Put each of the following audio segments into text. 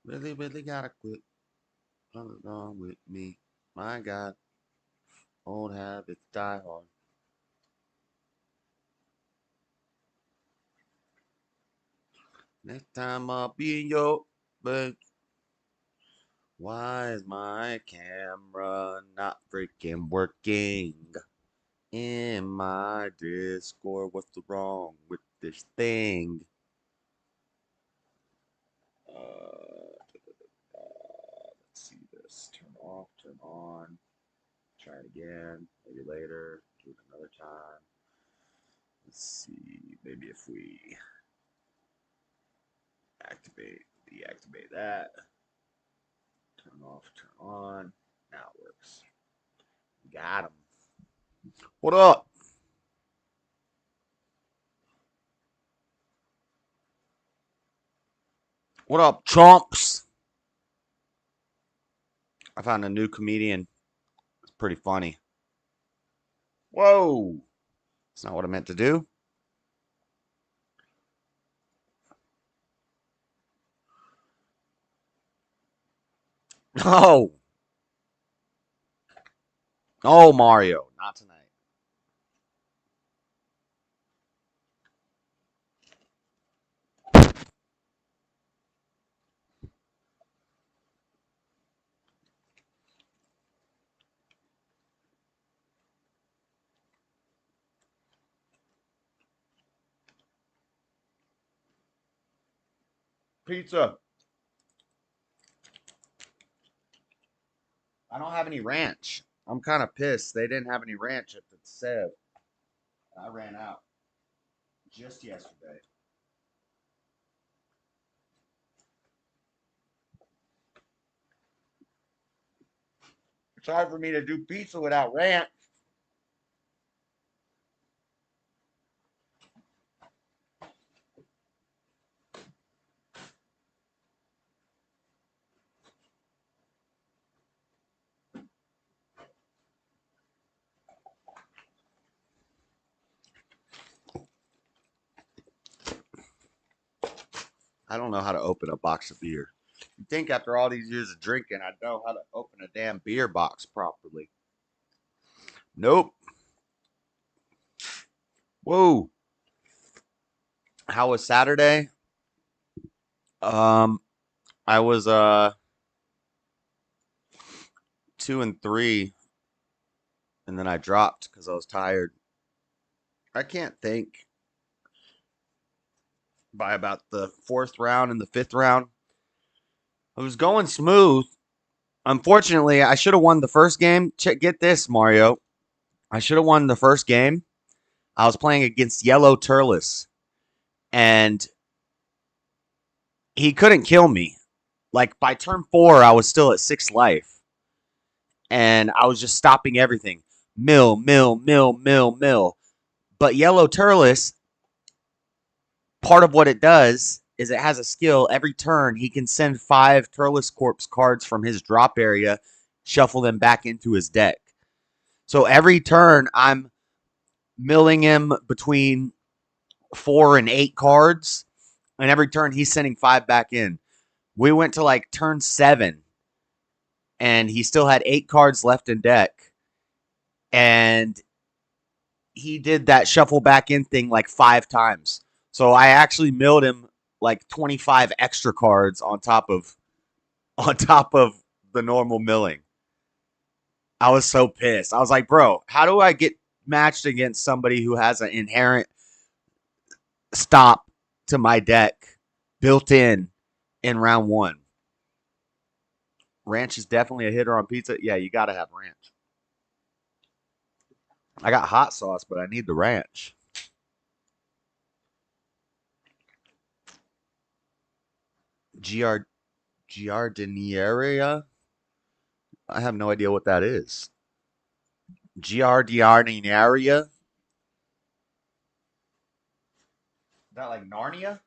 Really, really gotta quit. Something's wrong with me. My God, old habits die hard. Next time I'll be in your bed. Why is my camera not freaking working in my Discord? What's the wrong with this thing? Let's see this. Turn off, turn on. Try it again. Maybe later. Do it another time. Let's see. Maybe if we activate, deactivate that. Turn off, turn on. Now it works. Got him. What up? What up, chumps? I found a new comedian. It's pretty funny. Whoa! That's not what I meant to do. Oh, oh, Mario, not tonight. Pizza. I don't have any ranch. I'm kind of pissed. They didn't have any ranch at the Sev. I ran out just yesterday. It's hard for me to do pizza without ranch. I don't know how to open a box of beer. You think after all these years of drinking, I'd know how to open a damn beer box properly. Nope. Whoa. How was Saturday? Um, I was 2-3, and then I dropped because I was tired. I can't think by about the fourth round and the fifth round. I was going smooth. Unfortunately, I should have won the first game. Get this, Mario. I should have won the first game. I was playing against Yellow Turles, and he couldn't kill me. Like by turn 4, I was still at 6 life, and I was just stopping everything. Mill, mill, mill, mill, mill. But Yellow Turles, part of what it does is it has a skill. Every turn, he can send 5 Turles Corpse cards from his drop area, shuffle them back into his deck. So every turn, I'm milling him between 4 and 8 cards, and every turn, he's sending 5 back in. We went to like turn 7, and he still had 8 cards left in deck, and he did that shuffle back in thing like 5 times. So I actually milled him like 25 extra cards on top of the normal milling. I was so pissed. I was like, bro, how do I get matched against somebody who has an inherent stop to my deck built in round 1? Ranch is definitely a hitter on pizza. Yeah, you got to have ranch. I got hot sauce, but I need the ranch. Giard Giardiniera? I have no idea what that is. Giardiniera? Is that like Narnia?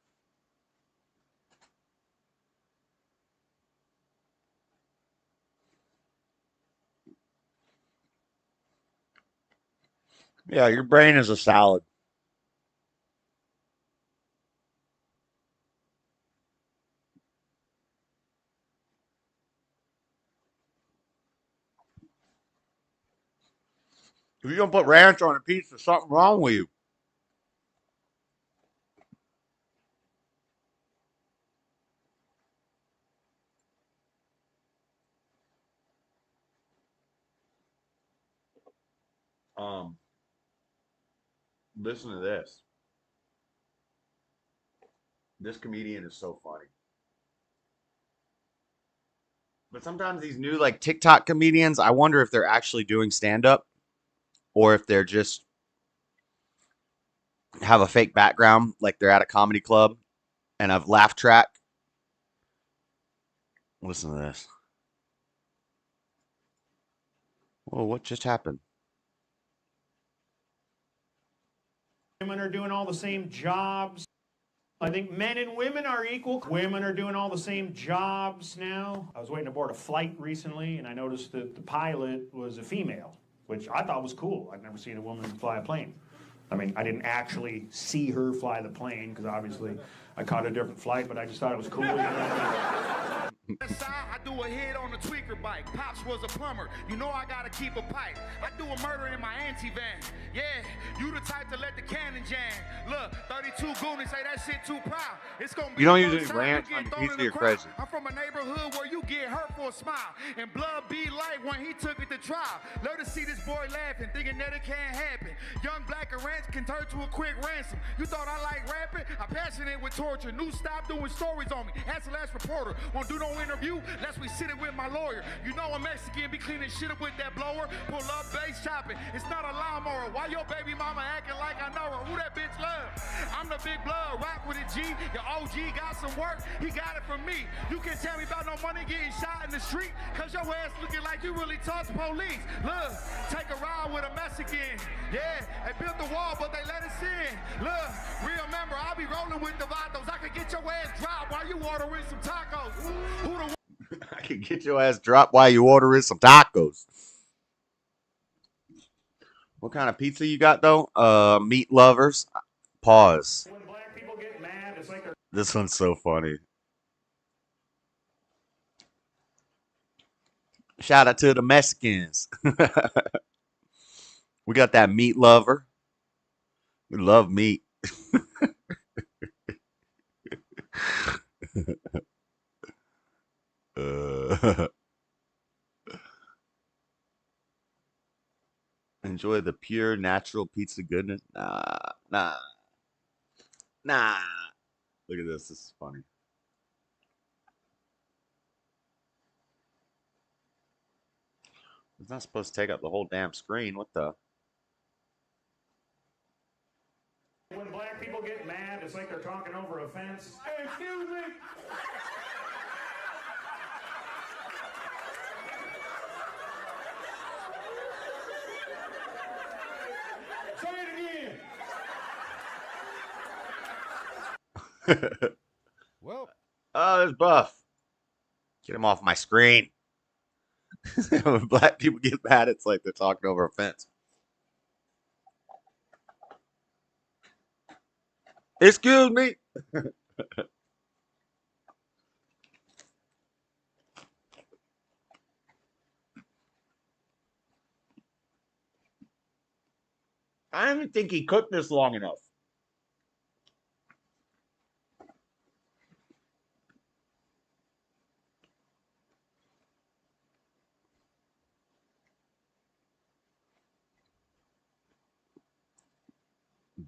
Yeah, your brain is a salad. If you don't put ranch on a pizza, something wrong with you. Listen to this. This comedian is so funny. But sometimes these new like TikTok comedians, I wonder if they're actually doing stand up or if they're just have a fake background, like they're at a comedy club and a laugh track. Listen to this. Whoa, what just happened? Women are doing all the same jobs. I think men and women are equal. Women are doing all the same jobs now. I was waiting to board a flight recently, and I noticed that the pilot was a female, which I thought was cool. I've never seen a woman fly a plane. I mean, I didn't actually see her fly the plane, because obviously I caught a different flight, but I just thought it was cool. I do a hit on the tweaker bike. Pops was a plumber. You know I gotta keep a pipe. I do a murder in my anti-van. Yeah, you the type to let the cannon jam. Look, 32 goonies say that shit too proud. It's gonna be. You don't use any ranch on the pizza, you're crazy. I'm from a neighborhood where you get hurt for a smile, and blood be light when he took it to trial. Love to see this boy laughing, thinking that it can't happen. Young black and ranch can turn to a quick ransom. You thought I like rapping? I'm passionate with torture. New stop doing stories on me. Ask the last reporter. Won't do no interview unless we sit it with my lawyer. You know a Mexican be cleaning shit up with that blower. Pull up base shopping. It's not a lawnmower. Why your baby mama acting like I know her? Who that bitch love? I'm the big blood. Rock with a G. Your OG got some work. He got it from me. You can't tell me about no money getting shot in the street, cause your ass looking like you really touched police. Look, take a ride with a Mexican. Yeah, they built the wall, but they let us in. Look, real member, I'll be rolling with the vatos. I could get your ass dropped while you ordering some tacos. Who the I can get your ass dropped while you ordering some tacos. What kind of pizza you got though? Meat lovers. Pause. When black people get mad, it's like they're... This one's so funny. Shout out to the Mexicans. We got that meat lover. We love meat. Enjoy the pure natural pizza goodness. Nah. Look at this. This is funny. It's not supposed to take up the whole damn screen. What the? When black people get mad, it's like they're talking over a fence. Hey, excuse me. Say it again. Well, Oh, there's Buff. Get him off my screen. When black people get mad, it's like they're talking over a fence. Excuse me. I don't even think he cooked this long enough.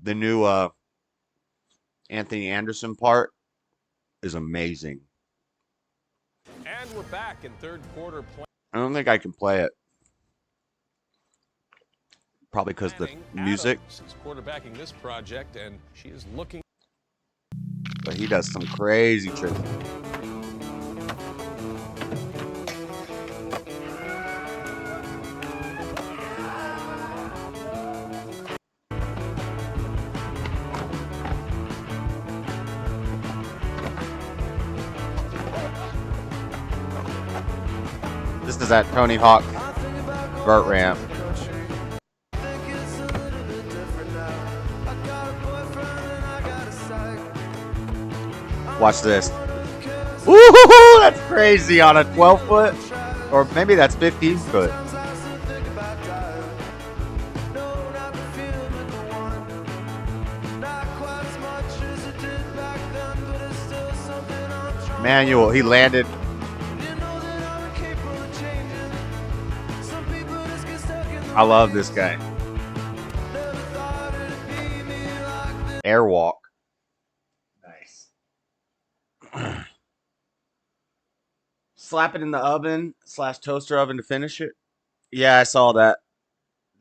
The new Anthony Anderson part is amazing. and we're back in third quarter play. I don't think I can play it. Probably because the music. Is quarterbacking this project, and she is looking. But he does some crazy tricks. This is at Tony Hawk vert ramp. Watch this. Woohoo! That's crazy on a 12 foot. Or maybe that's 15 foot. Manuel, he landed. I love this guy. Airwalk. Nice. Slap it in the oven / toaster oven to finish it. Yeah, I saw that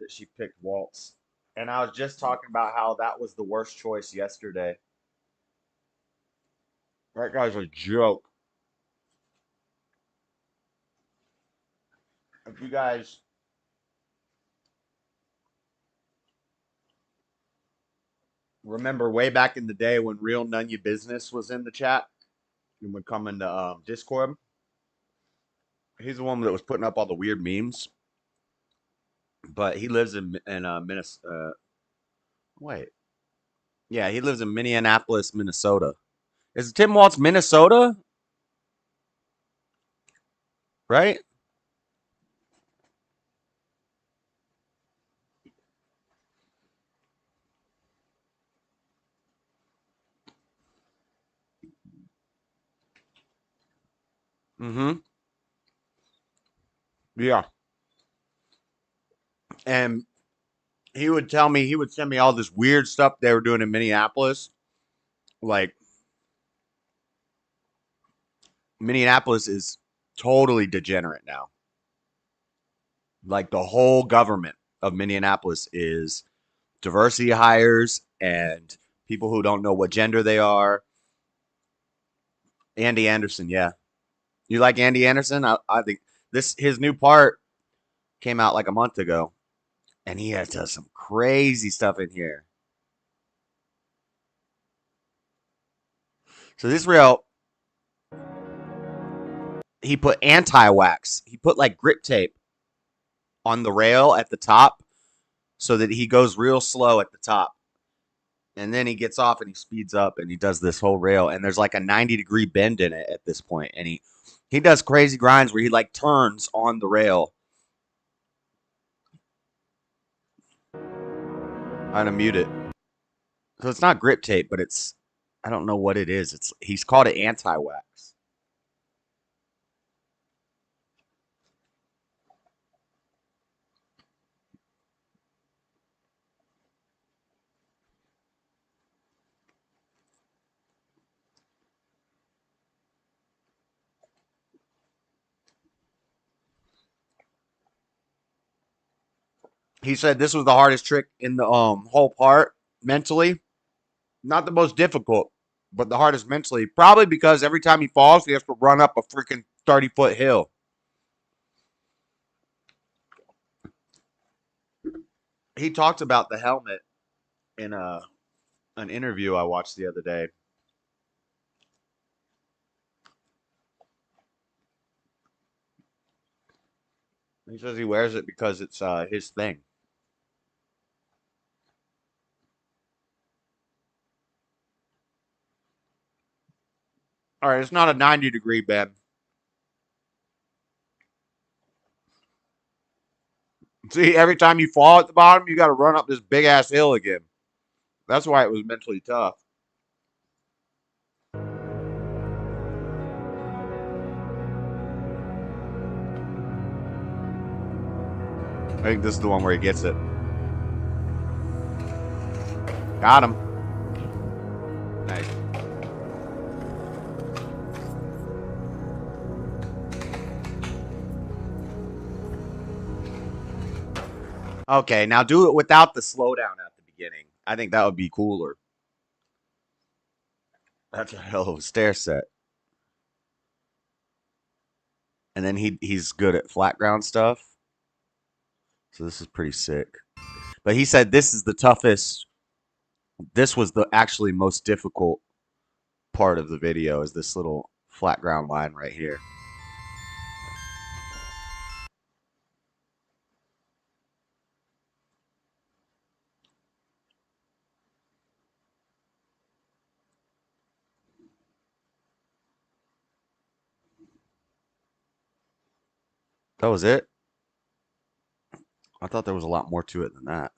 she picked Waltz. And I was just talking about how that was the worst choice yesterday. That guy's a joke. If you guys remember way back in the day when Real None You Business was in the chat and would come into Discord, he's the one that was putting up all the weird memes. But he lives in Minnesota. Wait, yeah, he lives in Minneapolis, Minnesota. Is Tim Waltz Minnesota? Right? Mm-hmm. Yeah. And he would tell me, he would send me all this weird stuff they were doing in Minneapolis. Like, Minneapolis is totally degenerate now. Like, the whole government of Minneapolis is diversity hires and people who don't know what gender they are. Andy Anderson, yeah. You like Andy Anderson? I think his new part came out like a month ago, and he has done some crazy stuff in here. So this rail, he put anti-wax. He put like grip tape on the rail at the top so that he goes real slow at the top. And then he gets off and he speeds up and he does this whole rail. And there's like a 90-degree bend in it at this point. And he does crazy grinds where he like turns on the rail. I'm gonna mute it. So it's not grip tape, but it's, I don't know what it is. He's called it anti-wax. He said this was the hardest trick in the whole part mentally. Not the most difficult, but the hardest mentally. Probably because every time he falls, he has to run up a freaking 30-foot hill. He talked about the helmet in an interview I watched the other day. He says he wears it because it's his thing. All right, it's not a 90-degree bend. See, every time you fall at the bottom, you got to run up this big ass hill again. That's why it was mentally tough. I think this is the one where he gets it. Got him. Nice. Okay, now do it without the slowdown at the beginning. I think that would be cooler. That's a hell of a stair set. And then he's good at flat ground stuff. So this is pretty sick. But he said this is the toughest. This was the actually most difficult part of the video, is this little flat ground line right here. That was it? I thought there was a lot more to it than that.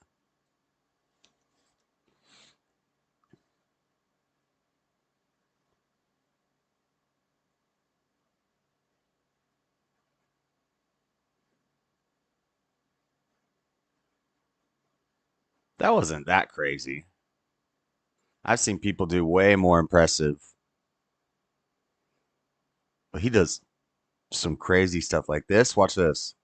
That wasn't that crazy. I've seen people do way more impressive. But he does some crazy stuff like this. Watch this.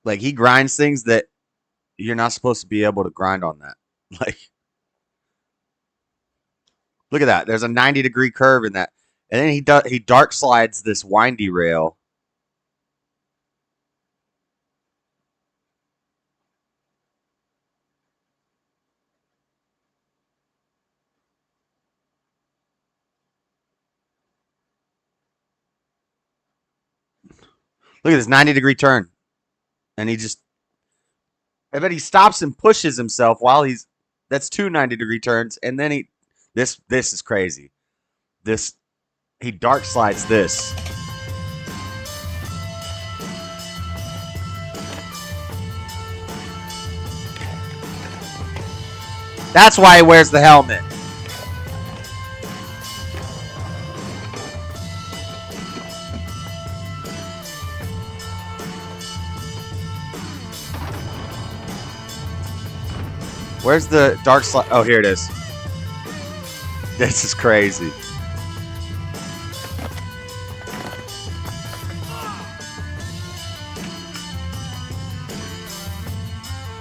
Like he grinds things that you're not supposed to be able to grind on that. Like, look at that. There's a 90-degree curve in that. And then he dark slides this windy rail. Look at this 90-degree turn. And I bet he stops and pushes himself while that's two 90-degree turns. And then this is crazy. He dark slides this. That's why he wears the helmet. Where's the dark slide? Oh, here it is. This is crazy.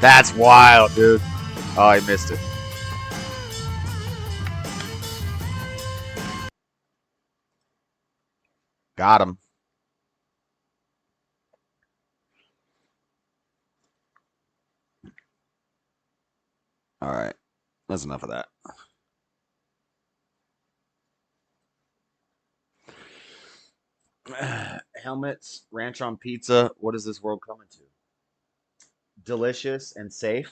That's wild, dude. Oh, he missed it. Got him. All right. That's enough of that. Helmets, ranch on pizza. What is this world coming to? Delicious and safe.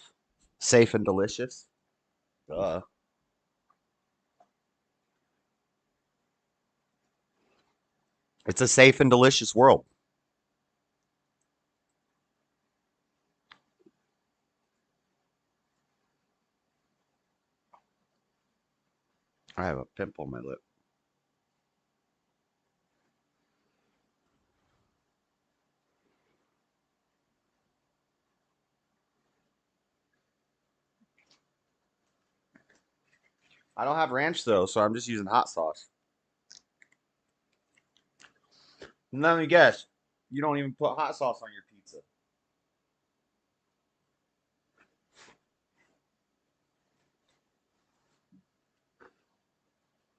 Safe and delicious. Duh. It's a safe and delicious world. I have a pimple on my lip. I don't have ranch though, so I'm just using hot sauce. And let me guess, you don't even put hot sauce on your pizza.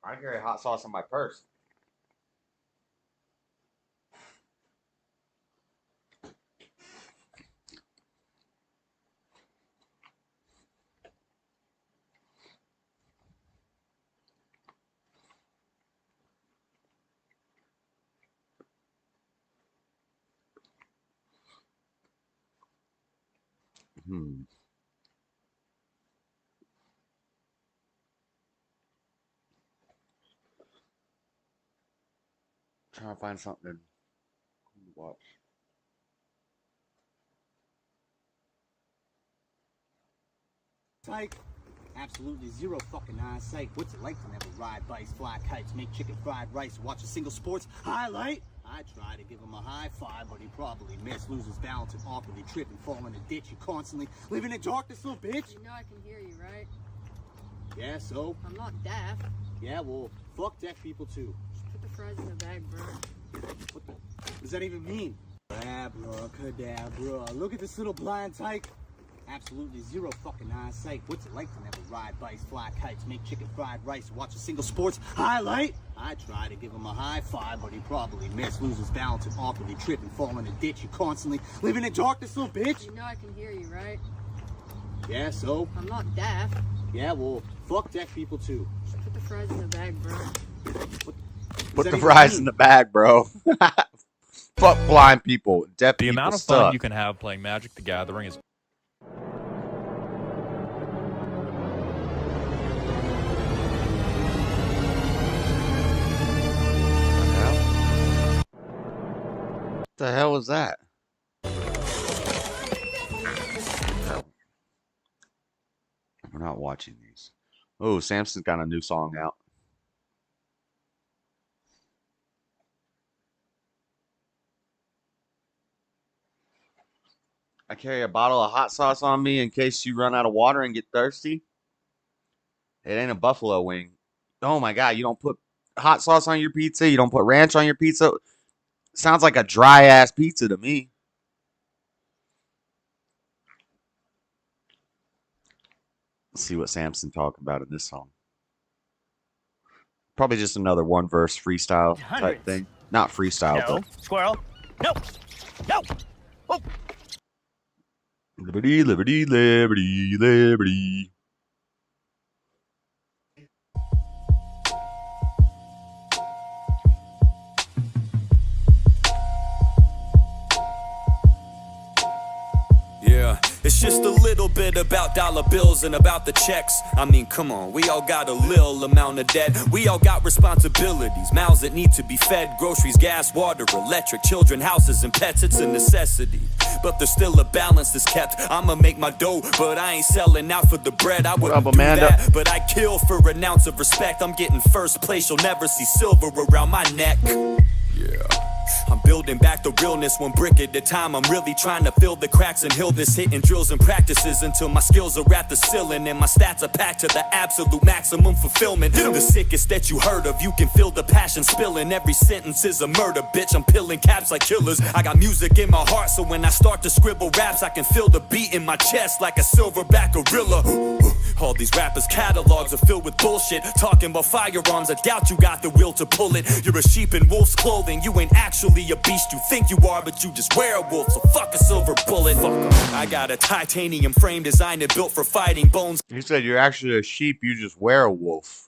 I carry hot sauce in my purse. Hmm. Trying to find something to watch. Psych. Absolutely zero fucking eyesight. What's it like to never ride bikes, fly kites, make chicken fried rice, watch a single sports highlight? I try to give him a high five, but he probably missed. Loses balance and awkwardly trip and fall in a ditch. You constantly live in the darkness, little bitch. You know I can hear you, right? Yeah, so? I'm not deaf. Yeah, well, fuck deaf people too. Just put the fries in the bag, bro. What does that even mean? Abracadabra. Look at this little blind tyke. Absolutely zero fucking eyesight. What's it like to never ride bikes, fly kites, make chicken fried rice, watch a single sports highlight? I try to give him a high five, but he probably missed. Loses balance and awkwardly trip and fall in a ditch. You constantly live in the darkness, little bitch. You know I can hear you, right? Yeah, so? I'm not deaf. Yeah, well, fuck deaf people too. Just put the fries in the bag, bro. Put the fries in the bag, bro. Fuck blind people. Deaf The people amount of suck. fun you can have playing Magic the Gathering is What the hell was that? We're not watching these. Oh, Samson's got a new song out. I carry a bottle of hot sauce on me in case you run out of water and get thirsty. It ain't a buffalo wing. Oh my God, you don't put hot sauce on your pizza? You don't put ranch on your pizza? Sounds like a dry ass pizza to me. Let's see what Samson talking about in this song. Probably just another one verse freestyle type thing. Not freestyle, No. but Squirrel. No. No. Oh. liberty, liberty, liberty, liberty. Yeah, it's just a little bit about dollar bills and about the checks. I mean, come on, we all got a little amount of debt. We all got responsibilities, mouths that need to be fed. Groceries, gas, water, electric, children, houses, and pets, it's a necessity. But there's still a balance that's kept. I'ma make my dough, but I ain't selling out for the bread. I wouldn't up, do Amanda? that, but I kill for an ounce of respect. I'm getting first place, you'll never see silver around my neck. Yeah. I'm building back the realness one brick at a time. I'm really trying to fill the cracks and heal this, hitting drills and practices until my skills are at the ceiling and my stats are packed to the absolute maximum fulfillment. The sickest that you heard of, you can feel the passion spilling. Every sentence is a murder, bitch. I'm peeling caps like killers. I got music in my heart, so when I start to scribble raps, I can feel the beat in my chest like a silverback gorilla. All these rappers' catalogs are filled with bullshit, talking about firearms. I doubt you got the will to pull it. You're a sheep in wolf's clothing. You ain't actually a beast. You think you are, but you just wear a wolf. So fuck a silver bullet. Fuck 'em. I got a titanium frame designed and built for fighting bones. He said you're actually a sheep, you just wear a wolf.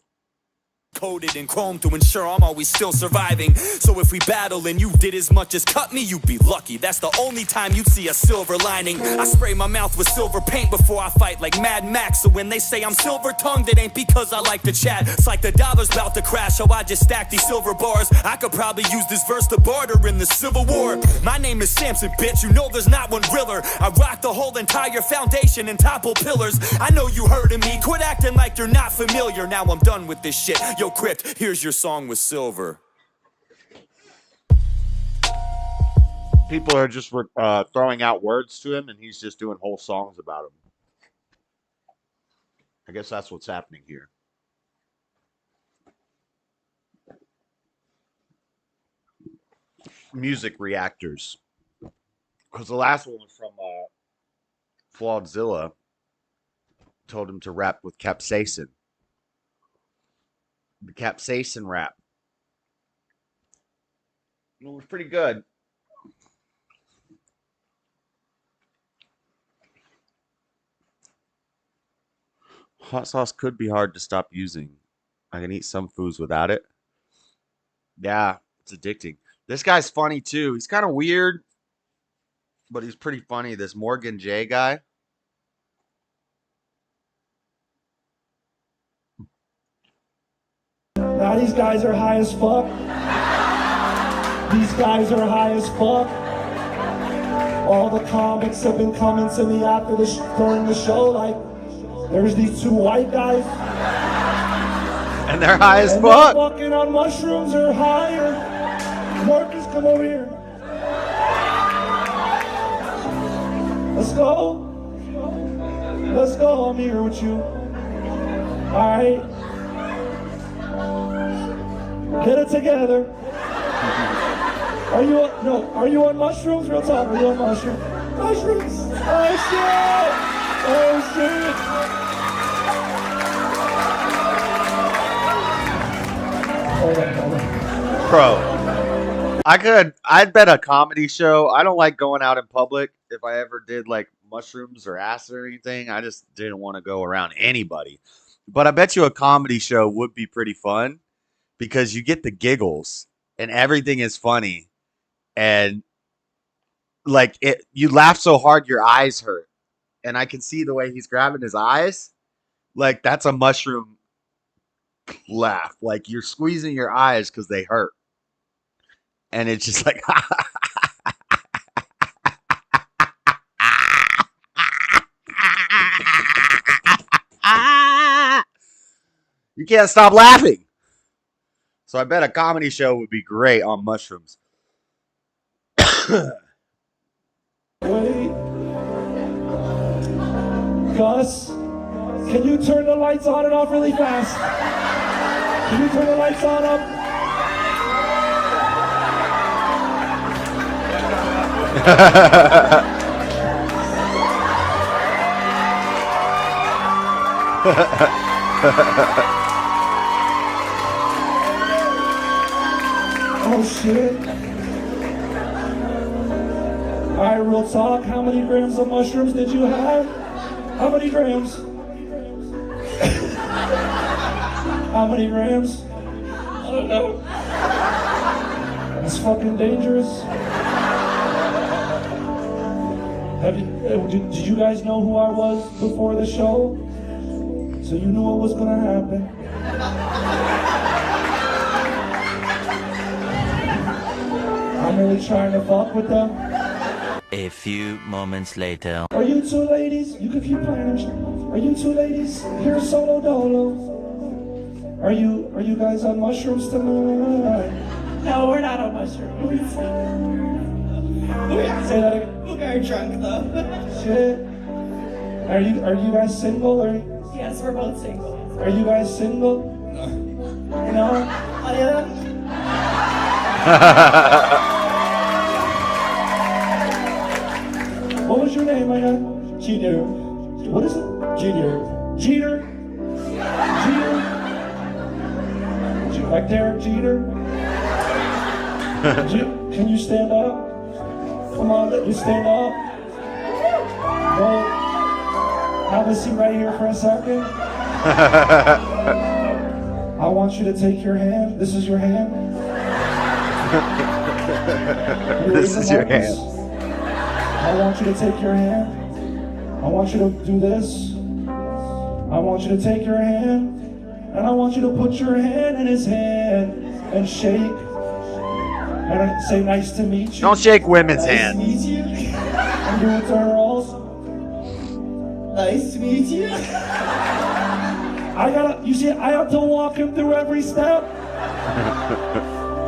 Coated in chrome to ensure I'm always still surviving. So if we battle and you did as much as cut me, you'd be lucky. That's the only time you'd see a silver lining. I spray my mouth with silver paint before I fight like Mad Max. So when they say I'm silver tongued, it ain't because I like to chat. It's like the dollar's about to crash, so I just stack these silver bars. I could probably use this verse to barter in the Civil War. My name is Samson, bitch. You know there's not one realer. I rock the whole entire foundation and topple pillars. I know you heard of me. Quit acting like you're not familiar. Now I'm done with this shit. Yo, Crypt, here's your song with silver. People are just throwing out words to him, and he's just doing whole songs about them. I guess that's what's happening here. Music reactors. Because the last one was from Flawedzilla. Told him to rap with capsaicin. The capsaicin rap. It was pretty good. Hot sauce could be hard to stop using. I can eat some foods without it. Yeah, it's addicting. This guy's funny too. He's kind of weird, but he's pretty funny. This Morgan J guy. Now these guys are high as fuck. These guys are high as fuck. All the comics have been coming to me after during the show, like, there's these two white guys. And they're high as and fuck. They're fucking on mushrooms or higher. Marcus, come over here. Let's go. Let's go. I'm here with you. All right. Get it together. Are you on mushrooms? Real talk. Are you on mushrooms? Mushrooms. Oh shit. Oh shit. Hold on. Bro, I'd bet a comedy show. I don't like going out in public. If I ever did like mushrooms or acid or anything, I just didn't want to go around anybody. But I bet you a comedy show would be pretty fun because you get the giggles and everything is funny. And like you laugh so hard your eyes hurt. And I can see the way he's grabbing his eyes. Like that's a mushroom laugh. Like you're squeezing your eyes because they hurt. And it's just like you can't stop laughing. So I bet a comedy show would be great on mushrooms. Wait, Gus, can you turn the lights on and off really fast? Can you turn the lights on up? Oh shit. Alright, real talk. How many grams of mushrooms did you have? How many grams? How many grams? I don't know. That's fucking dangerous. Did you guys know who I was before the show? So you knew what was gonna happen. I'm really trying to fuck with them. A few moments later. Are you two ladies? You can keep playing. Are you two ladies here solo dolo? Are you guys on mushrooms tonight? No, we're not on mushrooms. Say that again. We're drunk though. Shit. Are you guys single or? Yes, we're both single. Are you guys single? No. I am. What was your name, my guy? Jeter. What is it? Jeter. Jeter? Jeter? Like Derek Jeter? Can you stand up? Come on, let me stand up. Well, have a seat right here for a second. I want you to take your hand. This is your hand. This is your hand. I want you to take your hand. I want you to do this. I want you to take your hand. And I want you to put your hand in his hand and shake. And say, nice to meet you. Don't shake women's Nice hands. to meet you. And do it to her also. Nice to meet you. I have to walk him through every step.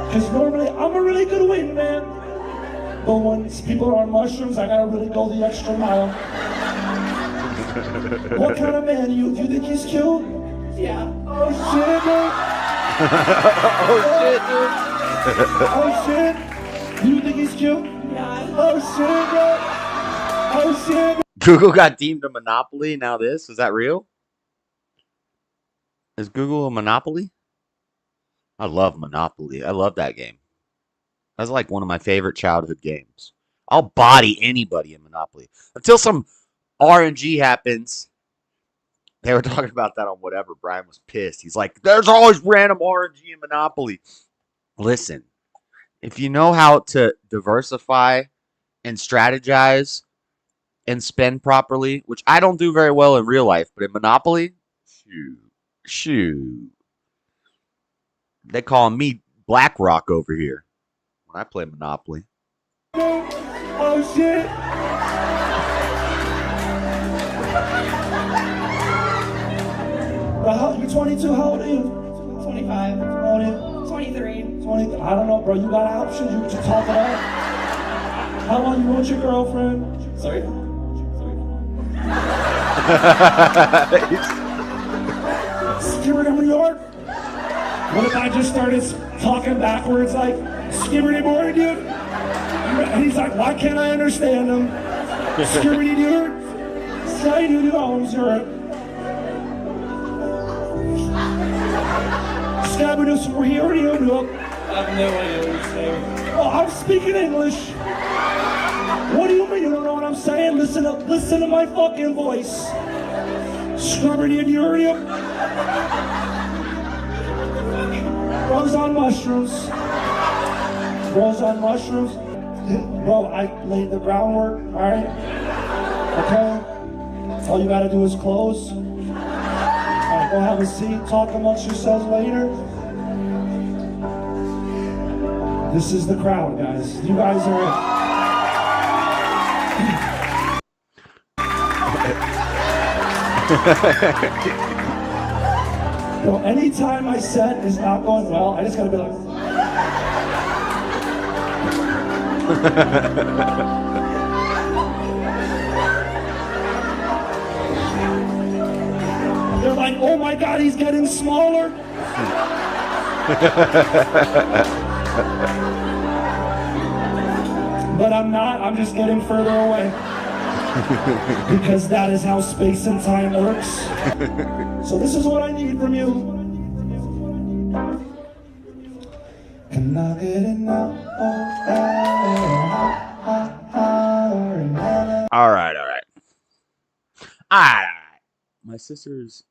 Because normally, I'm a really good wingman. But when people are on mushrooms, I gotta really go the extra mile. What kind of man are you? Do you think he's cute? Yeah. Oh shit, dude. Oh shit. Do you think he's cute? Yeah. Oh shit, bro. Oh shit. Google got deemed a monopoly. Now this, is that real? Is Google a monopoly? I love Monopoly. I love that game. That's like one of my favorite childhood games. I'll body anybody in Monopoly. Until some RNG happens. They were talking about that on whatever. Brian was pissed. He's like, there's always random RNG in Monopoly. Listen, if you know how to diversify and strategize and spend properly, which I don't do very well in real life, but in Monopoly, shoot. They call me BlackRock over here when I play Monopoly. Oh shit. You're 22, how old are you? 25. How old are you? 23. 20, I don't know, bro. You got options. You can talk it out. How long you want your girlfriend? Sorry? Skibberty New York? What if I just started talking backwards like, Skibberty boy, dude? And he's like, why can't I understand him? Skibberty dude? Say dude, owns your Skibberty super here, dude. I have no idea what you're saying. Oh, I'm speaking English. What do you mean you don't know what I'm saying? Listen to my fucking voice. Skibberty dude. Rose on mushrooms. Rose on mushrooms. Bro, I laid the groundwork, alright? Okay? All you gotta do is close. Alright, go have a seat, talk amongst yourselves later. This is the crowd, guys. You guys are it. Bro, anytime my set is not going well, I just gotta be like... They're like, oh my God, he's getting smaller. But I'm not, I'm just getting further away. Because that is how space and time works. So this is what I need from you. Can I get it now? All right. My sisters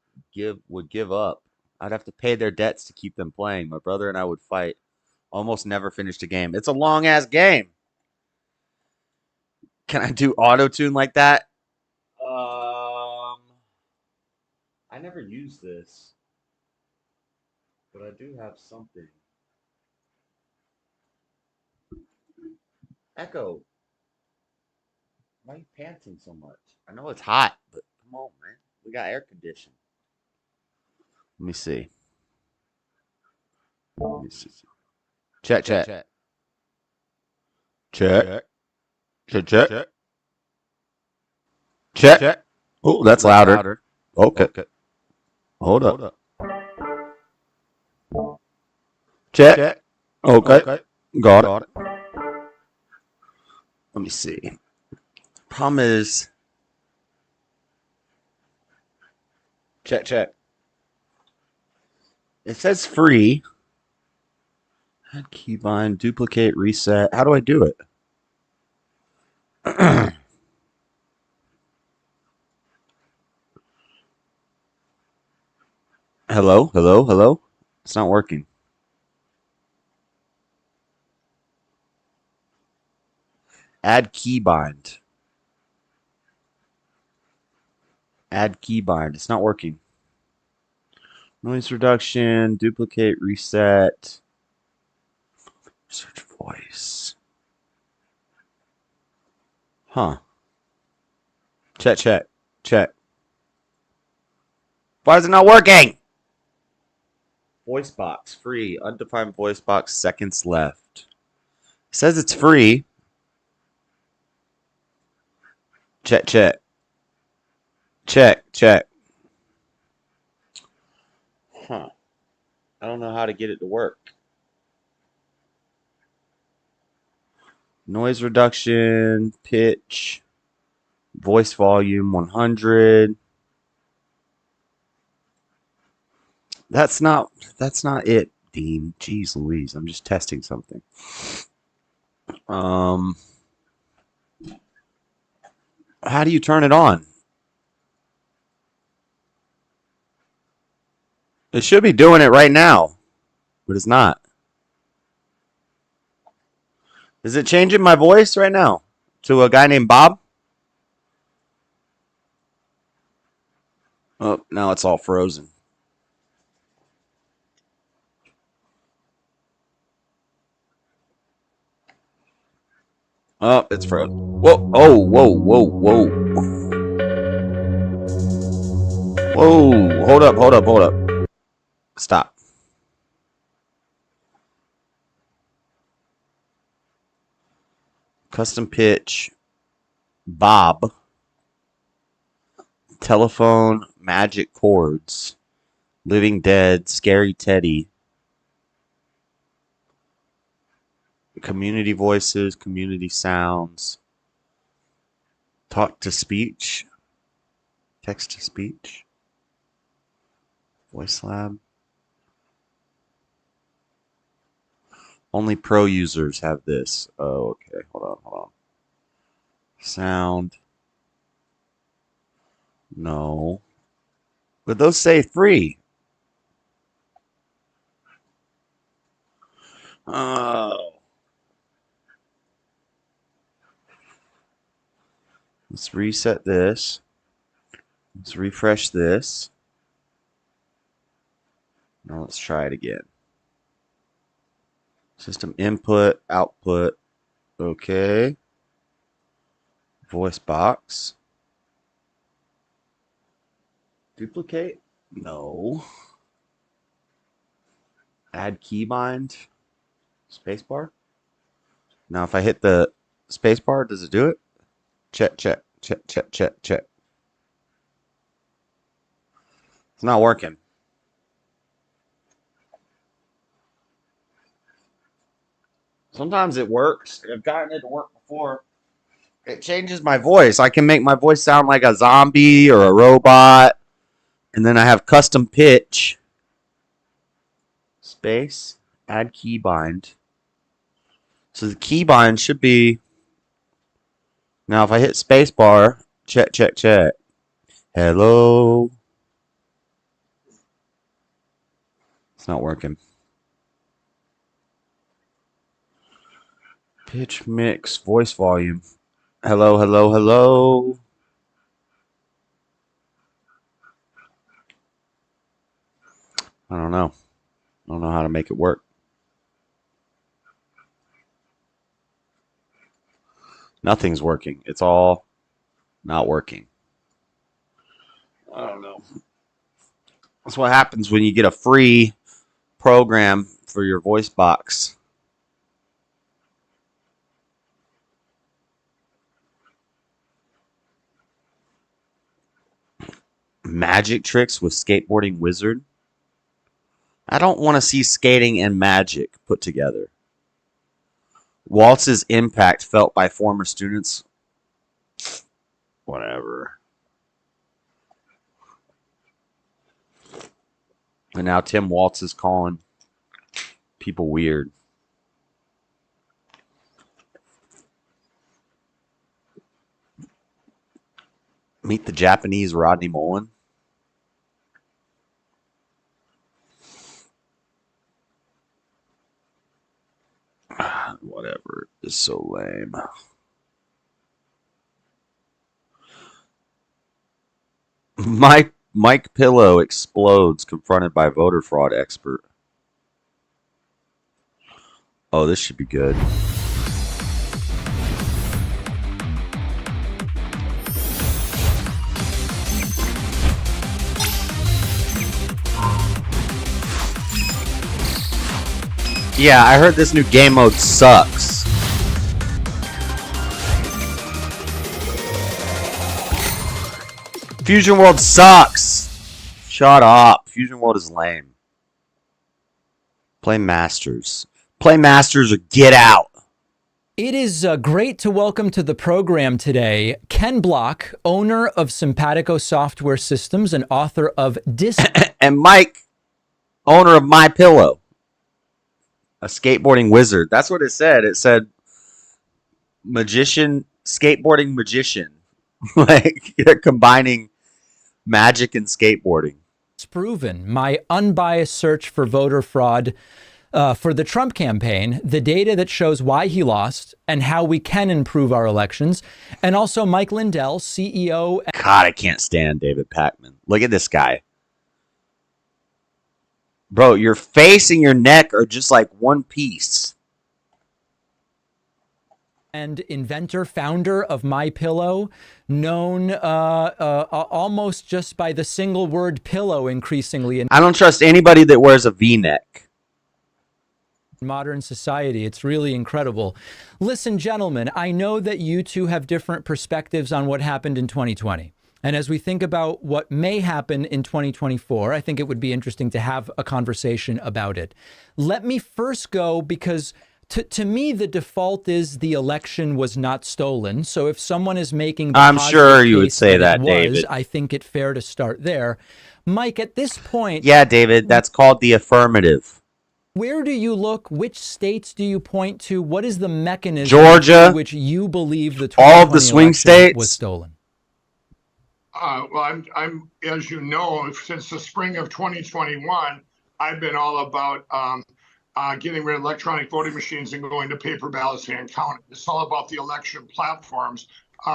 would give up. I'd have to pay their debts to keep them playing. My brother and I would fight. Almost never finished a game. It's a long ass game. Can I do auto tune like that? I never use this, but I do have something. Echo, why are you panting so much? I know it's hot, but come on, man. We got air conditioning. Let me see. Check. Oh, that's louder. Okay. Hold up. Check. Okay. Got it. Let me see. Problem is. Check. It says free. Add keybind, duplicate, reset. How do I do it? Hello? It's not working. Add keybind. It's not working. Noise reduction, duplicate, reset. Search voice. Huh. Check. Why is it not working? Voice box, free. Undefined voice box, seconds left. It says it's free. Check. Huh. I don't know how to get it to work. Noise reduction, pitch, voice volume 100. That's not it, Dean. Jeez Louise, I'm just testing something. How do you turn it on? It should be doing it right now, but it's not. Is it changing my voice right now to a guy named Bob? Oh, now it's all frozen. Oh, it's frozen. Whoa. Hold up. Stop. Custom pitch. Bob. Telephone. Magic chords. Living Dead. Scary Teddy. Community voices. Community sounds. Talk to speech. Text to speech. Voice Lab. Only pro users have this. Oh, okay. Hold on. Sound. No. But those say free. Oh. Let's reset this. Let's refresh this. Now let's try it again. System input, output. Okay. Voice box. Duplicate? No. Add keybind. Spacebar. Now if I hit the spacebar, does it do it? Check. It's not working. Sometimes it works. I've gotten it to work before. It changes my voice. I can make my voice sound like a zombie or a robot. And then I have custom pitch. Space. Add keybind. So the keybind should be... Now if I hit spacebar, check, check, check. Hello. It's not working. Pitch, mix, voice volume. Hello, hello, hello. I don't know. I don't know how to make it work. Nothing's working. It's all not working. I don't know. That's what happens when you get a free program for your voice box. Magic tricks with skateboarding wizard. I don't want to see skating and magic put together. Waltz's impact felt by former students. Whatever. And now Tim Waltz is calling people weird. Meet the Japanese Rodney Mullen. Whatever. It's so lame. Mike Pillow explodes confronted by voter fraud expert. Oh, this should be good. Yeah, I heard this new game mode sucks. Fusion World sucks. Shut up. Fusion World is lame. Play Masters. Play Masters or get out. It is great to welcome to the program today Ken Block, owner of Simpatico Software Systems and author of and Mike, owner of My Pillow. A skateboarding wizard. That's what it said. It said magician, skateboarding magician. Like they're combining magic and skateboarding. It's proven. My unbiased search for voter fraud for the Trump campaign, the data that shows why he lost and how we can improve our elections. And also Mike Lindell, CEO. God, I can't stand David Pakman. Look at this guy. Bro, your face and your neck are just like one piece. And inventor, founder of My Pillow, known almost just by the single word pillow increasingly in I don't trust anybody that wears a V-neck. Modern society. It's really incredible. Listen, gentlemen, I know that you two have different perspectives on what happened in 2020. And as we think about what may happen in 2024, I think it would be interesting to have a conversation about it. Let me first go because to me, the default is the election was not stolen. So if someone is making the I'm sure you would say that, David. I think it's fair to start there. Mike, at this point... Yeah, David, that's called the affirmative. Where do you look? Which states do you point to? What is the mechanism Georgia, in which you believe the all of the swing states was stolen? Well, I'm, as you know, since the spring of 2021, I've been all about getting rid of electronic voting machines and going to paper ballots hand counting. It's all about the election platforms.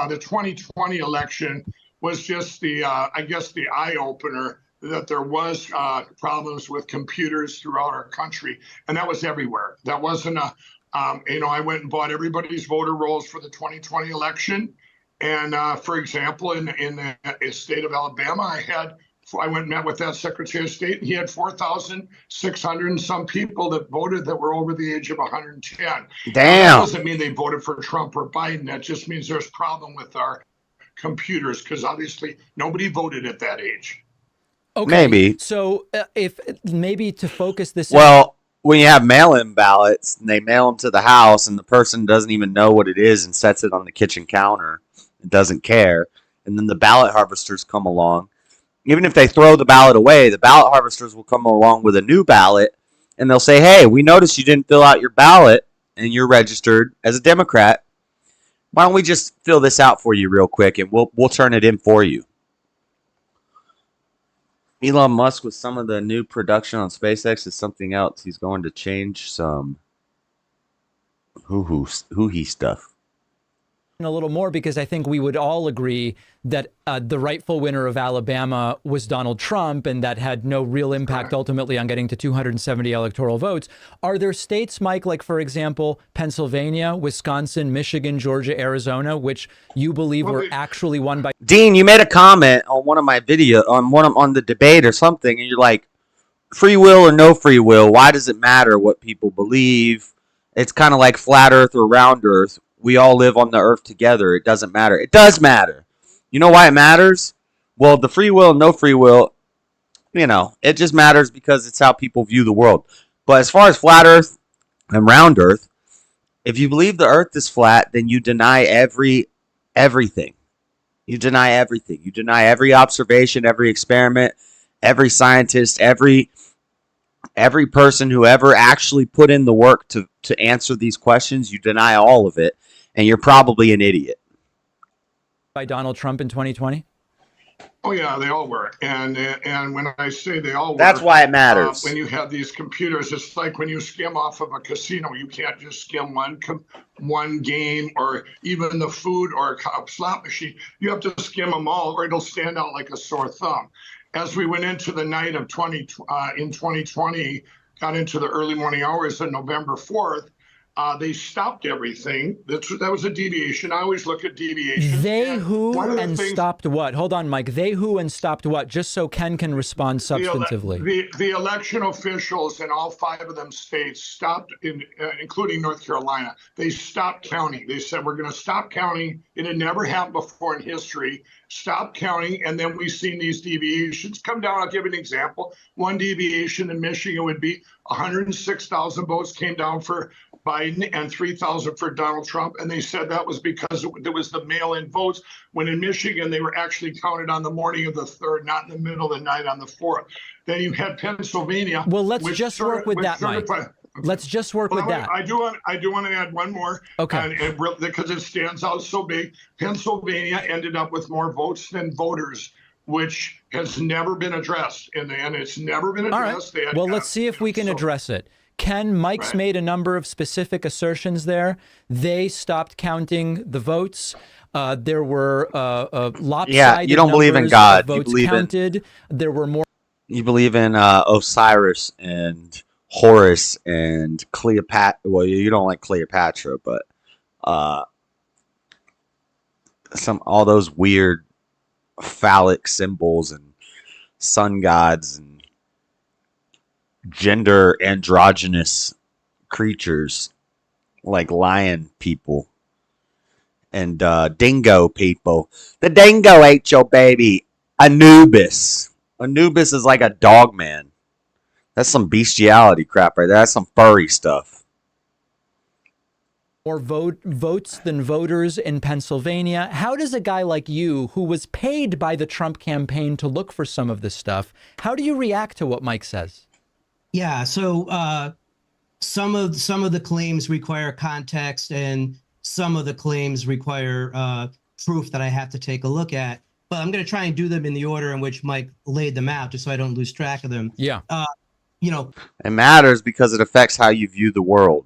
The 2020 election was just the, I guess, the eye opener that there was problems with computers throughout our country, and that was everywhere. That wasn't a, I went and bought everybody's voter rolls for the 2020 election. And for example, in the state of Alabama, I went and met with that Secretary of State, and he had 4,600 and some people that voted that were over the age of 110. Damn. Now, that doesn't mean they voted for Trump or Biden. That just means there's a problem with our computers because obviously nobody voted at that age. Okay. Maybe. So if maybe to focus this. Well, when you have mail-in ballots and they mail them to the house and the person doesn't even know what it is and sets it on the kitchen counter and doesn't care, and then the ballot harvesters come along, even if they throw the ballot away, the ballot harvesters will come along with a new ballot and they'll say, hey, we noticed you didn't fill out your ballot and you're registered as a Democrat. Why don't we just fill this out for you real quick and we'll turn it in for you. Elon Musk with some of the new production on SpaceX is something else. He's going to change some hoo-hee stuff. A little more, because I think we would all agree that the rightful winner of Alabama was Donald Trump, and that had no real impact ultimately on getting to 270 electoral votes. Are there states, Mike, like, for example, Pennsylvania, Wisconsin, Michigan, Georgia, Arizona, which you believe were actually won by... Dean, you made a comment on one of my videos, on the debate or something, and you're like, free will or no free will, why does it matter what people believe? It's kind of like flat earth or round earth. We all live on the earth together. It doesn't matter. It does matter. You know why it matters? Well, the free will and no free will, it just matters because it's how people view the world. But as far as flat earth and round earth, if you believe the earth is flat, then you deny everything. You deny everything. You deny every observation, every experiment, every scientist, every person who ever actually put in the work to answer these questions. You deny all of it. And you're probably an idiot. By Donald Trump in 2020? Oh yeah, they all were. And when I say they all were, that's why it matters. When you have these computers, it's like when you skim off of a casino. You can't just skim one game or even the food or a slot machine. You have to skim them all, or it'll stand out like a sore thumb. As we went into the night of 2020, got into the early morning hours of November 4th. They stopped everything. That was a deviation. I always look at deviations. They who and stopped what? Hold on, Mike. They who and stopped what? Just so Ken can respond substantively. The election officials in all 5 of them states stopped, including North Carolina. They stopped counting. They said, we're going to stop counting. It had never happened before in history. Stop counting. And then we've seen these deviations come down. I'll give you an example. One deviation in Michigan would be 106,000 votes came down for Biden and 3,000 for Donald Trump. And they said that was because there was the mail-in votes, when in Michigan, they were actually counted on the morning of the 3rd, not in the middle of the night on the 4th. Then you had Pennsylvania. Well, let's just work with that, Mike. Let's just work with that. I do want to add one more. Okay. And because it stands out so big. Pennsylvania ended up with more votes than voters, which has never been addressed. And it's never been addressed. All right. Well, let's see if we can address it. Ken, Mike's made a number of specific assertions there. They stopped counting the votes. There were lopsided yeah, you don't believe in God. Votes you believe counted. There were more. You believe in Osiris and Horus and Cleopatra. Well, you don't like Cleopatra, but all those weird phallic symbols and sun gods and gender androgynous creatures like lion people and dingo people. The dingo ate your baby. Anubis. Anubis is like a dog man. That's some bestiality crap right there. That's some furry stuff. More votes than voters in Pennsylvania. How does a guy like you, who was paid by the Trump campaign to look for some of this stuff, how do you react to what Mike says? Yeah, so some of the claims require context, and some of the claims require proof that I have to take a look at. But I'm going to try and do them in the order in which Mike laid them out, just so I don't lose track of them. Yeah. It matters because it affects how you view the world.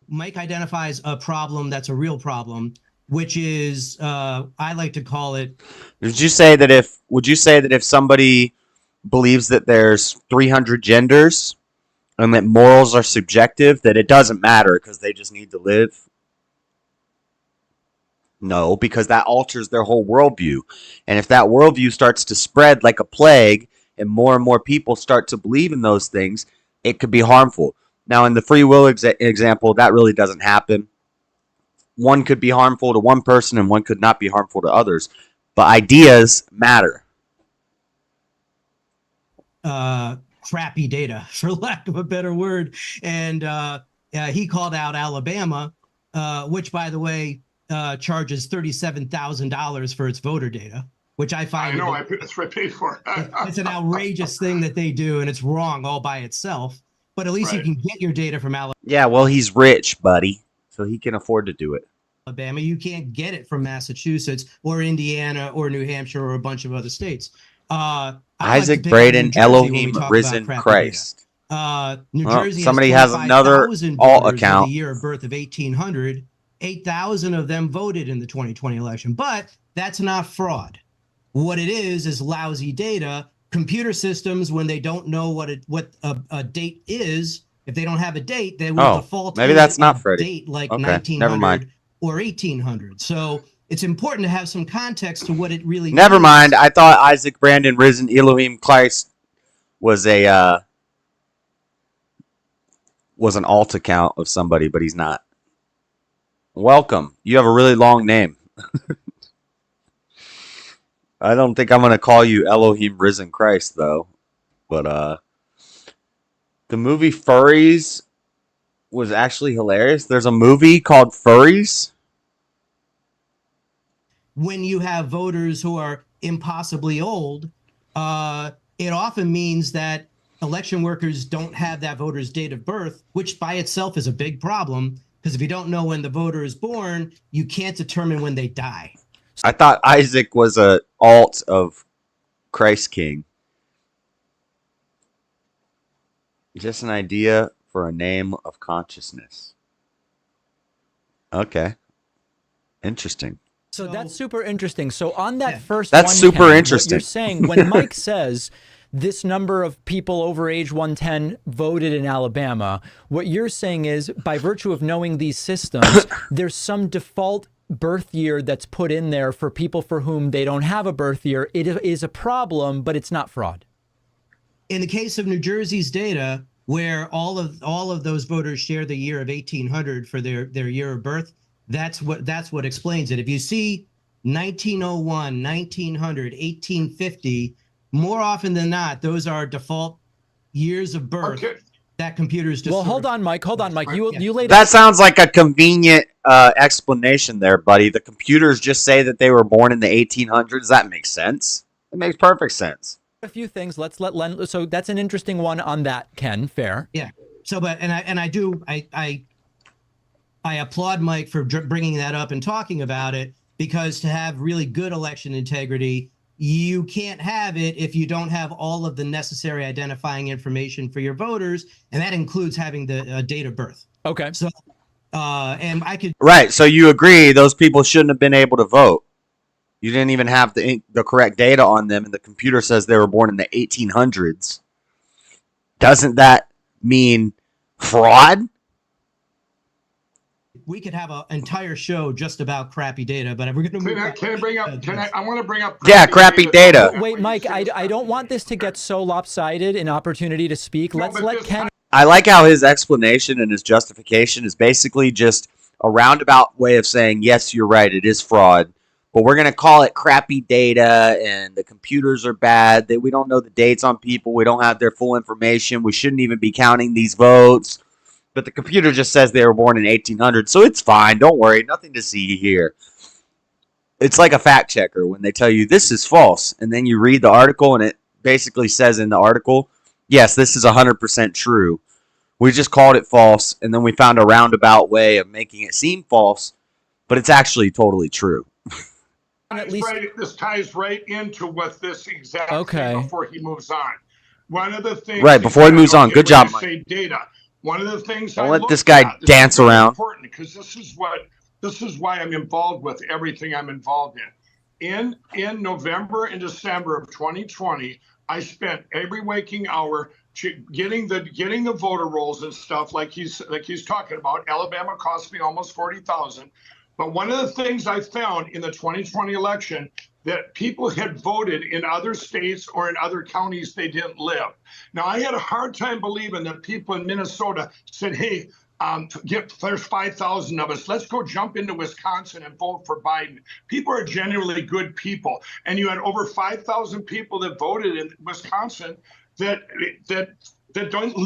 Mike identifies a problem that's a real problem, which is I like to call it. Would you say that if somebody believes that there's 300 genders and that morals are subjective, that it doesn't matter because they just need to live? No, because that alters their whole worldview. And if that worldview starts to spread like a plague and more people start to believe in those things, it could be harmful. Now, in the free will example, that really doesn't happen. One could be harmful to one person and one could not be harmful to others. But ideas matter. crappy data, for lack of a better word. And he called out Alabama, which, by the way, charges $37,000 for its voter data, which I find that's what I paid for. It's an outrageous thing that they do, and it's wrong all by itself. But at least you can get your data from Alabama. Yeah, well, he's rich, buddy, so he can afford to do it. Alabama, you can't get it from Massachusetts or Indiana or New Hampshire or a bunch of other states. Isaac Braden, Elohim, risen Christ. New Jersey somebody has another alt account. The year of birth of 1800, 8,000 of them voted in the 2020 election, but that's not fraud. What it is lousy data. Computer systems, when they don't know what a date is, if they don't have a date, they will default. Maybe that's not Freddie. Date like okay, 1900 never mind. or 1800. So it's important to have some context to what it really. Never mind. I thought Isaac Brandon, risen Elohim Christ, was an alt account of somebody, but he's not. Welcome. You have a really long name. I don't think I'm going to call you Elohim Risen Christ, though. But the movie Furries was actually hilarious. There's a movie called Furries. When you have voters who are impossibly old, it often means that election workers don't have that voter's date of birth, which by itself is a big problem. Because if you don't know when the voter is born, you can't determine when they die. I thought Isaac was a alt of Christ King. Just an idea for a name of consciousness. Okay. Interesting. So that's super interesting. So on that first that's one, super Ken, interesting. What you're saying, when Mike says this number of people over age 110 voted in Alabama, what you're saying is by virtue of knowing these systems, there's some default birth year that's put in there for people for whom they don't have a birth year. It is a problem, but it's not fraud. In the case of New Jersey's data, where all of those voters share the year of 1800 for their year of birth, that's what explains it. If you see 1901, 1900, 1850, more often than not, those are default years of birth. Okay. That computers just. Well, hold on, Mike. You laid that sounds like a convenient explanation there, buddy. The computers just say that they were born in the 1800s. That makes sense. It makes perfect sense. A few things. Let's let Len. So that's an interesting one on that, Ken. Fair. Yeah. So, but I applaud Mike for bringing that up and talking about it, because to have really good election integrity, you can't have it if you don't have all of the necessary identifying information for your voters, and that includes having the date of birth. Okay. So, and I could. Right. So you agree those people shouldn't have been able to vote. You didn't even have the correct data on them, and the computer says they were born in the 1800s. Doesn't that mean fraud? We could have an entire show just about crappy data, but we're going to. I want to bring up. Crappy data. Wait, Mike, I don't want this to get so lopsided. An opportunity to speak. Let's let Ken. I like how his explanation and his justification is basically just a roundabout way of saying, yes, you're right, it is fraud, but we're going to call it crappy data, and the computers are bad. We don't know the dates on people. We don't have their full information. We shouldn't even be counting these votes. But the computer just says they were born in 1800, so it's fine. Don't worry. Nothing to see here. It's like a fact checker when they tell you this is false, and then you read the article, and it basically says in the article, yes, this is 100% true. We just called it false, and then we found a roundabout way of making it seem false, but it's actually totally true. This ties right into what this exact thing before he moves on. One of the things. Right, before he moves on. Good job, Mike. Say data. One of the things don't let this guy dance around. Important, because this is why I'm involved with everything I'm involved in. In November and December of 2020, I spent every waking hour getting the voter rolls and stuff like he's talking about. Alabama cost me almost $40,000. But one of the things I found in the 2020 election, that people had voted in other states or in other counties they didn't live. Now, I had a hard time believing that people in Minnesota said, hey, there's 5,000 of us. Let's go jump into Wisconsin and vote for Biden. People are genuinely good people. And you had over 5,000 people that voted in Wisconsin that don't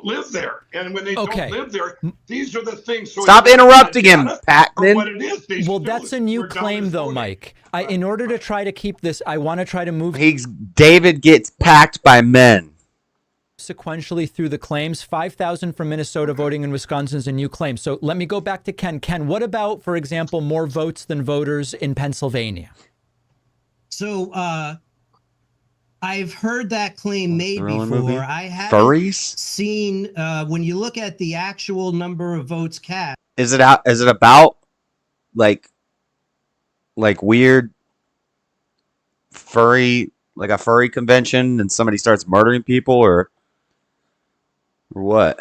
live there, and when they Okay. don't live there, these are the things. So Stop interrupting him, Pac-Man. What it is, they Well, still that's a new were down claim, as though, voting. Mike. In order to try to keep this, I want to try to move David gets packed by men. sequentially through the claims. 5,000 from Minnesota voting in Wisconsin is a new claim. So let me go back to Ken. Ken, what about, for example, more votes than voters in Pennsylvania? So I've heard that claim made Thriller before. movie? I haven't Furries? seen when you look at the actual number of votes cast. Is it out? Is it about like weird furry, like a furry convention, and somebody starts murdering people, or what?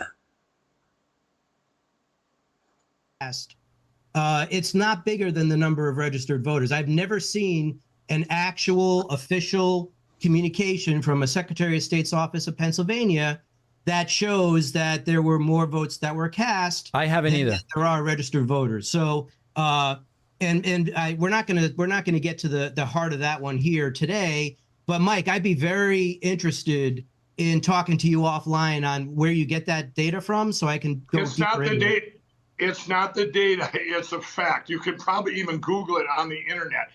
It's not bigger than the number of registered voters. I've never seen an actual official communication from a Secretary of State's office of Pennsylvania that shows that there were more votes that were cast. I haven't than either. There are registered voters. So, we're not gonna get to the heart of that one here today. But Mike, I'd be very interested in talking to you offline on where you get that data from, so I can go. It's not the data. It's not the data. It's a fact. You could probably even Google it on the internet.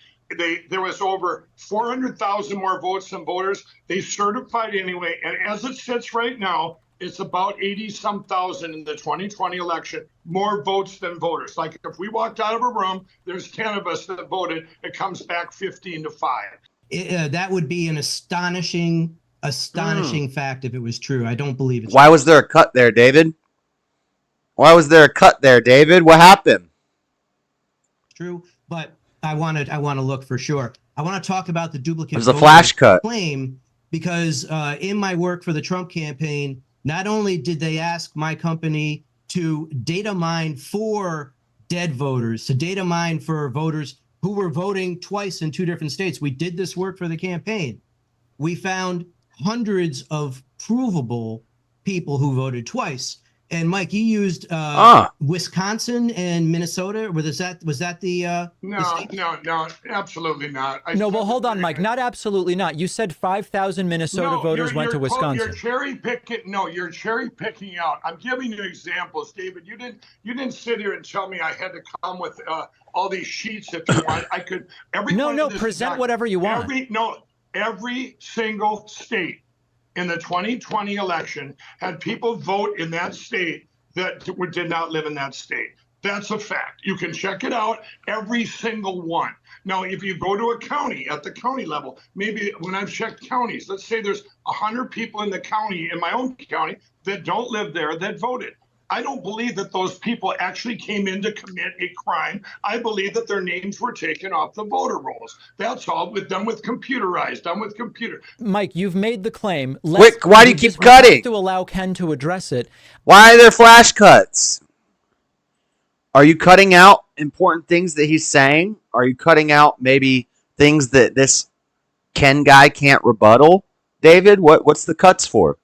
There was over 400,000 more votes than voters. They certified anyway. And as it sits right now, it's about 80-some thousand in the 2020 election, more votes than voters. Like if we walked out of a room, there's 10 of us that voted, it comes back 15-5. That would be an astonishing fact if it was true. I don't believe it's Why was there a cut there, David? Why was there a cut there, David? What happened? true, but I want to look for sure. I want to talk about the duplicate There's a voter flash cut claim because in my work for the Trump campaign, not only did they ask my company to data mine for dead voters, to data mine for voters who were voting twice in 2 different states. We did this work for the campaign. We found hundreds of provable people who voted twice. And Mike, you used Wisconsin and Minnesota. Was that the No, absolutely not. No, well, hold on, Mike. Not absolutely not. You said 5,000 Minnesota voters went to Wisconsin. You're cherry picking. No, you're cherry picking out. I'm giving you examples, David. You didn't sit here and tell me I had to come with all these sheets if you want. I could. Present whatever you want. Every single state in the 2020 election had people vote in that state that did not live in that state. That's a fact. You can check it out, every single one. Now, if you go to a county, at the county level, maybe when I've checked counties, let's say there's 100 people in the county, in my own county, that don't live there that voted. I don't believe that those people actually came in to commit a crime. I believe that their names were taken off the voter rolls. That's all done with computerized, done with computer. Mike, you've made the claim. Quick, why do you keep cutting? We have to allow Ken to address it. Why are there flash cuts? Are you cutting out important things that he's saying? Are you cutting out maybe things that this Ken guy can't rebuttal? David, what's the cuts for?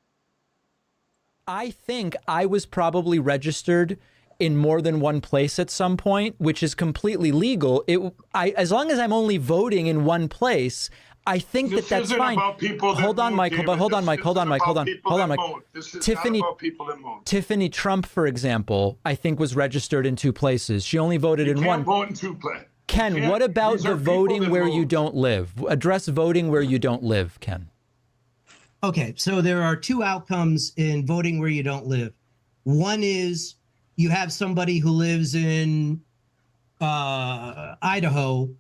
I think I was probably registered in more than one place at some point, which is completely legal. As long as I'm only voting in one place, I think that's fine. Hold on, Michael. But hold on, Mike. Hold on, Mike. Hold on, Mike. This is not about people that vote. Tiffany Trump, for example, I think was registered in 2 places. She only voted in one. Vote in 2 places. Ken, what about the voting where you don't live? Address voting where you don't live, Ken. Okay, so there are 2 outcomes in voting where you don't live. One is you have somebody who lives in Idaho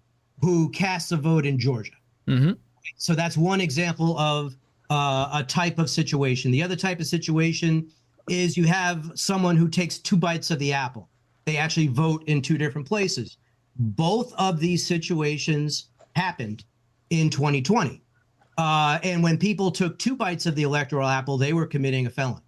who casts a vote in Georgia. Mm-hmm. So that's one example of a type of situation. The other type of situation is you have someone who takes 2 bites of the apple. They actually vote in 2 different places. Both of these situations happened in 2020. And when people took 2 bites of the electoral apple, they were committing a felony.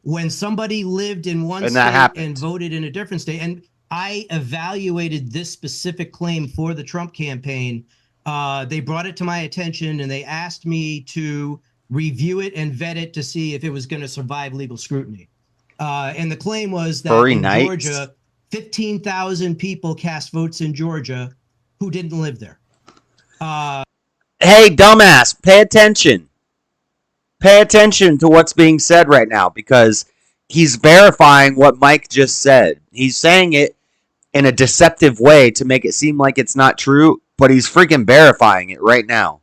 When somebody lived in one state and voted in a different state, and I evaluated this specific claim for the Trump campaign, they brought it to my attention and they asked me to review it and vet it to see if it was going to survive legal scrutiny. And the claim was that in Georgia, 15,000 people cast votes in Georgia who didn't live there. Hey, dumbass, pay attention. Pay attention to what's being said right now because he's verifying what Mike just said. He's saying it in a deceptive way to make it seem like it's not true, but he's freaking verifying it right now.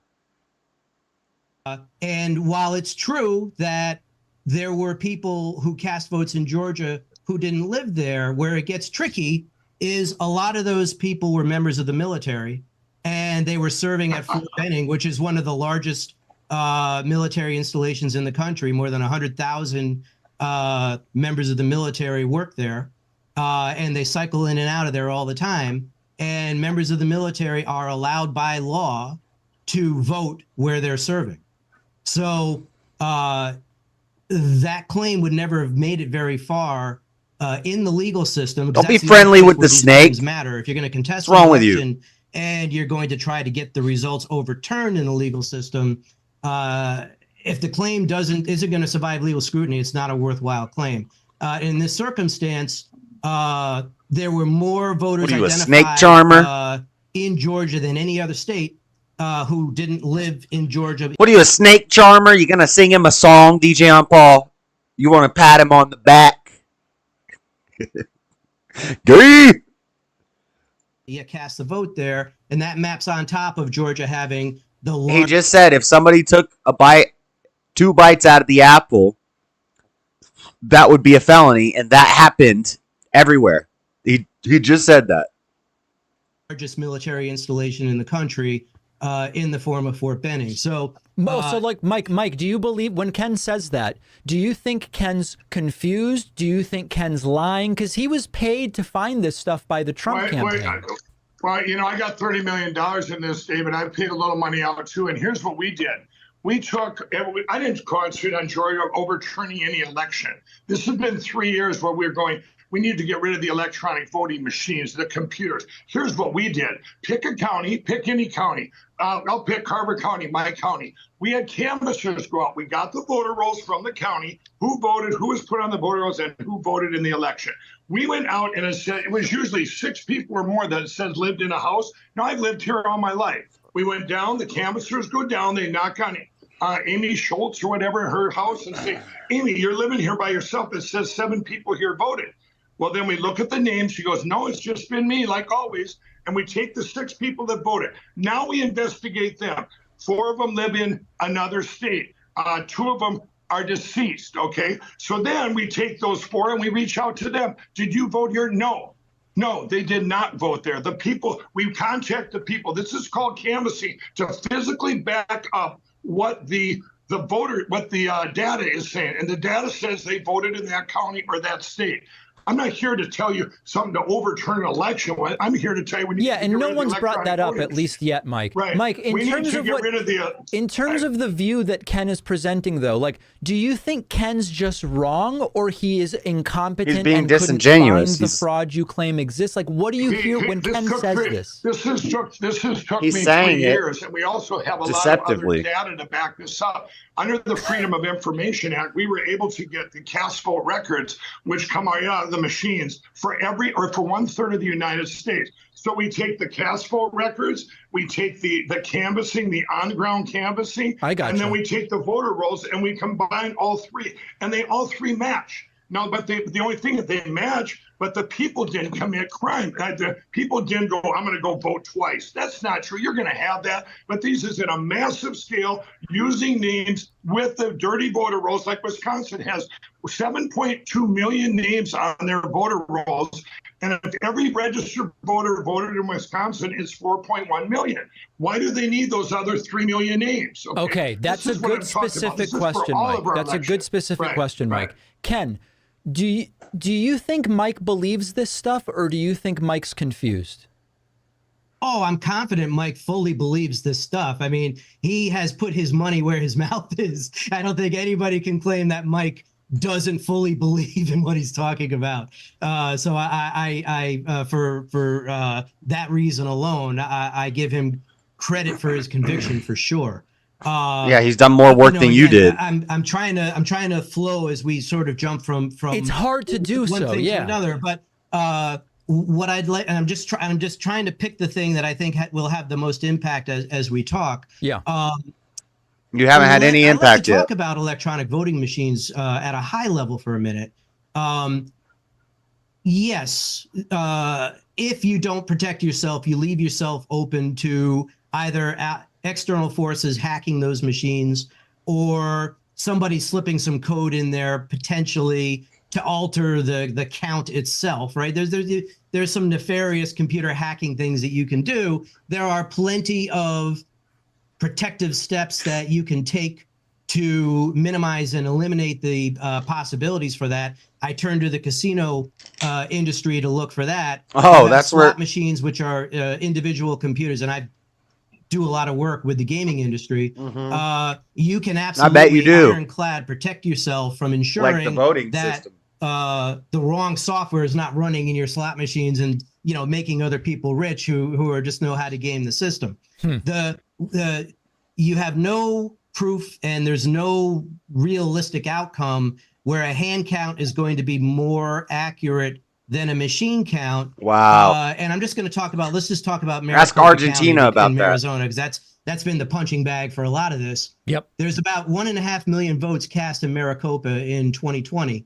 And while it's true that there were people who cast votes in Georgia who didn't live there, where it gets tricky is a lot of those people were members of the military, and they were serving at Fort Benning, which is one of the largest military installations in the country. More than 100,000 members of the military work there, and they cycle in and out of there all the time. And members of the military are allowed by law to vote where they're serving. So that claim would never have made it very far in the legal system. Don't be friendly with the snake. Matter if you're going to contest what's wrong with you? And you're going to try to get the results overturned in the legal system. If the claim isn't going to survive legal scrutiny, it's not a worthwhile claim. In this circumstance, there were more voters What are you, a identified snake charmer? In Georgia than any other state who didn't live in Georgia. What are you, a snake charmer? You gonna sing him a song, DJ on Paul? You want to pat him on the back? Gay. Yeah, cast the vote there, and that maps on top of Georgia having the He largest. just said if somebody took two bites out of the apple, that would be a felony, and that happened everywhere. He just said that. Largest military installation in the country in the form of Fort Benning. So, so like Mike, do you believe when Ken says that? Do you think Ken's confused? Do you think Ken's lying? Because he was paid to find this stuff by the Trump campaign. Well, you know, I got $30 million in this, David. I paid a little money out too. And here's what we did. We took, I didn't concentrate on Georgia overturning any election. This has been 3 years where we're going, we need to get rid of the electronic voting machines, the computers. Here's what we did. Pick a county, pick any county. I'll pick Carver County, my county. We had canvassers go out. We got the voter rolls from the county, who voted, who was put on the voter rolls, and who voted in the election. We went out and it said, it was usually 6 people or more that it says lived in a house. Now, I've lived here all my life. We went down, the canvassers go down, they knock on Amy Schultz or whatever, her house, and say, Amy, you're living here by yourself. It says 7 people here voted. Well, then we look at the names. She goes, no, it's just been me, like always. And we take the 6 people that voted. Now we investigate them. 4 of them live in another state. 2 of them are deceased, okay? So then we take those 4 and we reach out to them. Did you vote here? No. No, they did not vote there. The people, we contact the people. This is called canvassing to physically back up what the data is saying. And the data says they voted in that county or that state. I'm not here to tell you something to overturn an election. I'm here to tell you when you and no one's brought that up at least yet, Mike. Right. Mike, in terms of the view that Ken is presenting, though, like, do you think Ken's just wrong, or he is incompetent? He's being and disingenuous. Find the fraud you claim exists. Like, what do you hear when Ken says this? This has took me He's saying 3 years, and we also have a lot of other data to back this up. Under the Freedom of Information Act, we were able to get the cast vote records, which come out of the machines for 1/3 of the United States. So we take the cast vote records, we take the canvassing, the on-ground canvassing, and then we take the voter rolls and we combine all 3, and they all 3 match. No, but the only thing that they match, but the people didn't commit crime. The people didn't go, I'm going to go vote twice. That's not true. You're going to have that. But these is in a massive scale using names with the dirty voter rolls, like Wisconsin has 7.2 million names on their voter rolls. And if every registered voter voted in Wisconsin, it's 4.1 million. Why do they need those other 3 million names? Okay, that's a good specific question, Mike. That's a good specific question, Mike. Ken, do you think Mike believes this stuff, or do you think Mike's confused? Oh, I'm confident Mike fully believes this stuff. I mean, he has put his money where his mouth is. I don't think anybody can claim that Mike doesn't fully believe in what he's talking about. So for that reason alone, I give him credit for his conviction for sure. Yeah, he's done more work than you did. I'm trying to flow as we sort of jump from. It's hard to do one so, thing yeah. to another, but what I'd like, and I'm just trying to pick the thing that I think will have the most impact as we talk. Yeah. You haven't had any I'd like impact to yet. talk about electronic voting machines at a high level for a minute. Yes, if you don't protect yourself, you leave yourself open to either external forces hacking those machines or somebody slipping some code in there potentially to alter the count itself, right? There's some nefarious computer hacking things that you can do. There are plenty of protective steps that you can take to minimize and eliminate the possibilities for that. I turn to the casino industry to look for that. Oh, that's slot where machines, which are individual computers, and I do a lot of work with the gaming industry. You can absolutely, I bet you do, ironclad protect yourself from ensuring like the voting that system. the wrong software is not running in your slot machines and making other people rich who are just know how to game the system. You have no proof and there's no realistic outcome where a hand count is going to be more accurate than a machine count. Wow. And I'm just going to talk about, let's just talk about Ask Argentina about that. Arizona, because that's been the punching bag for a lot of this. Yep. There's about 1.5 million votes cast in Maricopa in 2020.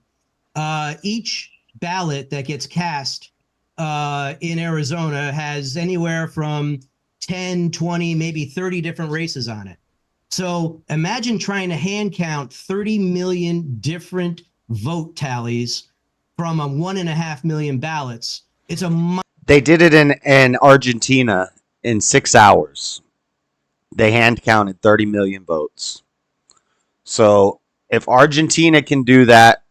Each ballot that gets cast in Arizona has anywhere from 10, 20, maybe 30 different races on it. So imagine trying to hand count 30 million different vote tallies from 1.5 million ballots. It's They did it in Argentina in 6 hours. They hand counted 30 million votes. So if Argentina can do that,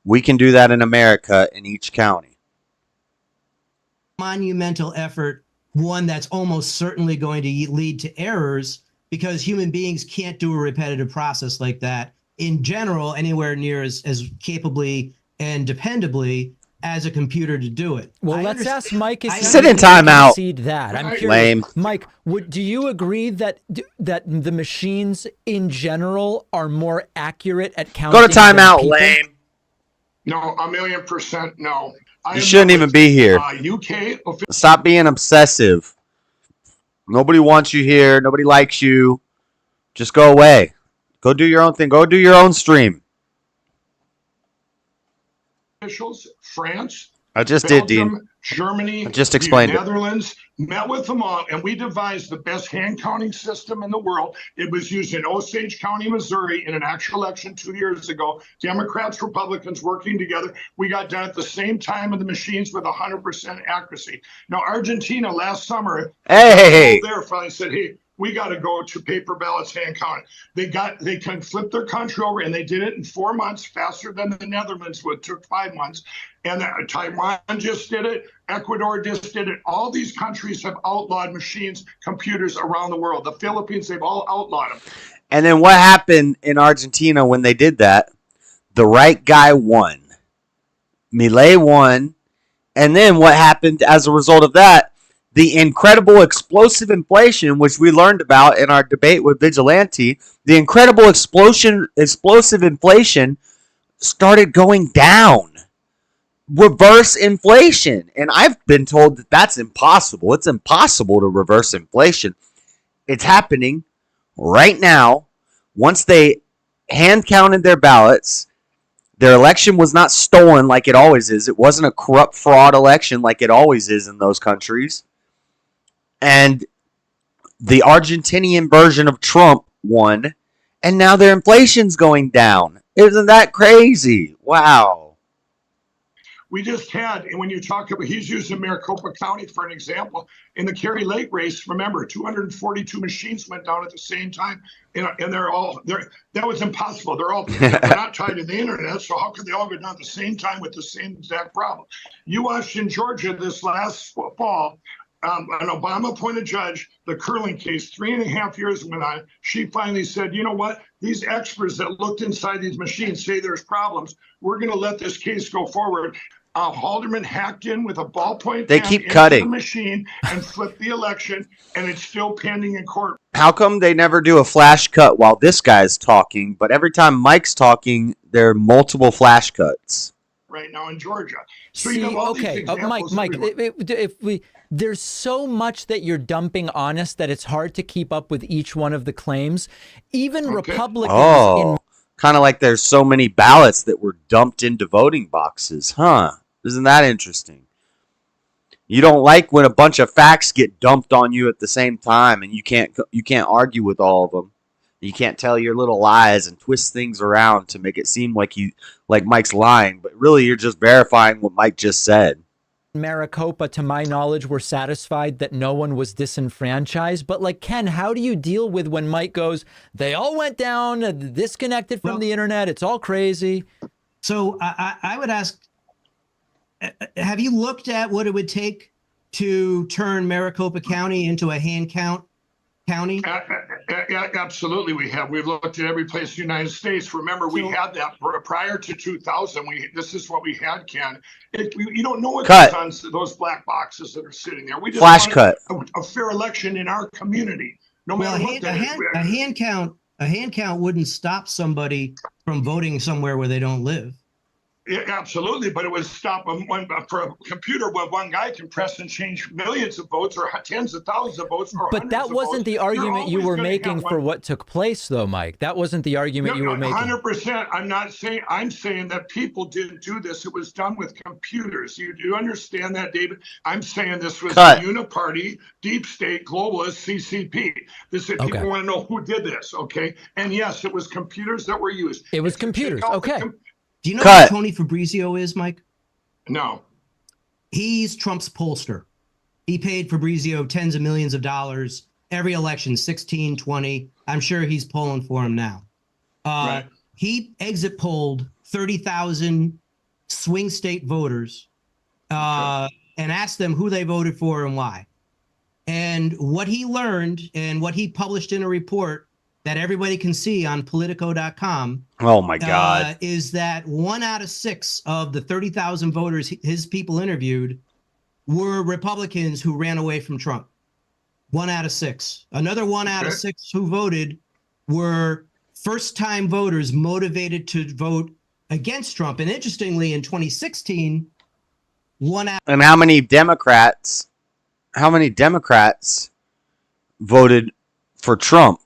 we can do that in America in each county. Monumental effort, one that's almost certainly going to lead to errors because human beings can't do a repetitive process like that in general anywhere near as capably and dependably as a computer to do it. Well, let's ask Mike if sit in timeout. Concede that. I'm curious. Lame. Mike, do you agree that the machines in general are more accurate at counting? Go to timeout, lame. No, 1,000,000% no. You shouldn't even be here. UK. Stop being obsessive. Nobody wants you here. Nobody likes you. Just go away. Go do your own thing. Go do your own stream. Officials, France, I just Belgium, did, Dean. Germany, I just explained the it. Netherlands, met with them all, and we devised the best hand counting system in the world. It was used in Osage County, Missouri, in an actual election 2 years ago. Democrats, Republicans working together. We got done at the same time in the machines with 100% accuracy. Now, Argentina last summer, Hey, there finally said, "Hey, we got to go to paper ballots, hand counted." They can flip their country over, and they did it in 4 months, faster than the Netherlands would. It took 5 months. And Taiwan just did it. Ecuador just did it. All these countries have outlawed machines, computers around the world. The Philippines, they've all outlawed them. And then what happened in Argentina when they did that? The right guy won. Milei won. And then what happened as a result of that? The incredible explosive inflation, which we learned about in our debate with Vigilante, the incredible explosive inflation started going down. Reverse inflation. And I've been told that that's impossible. It's impossible to reverse inflation. It's happening right now. Once they hand counted their ballots, their election was not stolen like it always is. It wasn't a corrupt fraud election like it always is in those countries. And the Argentinian version of Trump won, and now their inflation's going down. Isn't that crazy? Wow. We just had, and when you talk about, he's using Maricopa County for an example. In the Kerry Lake race, remember, 242 machines went down at the same time, and that was impossible. They're not tied to the internet, so how could they all go down at the same time with the same exact problem? You watched in Georgia this last fall, an Obama-appointed judge, the curling case, 3.5 years went on. She finally said, you know what? These experts that looked inside these machines say there's problems. We're going to let this case go forward. Haldeman hacked in with a ballpoint They pen keep into cutting the machine and flipped the election, and it's still pending in court. How come they never do a flash cut while this guy's talking, but every time Mike's talking, there are multiple flash cuts? right now in Georgia. So See, you have all okay, these examples Mike, everywhere. if we there's so much that you're dumping on us that it's hard to keep up with each one of the claims. Even Republicans in kind of like there's so many ballots that were dumped into voting boxes, huh? Isn't that interesting? You don't like when a bunch of facts get dumped on you at the same time, and you can't argue with all of them. You can't tell your little lies and twist things around to make it seem like Mike's lying, but really you're just verifying what Mike just said. Maricopa, to my knowledge, were satisfied that no one was disenfranchised. But like, Ken, how do you deal with when Mike goes, they all went down, disconnected from the internet, it's all crazy? So I would ask, have you looked at what it would take to turn Maricopa County into a hand count county? Absolutely, we have. We've looked at every place in the United States. Remember, we had that prior to 2000. This is what we had, Ken. You don't know what goes on those black boxes that are sitting there. We just Flash want cut. a fair election in our community, no matter what that is. A hand count wouldn't stop somebody from voting somewhere where they don't live. Yeah, absolutely, but it would stop for a computer where one guy can press and change millions of votes or tens of thousands of votes. Or but that wasn't the argument you were making for what took place, though, Mike. That wasn't the argument you were making. 100%. I'm saying that people didn't do this. It was done with computers. You understand that, David? I'm saying this was a uniparty, deep state, globalist, CCP. People want to know who did this, okay? And yes, it was computers that were used. It was computers, okay. Do you know who Tony Fabrizio is, Mike? No. He's Trump's pollster. He paid Fabrizio tens of millions of dollars every election, 16, 20. I'm sure he's polling for him now. Right. He exit polled 30,000 swing state voters and asked them who they voted for and why. And what he learned and what he published in a report that everybody can see on Politico.com. Oh my God! Is that 1 out of 6 of the 30,000 voters his people interviewed were Republicans who ran away from Trump. 1 out of 6. Another 1 out of 6 who voted were first-time voters motivated to vote against Trump. And interestingly, in 2016, 1 out. And how many Democrats voted for Trump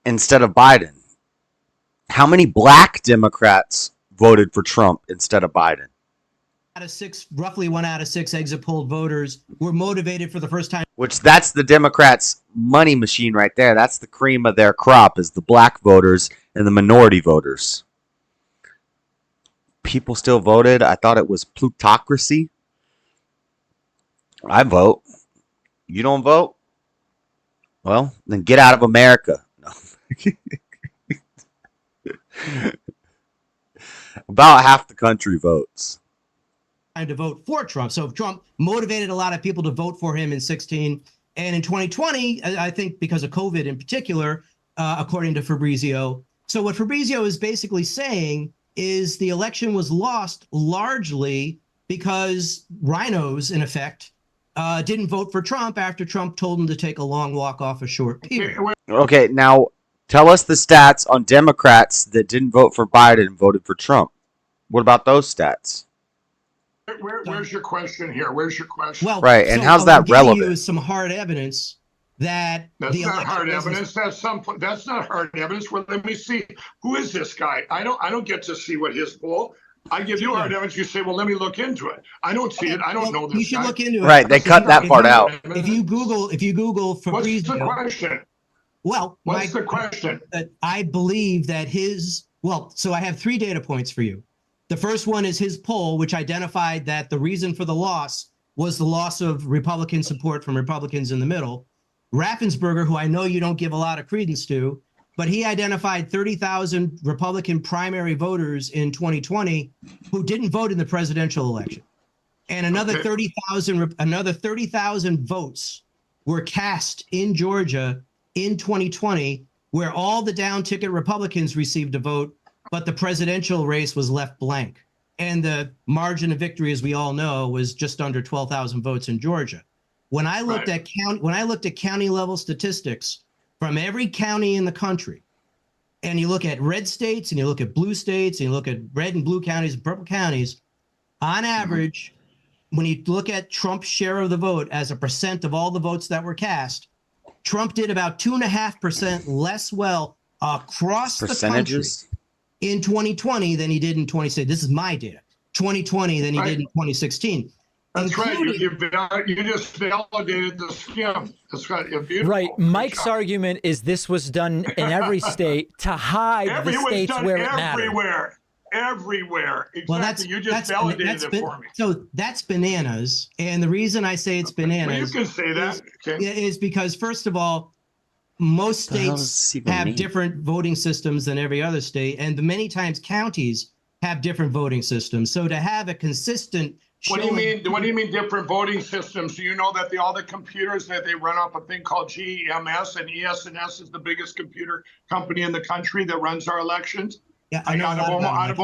instead of Biden? How many black Democrats voted for Trump instead of Biden? Out of 6, roughly 1 out of 6 exit polled voters were motivated for the first time. Which that's the Democrats' money machine right there. That's the cream of their crop, is the black voters and the minority voters. People still voted. I thought it was plutocracy. I vote. You don't vote? Well, then get out of America. No. About half the country votes. To vote for Trump. So Trump motivated a lot of people to vote for him in 2016. And in 2020, I think because of COVID in particular, according to Fabrizio. So what Fabrizio is basically saying is the election was lost largely because rhinos, in effect, didn't vote for Trump after Trump told them to take a long walk off a short pier. Okay, now tell us the stats on Democrats that didn't vote for Biden and voted for Trump. What about those stats? Where's your question here? Where's your question? Well, right, and how's that relevant? You some hard evidence that that's not hard evidence. That's not hard evidence. Well, let me see. Who is this guy? I don't get to see what his poll. I give you hard evidence. You say, well, let me look into it. I don't see it. I don't know this. You should guy. look into it. Right, they cut that part out. If you Google Fabrizio. What's the question? Well, what's the question? I believe that so I have 3 data points for you. The first one is his poll, which identified that the reason for the loss was the loss of Republican support from Republicans in the middle. Raffensperger, who I know you don't give a lot of credence to, but he identified 30,000 Republican primary voters in 2020 who didn't vote in the presidential election. And another 30,000 votes were cast in Georgia in 2020, where all the down ticket Republicans received a vote, but the presidential race was left blank. And the margin of victory, as we all know, was just under 12,000 votes in Georgia. When I looked at county level statistics from every county in the country, and you look at red states and you look at blue states and you look at red and blue counties and purple counties, on average, when you look at Trump's share of the vote as a percent of all the votes that were cast, Trump did about 2.5% less well across the country in 2020 than he did in 2016. This is my data. 2020 than he did in 2016. That's right. You just validated the skim. That's right. Right. Mike's argument is this was done in every state to hide the states where it mattered. Everywhere. Exactly. Well, you just validated it for me. So that's bananas. And the reason I say it's bananas well, you can say that. Is because, first of all, most states have different voting systems than every other state. And many times counties have different voting systems. So to have a consistent What do you mean? What do you mean different voting systems? Do you know that all the computers that they run off a thing called GEMS, and ES&S is the biggest computer company in the country that runs our elections? Yeah, I know out of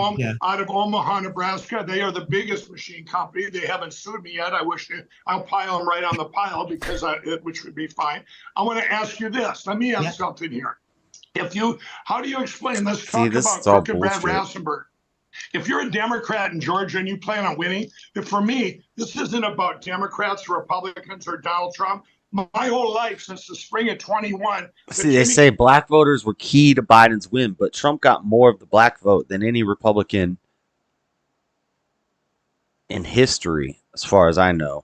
Omaha, Nebraska, they are the biggest machine company. They haven't sued me yet. I'll pile them right on the pile which would be fine. I want to ask you this. Let me ask something here. How do you explain? Let's talk about Crooked Brad Rassenberg. If you're a Democrat in Georgia and you plan on winning, for me, this isn't about Democrats, Republicans, or Donald Trump. My whole life since the spring of 21. See, they say black voters were key to Biden's win, but Trump got more of the black vote than any Republican in history, as far as I know.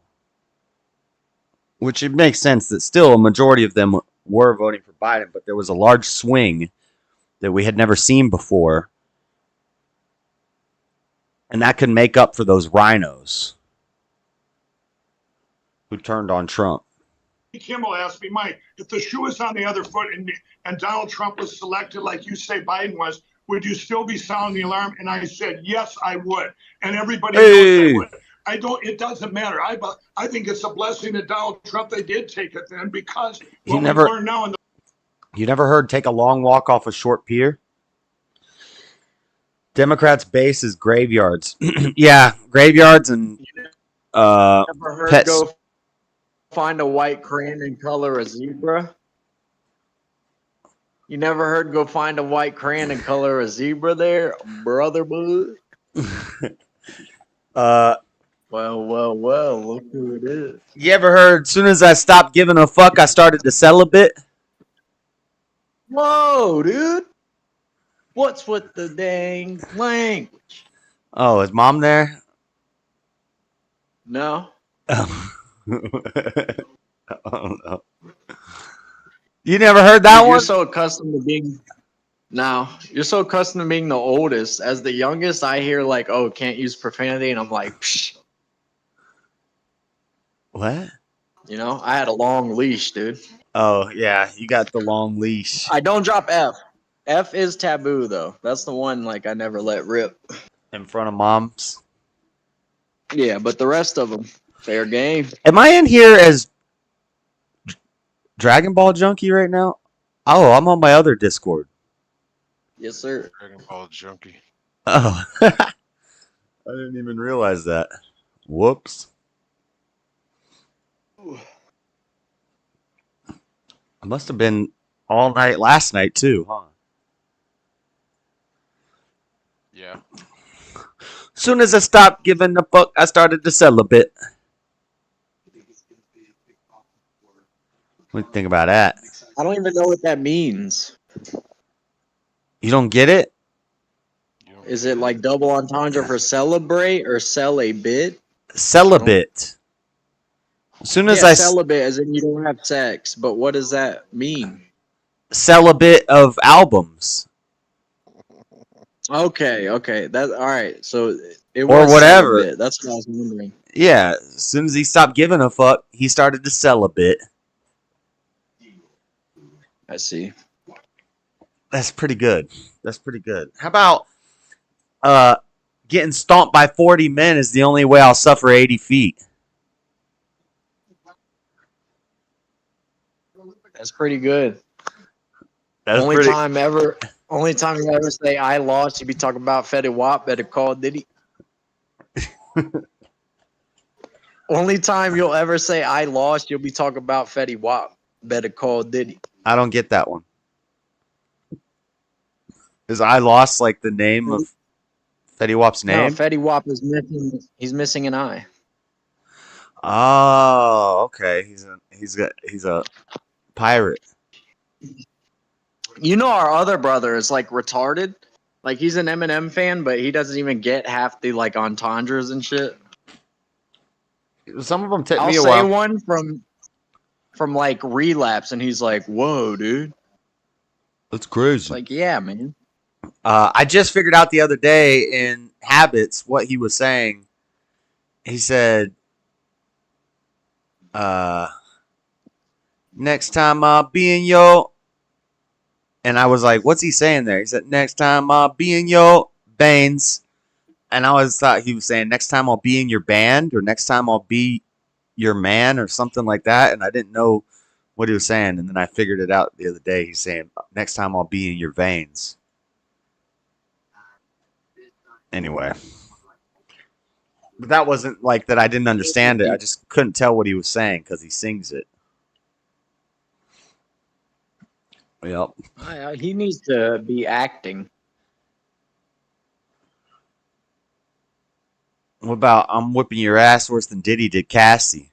Which it makes sense that still a majority of them were voting for Biden, but there was a large swing that we had never seen before. And that could make up for those rhinos who turned on Trump. Kimmel asked me, Mike, if the shoe was on the other foot and Donald Trump was selected like you say Biden was, would you still be sounding the alarm? And I said, yes, I would. And everybody knows I would. It doesn't matter. I think it's a blessing that Donald Trump, they did take it then, because you never heard take a long walk off a short pier? Democrats' base is graveyards. Yeah, graveyards and Never heard pets. Go find a white crane and color a zebra? You never heard go find a white crane and color a zebra there, brother bud? Well, look who it is. You ever heard, as soon as I stopped giving a fuck, I started to celibate? Whoa, dude. What's with the dang language? Oh, is mom there? No. Oh. Oh no. You never heard that one? You're so accustomed to being you're so accustomed to being the oldest. As the youngest, I hear like, oh, can't use profanity, and I'm like, psh. What? You know, I had a long leash, dude. Oh yeah, you got the long leash. I don't drop F. F is taboo though. That's the one like I never let rip. In front of moms? Yeah, but the rest of them, fair game. Am I in here as Dragon Ball Junkie right now? Oh, I'm on my other Discord. Yes, sir. Dragon Ball Junkie. Oh. I didn't even realize that. Whoops. I must have been all night last night too, huh? Yeah. Soon as I stopped giving a fuck, I started to celebrate. What do you think about that? I don't even know what that means. You don't get it? Is it like double entendre for celebrate or sell a bit? Celibate. As soon as celibate, as in you don't have sex. But what does that mean? Celibate of albums. Okay. That all right. So it or was whatever. Celibate. That's what I was wondering. Yeah. As soon as he stopped giving a fuck, he started to celibate. I see. That's pretty good. That's pretty good. How about getting stomped by 40 men is the only way I'll suffer 80 feet? That's pretty good. That's only pretty... time you ever say I lost, you be talking about Fetty Wap, better call Diddy. Only time you'll ever say I lost, you'll be talking about Fetty Wap, better call Diddy. I don't get that one. Is I lost like the name of Fetty Wap's No, name? Fetty Wap is missing. He's missing an eye. Oh, okay. He's a pirate. You know, our other brother is like retarded. Like he's an Eminem fan, but he doesn't even get half the like entendres and shit. Some of them took I'll me a say while. one from like Relapse, and he's like, "Whoa, dude!" That's crazy. It's like, yeah, man. I just figured out the other day in Habits what he was saying. He said, next time I'll be in your... And I was like, what's he saying there? He said, next time I'll be in your veins. And I always thought he was saying, next time I'll be in your band, or next time I'll be your man, or something like that. And I didn't know what he was saying. And then I figured it out the other day. He's saying, next time I'll be in your veins. Anyway. But that wasn't like that I didn't understand it. I just couldn't tell what he was saying because he sings it. Yep. He needs to be acting. What about I'm whipping your ass worse than Diddy did Cassie?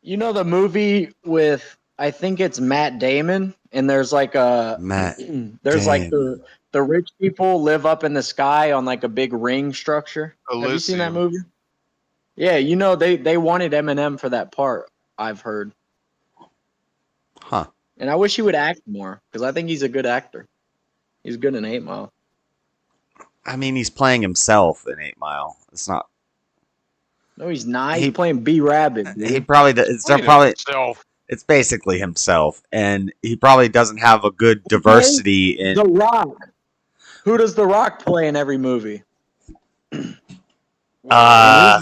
You know the movie with, I think it's Matt Damon, and there's like a there's like the rich people live up in the sky on like a big ring structure. Have you seen that movie? Yeah, you know they wanted Eminem for that part, I've heard. Huh. And I wish he would act more, because I think he's a good actor. He's good in 8 Mile. I mean, he's playing himself in 8 Mile. It's not. No, he's not. He's playing B Rabbit. He probably does. It's basically himself, and he probably doesn't have a good diversity in The Rock. Who does The Rock play in every movie? If you're not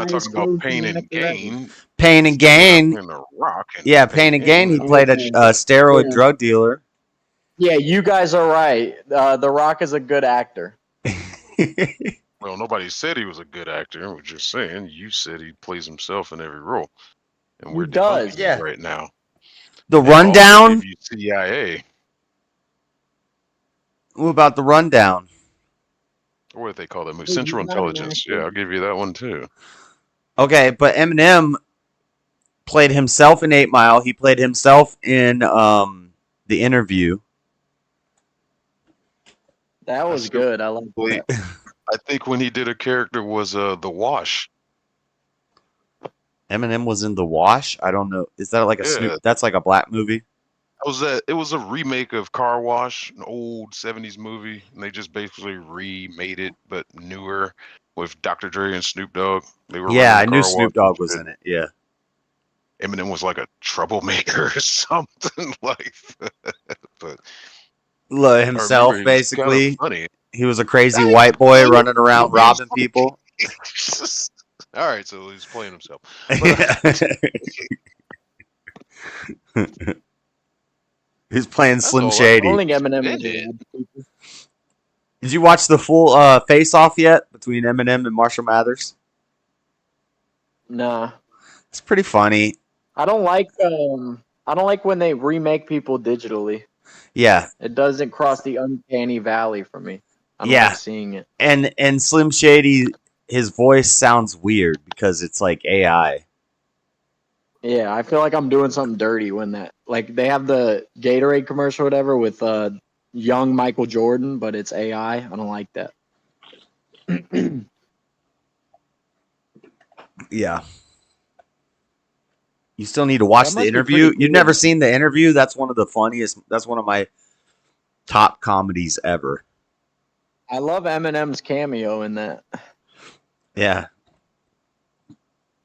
talking about Pain and Gain. Pain and Gain. The Rock. Yeah, Pain and Gain. He played a steroid drug dealer. Yeah, you guys are right. The Rock is a good actor. Well, nobody said he was a good actor. We're just saying. You said he plays himself in every role, and we're debunking it right now. The Rundown. CIA. What about The Rundown? Or what they call that movie? Central Intelligence. Yeah, I'll give you that one too. Okay, but Eminem played himself in 8 Mile. He played himself in The Interview. That was good. I like that. I think when he did a character was The Wash. Eminem was in The Wash? I don't know. Is that like a Snoop? That's like a black movie? It was a remake of Car Wash, an old 70s movie, and they just basically remade it, but newer, with Dr. Dre and Snoop Dogg. They were I knew Snoop Dogg was in it. Yeah. Eminem was like a troublemaker or something like that. But himself, he basically. Funny. He was a crazy white boy running around robbing people. All right, so he's playing himself. He's playing Slim Shady. I don't think Eminem is. Did you watch the full face-off yet between Eminem and Marshall Mathers? Nah. It's pretty funny. I don't like when they remake people digitally. Yeah. It doesn't cross the uncanny valley for me. I don't like seeing it. And Slim Shady, his voice sounds weird because it's like AI. Yeah, I feel like I'm doing something dirty when that, like, they have the Gatorade commercial or whatever with young Michael Jordan, but it's AI. I don't like that. Yeah. You still need to watch The Interview. You've never seen The Interview? That's one of the funniest. That's one of my top comedies ever. I love Eminem's cameo in that. Yeah.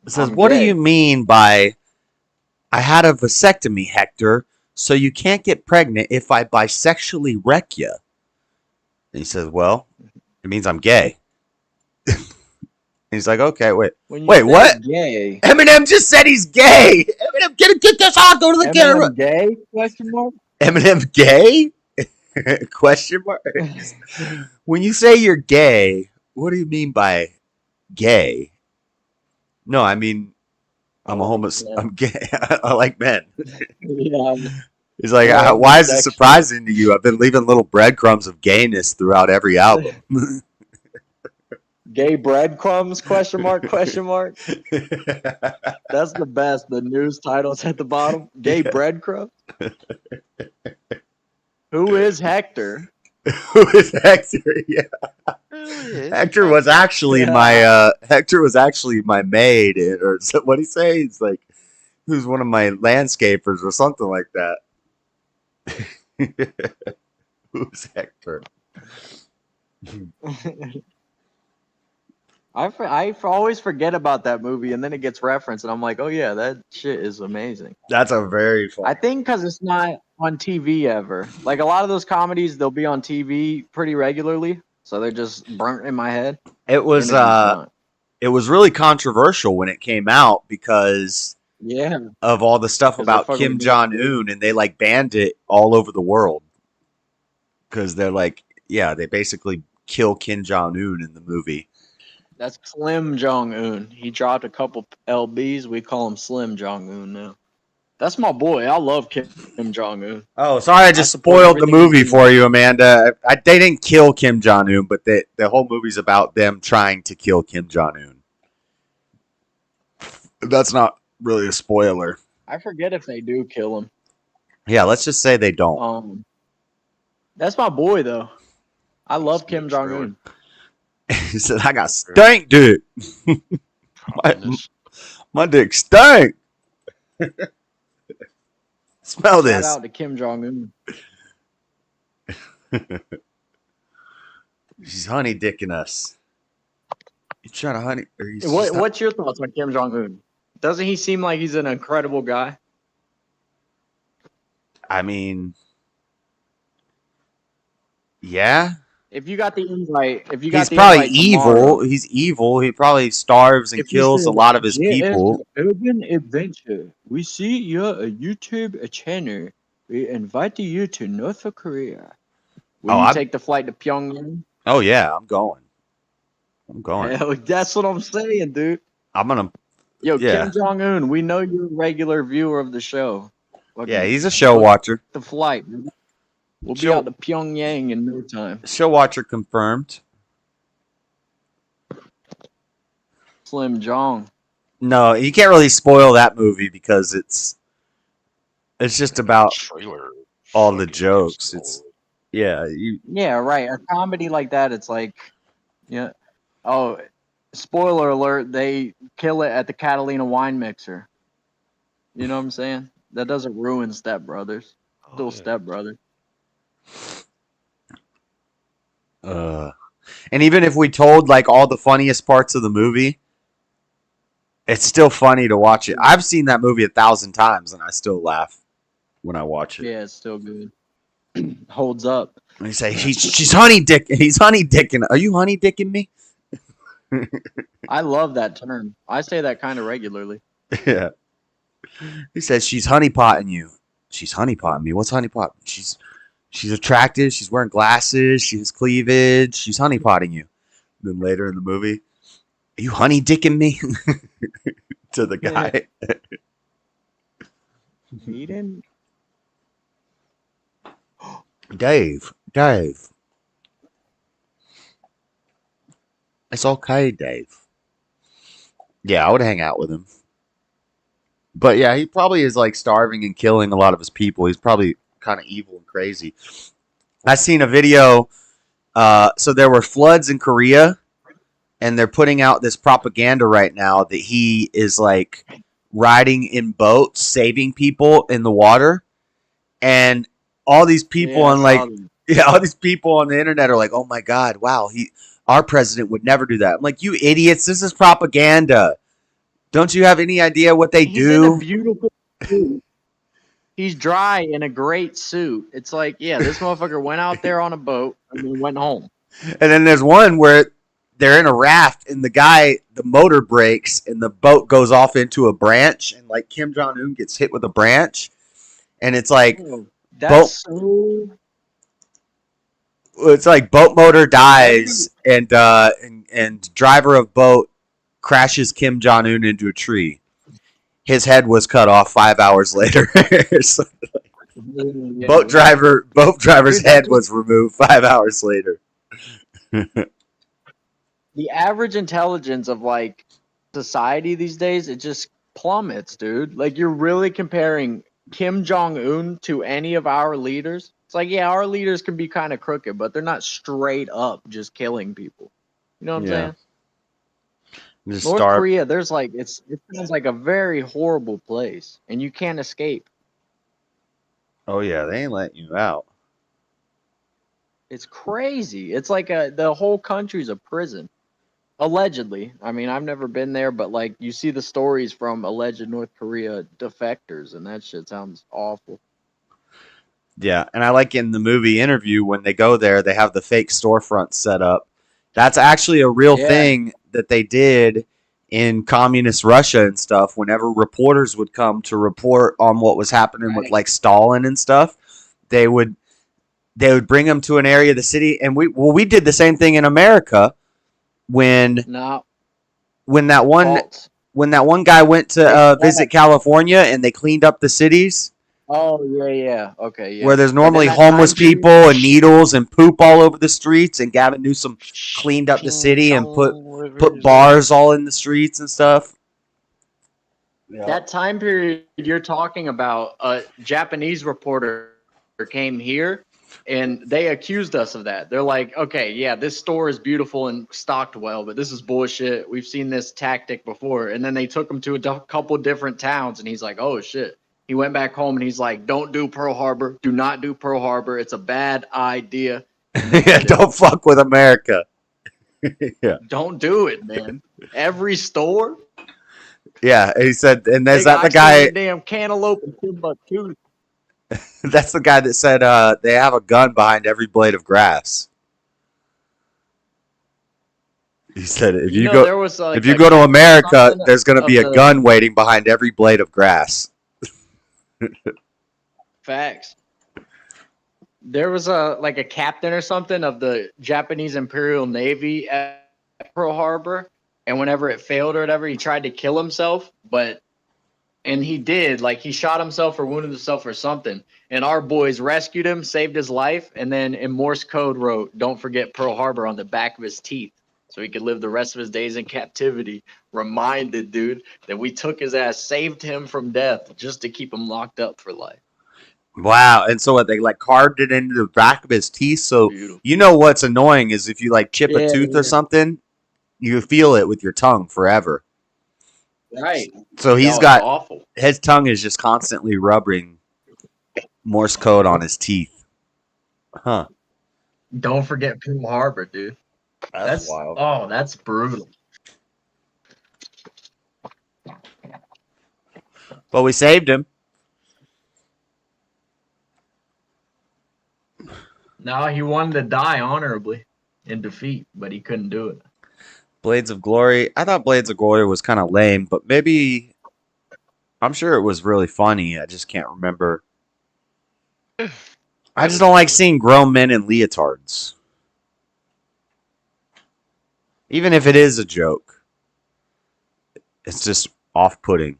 It says, what do you mean by I had a vasectomy, Hector, so you can't get pregnant if I bisexually wreck you? And he says, well, it means I'm gay. And he's like, okay, wait, what? Gay. Eminem just said he's gay. Eminem, get this on, go to the camera. Eminem gay? Question mark? Eminem gay? Question mark. When you say you're gay, what do you mean by gay? No, I mean I'm a I'm gay. I like men. Yeah. He's like, Yeah, why is it Dexter. surprising to you? I've been leaving little breadcrumbs of gayness throughout every album. Gay breadcrumbs? Question mark? Question mark? That's the best. The news titles at the bottom. Gay breadcrumbs. Who is Hector? Who is Hector? Yeah. Hector was actually my maid, or what did he say? He's like, who's one of my landscapers or something like that. Who's Hector? I always forget about that movie, and then it gets referenced, and I'm like, oh yeah, that shit is amazing. That's a very fun. I think because it's not on TV ever. Like a lot of those comedies, they'll be on TV pretty regularly, so they're just burnt in my head. It was really controversial when it came out because of all the stuff about Kim Jong-un, and they like banned it all over the world because they're like, yeah, they basically kill Kim Jong-un in the movie. That's Slim Jong-un. He dropped a couple LBs. We call him Slim Jong-un now. That's my boy. I love Kim Jong-un. Oh, sorry, I just spoiled the movie for you, Amanda. They didn't kill Kim Jong-un, but the whole movie's about them trying to kill Kim Jong-un. That's not really a spoiler. I forget if they do kill him. Yeah, let's just say they don't. That's my boy, though. I love Kim Jong-un. He said, I got stank dick. my dick stank. Smell this. Shout out to Kim Jong-un. She's honey dicking us. You trying to honey? What's your thoughts on Kim Jong-un? Doesn't he seem like he's an incredible guy? I mean, yeah. If you got the invite, he's probably evil. He's evil. He probably starves and kills a lot of his people. Urban adventure. We see you're a YouTube channel. We invite you to North Korea. Will you take the flight to Pyongyang? Oh yeah, I'm going. Hell, that's what I'm saying, dude. I'm gonna. Yo, Kim Jong-un, we know you're a regular viewer of the show. Yeah, he's a show watcher. The flight. We'll be out to Pyongyang in no time. Show watcher confirmed. Slim Jong. No, you can't really spoil that movie because it's just about all the jokes. It's yeah, right. A comedy like that, it's like, yeah. Oh, spoiler alert! They kill it at the Catalina wine mixer. You know what I'm saying? That doesn't ruin Step Brothers. Still Step Brothers. And even if we told like all the funniest parts of the movie, it's still funny to watch it. I've seen that movie 1,000 times and I still laugh when I watch it. Yeah, it's still good. Holds up. And you say she's honey dick. He's honey dicking. Are you honey dicking me? I love that term. I say that kind of regularly. Yeah. He says she's honeypotting you. She's honeypotting me. What's honeypot? She's attractive. She's wearing glasses. She has cleavage. She's honeypotting you. Then later in the movie, are you honey dicking me? To the guy. He didn't. Dave. It's okay, Dave. Yeah, I would hang out with him. But yeah, he probably is like starving and killing a lot of his people. He's probably kind of evil and crazy. I seen a video. So there were floods in Korea, and they're putting out this propaganda right now that he is like riding in boats, saving people in the water, and all these people all these people on the internet are like, "Oh my God, wow, our president would never do that." I'm like, "You idiots! This is propaganda. Don't you have any idea what they do?" He's in a beautiful suit. He's dry in a great suit. It's like, yeah, this motherfucker went out there on a boat and then went home. And then there's one where they're in a raft and the motor breaks and the boat goes off into a branch and like Kim Jong-un gets hit with a branch. And it's like, it's like boat motor dies and driver of boat crashes Kim Jong-un into a tree. His head was cut off 5 hours later. Boat driver's Dude, that head just was removed 5 hours later. the average intelligence of like society these days, it just plummets, dude. Like you're really comparing Kim Jong Un to any of our leaders. It's like, yeah, our leaders can be kind of crooked, but they're not straight up just killing people. You know what I'm Yeah. saying? Just North start. Korea, there's like it sounds like a very horrible place, and you can't escape. Oh yeah, they ain't letting you out. It's crazy. It's like the whole country's a prison. Allegedly. I mean, I've never been there, but like you see the stories from alleged North Korea defectors, and that shit sounds awful. Yeah, and I like in the movie Interview when they go there, they have the fake storefront set up. That's actually a real Yeah. thing that they did in communist Russia and stuff. Whenever reporters would come to report on what was happening with like Stalin and stuff, they would bring them to an area of the city, and we did the same thing in America when No. when that one False. when that one guy went to visit California and they cleaned up the cities. Oh yeah. Okay, yeah. Where there's But in normally that homeless time period, people and needles and poop all over the streets, and Gavin Newsom cleaned up the city and put bars all in the streets and stuff. that time period you're talking about, a Japanese reporter came here and they accused us of that. They're like, okay, yeah, this store is beautiful and stocked well, but this is bullshit. We've seen this tactic before. And then they took him to a couple different towns, and he's like, oh shit. He went back home and he's like, don't do Pearl Harbor. Do not do Pearl Harbor. It's a bad idea. Yeah, don't fuck with America. Yeah. Don't do it, man. Every store. Yeah, he said, and They there's that got the guy. a damn cantaloupe and Timbuktu. That's the guy that said they have a gun behind every blade of grass. He said if you there was like if you go to America, there's going to be a the gun waiting behind every blade of grass. facts. There was a captain or something of the Japanese Imperial Navy at Pearl Harbor, and whenever it failed or whatever, he tried to kill himself, and he did, like he shot himself or wounded himself or something. And our boys rescued him, saved his life, and then in Morse code wrote, "Don't forget Pearl Harbor" on the back of his teeth, so he could live the rest of his days in captivity. Reminded, dude, that we took his ass, saved him from death, just to keep him locked up for life. Wow, and so what, they like carved it into the back of his teeth. So Beautiful. you know what's annoying is if you like chip a tooth or something, you feel it with your tongue forever. Right. So he's It's got awful. his tongue is just constantly rubbing Morse code on his teeth. Huh. Don't forget Pearl Harbor, dude. That's wild. Oh, that's brutal. But we saved him. No, he wanted to die honorably in defeat, but he couldn't do it. Blades of Glory. I thought Blades of Glory was kind of lame, but maybe I'm sure it was really funny. I just can't remember. I just don't like seeing grown men in leotards. Even if it is a joke. It's just off-putting.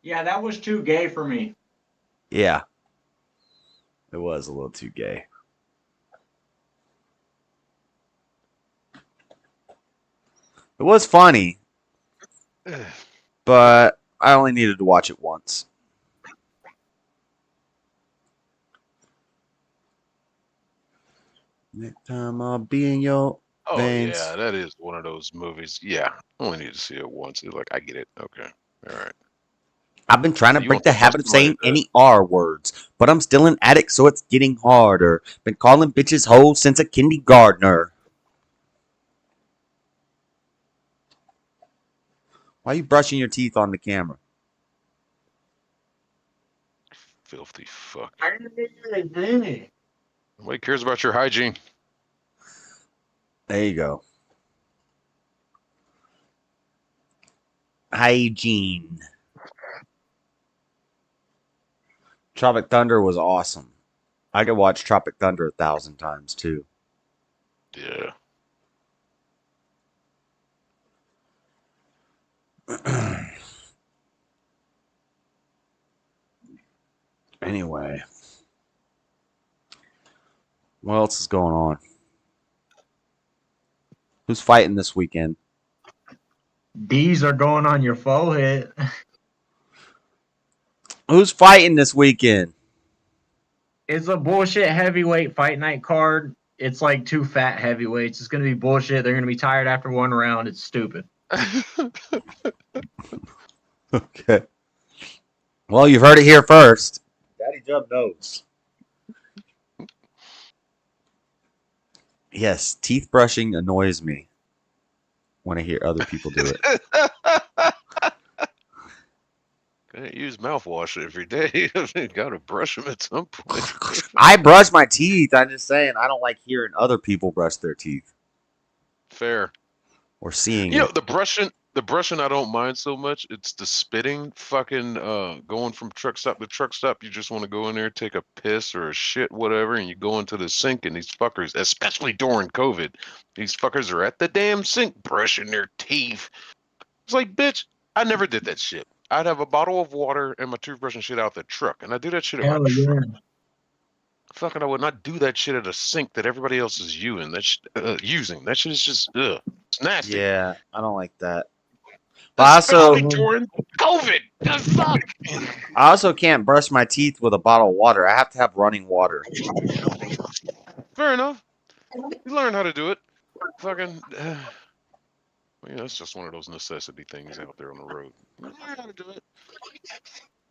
Yeah, that was too gay for me. Yeah. It was a little too gay. It was funny. But I only needed to watch it once. Next time I'll be in your veins. Yeah, that is one of those movies. Yeah, only need to see it once. Like, I get it. Okay, all right. I've been trying to You break want the to habit of bust somebody saying to- any R words, but I'm still an addict, so it's getting harder. Been calling bitches hoes since a kindergartner. Why are you brushing your teeth on the camera? Filthy fuck. I didn't. Nobody cares about your hygiene. There you go. Hygiene. Tropic Thunder was awesome. I could watch Tropic Thunder 1,000 times too. Yeah. Anyway. What else is going on? Who's fighting this weekend? Bees are going on your forehead. Who's fighting this weekend? It's a bullshit heavyweight fight night card. It's like 2 fat heavyweights. It's going to be bullshit. They're going to be tired after 1 round. It's stupid. Okay. Well, you've heard it here first. Daddy Jub knows. Yes, teeth brushing annoys me when I hear other people do it. Can't use mouthwash every day. Gotta brush them at some point. I brush my teeth. I'm just saying I don't like hearing other people brush their teeth. Fair. Or seeing You know, it. the brushing I don't mind so much. It's the spitting, fucking going from truck stop to truck stop. You just want to go in there, take a piss or a shit, whatever, and you go into the sink, and these fuckers, especially during COVID, these fuckers are at the damn sink brushing their teeth. It's like, bitch, I never did that shit. I'd have a bottle of water and my toothbrush and shit out the truck, and I do that shit at my truck. Fucking, I would not do that shit at a sink that everybody else is using. That shit is just it's nasty. Yeah, I don't like that. But also, especially during COVID. The fuck. I also can't brush my teeth with a bottle of water. I have to have running water. Fair enough. You learn how to do it. Fucking. Yeah, that's just one of those necessity things out there on the road. You learn how to do it.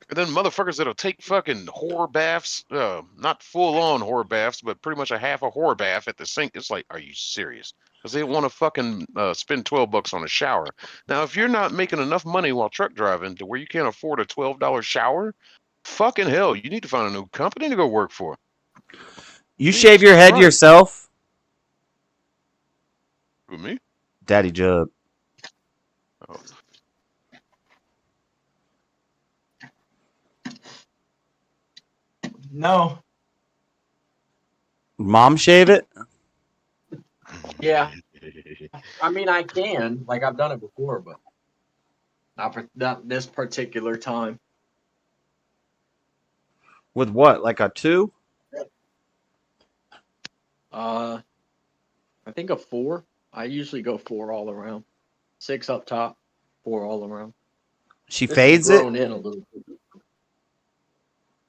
And then motherfuckers that'll take fucking whore baths, not full-on whore baths, but pretty much a half a whore bath at the sink. It's like, are you serious? Because they want to fucking spend $12 on a shower. Now, if you're not making enough money while truck driving to where you can't afford a $12 shower, fucking hell, you need to find a new company to go work for. You shave your head yourself? Who, me? Daddy Jub. Oh. No. Mom shave it? Yeah. I mean, I can. Like, I've done it before, but not this particular time. With what? Like a 2? I think a 4. I usually go 4 all around. 6 up top, 4 all around. She fades it? In a little bit.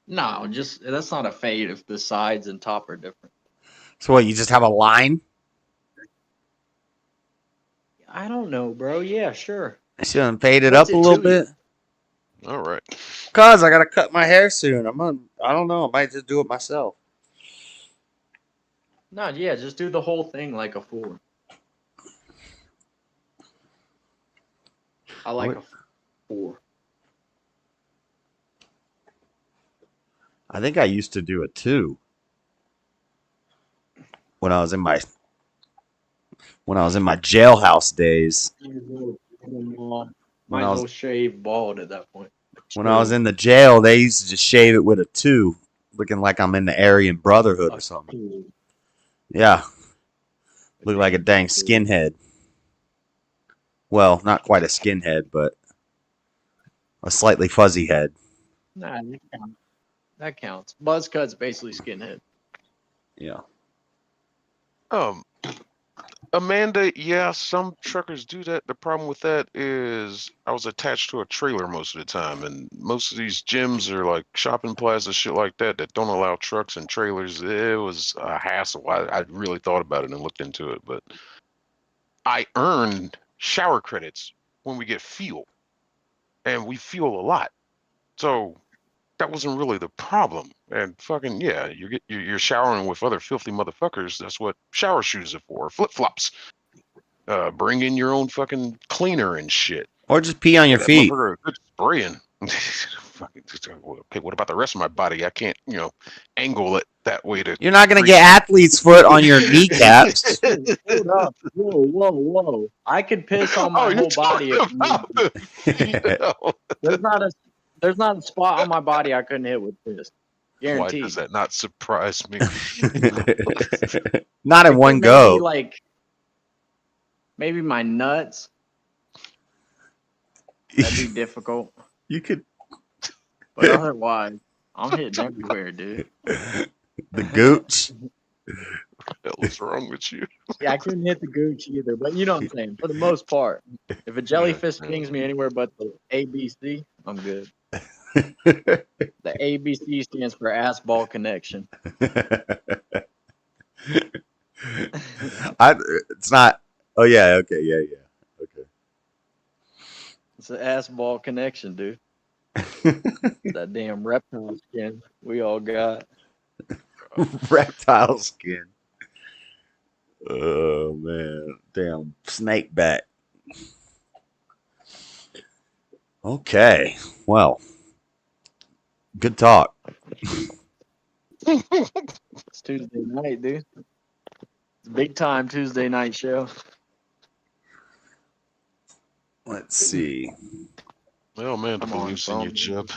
No, just that's not a fade if the sides and top are different. So what, you just have a line? I don't know, bro. Yeah, sure. She done fade it up a little bit? All right. Cause I gotta cut my hair soon. I don't know. I might just do it myself. No, yeah, just do the whole thing like a 4. I like a 4. I think I used to do a 2 when I was in my jailhouse days. Might as well shave bald at that point. When I was in the jail, they used to just shave it with a 2, looking like I'm in the Aryan Brotherhood or something. Yeah, look like a dang skinhead. Well, not quite a skinhead, but a slightly fuzzy head. Nah, that counts. Buzz cut's basically skinhead. Yeah. Amanda, yeah, some truckers do that. The problem with that is I was attached to a trailer most of the time, and most of these gyms are like shopping plazas, shit like that don't allow trucks and trailers. It was a hassle. I really thought about it and looked into it, but I earned shower credits when we get fuel, and we fuel a lot. So that wasn't really the problem. And fucking yeah, you're showering with other filthy motherfuckers. That's what shower shoes are for. Flip flops. Bring in your own fucking cleaner and shit. Or just pee on your feet. Good spraying. Okay, what about the rest of my body? I can't, angle it that way to. You're not gonna get athlete's foot on your kneecaps. Hold up. Whoa. I could piss on my whole body. There's not a spot on my body I couldn't hit with piss. Guaranteed. Why does that not surprise me? Not in one go. Maybe my nuts. That'd be difficult. You could. But otherwise. I'm hitting everywhere, dude. The gooch. What the hell is wrong with you? Yeah, I couldn't hit the gooch either, but you know what I'm saying. For the most part, if a jellyfish stings me anywhere but the ABC, I'm good. The ABC stands for ass ball connection. It's not. Oh yeah. Okay. Yeah. Okay. It's an ass ball connection, dude. That damn reptile skin we all got. Reptile skin. Oh man, damn snake back. Okay, well, good talk. It's Tuesday night, dude. It's big time Tuesday night show. Let's see. Oh man, the Come on, beliefs in your phone. job.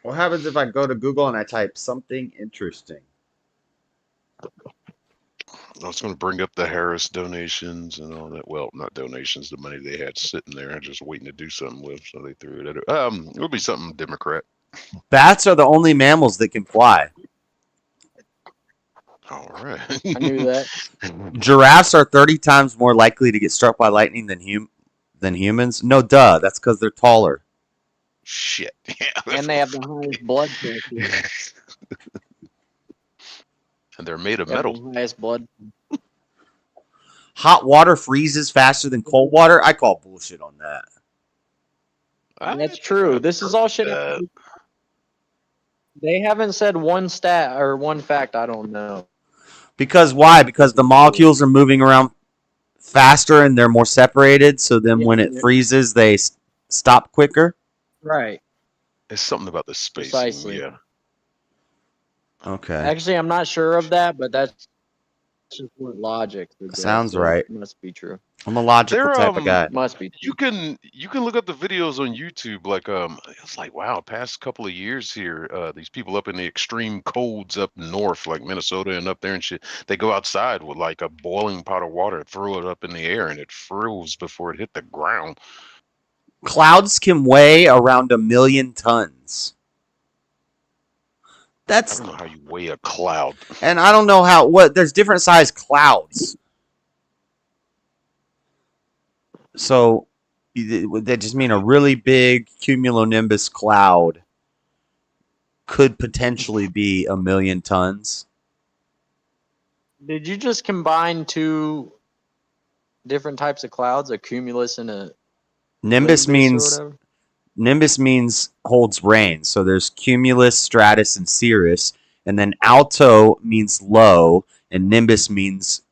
What happens if I go to Google and I type something interesting? I was going to bring up the Harris donations and all that. Well, not donations, the money they had sitting there, just waiting to do something with, so they threw it at it. It'll be something Democrat. Bats are the only mammals that can fly. All right. I knew that. Giraffes are 30 times more likely to get struck by lightning than humans. No, duh. That's because they're taller. Shit. Yeah. And they have the highest blood pressure. And they're made of They have metal. the highest blood. Hot water freezes faster than cold water. I call bullshit on that. That's true. This is all shit. They haven't said one stat or one fact I don't know. Because why? Because the molecules are moving around faster and they're more separated. So then when it freezes, they stop quicker. Right. It's something about the spacing. Precisely. Yeah. Okay. Actually, I'm not sure of that, but that's just what logic suggests. Sounds right. It must be true. I'm a logical type of guy. Must be true. You can look up the videos on YouTube. Like it's like wow, past couple of years here, these people up in the extreme colds up north, like Minnesota and up there and shit, they go outside with like a boiling pot of water, throw it up in the air, and it froze before it hit the ground. Clouds can weigh around 1 million tons. I don't know how you weigh a cloud. And I don't know there's different size clouds. So would that just mean a really big cumulonimbus cloud could potentially be 1 million tons? Did you just combine two different types of clouds, a cumulus and a Nimbus means holds rain. So there's cumulus, stratus, and cirrus. And then alto means low, and nimbus means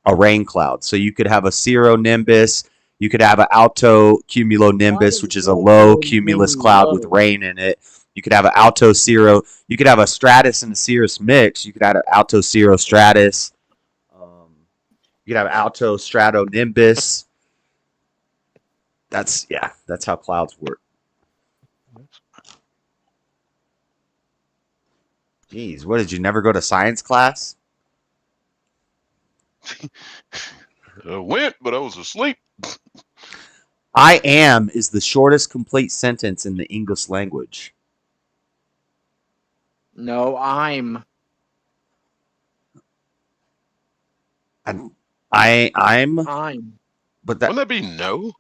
a rain cloud. So you could have a cirronimbus, you could have an alto cumulonimbus, which is a low cumulus cloud with rain in it. You could have an alto cirro. You could have a stratus and a cirrus mix. You could have an alto cirrostratus. You could have alto stratonimbus. That's how clouds work. Jeez, what did you never go to science class? I went, but I was asleep. I am is the shortest complete sentence in the English language. No, I'm. I'm. But that wouldn't that be no?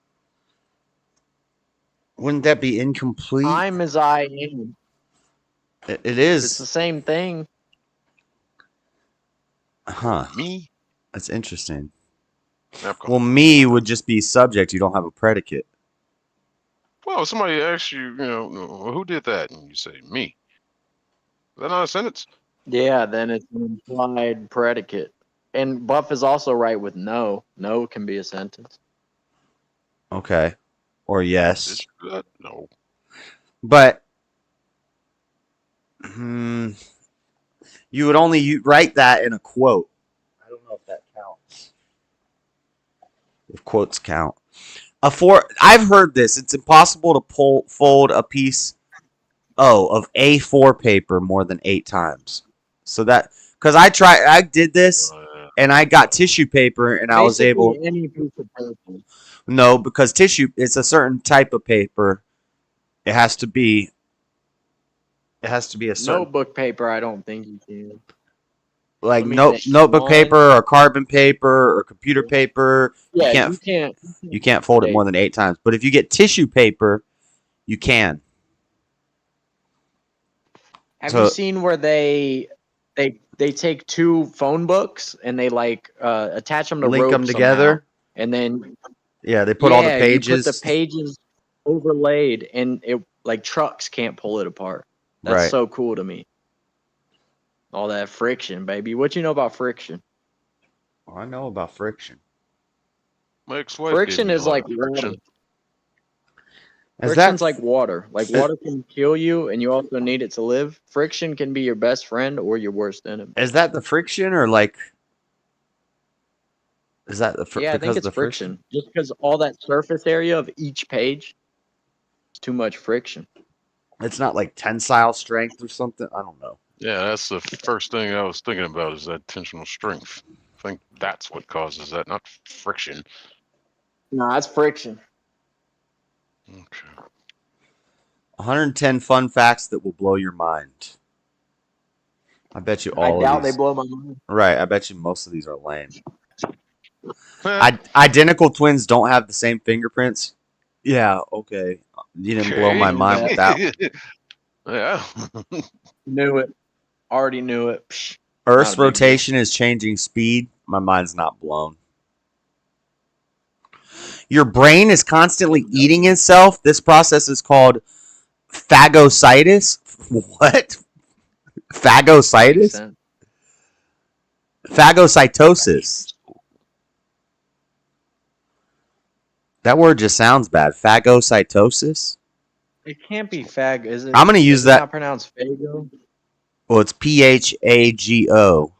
Wouldn't that be incomplete? I'm as I am. It is. It's the same thing. Huh. Me? That's interesting. Well, me would just be subject. You don't have a predicate. Well, if somebody asks you, who did that? And you say, me. Is that not a sentence? Yeah, then it's an implied predicate. And Buff is also right with no. No can be a sentence. Okay. Or yes. No. But you would only write that in a quote. I don't know if that counts. If quotes count. I've heard this. It's impossible to fold a piece of A4 paper more than 8 times. So that because I did this and I got tissue paper and I was able. Any piece of paper. No, because tissue it's a certain type of paper. It has to be It has to be a certain Notebook paper, I don't think you can. like Let me think. notebook One- paper or carbon paper or computer paper. Yeah, You can't fold it more than 8 times. But if you get tissue paper, you can. Have So- you seen where they take 2 phone books and they like attach them to Link rope them together. somehow, and then Yeah, they put all the pages. You put the pages overlaid, and it like trucks can't pull it apart. That's Right. so cool to me. All that friction, baby. What you know about friction? I know about friction. My ex-wife Friction gave me a is lot like of friction. water. Is Friction's that like water. Like water can kill you, and you also need it to live. Friction can be your best friend or your worst enemy. is that the friction or like? Is that the Yeah, I think it's friction. Just because all that surface area of each page is too much friction. It's not like tensile strength or something. I don't know. Yeah, that's the first thing I was thinking about is that tensional strength. I think that's what causes that, not friction. No, it's friction. Okay. 110 fun facts that will blow your mind. I bet you all I doubt of these. they blow my mind. Right, I bet you most of these are lame. Identical twins don't have the same fingerprints. Yeah, okay. You didn't blow my mind with that one. Yeah. Knew it. Already knew it. Psh, Earth's not a big rotation is changing speed. My mind's not blown. Your brain is constantly eating itself. This process is called phagocytis. What? Phagocytis? Phagocytosis. That word just sounds bad. Phagocytosis? It can't be fag, is it? I'm gonna use Is that- It not pronounced fago. Well, it's PHAGO.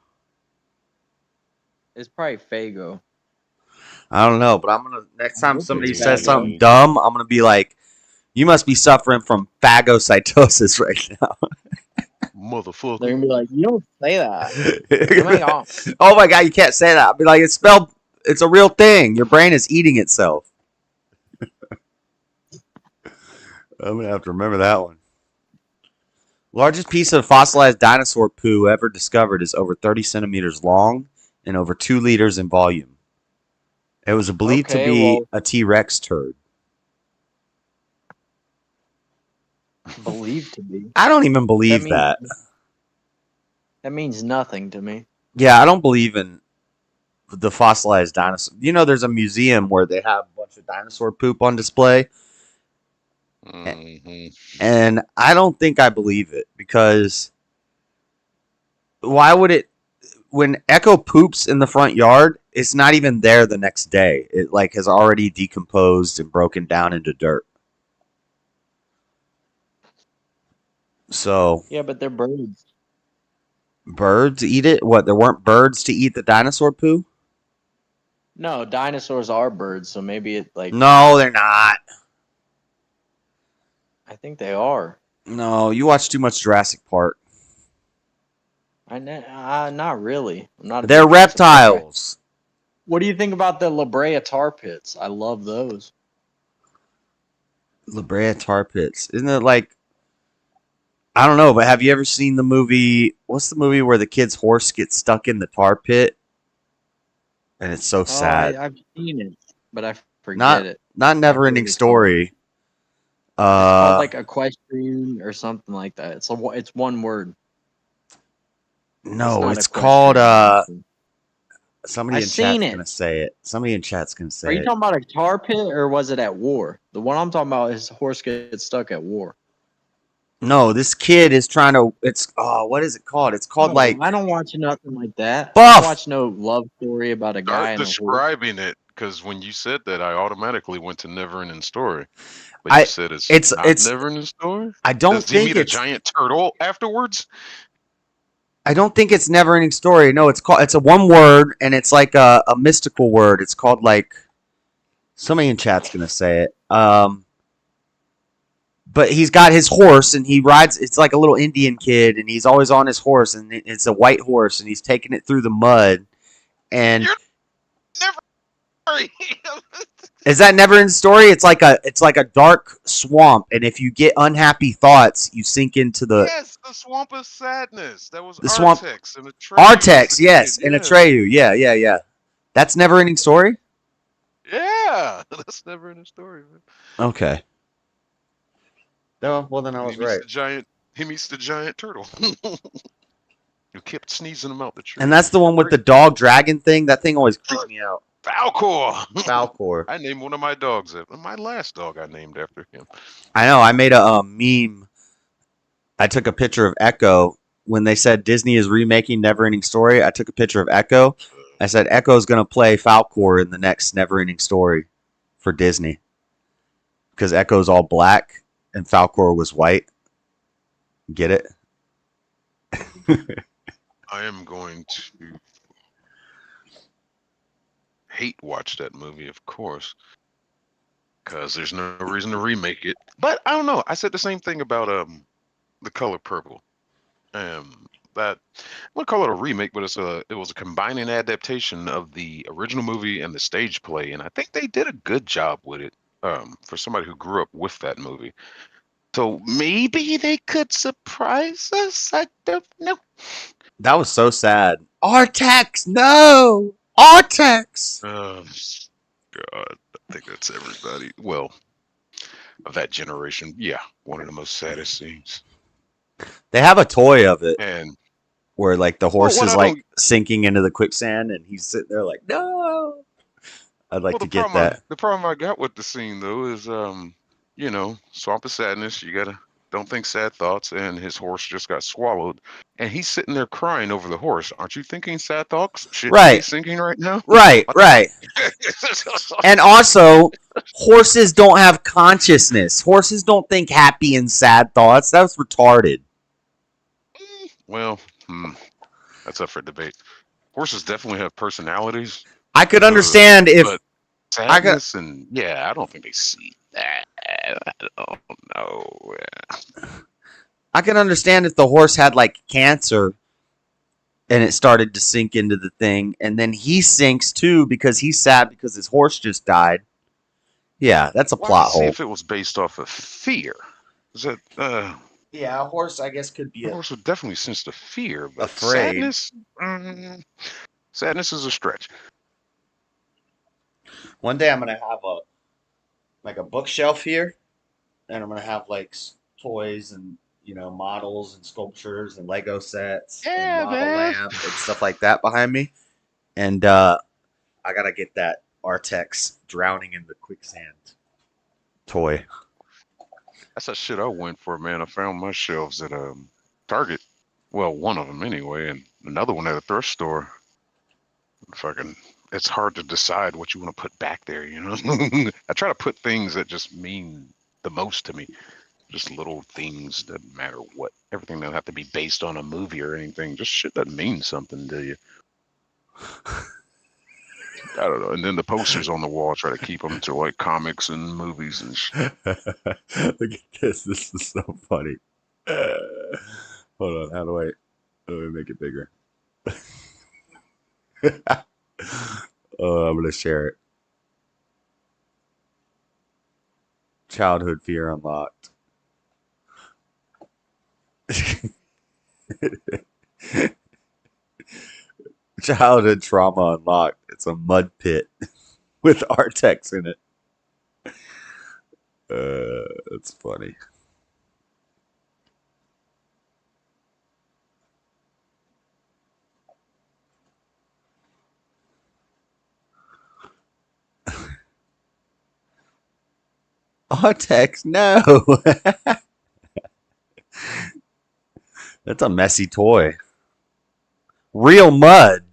It's probably fago. I don't know, but I'm gonna next time somebody it's says phago. something dumb, I'm gonna be like, "You must be suffering from phagocytosis right now." Motherfucker. They're gonna be like, you don't say that. Oh my God. Oh my god, you can't say that. I'll be like, it's spelled. It's a real thing. Your brain is eating itself. I'm gonna have to remember that one. Largest piece of fossilized dinosaur poo ever discovered is over 30 centimeters long and over 2 liters in volume. It was believed to Okay, be well- a T-Rex turd. Believed to be. I don't even believe means- that. That means nothing to me. Yeah, I don't believe in the fossilized dinosaur. You know, there's a museum where they have a bunch of dinosaur poop on display. And I don't think I believe it because why would it? When Echo poops in the front yard, it's not even there the next day. It like has already decomposed and broken down into dirt. So Yeah, but they're birds. birds eat it. What? There weren't birds to eat the dinosaur poo? No, dinosaurs are birds, so maybe it like. No, they're not. I think they are. No, you watch too much Jurassic Park. Not really. I'm not. They're reptiles. What do you think about the La Brea tar pits? I love those. La Brea tar pits. Isn't it like I don't know, but have you ever seen the movie? What's the movie where the kid's horse gets stuck in the tar pit? And it's so sad. I've seen it, but I forget not it. not never ending story. It's called like equestrian or something like that. It's one word. No, not it's equestrian. called somebody I've in seen chat's it. gonna say it. Somebody in chat's gonna Are say you it. talking about a tar pit or was it at war? The one I'm talking about is horse gets stuck at war. No, this kid is trying to it's what is it called? It's called like I don't watch nothing like that. Buff! I don't watch no love story about a guy Start and a horse. describing it because when you said that, I automatically went to Never Ending Story. But you said it's not Never Ending Story. I don't Does he think meet a it's giant turtle afterwards? I don't think it's never ending story. No, it's a one word and it's like a mystical word. It's called like somebody in chat's gonna say it. But he's got his horse and he rides. It's like a little Indian kid and he's always on his horse and it's a white horse and he's taking it through the mud. And Never Story. Is that Never Ending Story? It's like a dark swamp, and if you get unhappy thoughts, you sink into Yes, the Swamp of Sadness. That was the swamp. Artex and Atreyu as Artex, the yes, kid. and Yeah. Atreyu. Yeah. That's Never Ending Story? Yeah, that's Never Ending Story, man. Okay. No, well then I was right. He meets the giant turtle. Who kept sneezing him out the tree. And that's the one with the dog dragon thing. That thing always creeped me out. Falcor. Falcor. I named one of my dogs. My last dog I named after him. I know. I made a meme. I took a picture of Echo when they said Disney is remaking Neverending Story. I took a picture of Echo. I said Echo's going to play Falcor in the next Neverending Story for Disney because Echo's all black and Falcor was white. Get it? I am going to hate watch that movie, of course, because there's no reason to remake it. But I don't know. I said the same thing about The Color Purple. That I wouldn't call it a remake, but it was a combining adaptation of the original movie and the stage play, and I think they did a good job with it. For somebody who grew up with that movie, so maybe they could surprise us. I don't know. That was so sad. Artex, no! Artex! God, I think that's everybody. Well, of that generation, yeah, one of the most saddest scenes. They have a toy of it. And where like the horse is like sinking into the quicksand and he's sitting there like, no. I'd like to get that. The problem I got with the scene though is Swamp of Sadness, don't think sad thoughts, and his horse just got swallowed. And he's sitting there crying over the horse. Aren't you thinking sad thoughts? Shit, right. He's sinking right now? Right. And also, horses don't have consciousness. Horses don't think happy and sad thoughts. That was retarded. Well, that's up for debate. Horses definitely have personalities. I could understand if sadness I don't think they see that. I don't know. I can understand if the horse had like cancer and it started to sink into the thing, and then he sinks too because he's sad because his horse just died. Yeah, that's a plot hole. If it was based off of fear, is that? Yeah, a horse, I guess, could be a horse would definitely sense the fear, but afraid. Sadness is a stretch. One day I'm gonna have a bookshelf here, and I'm gonna have like toys and models and sculptures and Lego sets and model lamps and stuff like that behind me, and I gotta get that Artex drowning in the quicksand toy. That's that shit I went for, man. I found my shelves at Target. Well, one of them anyway, and another one at a thrift store. It's hard to decide what you want to put back there, I try to put things that just mean the most to me. Just little things that matter what. Everything doesn't have to be based on a movie or anything. Just shit that means something to you. I don't know. And then the posters on the wall, I try to keep them to like comics and movies and shit. Look at this. This is so funny. Hold on. Let me make it bigger. I'm going to share it. Childhood fear unlocked. Childhood trauma unlocked. It's a mud pit with Artex in it. That's funny. Artex, no. That's a messy toy. Real mud.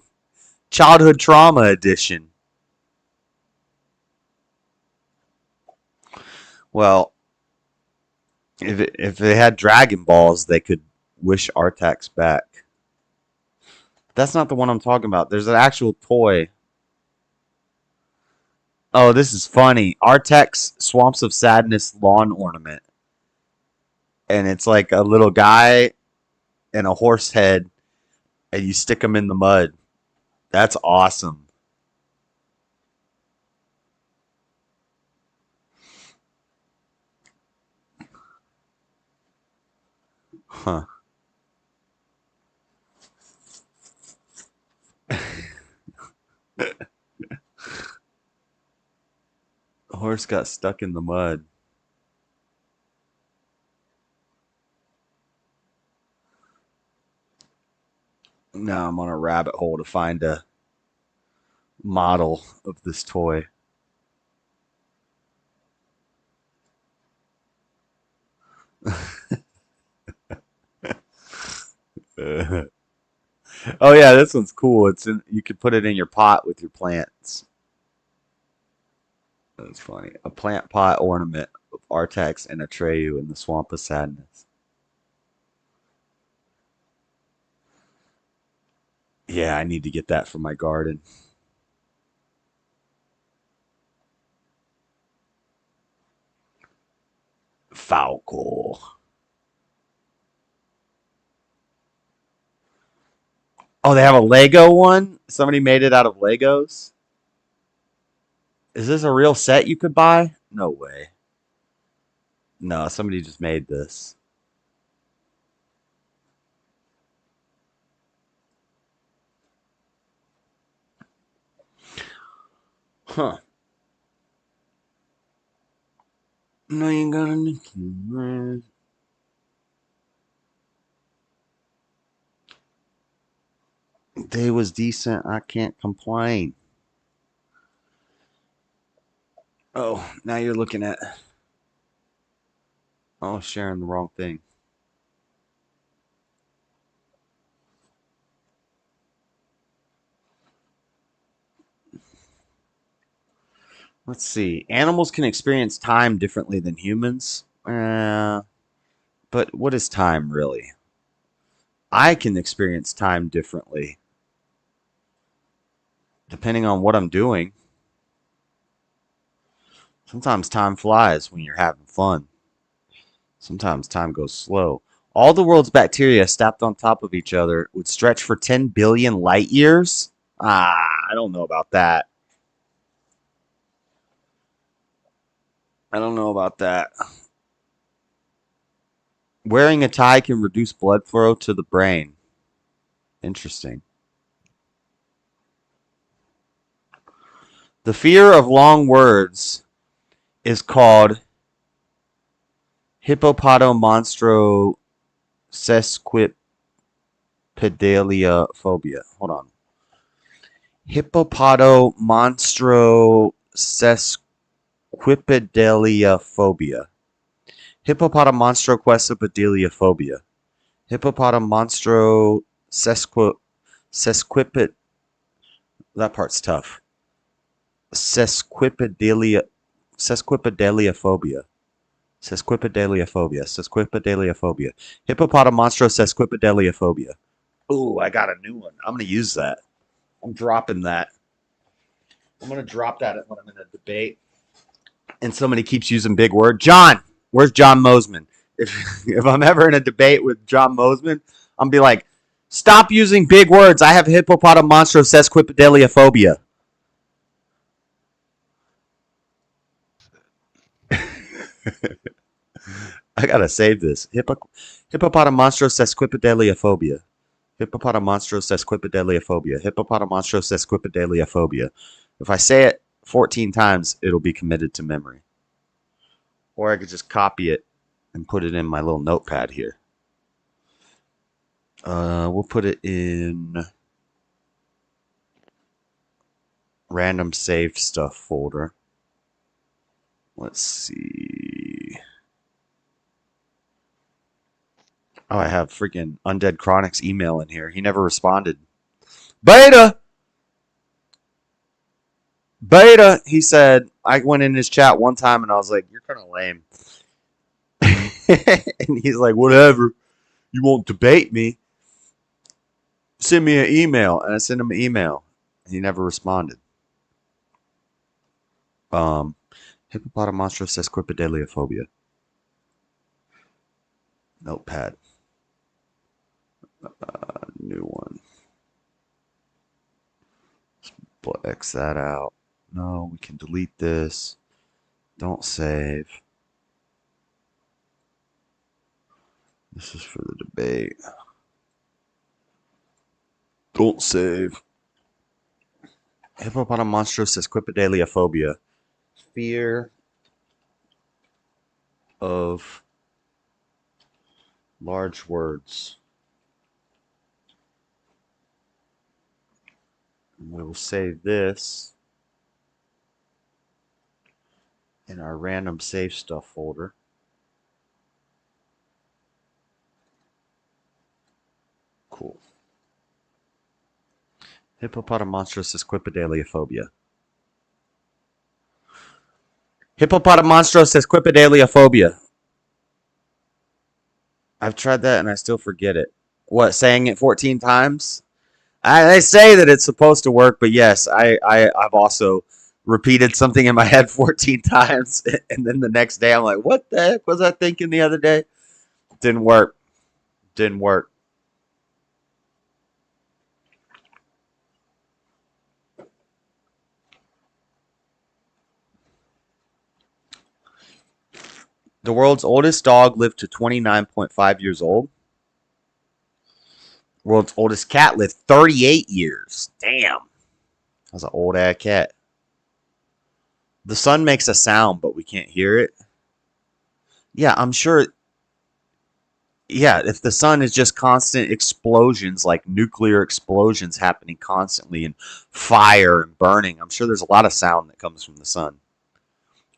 Childhood trauma edition. Well, if they had Dragon Balls, they could wish Artex back. That's not the one I'm talking about. There's an actual toy. Oh, this is funny. Artex Swamps of Sadness lawn ornament. And it's like a little guy and a horse head, and you stick them in the mud. That's awesome. Huh. The horse got stuck in the mud. Now I'm on a rabbit hole to find a model of this toy. Oh yeah, this one's cool. It's in. You could put it in your pot with your plants. That's funny. A plant pot ornament of Artax and Atreyu in the Swamp of Sadness. Yeah, I need to get that for my garden. Falco. Oh, they have a Lego one? Somebody made it out of Legos? Is this a real set you could buy? No way. No, somebody just made this. Huh. No, you got a day was decent. I can't complain. Oh, now you're looking at. Oh, sharing the wrong thing. Let's see. Animals can experience time differently than humans. But what is time really? I can experience time differently depending on what I'm doing. Sometimes time flies when you're having fun. Sometimes time goes slow. All the world's bacteria stacked on top of each other would stretch for 10 billion light years? I don't know about that. I don't know about that. Wearing a tie can reduce blood flow to the brain. Interesting. The fear of long words is called hippopotomonstrosesquipedaliophobia. Hold on. Hippopotomonstrosesquipedaliophobia. Hippopotomonstrosesquipedaliophobia. Hippopotomonstrosesquiped. That part's tough. Sesquipedaliophobia. Sesquipedaliophobia. Sesquipedaliophobia. Hippopotomonstrosesquipedaliophobia. Ooh, I got a new one. I'm going to use that. I'm dropping that. I'm going to drop that when I'm in a debate. And somebody keeps using big word. John, where's John Mosman? If I'm ever in a debate with John Mosman, I'm be like, stop using big words. I have hippopotomonstrosesquipedaliophobia. I gotta save this. Hippopotomonstrosesquipedaliophobia. Hippopotomonstrosesquipedaliophobia. Hippopotomonstrosesquipedaliophobia. If I say it 14 times, it'll be committed to memory. Or I could just copy it and put it in my little notepad here. We'll put it in random saved stuff folder. Let's see. Oh, I have freaking Undead Chronic's email in here. He never responded. Beta! Beta! He said, I went in his chat one time and I was like, you're kind of lame. And he's like, whatever. You won't debate me. Send me an email. And I sent him an email. He never responded. Hippopotomonstrosesquipedaliophobia. Notepad. New one. X that out. No, we can delete this. Don't save. This is for the debate. Don't save. Hippopotamonstros sesquipedaliophobia. Fear of large words. We will save this in our random save stuff folder. Cool. Hippopotamonstros sesquipedaliophobia. Hippopotamonstros sesquipedaliophobia. I've tried that and I still forget it. What, saying it 14 times? I say that it's supposed to work, but yes, I've also repeated something in my head 14 times, and then the next day I'm like, what the heck was I thinking the other day? Didn't work. Didn't work. The world's oldest dog lived to 29.5 years old. World's oldest cat lived 38 years. Damn. That's an old ass cat. The sun makes a sound, but we can't hear it. Yeah, I'm sure. Yeah, if the sun is just constant explosions, like nuclear explosions happening constantly and fire and burning, I'm sure there's a lot of sound that comes from the sun.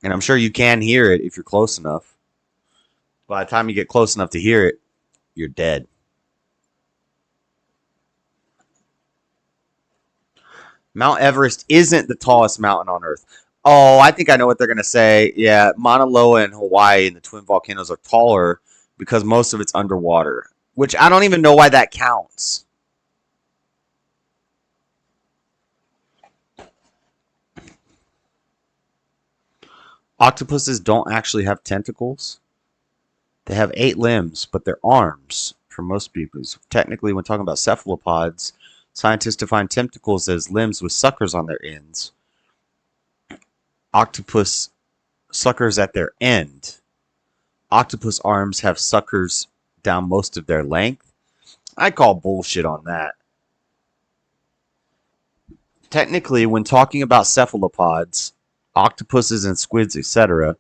And I'm sure you can hear it if you're close enough. By the time you get close enough to hear it, you're dead. Mount Everest isn't the tallest mountain on Earth. Oh, I think I know what they're going to say. Yeah, Mauna Loa in Hawaii and the twin volcanoes are taller because most of it's underwater, which I don't even know why that counts. Octopuses don't actually have tentacles. They have 8 limbs, but they're arms for most people. Technically, when talking about cephalopods, scientists define tentacles as limbs with suckers on their ends. Octopus suckers at their end. Octopus arms have suckers down most of their length. I call bullshit on that. Technically, when talking about cephalopods, octopuses and squids, etc.,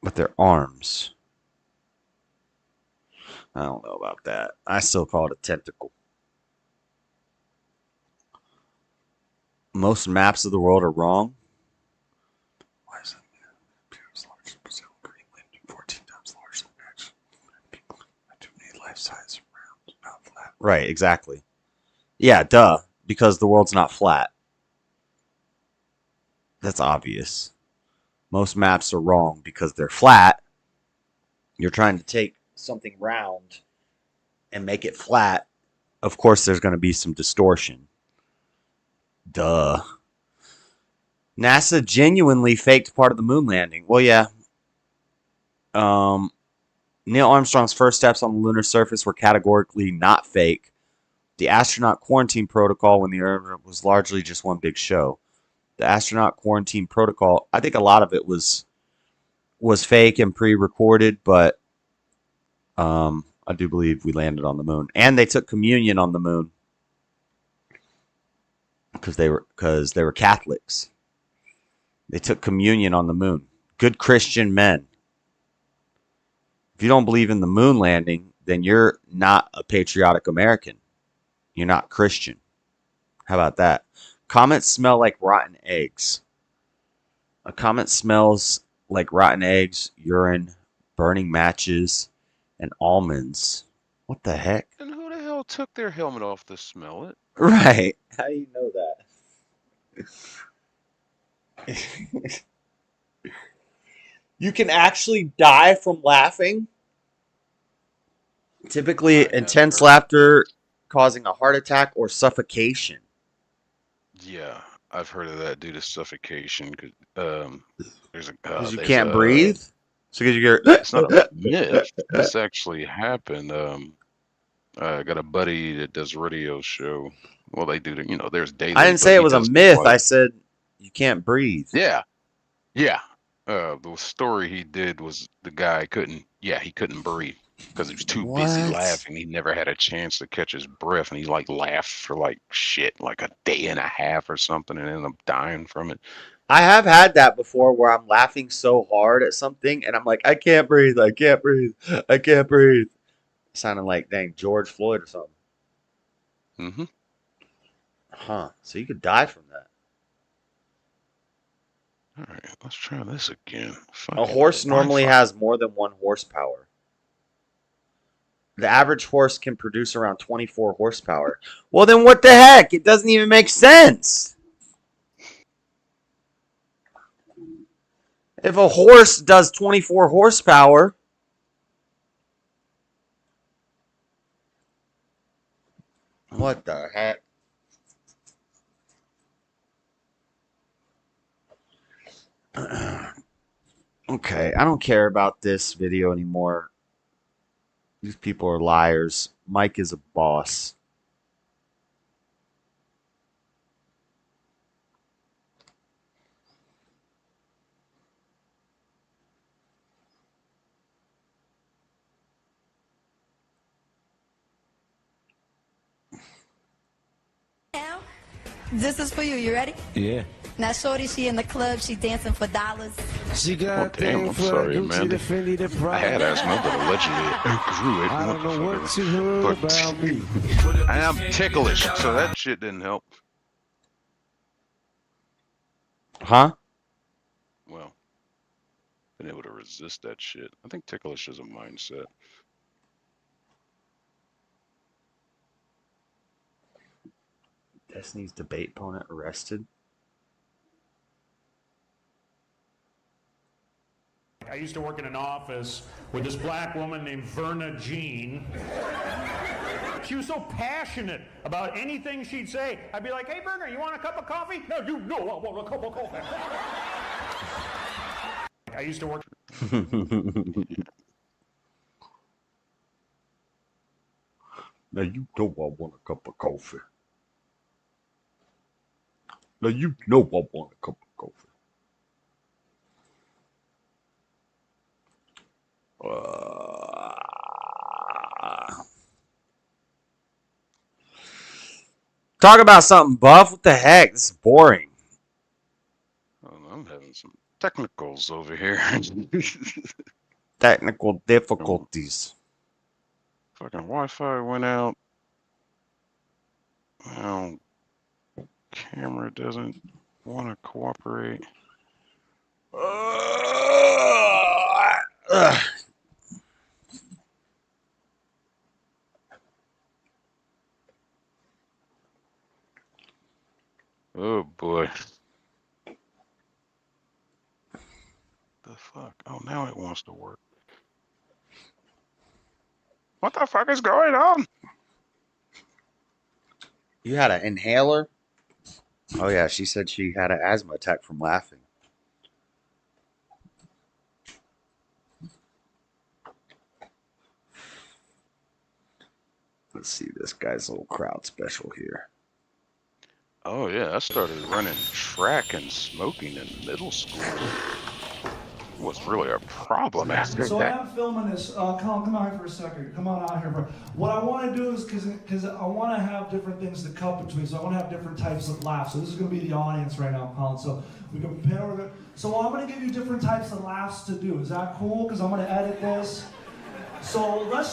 but their arms. I don't know about that. I still call it a tentacle. Most maps of the world are wrong. Why is that? Appears large in Brazil, Greenland, 14 times larger than next. I do need life size round, not flat. Right, exactly. Yeah, duh. Because the world's not flat. That's obvious. Most maps are wrong because they're flat. You're trying to take something round and make it flat. Of course, there's going to be some distortion. Duh. NASA genuinely faked part of the moon landing. Well, yeah. Neil Armstrong's first steps on the lunar surface were categorically not fake. The astronaut quarantine protocol when the Earth was largely just one big show. The astronaut quarantine protocol, I think a lot of it was fake and pre-recorded, but I do believe we landed on the moon. And they took communion on the moon because they were Catholics. They took communion on the moon. Good Christian men. If you don't believe in the moon landing, then you're not a patriotic American. You're not Christian. How about that? Comets smell like rotten eggs. A comet smells like rotten eggs, urine, burning matches, and almonds. What the heck? And who the hell took their helmet off to smell it? Right. How do you know that? You can actually die from laughing. Typically, intense laughter causing a heart attack or suffocation. Yeah, I've heard of that due to suffocation. Because you can't breathe? So because you get... It's not a myth. This actually happened. I got a buddy that does a radio show. Well, they do, there's daily. I didn't say it was a myth. I said you can't breathe. Yeah. Yeah. The story he did was the guy couldn't Yeah, he couldn't breathe because he was too busy laughing. He never had a chance to catch his breath, and he like laughed for like shit, like a day and a half or something, and ended up dying from it. I have had that before where I'm laughing so hard at something and I'm like, I can't breathe, I can't breathe, I can't breathe. Sounding like dang George Floyd or something. Mm-hmm. Huh. So you could die from that. All right, let's try this again. A horse normally has more than 1 horsepower. The average horse can produce around 24 horsepower. Well, then what the heck? It doesn't even make sense. If a horse does 24 horsepower, what the heck? Okay, I don't care about this video anymore. These people are liars. Mike is a boss. Now, this is for you. You ready? Yeah. Now, shorty, she in the club. She dancing for dollars. She got damn, I'm sorry, Amanda. I had asthma, but allegedly it grew it. I don't know what you heard about me. I am ticklish, so that shit didn't help. Huh? Well, been able to resist that shit. I think ticklish is a mindset. Destiny's debate opponent arrested. I used to work in an office with this black woman named Verna Jean. She was so passionate about anything she'd say. I'd be like, hey, Verna, you want a cup of coffee? No, you know I want a cup of coffee. I used to work... Now you know I want a cup of coffee. Now you know I want a cup of coffee. Talk about something, Buff. What the heck? This is boring. Oh, I'm having some technicals over here. Technical difficulties. Fucking Wi-Fi went out. Now, camera doesn't want to cooperate. Oh boy. The fuck? Oh, now it wants to work. What the fuck is going on? You had an inhaler? Oh yeah, she said she had an asthma attack from laughing. Let's see this guy's little crowd special here. Oh yeah, I started running track and smoking in middle school. Was really a problem after So I that. am filming this. Colin, come out here for a second. Come on out here. What I want to do is, because I want to have different things to cut between, so I want to have different types of laughs. So this is going to be the audience right now, Colin. So we can pan over. So I'm going to give you different types of laughs to do. Is that cool? Because I'm going to edit this. So let's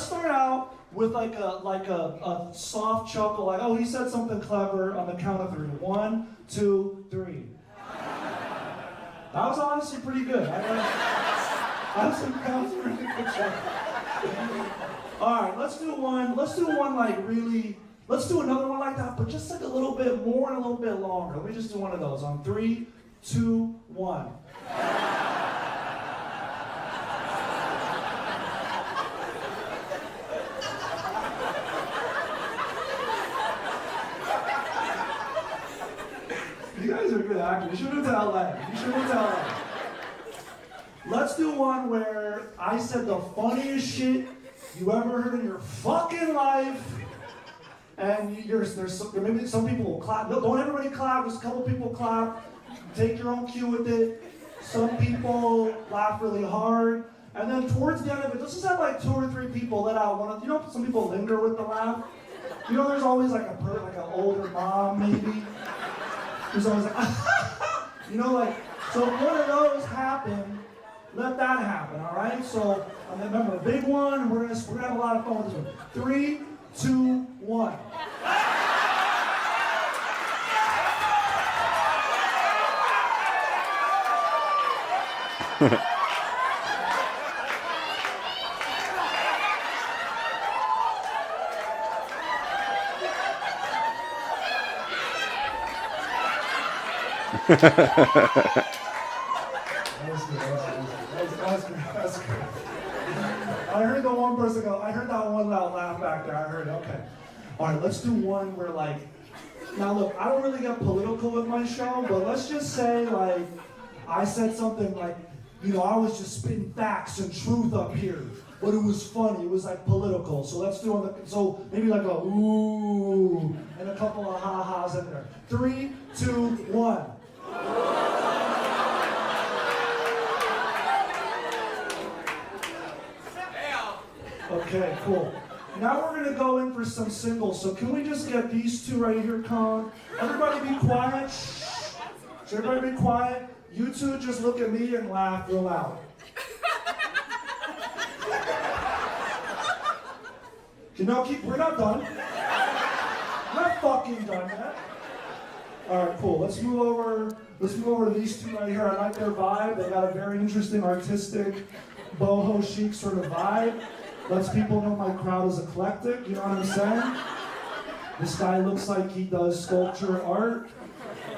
start out with like a soft chuckle, like, oh, he said something clever on the count of 3. 1, 2, 3. That was honestly pretty good. That was a really good job. All right, let's do one like really, let's do another one like that, but just like a little bit more and a little bit longer. Let me just do one of those on 3, 2, 1. You guys are good actors. You should have to LA. You should have to LA. Let's do one where I said the funniest shit you ever heard in your fucking life. And maybe some people will clap. No, don't everybody clap. Just a couple people clap. Take your own cue with it. Some people laugh really hard. And then towards the end of it, let's just have like 2 or 3 people let out one of, you know, some people linger with the laugh. You know, there's always like like an older mom maybe. Who's always like, you know, like, so if one of those happen, let that happen, all right? So remember, big one. We're gonna have a lot of fun with this one. 3, 2, 1. That's good. I heard the one person go, I heard that one loud laugh back there. I heard it. Okay. All right, let's do one where, like, now look, I don't really get political with my show, but let's just say, like, I said something like, you know, I was just spitting facts and truth up here, but it was funny. It was like political. So let's do it. So maybe like a ooh and a couple of ha-has in there. 3, 2, 1. Okay, cool. Now we're gonna go in for some singles. So can we just get these two right here, Colin? Everybody be quiet. So everybody be quiet. You two just look at me and laugh real loud. You know, we're not done. We're not fucking done yet. All right, cool. Let's move over to these two right here. I like their vibe. They got a very interesting, artistic, boho chic sort of vibe. Lets people know my crowd is eclectic. You know what I'm saying? This guy looks like he does sculpture art,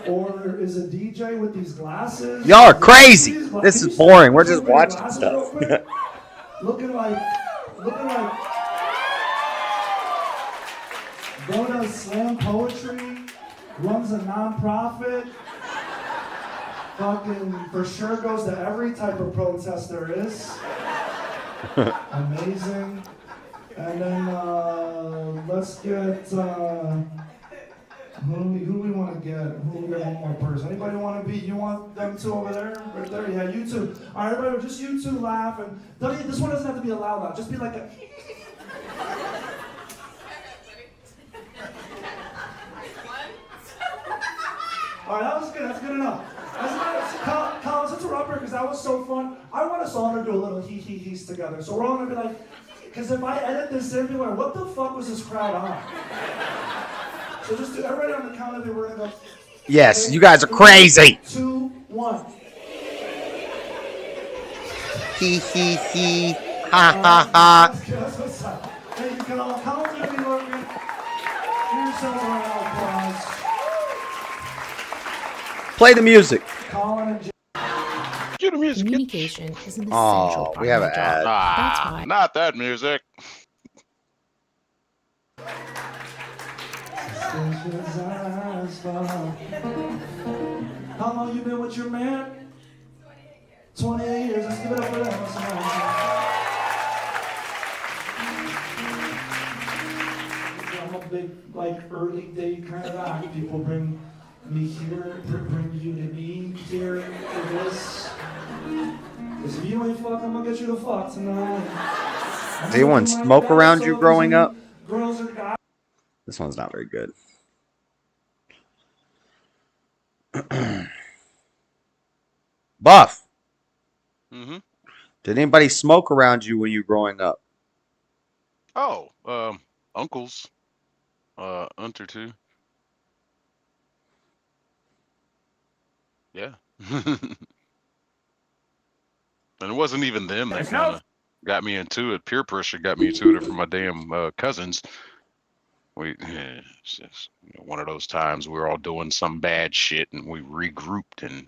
or is a DJ with these glasses. Y'all are crazy. This is boring. We're just watching stuff. looking like go to slam poetry, runs a nonprofit, fucking for sure goes to every type of protest there is. Amazing. And then let's get who do we want to get? Who do we get? One more person. Anybody want to be? You want them two over there? Right there? Yeah, you two. All right, everybody, just you two laugh. And this one doesn't have to be a loud laugh. Just be like a. All right, that was good. That's good enough. Colin, since we're up here, because that was so fun, I want us all to do a little hee-hee-hees together. So we're all going to be like, because if I edit this in, people are like, what the fuck was this crowd on? So just do everybody on the count of 3, we're going to go. Yes, you guys are crazy. 2, 1. Hee hee hee. Ha ha ha. That's what's up. Thank you, Colin. Colin's going to be working. Give yourselves a round of applause. Play the music. Colin and Cue the music. Communication is an essential Oh, part we have of an my job. ad. That's why. Not that music. How long you been with your man? 28 years. Let's give it up for them. I'm a big, like, early date kind of guy. People bring me here, bring you to me here for this. Because if you ain't fuck, I'm gonna get you to fuck tonight. Did anyone smoke around you growing up? Girls or guys. This one's not very good. Buff. Mm-hmm. Did anybody smoke around you when you were growing up? Oh, uncles, aunt or two. Yeah. And it wasn't even them that kind of got me into it. Peer pressure got me into it from my damn cousins. It's just, one of those times we were all doing some bad shit and we regrouped and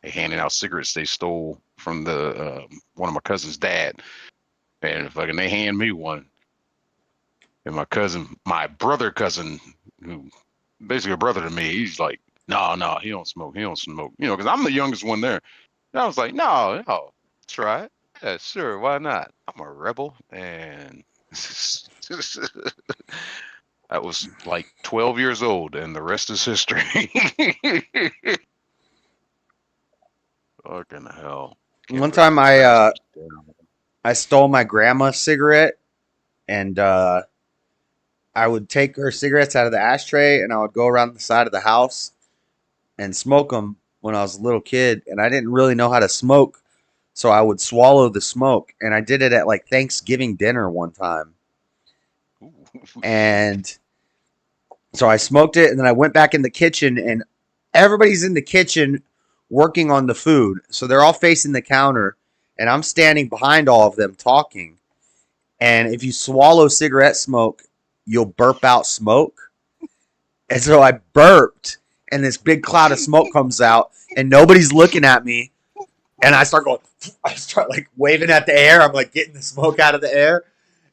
they handed out cigarettes they stole from the one of my cousin's dad. And fucking they hand me one. And my brother cousin, who basically a brother to me, he's like, no, he don't smoke. Because I'm the youngest one there. And I was like, no, try it. Yeah, sure, why not? I'm a rebel. And I was like 12 years old, and the rest is history. Fucking hell. One time I stole my grandma's cigarette, and I would take her cigarettes out of the ashtray, and I would go around the side of the house and smoke them when I was a little kid, and I didn't really know how to smoke, so I would swallow the smoke, and I did it at like Thanksgiving dinner one time, and so I smoked it, and then I went back in the kitchen, and everybody's in the kitchen working on the food, so they're all facing the counter, and I'm standing behind all of them talking, and if you swallow cigarette smoke, you'll burp out smoke, and so I burped, and this big cloud of smoke comes out, and nobody's looking at me, and I start like waving at the air. I'm like getting the smoke out of the air,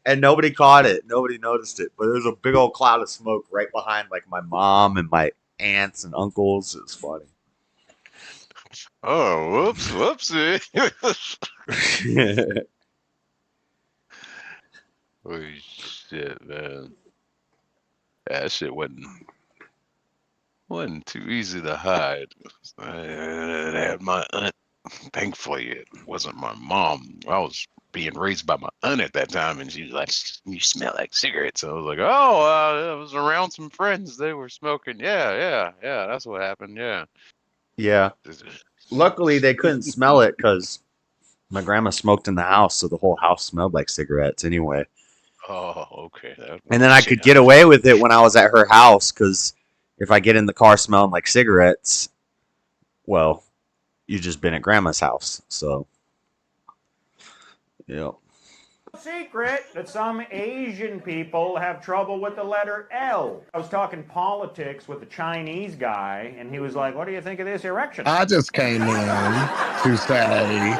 and nobody caught it. Nobody noticed it, but there's a big old cloud of smoke right behind like my mom and my aunts and uncles. It was funny. Oh, whoopsie. Holy shit, man. That shit wasn't too easy to hide. I had my aunt. Thankfully, it wasn't my mom. I was being raised by my aunt at that time, and she was like, "You smell like cigarettes." I was like, "Oh, I was around some friends. They were smoking. Yeah. That's what happened. Yeah." Yeah. Luckily, they couldn't smell it because my grandma smoked in the house, so the whole house smelled like cigarettes anyway. Oh, okay. And then I could get away with it when I was at her house, because if I get in the car smelling like cigarettes, well, you've just been at grandma's house. So, yeah. Secret that some Asian people have trouble with the letter L. I was talking politics with a Chinese guy, and he was like, "What do you think of this erection?" I just came in to say,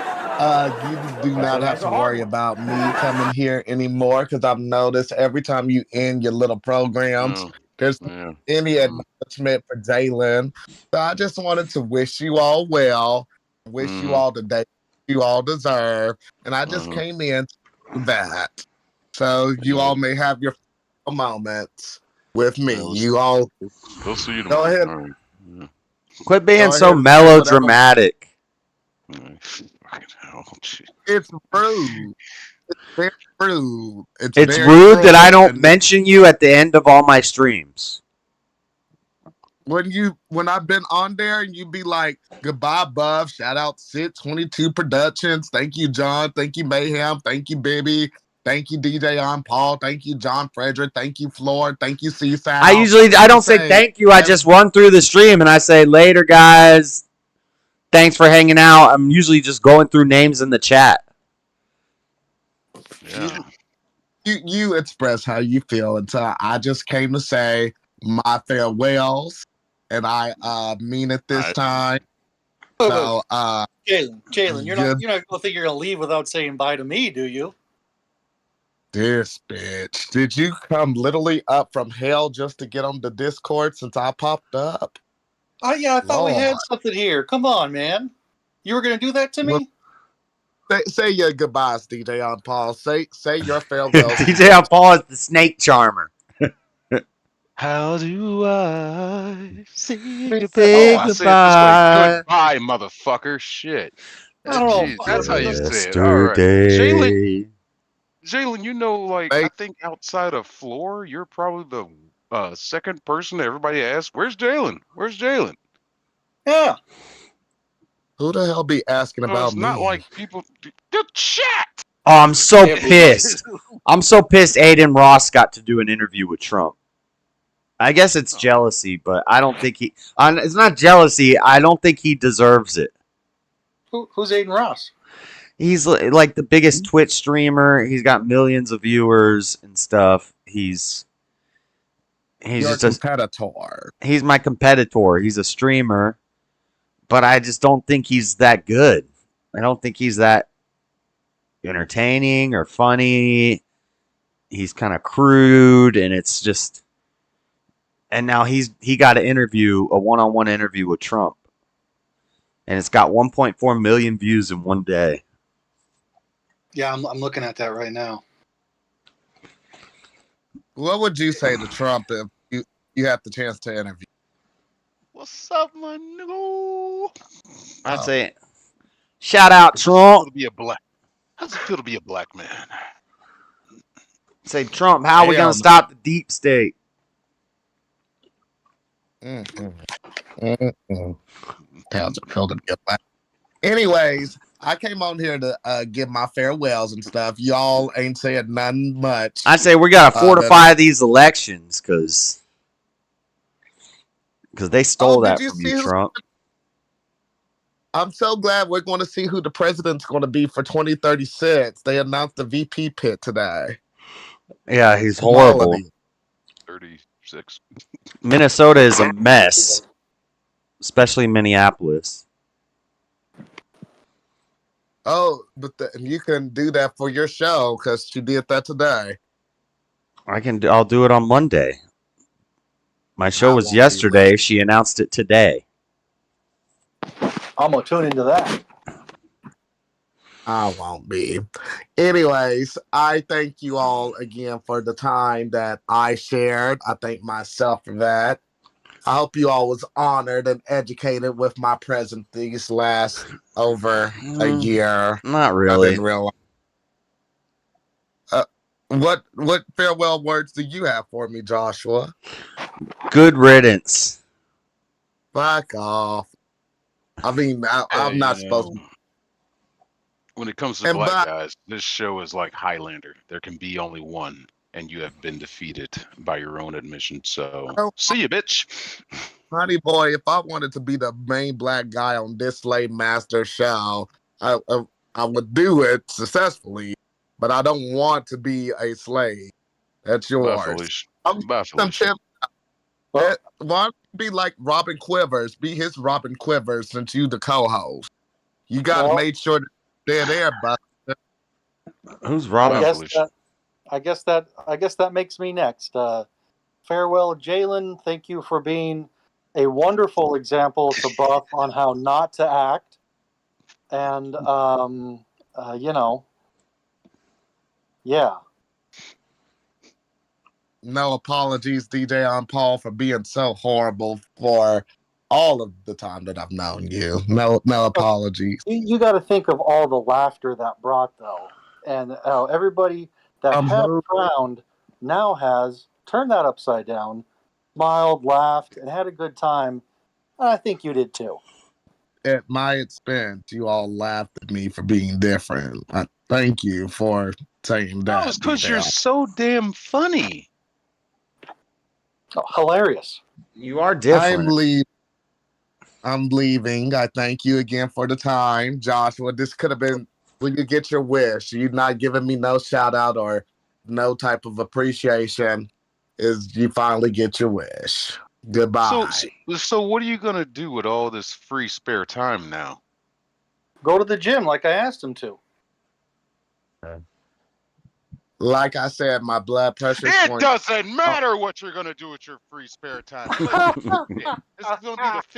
you do not have to worry about me coming here anymore, because I've noticed every time you end your little programs, there's any acknowledgement for Jalen. So I just wanted to wish you all well, wish you all the day you all deserve, and I just came in to do that. So you all may have your moments with me. You all We'll see you go tomorrow. ahead. All right. Quit being Go so ahead and say whatever. melodramatic. It's rude. It's very rude. It's very rude that I cruel, don't and mention you at the end of all my streams. when I've been on there and you be like, goodbye, Buff, shout out Sit 22 Productions, thank you, John, thank you, Mayhem, thank you, Bibby, thank you, DJ on Paul, thank you, John Frederick, thank you, Floor, thank you, Seaside. I don't say thank you. I just run through the stream and I say later, guys. Thanks for hanging out. I'm usually just going through names in the chat. Yeah. You express how you feel, and so I just came to say my farewells, and I mean it this time. So, Jalen, you're not gonna think you're gonna leave without saying bye to me, do you? This bitch, did you come literally up from hell just to get on the Discord since I popped up? Oh yeah, I thought we had Lord. something here. Come on, man. You were gonna do that to me? Say your goodbyes, DJ on Paul. Say your farewells. DJ on Paul is the snake charmer. How do I say Say I say it this way. goodbye. Goodbye, motherfucker. Shit. Oh, That's how you say it. All right. Jalen, you know, like, I think outside of Floor, you're probably the second person that everybody asks, where's Jalen? Where's Jalen? Yeah. Who the hell be asking So about it's me? not like people the chat. Oh, I'm so pissed. I'm so pissed Aiden Ross got to do an interview with Trump. I guess it's jealousy, but I don't think he... It's not jealousy. I don't think he deserves it. Who's Aiden Ross? He's like the biggest Twitch streamer. He's got millions of viewers and stuff. He's Your just competitor. He's my competitor. He's a streamer, but I just don't think he's that good. I don't think he's that entertaining or funny. He's kind of crude, and it's just... And now he got a one-on-one interview with Trump. And it's got 1.4 million views in one day. Yeah, I'm looking at that right now. What would you say to Trump if you had the chance to interview? What's up, my nigga? I'd say, Shout out Trump. How's it feel to be a black man? Say, Trump, how are we Hell going no. to stop the deep state? How's it feel to be a black? Anyways, I came on here to give my farewells and stuff. Y'all ain't saying nothing much. I say we got to fortify these elections because they stole did that you from see you, who? Trump. I'm so glad we're going to see who the president's going to be for 2036. They announced the VP pit today. Yeah, he's Quality. horrible. 36. Minnesota is a mess, especially Minneapolis. Oh, but you can do that for your show because she did that today. I'll do it on Monday. My show was yesterday. She announced it today. I'm gonna tune into that. I won't be. Anyways, I thank you all again for the time that I shared. I thank myself for that. I hope you all was honored and educated with my presence these last over a year. Not I really. didn't realize. What farewell words do you have for me, Joshua? Good riddance. Fuck off. I mean, I'm not supposed to. When it comes to black guys, this show is like Highlander. There can be only one, and you have been defeated by your own admission. So, see you, bitch. Honey boy, if I wanted to be the main black guy on this Slave Master show, I would do it successfully, but I don't want to be a slave. That's yours. Bye, Felicia. Why don't you be like Robin Quivers? Be his Robin Quivers since you the co-host. You got to make sure that they're there, but who's Robin? I guess that makes me next. Farewell, Jalen. Thank you for being a wonderful example to Buff on how not to act. And yeah. No apologies, DJ on Paul, for being so horrible for all of the time that I've known you. No apologies. You got to think of all the laughter that brought, though, and everybody that had frowned now has turned that upside down, smiled, laughed, and had a good time. And I think you did too. At my expense, you all laughed at me for being different. Thank you for saying that. That was because you're so damn funny. Oh, hilarious. You are different. I'm leaving. I thank you again for the time. Joshua, this could have been when you get your wish. You're not giving me no shout out or no type of appreciation. Is you finally get your wish. Goodbye. So what are you going to do with all this free spare time now? Go to the gym like I asked him to. Like I said, my blood pressure. It doesn't matter what you're going to do with your free spare time. This is going to be the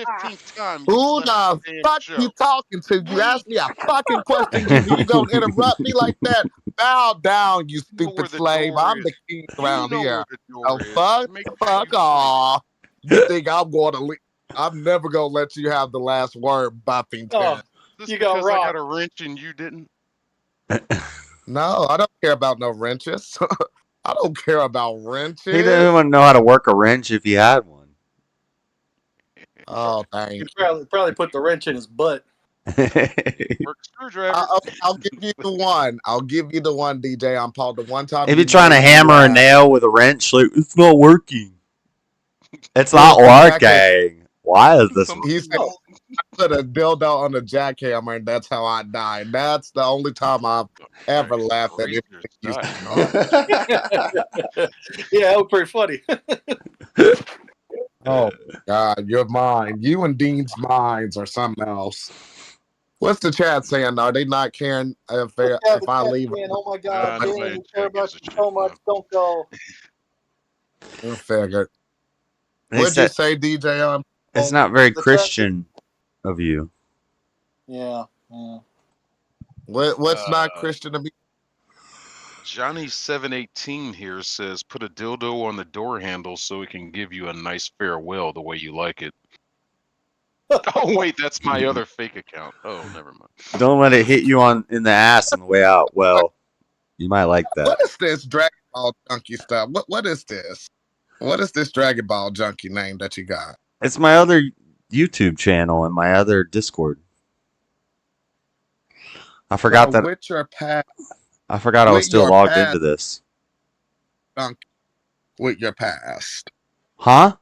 15th time. Who the fuck you talking to? You asked me a fucking question. You going to interrupt me like that? Bow down, you stupid slave. I'm the king around here. Oh, fuck off. You think I'm going to leave? I'm never going to let you have the last word, Buffington. You got robbed. I got a wrench and you didn't? No, I don't care about no wrenches. I don't care about wrenches. He didn't even know how to work a wrench if he had one. Oh, thank you. Probably put the wrench in his butt. I'll give you the one. I'll give you the one, DJ. I'm Paul. The one time. If you're trying to hammer a nail with a wrench, like, it's not working. It's not working. Why is this? He said, I put a dildo on a jackhammer, and that's how I died. That's the only time I've ever laughed at it. Yeah, that was pretty funny. Oh, God, you're mine. You and Dean's minds or something else. What's the chat saying? Are they not caring if I leave? Oh, my God. We care about you so much. Don't go. I figured. What'd you say, DJ? It's not very Christian of you. Yeah. What's not Christian to me? Johnny718 here says, put a dildo on the door handle so it can give you a nice farewell the way you like it. Oh wait, that's my other fake account. Oh, never mind. Don't let it hit you in the ass on the way out. Well, you might like that. What is this Dragon Ball Junkie stuff? What is this? What is this Dragon Ball Junkie name that you got? It's my other YouTube channel and my other Discord. I forgot that. With your past, I forgot I was still logged into this. With your past. Huh?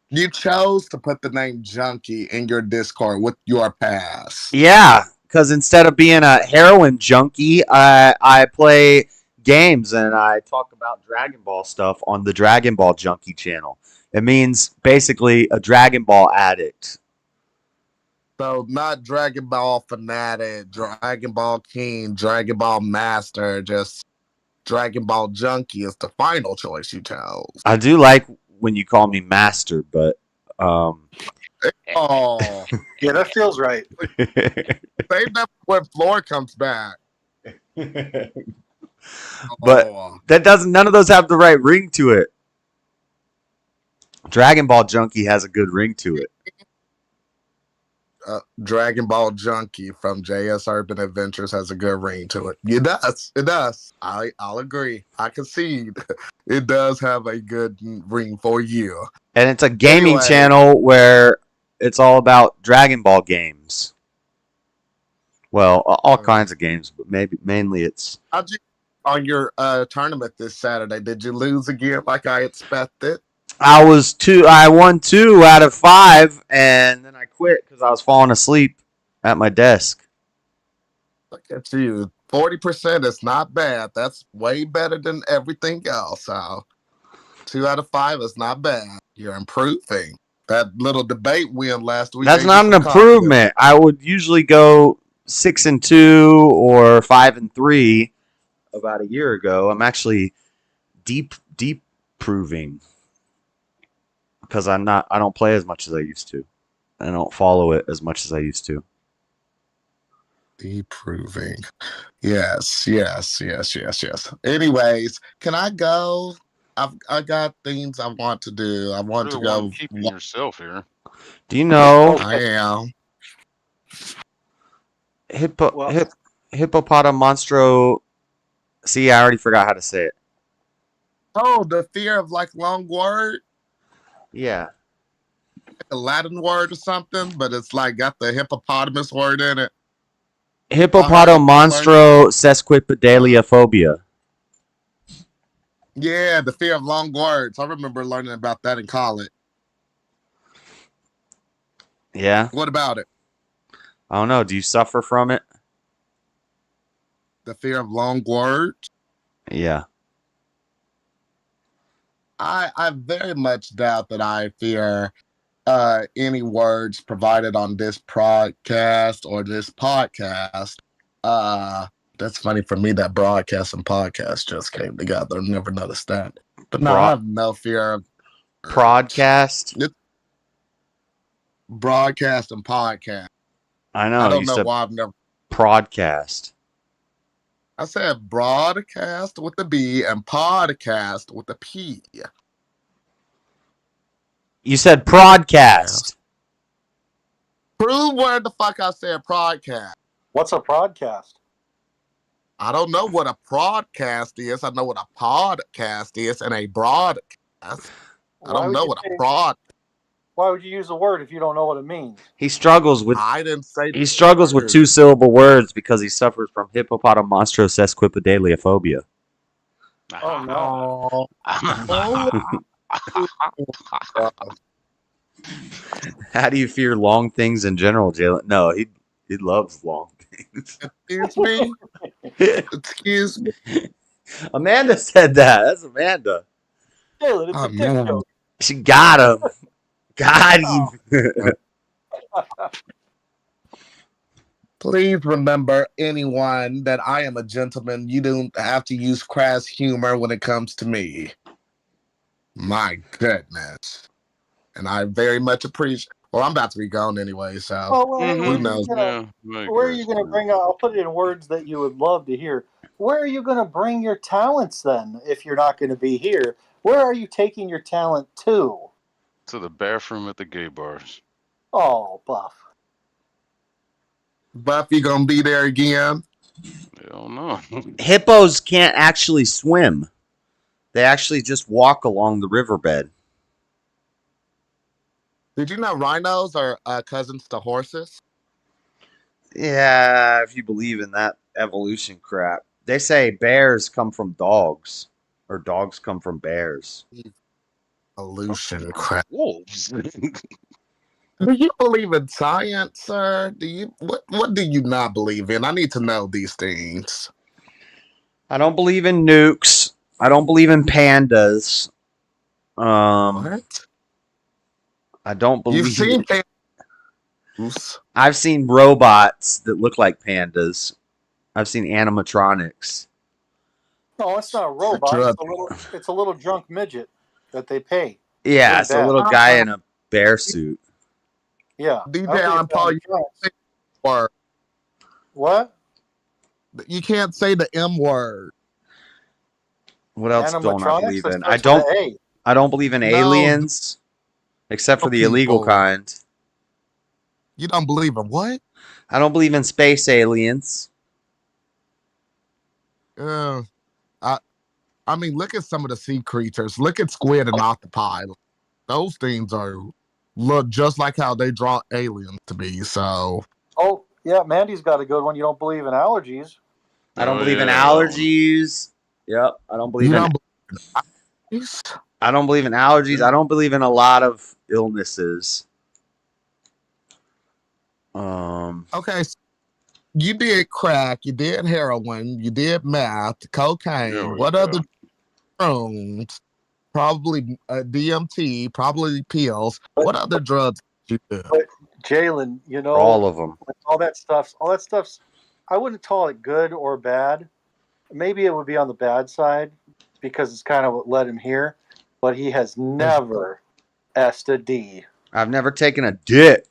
You chose to put the name Junkie in your Discord with your past. Yeah, because instead of being a heroin junkie, I play games and I talk about Dragon Ball stuff on the Dragon Ball Junkie channel. It means basically a Dragon Ball addict. So not Dragon Ball Fanatic, Dragon Ball King, Dragon Ball Master, just Dragon Ball Junkie is the final choice you chose. I do like when you call me Master, but oh yeah, that feels right. Save that when Floor comes back. But that doesn't. None of those have the right ring to it. Dragon Ball Junkie has a good ring to it. Dragon Ball Junkie from JS Urban Adventures has a good ring to it. It does. It does. I'll agree. I concede. It does have a good ring for you. And it's a gaming channel where it's all about Dragon Ball games. Well, all kinds of games, but mainly it's. On your tournament this Saturday, did you lose again like I expected? I won 2 out of 5, and then I quit because I was falling asleep at my desk. Look at you. 40% is not bad. That's way better than everything else. So 2 out of 5 is not bad. You're improving. That little debate win last week. That's not an improvement. I would usually go 6-2 or 5-3 about a year ago. I'm actually deep proving. Because I don't play as much as I used to. I don't follow it as much as I used to. Improving. Yes. Anyways, can I go? I got things I want to do. I want to go. Keeping yourself here. Do you know? I am. Hippopotamonstro. See, I already forgot how to say it. Oh, the fear of like long word. Yeah. A Latin word or something, but it's like got the hippopotamus word in it. Hippopotamonstro sesquipedaliaphobia. Yeah, the fear of long words. I remember learning about that in college. Yeah. What about it? I don't know. Do you suffer from it? The fear of long words? Yeah. I very doubt that I fear any words provided on this broadcast or this podcast. That's funny for me that broadcast and podcast just came together. I never noticed that. But no, I have no fear of broadcast. Broadcast and podcast. I know. I don't know why I've never broadcast. I said broadcast with the B and podcast with the P. You said broadcast. Prove where the fuck I said broadcast. What's a broadcast? I don't know what a broadcast is. I know what a podcast is and a broadcast. I don't know what a broad. Why would you use a word if you don't know what it means? He struggles with. I didn't say. He struggles with 2-syllable words because he suffers from hippopotamonstro sesquipedaliaphobia. Oh no! How do you fear long things in general, Jalen? No, he loves long things. Excuse me. Excuse me. Amanda said that. That's Amanda. Jalen, it's a dick joke. She got him. Got him. Please remember, anyone, that I am a gentleman. You don't have to use crass humor when it comes to me. My goodness. And I very much appreciate. Well, I'm about to be gone anyway, so who knows? Where are you going to bring out? I'll put it in words that you would love to hear. Where are you going to bring your talents then if you're not going to be here? Where are you taking your talent to? To the bathroom at the gay bars. Oh, Buff. Buff, you gonna be there again? I don't know. Hippos can't actually swim. They actually just walk along the riverbed. Did you know rhinos are cousins to horses? Yeah, if you believe in that evolution crap. They say bears come from dogs, or dogs come from bears. Evolution crap. Wolves. Do you believe in science, sir? Do you what do you not believe in? I need to know these things. I don't believe in nukes. I don't believe in pandas. What? I don't believe. You've seen pandas? I've seen robots that look like pandas. I've seen animatronics. No, it's not a robot. It's a little drunk midget that they pay. Yeah, Really it's a bad. little guy in a bear suit. Yeah. DJ on Paul, you can't say the word. What? You can't say the M word. What else don't I believe in? I don't believe in No. aliens, except for the illegal People. kind. You don't believe in what? I don't believe in space aliens. I mean, look at some of the sea creatures. Look at squid and octopi. Those things look just like how they draw aliens to be. So. Oh yeah, Mandy's got a good one. You don't believe in allergies. I don't believe in allergies. Yep, I don't believe in. I don't believe in allergies. I don't believe in a lot of illnesses. Okay, so you did crack, you did heroin, you did meth, cocaine. What other drugs? Probably DMT, probably pills. What other drugs did you do? But Jalen, you know, all of them. All that stuff's. I wouldn't call it good or bad. Maybe it would be on the bad side because it's kind of what led him here. But he has never asked a D. I've never taken a dick.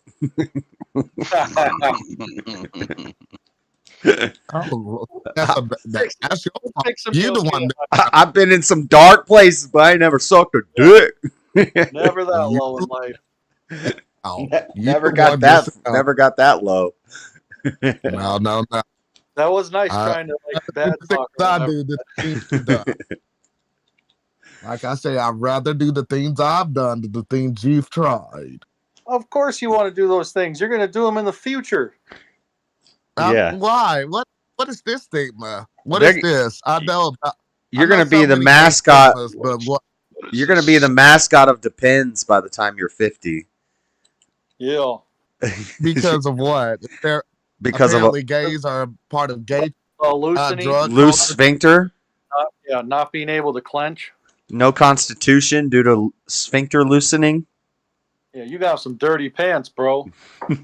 I've been in some dark places, but I ain't never sucked a dick. Never that low in life. Never got that. Never got that low. No. That was nice trying to like bad talk. Like I say, I'd rather do the things I've done than the things you've tried. Of course, you want to do those things. You're going to do them in the future. Yeah. Why? What is this stigma? What is this? I know. You're going to be the mascot. But what? You're going to be the mascot of Depends by the time you're 50. Yeah. Because of what? Because apparently gays are part of gay loose sphincter. Not being able to clench. No constitution due to sphincter loosening. Yeah, you got some dirty pants, bro. How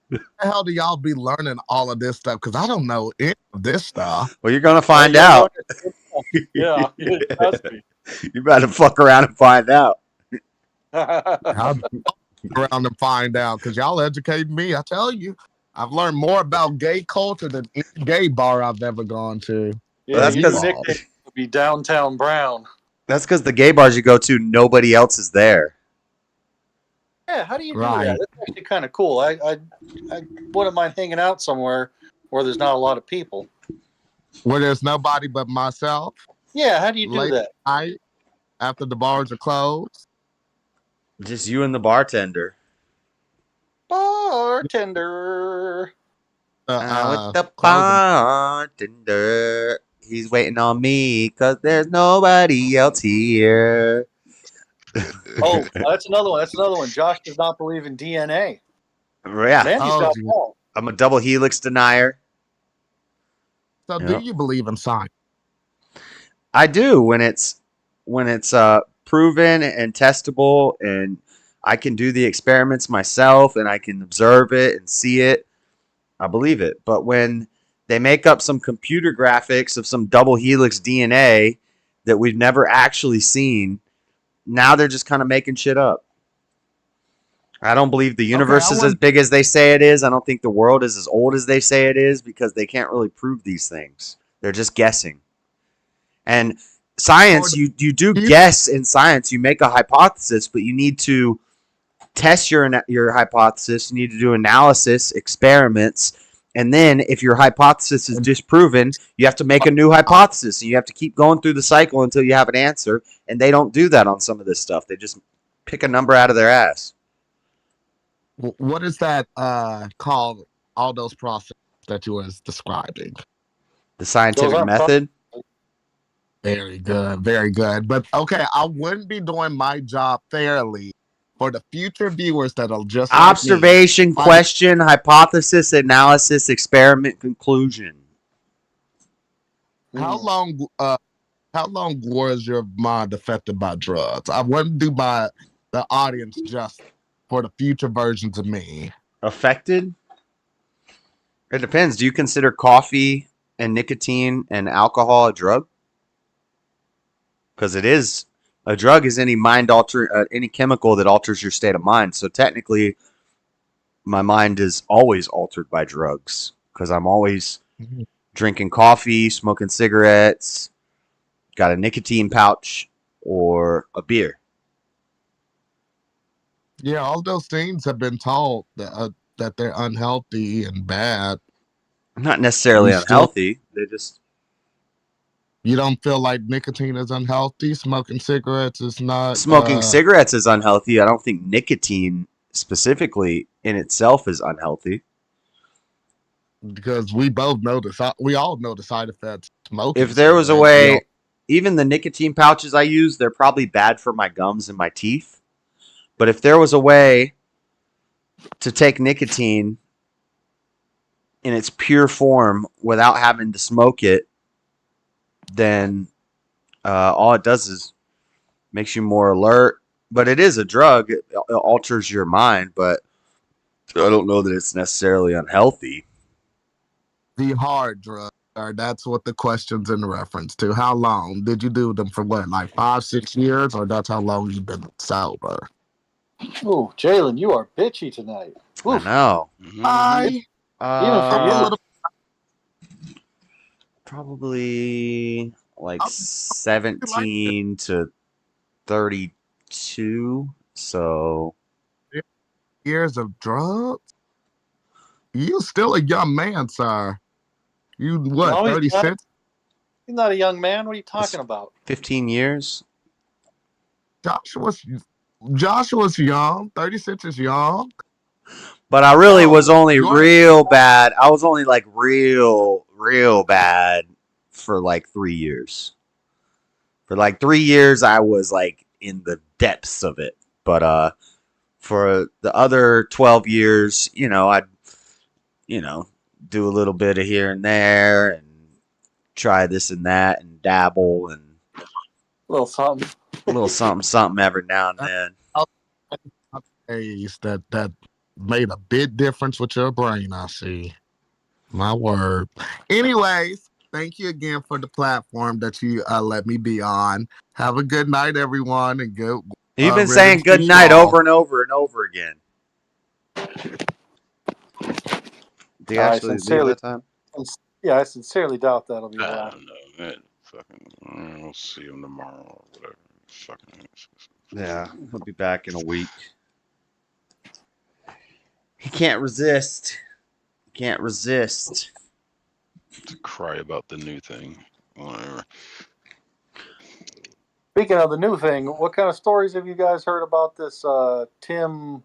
the hell do y'all be learning all of this stuff? Because I don't know any of this stuff. Well, you're gonna find out. Yeah, trust me. You better fuck around and find out. I'll around and find out because y'all educate me. I tell you, I've learned more about gay culture than any gay bar I've ever gone to. Yeah, that's because nickname would be Downtown Brown. That's because the gay bars you go to, nobody else is there. Yeah, how do you do that? That's actually kind of cool. I wouldn't mind hanging out somewhere where there's not a lot of people. Where there's nobody but myself? Yeah, how do you do that? After the bars are closed? Just you and the bartender. Bartender. With the bartender. He's waiting on me because there's nobody else here. Oh, that's another one. Josh does not believe in DNA. Yeah. I'm a double helix denier. So do you believe in science? I do when it's proven and testable and I can do the experiments myself and I can observe it and see it. I believe it. But when they make up some computer graphics of some double helix DNA that we've never actually seen, now they're just kind of making shit up. I don't believe the universe is as big as they say it is. I don't think the world is as old as they say it is because they can't really prove these things. They're just guessing. And science, you do guess in science. You make a hypothesis, but you need to test your hypothesis. You need to do analysis, experiments, and then if your hypothesis is disproven, you have to make a new hypothesis, and you have to keep going through the cycle until you have an answer. And they don't do that on some of this stuff. They just pick a number out of their ass. What is that called? All those processes that you was describing. The scientific method. Very good, very good. But okay, I wouldn't be doing my job fairly for the future viewers that'll just Observation, like me, question, hypothesis, analysis, experiment, conclusion. How long was your mind affected by drugs? I wouldn't do the audience just for the future versions of me. Affected? It depends. Do you consider coffee and nicotine and alcohol a drug? Because it is. A drug is any any chemical that alters your state of mind. So technically, my mind is always altered by drugs because I'm always drinking coffee, smoking cigarettes, got a nicotine pouch, or a beer. Yeah, all those things have been taught that they're unhealthy and bad. Not necessarily unhealthy. They just. You don't feel like nicotine is unhealthy? Smoking cigarettes is not. Smoking cigarettes is unhealthy. I don't think nicotine specifically in itself is unhealthy. Because we all know the side effects of smoking. If there was a way, even the nicotine pouches I use, they're probably bad for my gums and my teeth. But if there was a way to take nicotine in its pure form without having to smoke it, then all it does is makes you more alert. But it is a drug. It alters your mind, but I don't know that it's necessarily unhealthy. The hard drug, that's what the question's in reference to. How long? Did you do them for what, like 5-6 years? Or that's how long you've been sober? Oh, Jalen, you are bitchy tonight. Oof. I know. Probably like 17 to 32. So years of drugs? You still a young man, sir. You what, No, 36? He's not a young man. What are you talking about? 15 years. Joshua's young. 36 is young. But I really was only real bad. I was only like real bad for like 3 years. For like 3 years, I was like in the depths of it. But for the other 12 years, I'd, do a little bit of here and there and try this and that and dabble and a little something. something every now and then. That made a big difference with your brain, I see. My word. Anyways, thank you again for the platform that you let me be on. Have a good night, everyone, and good. You've been saying good night over and over and over again. Do you actually leave that time? Yeah, I sincerely doubt that'll be I allowed. don't know. We'll see him tomorrow or whatever. Yeah, he'll be back in a week. He can't resist. To cry about the new thing. Whatever. Speaking of the new thing, what kind of stories have you guys heard about this Tim?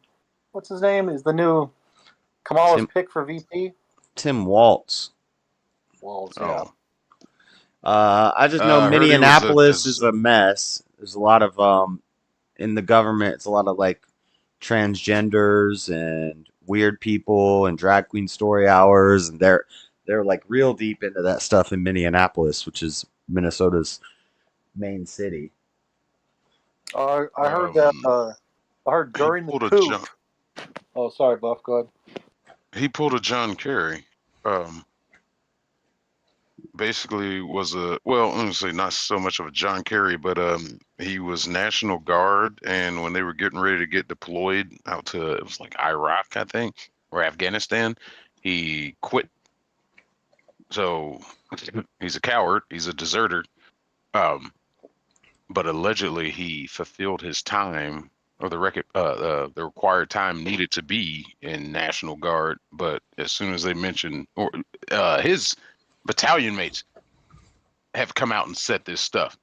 What's his name? Is the new Kamala's pick for VP? Tim Walz. Yeah. I just know Minneapolis is a mess. There's a lot of in the government. It's a lot of like transgenders and weird people and drag queen story hours, and they're like real deep into that stuff in Minneapolis, which is Minnesota's main city. I heard that. I heard during the coup. Oh, sorry, Buff. Go ahead. He pulled a John Kerry. Basically was let me say not so much of a John Kerry, but he was National Guard, and when they were getting ready to get deployed out to, it was like Iraq, I think, or Afghanistan, he quit. So he's a coward, he's a deserter, but allegedly he fulfilled his time or the required time needed to be in National Guard. But as soon as they mention, or his battalion mates have come out and said this stuff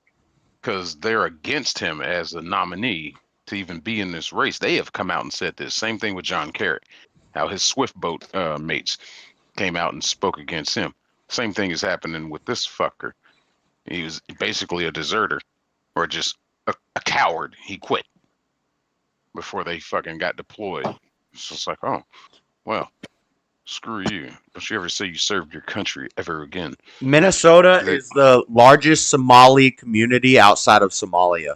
because they're against him as a nominee to even be in this race. They have come out and said this. Same thing with John Kerry, how his Swift boat mates came out and spoke against him. Same thing is happening with this fucker. He was basically a deserter, or just a coward. He quit before they fucking got deployed. It's just like, oh, well, screw you. Don't you ever say you served your country ever again. Minnesota is the largest Somali community outside of Somalia.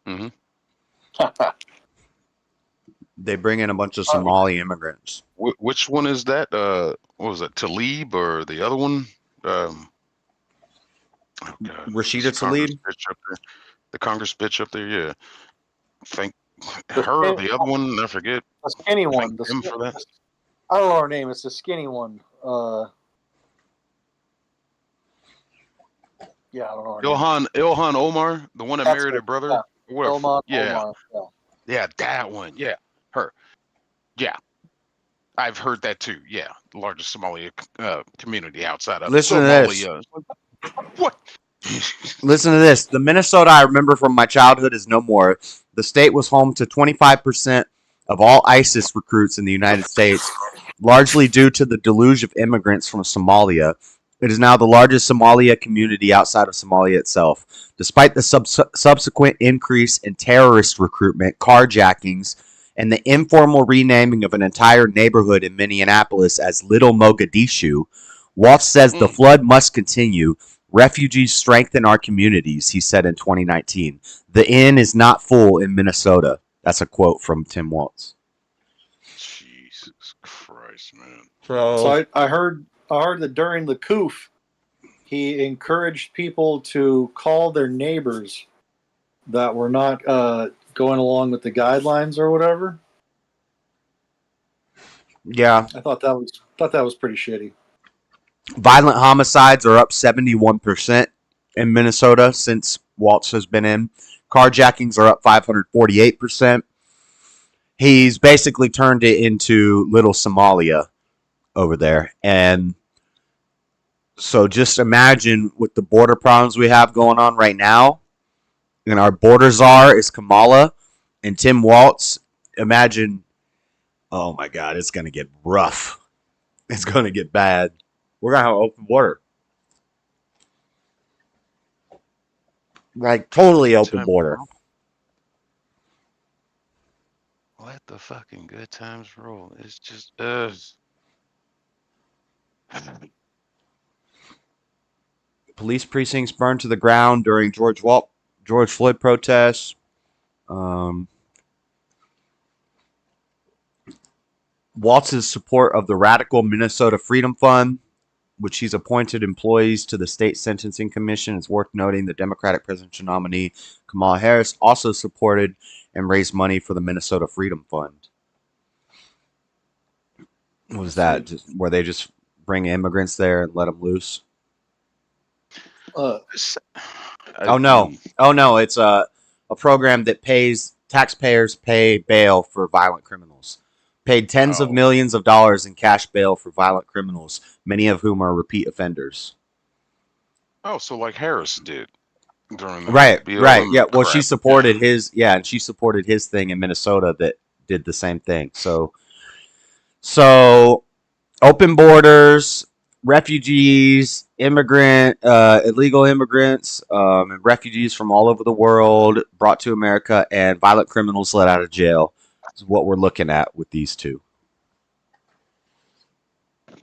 Mm-hmm. They bring in a bunch of Somali immigrants. Which one is that? What was it, Tlaib or the other one? Oh God, Rashida Tlaib? The Congress bitch up there, yeah. Thank her or the other one, I forget. The skinny one. Thank him for that. I don't know her name. It's the skinny one. Yeah, I don't know her name. Ilhan Omar, the one that That's married it, her brother. yeah. Whatever. Omar, Yeah, that one. Yeah, her. Yeah, I've heard that too. Yeah, the largest Somalia community outside of Listen to Somalia. What? Listen to this. The Minnesota I remember from my childhood is no more. The state was home to 25% of all ISIS recruits in the United States, largely due to the deluge of immigrants from Somalia. It is now the largest Somalia community outside of Somalia itself. Despite the subsequent increase in terrorist recruitment, carjackings, and the informal renaming of an entire neighborhood in Minneapolis as Little Mogadishu, Waltz says the flood must continue. Refugees strengthen our communities, he said in 2019. The inn is not full in Minnesota. That's a quote from Tim Waltz. Jesus Christ, man. So I heard that during the coup, he encouraged people to call their neighbors that were not going along with the guidelines or whatever. Yeah. I thought that was pretty shitty. Violent homicides are up 71% in Minnesota since Waltz has been in. Carjackings are up 548%. He's basically turned it into little Somalia over there. And so just imagine with the border problems we have going on right now, and our border czar is Kamala and Tim Waltz. Imagine, oh my God, it's going to get rough. It's going to get bad. We're going to have open border. Like, totally open border. Let the fucking good times roll. It's just, Police precincts burned to the ground during George Floyd protests. Waltz's support of the Radical Minnesota Freedom Fund, which he's appointed employees to the state sentencing commission. It's worth noting the Democratic presidential nominee Kamala Harris also supported and raised money for the Minnesota Freedom Fund. What was that? Where they just bring immigrants there and let them loose? Oh no! It's a program that taxpayers pay bail for violent criminals. Paid tens of millions of dollars in cash bail for violent criminals, many of whom are repeat offenders. Oh, so like Harris did during the Right. Yeah. Well, crap. she supported his and she supported his thing in Minnesota that did the same thing. So open borders, refugees, illegal immigrants, and refugees from all over the world brought to America, and violent criminals let out of jail is what we're looking at with these two.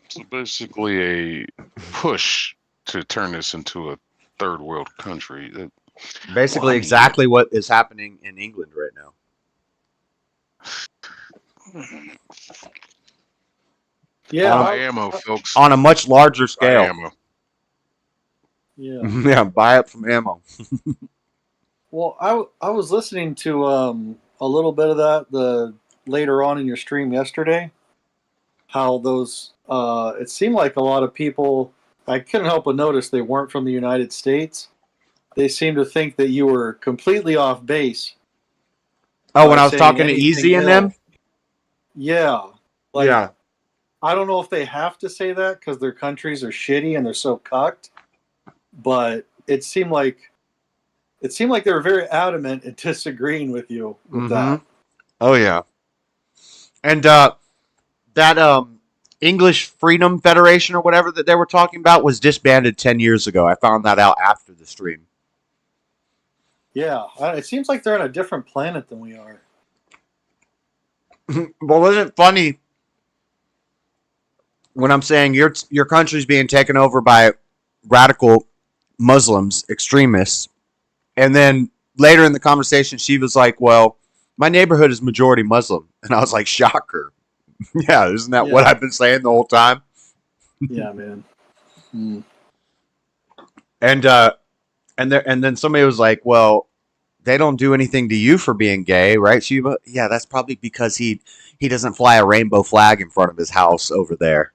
So basically a push to turn this into a third world country. Basically exactly what is happening in England right now. Yeah, buy ammo, folks. On a much larger scale. Buy ammo. Yeah. Yeah, buy it from ammo. Well, I was listening to a little bit of that later on in your stream yesterday. How those it seemed like a lot of people, I couldn't help but notice they weren't from the United States. They seemed to think that you were completely off base Oh, when by I was saying talking to anything Easy and ill. them? Yeah. Like, Yeah. I don't know if they have to say that because their countries are shitty and they're so cucked, but it seemed like they were very adamant in disagreeing with you with that. Oh, yeah. And that English Freedom Federation or whatever that they were talking about was disbanded 10 years ago. I found that out after the stream. Yeah, it seems like they're on a different planet than we are. Well, isn't it funny when I'm saying your country's being taken over by radical Muslims, extremists, and then later in the conversation she was like, "Well, my neighborhood is majority Muslim," and I was like, "Shocker." Yeah, isn't that what Yeah. I've been saying the whole time? Yeah, man. Mm. And then somebody was like, "Well, they don't do anything to you for being gay, right, Shiva?" Yeah, that's probably because he doesn't fly a rainbow flag in front of his house over there.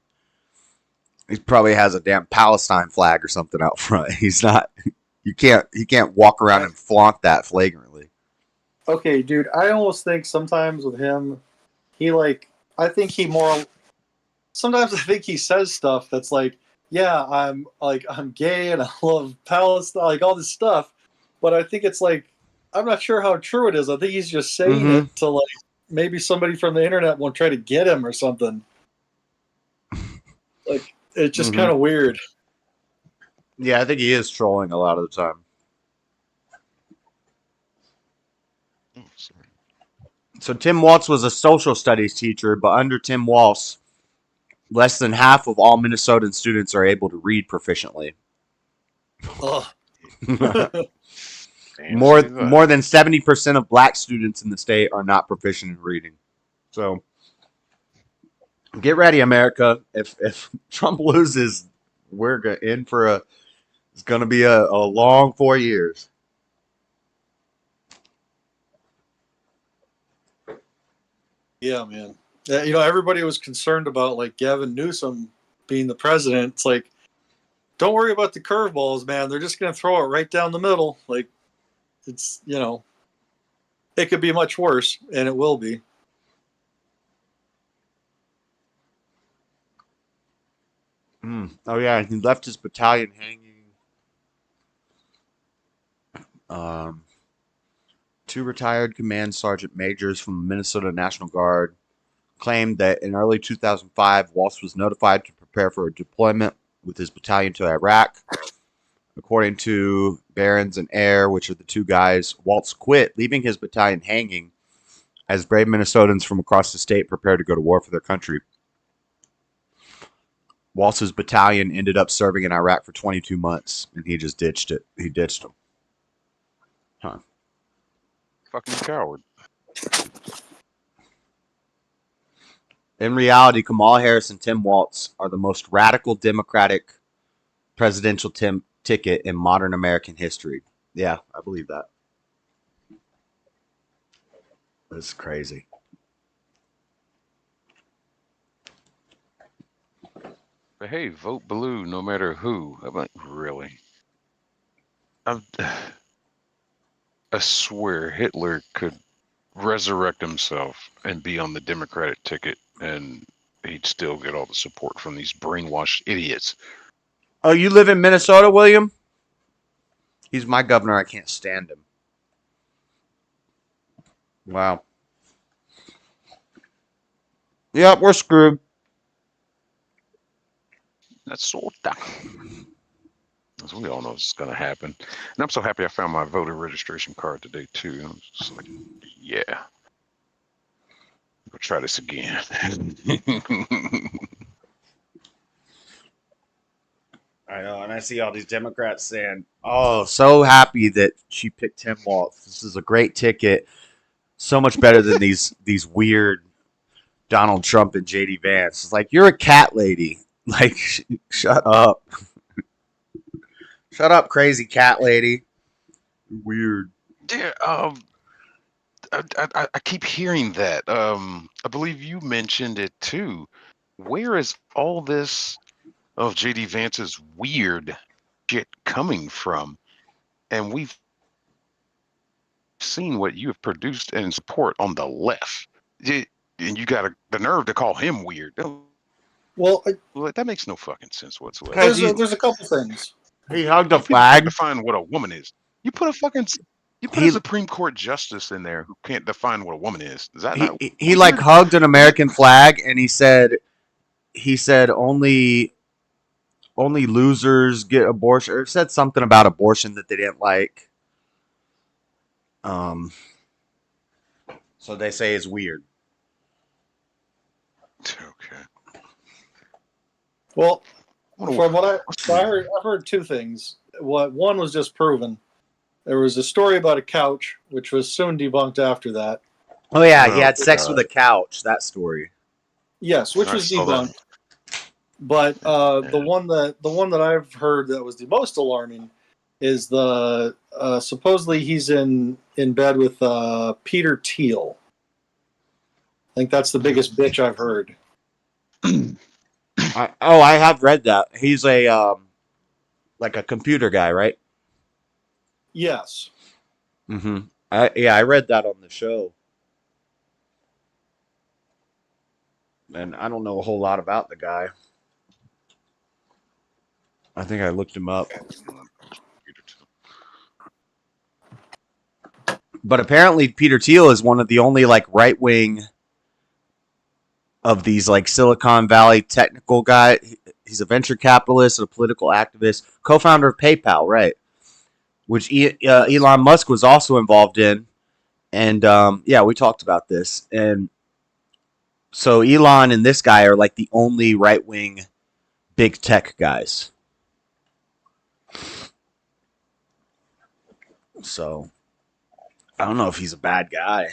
He probably has a damn Palestine flag or something out front. He's not. He can't walk around and flaunt that flagrantly. Okay, dude, I almost think sometimes with him, I think he more. Sometimes I think he says stuff that's like, yeah, I'm gay and I love Palestine, like all this stuff, but I think it's like, I'm not sure how true it is. I think he's just saying it to like maybe somebody from the internet won't try to get him or something. Like it's just kind of weird. Yeah, I think he is trolling a lot of the time. So Tim Waltz was a social studies teacher, but under Tim Waltz, less than half of all Minnesotan students are able to read proficiently. More than 70% of black students in the state are not proficient in reading. So get ready, America. If Trump loses, we're in for it's going to be a long 4 years. Yeah, man. Yeah, everybody was concerned about like Gavin Newsom being the president. It's like, don't worry about the curveballs, man. They're just going to throw it right down the middle. Like, it's it could be much worse, and it will be. Oh yeah, he left his battalion hanging. 2 retired command sergeant majors from the Minnesota National Guard claimed that in early 2005, Waltz was notified to prepare for a deployment with his battalion to Iraq. According to Barons and Air, which are the 2 guys, Waltz quit, leaving his battalion hanging as brave Minnesotans from across the state prepared to go to war for their country. Waltz's battalion ended up serving in Iraq for 22 months, and he just ditched it. He ditched them. Huh. Fucking coward. In reality, Kamala Harris and Tim Waltz are the most radical Democratic presidential ticket in modern American history. Yeah, I believe that. That's crazy. But hey, vote blue no matter who. I'm like, really? I swear Hitler could resurrect himself and be on the Democratic ticket, and he'd still get all the support from these brainwashed idiots. Oh, you live in Minnesota, William? He's my governor. I can't stand him. Wow. Yep, we're screwed. That's sort of. As we all know, it's going to happen. And I'm so happy I found my voter registration card today, too. I'm just like, yeah. We'll try this again. I know, and I see all these Democrats saying, "Oh, so happy that she picked Tim Waltz. This is a great ticket. So much better than these weird Donald Trump and JD Vance." It's like, you're a cat lady. Like, shut up. Shut up, crazy cat lady. Weird. Yeah, I keep hearing that. I believe you mentioned it too. Where is all this of JD Vance's weird shit coming from? And we've seen what you have produced and support on the left. And you got the nerve to call him weird. Well, that makes no fucking sense whatsoever. there's a couple things. He hugged a People flag. can't define what a woman is. You put a Supreme Court justice in there who can't define what a woman is. Is that not? He like hugged an American flag, and he said only losers get abortion, or said something about abortion that they didn't like. So they say it's weird. Okay. Well, from what I've heard two things. One was just proven. There was a story about a couch, which was soon debunked after that. Oh yeah, he had sex with a couch. That story. Yes, which was debunked. But the one that I've heard that was the most alarming is the supposedly he's in bed with Peter Thiel. I think that's the biggest bitch I've heard. I have read that. He's a like a computer guy, right? Yes. Mm-hmm. I read that on the show. And I don't know a whole lot about the guy. I think I looked him up. But apparently Peter Thiel is one of the only like right wing of these like Silicon Valley technical guy. He's a venture capitalist, a political activist, co-founder of PayPal, right? Which Elon Musk was also involved in. And yeah, we talked about this. And so Elon and this guy are like the only right wing big tech guys. So I don't know if he's a bad guy.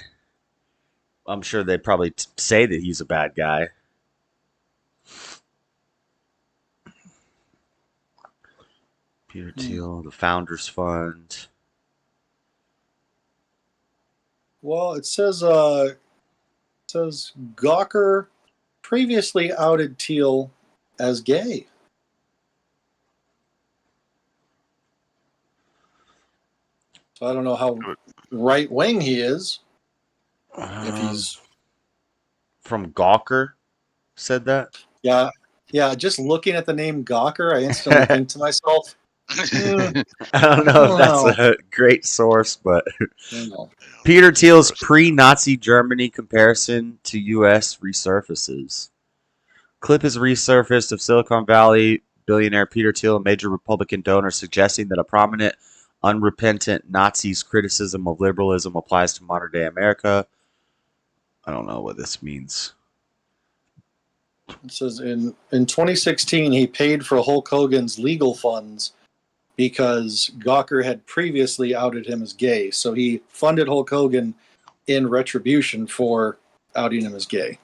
I'm sure they probably say that he's a bad guy. Peter Thiel, the Founders Fund. Well, it says Gawker previously outed Thiel as gay. So I don't know how right wing he is. If he's from Gawker, said that. Yeah. Just looking at the name Gawker, I instantly think to myself, I don't know if that's a great source, but Peter Thiel's pre-Nazi Germany comparison to U.S. resurfaces. Clip has resurfaced of Silicon Valley billionaire Peter Thiel, a major Republican donor, suggesting that a prominent, unrepentant Nazi's criticism of liberalism applies to modern-day America. I don't know what this means. It says in 2016, he paid for Hulk Hogan's legal funds because Gawker had previously outed him as gay. So he funded Hulk Hogan in retribution for outing him as gay.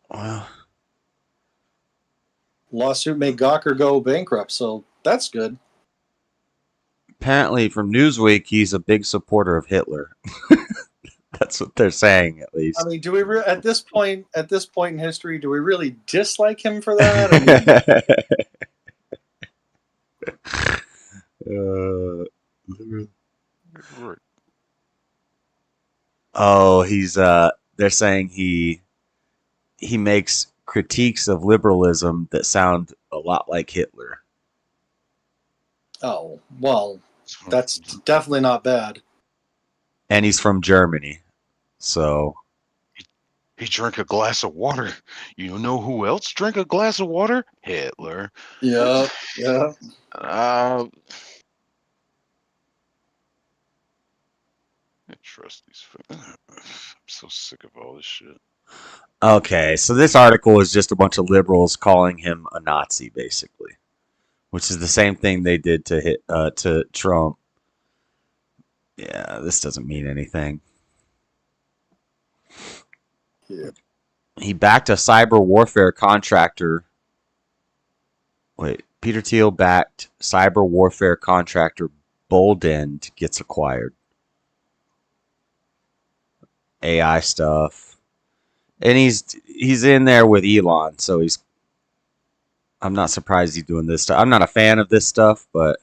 Wow. Lawsuit made Gawker go bankrupt, so that's good. Apparently, from Newsweek, he's a big supporter of Hitler. That's what they're saying, at least. I mean, do we at this point in history, do we really dislike him for that? Oh, he's they're saying he makes critiques of liberalism that sound a lot like Hitler. Oh, well, that's definitely not bad. And he's from Germany. So he drank a glass of water. You know who else drank a glass of water? Hitler. Yeah. I trust these. I'm so sick of all this shit. Okay, so this article is just a bunch of liberals calling him a Nazi, basically, which is the same thing they did to Trump. Yeah, this doesn't mean anything. Yeah. He backed a cyber warfare contractor. Wait, Peter Thiel backed cyber warfare contractor Boldend gets acquired. AI stuff. And he's in there with Elon, so I'm not surprised he's doing this stuff. I'm not a fan of this stuff, but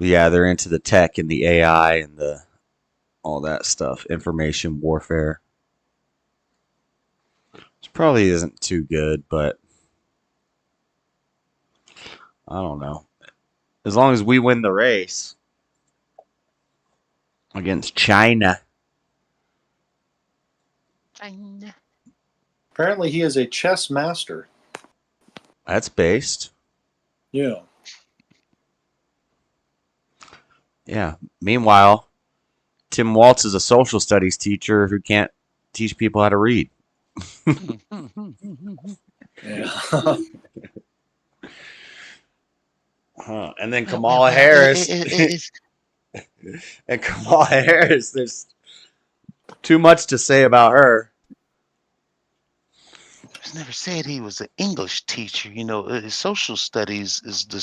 Yeah, they're into the tech and the AI and the all that stuff, information warfare. Which probably isn't too good, but I don't know. As long as we win the race against China. Apparently, he is a chess master. That's based. Yeah. Yeah. Meanwhile, Tim Waltz is a social studies teacher who can't teach people how to read. Yeah. And then Kamala Harris. And Kamala Harris, there's too much to say about her. He's never said he was an English teacher. You know, social studies is the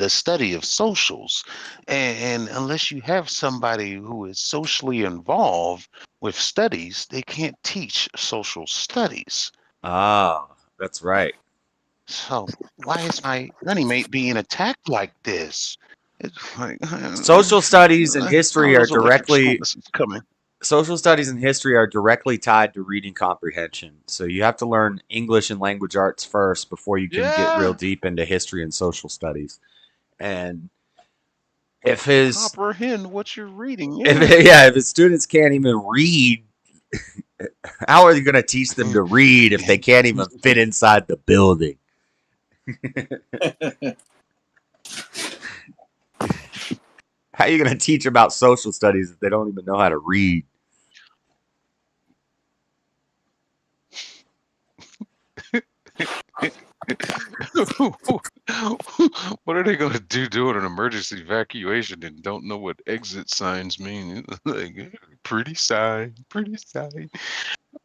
study of socials, and unless you have somebody who is socially involved with studies, they can't teach social studies. Ah, that's right. So why is my running mate being attacked like this? It's like, Social studies and I history don't know are what directly this is coming. social studies and history are directly tied to reading comprehension. So you have to learn English and language arts first before you can get real deep into history and social studies. And if his Comprehend what you're reading. if his students can't even read, how are you going to teach them to read if they can't even fit inside the building? How are you going to teach about social studies if they don't even know how to read? What are they going to do doing an emergency evacuation and don't know what exit signs mean? Like, pretty sign, pretty sign.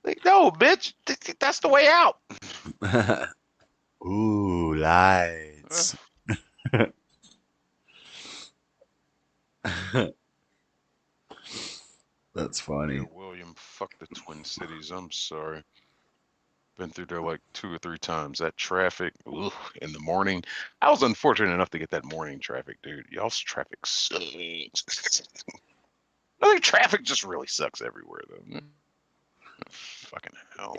Like, no, bitch, that's the way out. Ooh, lights. That's funny. Yeah, William, fuck the Twin Cities. I'm sorry. Been through there like 2 or 3 times. That traffic, ugh, in the morning. I was unfortunate enough to get that morning traffic, dude. Y'all's traffic sucks. I think traffic just really sucks everywhere, though. Fucking hell.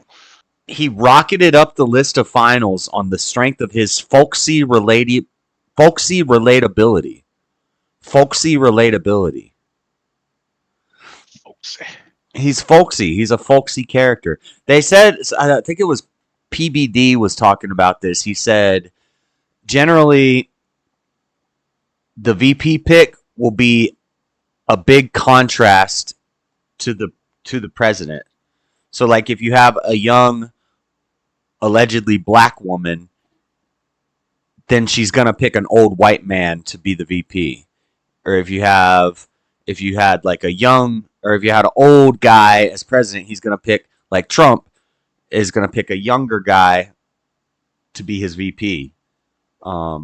He rocketed up the list of finals on the strength of his folksy relatability. Folksy relatability. Folksy. He's folksy. He's a folksy character. They said, I think it was PBD was talking about this. He said, generally, the VP pick will be a big contrast to the president. So, like, if you have a young, allegedly black woman, then she's gonna pick an old white man to be the VP. Or if you had like a young, or if you had an old guy as president, he's gonna pick, like Trump is gonna pick a younger guy to be his VP. I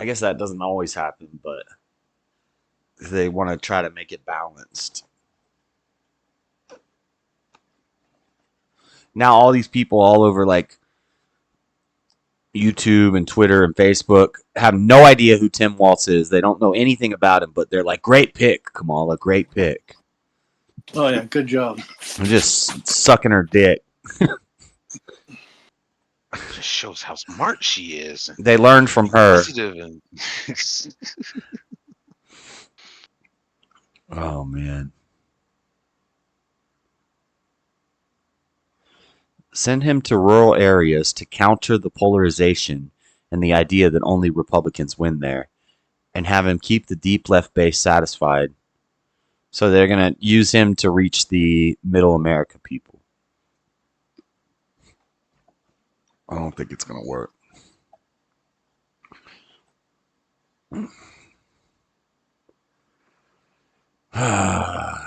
guess that doesn't always happen, but they want to try to make it balanced. Now all these people all over like YouTube and Twitter and Facebook have no idea who Tim Waltz is. They don't know anything about him, but they're like, great pick, Kamala, great pick. Oh, yeah, good job. I'm just sucking her dick. Just shows how smart she is. They learned from her. And Oh, man. Send him to rural areas to counter the polarization and the idea that only Republicans win there, and have him keep the deep left base satisfied. So they're going to use him to reach the middle America people. I don't think it's going to work.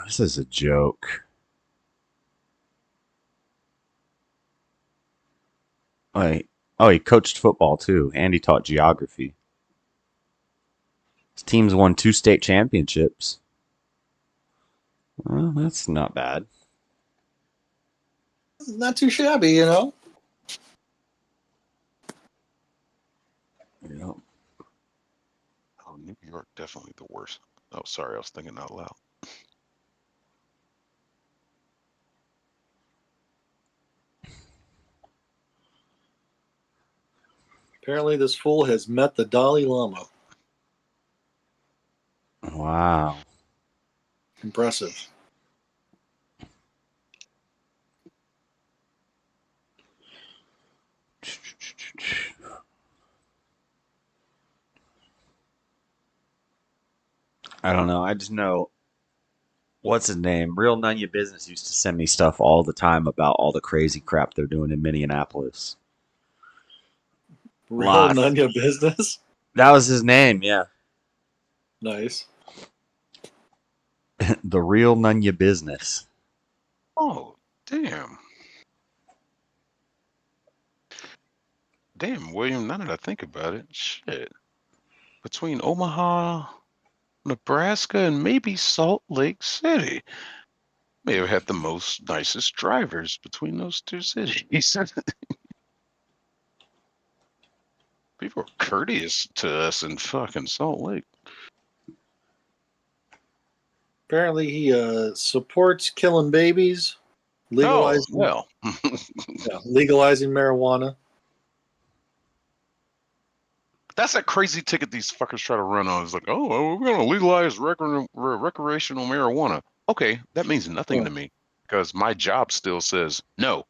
This is a joke. Oh, he coached football too, and he taught geography. His team's won 2 state championships. Well, that's not bad. Not too shabby, you know. Yeah. Oh, York, definitely the worst. Oh, sorry, I was thinking out loud. Apparently, this fool has met the Dalai Lama. Wow. Impressive. I don't know. I just know what's his name? Real None Your Business used to send me stuff all the time about all the crazy crap they're doing in Minneapolis. Real None Your Business? That was his name, yeah. Nice. The Real None Your Business. Oh, damn. Damn, William, now that I think about it, shit. Between Omaha, Nebraska, and maybe Salt Lake City. May have had the most nicest drivers between those two cities. People are courteous to us in fucking Salt Lake. Apparently, he supports killing babies, legalizing, well. legalizing marijuana. That's that crazy ticket these fuckers try to run on. It's like, oh, well, we're going to legalize recreational marijuana. Okay, that means nothing to me because my job still says no.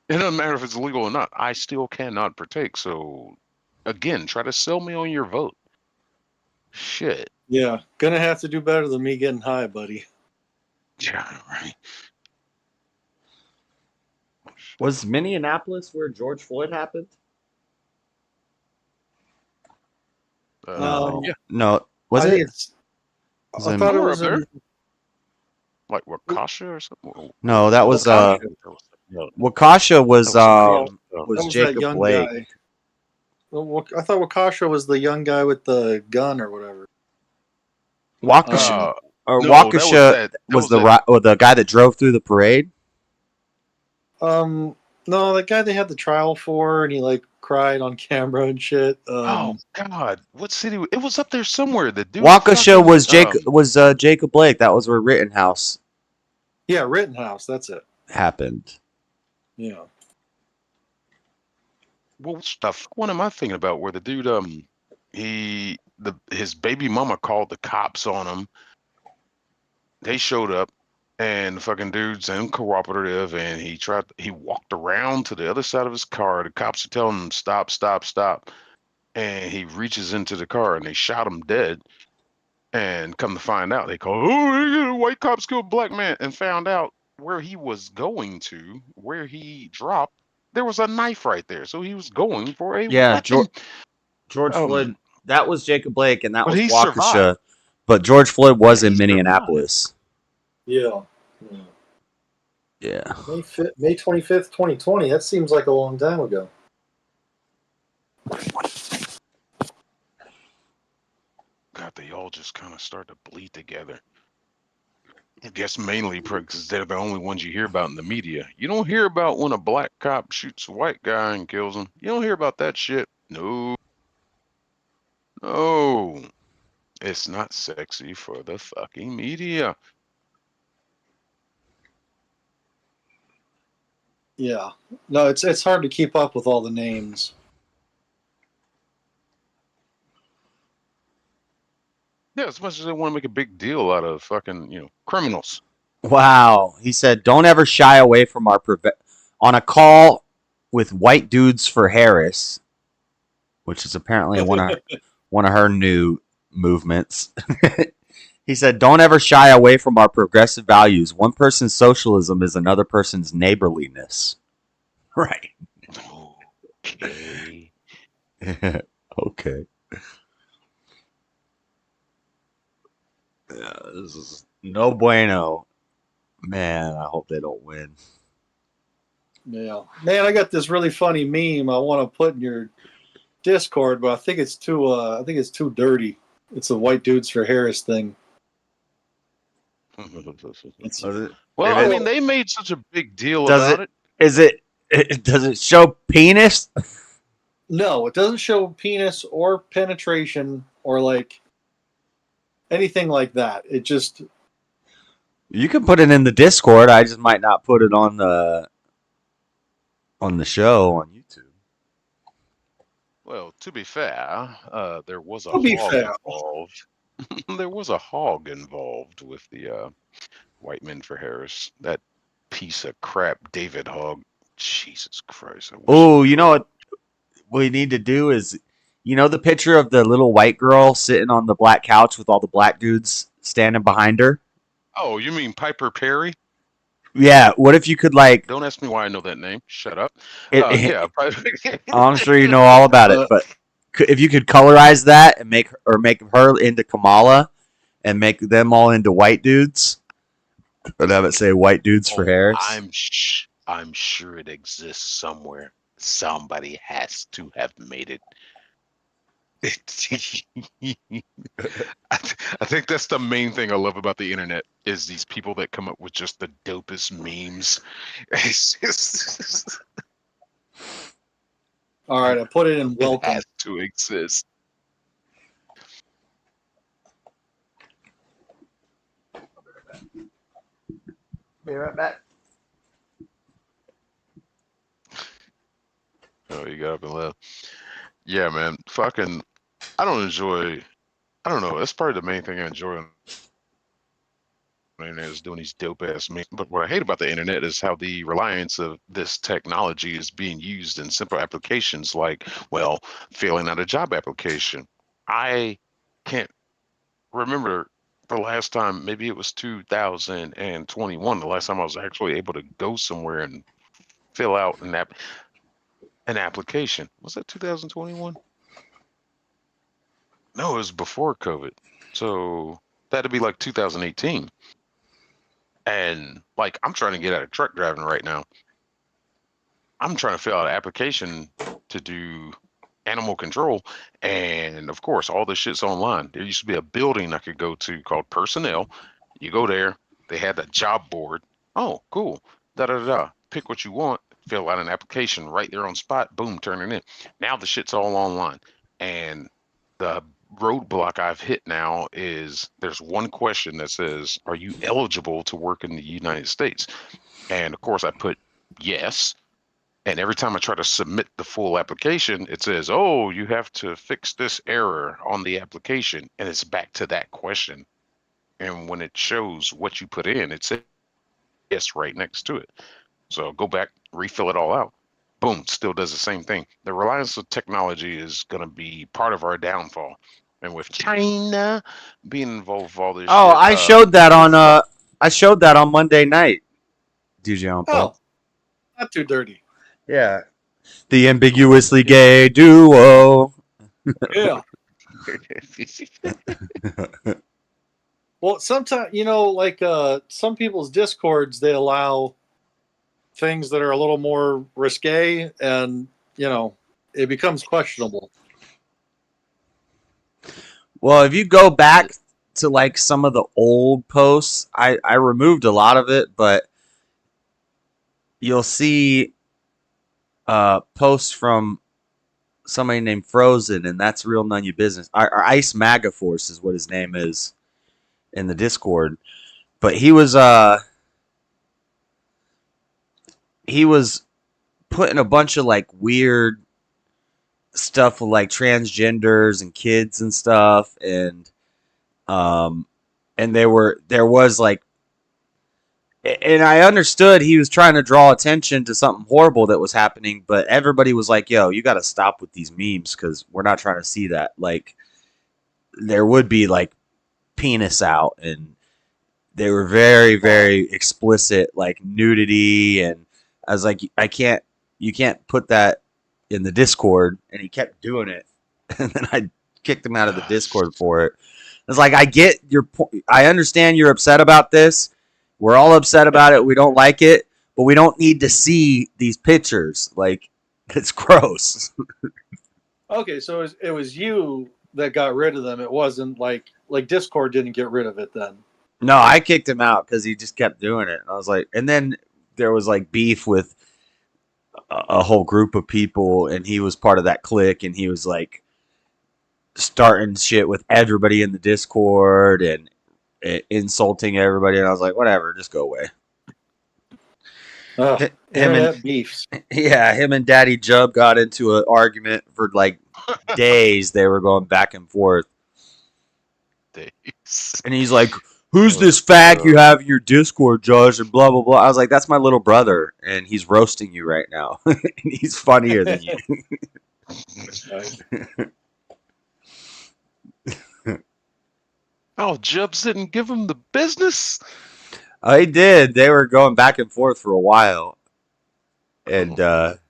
It doesn't matter if it's legal or not. I still cannot partake. So, again, try to sell me on your vote. Shit. Yeah, gonna have to do better than me getting high, buddy. Yeah, right. Was Minneapolis where George Floyd happened? No. Yeah. No. Was I it? think it's. I thought it was in, like Wakasha or something. No, that was Wakasha was that Jacob that young Blake. guy. Well, I thought Wakasha was the young guy with the gun or whatever. Waukesha or no, Waukesha was the guy that drove through the parade. No, the guy they had the trial for, and he like cried on camera and shit. Oh God, what city? It was up there somewhere. The dude. Waukesha was Jacob Blake. That was where Rittenhouse. Yeah, Rittenhouse. That's it. Happened. Yeah. Well, what the fuck? What am I thinking about? Where the dude, his baby mama called the cops on him. They showed up, and the fucking dude's uncooperative, and he walked around to the other side of his car. The cops are telling him stop, stop, stop, and he reaches into the car, and they shot him dead. And come to find out, they call, oh, white cops killed a black man, and found out where he was going to, where he dropped. There was a knife right there, so he was going for a weapon. George Floyd. That was Jacob Blake, and that But was he Waukesha. survived. But George Floyd was in Minneapolis. Yeah. Yeah. May 25th, 2020. That seems like a long time ago. God, they all just kind of start to bleed together. I guess mainly because they're the only ones you hear about in the media. You don't hear about when a black cop shoots a white guy and kills him. You don't hear about that shit. No. No. It's not sexy for the fucking media. Yeah. No, it's hard to keep up with all the names. Yeah, as much as they want to make a big deal out of fucking, criminals. Wow. He said, "Don't ever shy away from our on a call with White Dudes for Harris," which is apparently one of her new movements. He said, "Don't ever shy away from our progressive values. One person's socialism is another person's neighborliness." Right. Okay. Okay. Yeah, this is no bueno. Man, I hope they don't win. Yeah. Man, I got this really funny meme I want to put in your Discord, but I think it's too dirty. It's a White Dudes for Harris thing. Well, I mean, they made such a big deal about it. Does it show penis? No, it doesn't show penis or penetration or like anything like that. It just You can put it in the Discord. I just might not put it on the show on YouTube. Well, to be fair, there was a to be hog fair, involved. There was a hog involved with the White Men for Harris. That piece of crap, David Hogg. Jesus Christ! I wish Oh, he you grew know up. what we need to do is, you know, the picture of the little white girl sitting on the black couch with all the black dudes standing behind her. Oh, you mean Piper Perry? Yeah. What if you could like Don't ask me why I know that name. Shut up. it, Yeah, I'm sure you know all about it, but if you could colorize that and make her into Kamala and make them all into white dudes, and have it say "white dudes for Harris." I'm sure it exists somewhere. Somebody has to have made it. I think that's the main thing I love about the internet is these people that come up with just the dopest memes. It's just all right. I put it in it welcome. has to exist. Be right back. Oh, you got up and left. Yeah, man. Fucking, I don't enjoy. I don't know. That's probably the main thing I enjoy on the internet is doing these dope ass memes. But what I hate about the internet is how the reliance of this technology is being used in simple applications like, well, filling out a job application. I can't remember the last time, maybe it was 2021, the last time I was actually able to go somewhere and fill out an application. Was that 2021? No, it was before COVID. So that'd be like 2018. And like, I'm trying to get out of truck driving right now. I'm trying to fill out an application to do animal control. And of course, all this shit's online. There used to be a building I could go to called personnel. You go there, they had a job board. Oh, cool. Da da da. Pick what you want, fill out an application right there on spot, boom, turn it in. Now the shit's all online. And the roadblock I've hit now is there's one question that says, are you eligible to work in the United States? And of course I put yes. And every time I try to submit the full application, it says, oh, you have to fix this error on the application. And it's back to that question. And when it shows what you put in, it says yes right next to it. So go back, refill it all out. Boom, still does the same thing. The reliance of technology is going to be part of our downfall. And with China being involved with all this Oh, shit. I showed that on Monday night, DJ on Oh, not too dirty. Yeah. The ambiguously gay duo. Yeah. Well, sometimes, you know, like some people's Discords, they allow things that are a little more risque and, you know, it becomes questionable. Well, if you go back to like some of the old posts, I removed a lot of it, but you'll see posts from somebody named Frozen, and that's real none of your business. Our Ice Maga Force is what his name is in the Discord. But he was putting a bunch of like weird stuff with like transgenders and kids and stuff, and there was like, and I understood he was trying to draw attention to something horrible that was happening, but everybody was like, yo, you got to stop with these memes because we're not trying to see that. Like, there would be like penis out, and they were very, very explicit, like nudity. And I was like, you can't put that in the Discord. And he kept doing it. And then I kicked him out of the Discord for it. It's like, I get your point. I understand you're upset about this. We're all upset about it. We don't like it, but we don't need to see these pictures. Like, it's gross. Okay, so it was you that got rid of them. It wasn't like Discord didn't get rid of it then. No, I kicked him out because he just kept doing it. I was like, and then there was like beef with a whole group of people, and he was part of that clique, and he was like starting shit with everybody in the Discord and insulting everybody, and I was like, whatever, just go away. Him Internet and beefs. yeah, him and Daddy Jub got into an argument for like days. They were going back and forth. Days. And he's like, "Who's this fag you have in your Discord, Josh?" And blah blah blah. I was like, "That's my little brother, and he's roasting you right now. And he's funnier than you." Oh, Jubs didn't give him the business. I did. They were going back and forth for a while, and but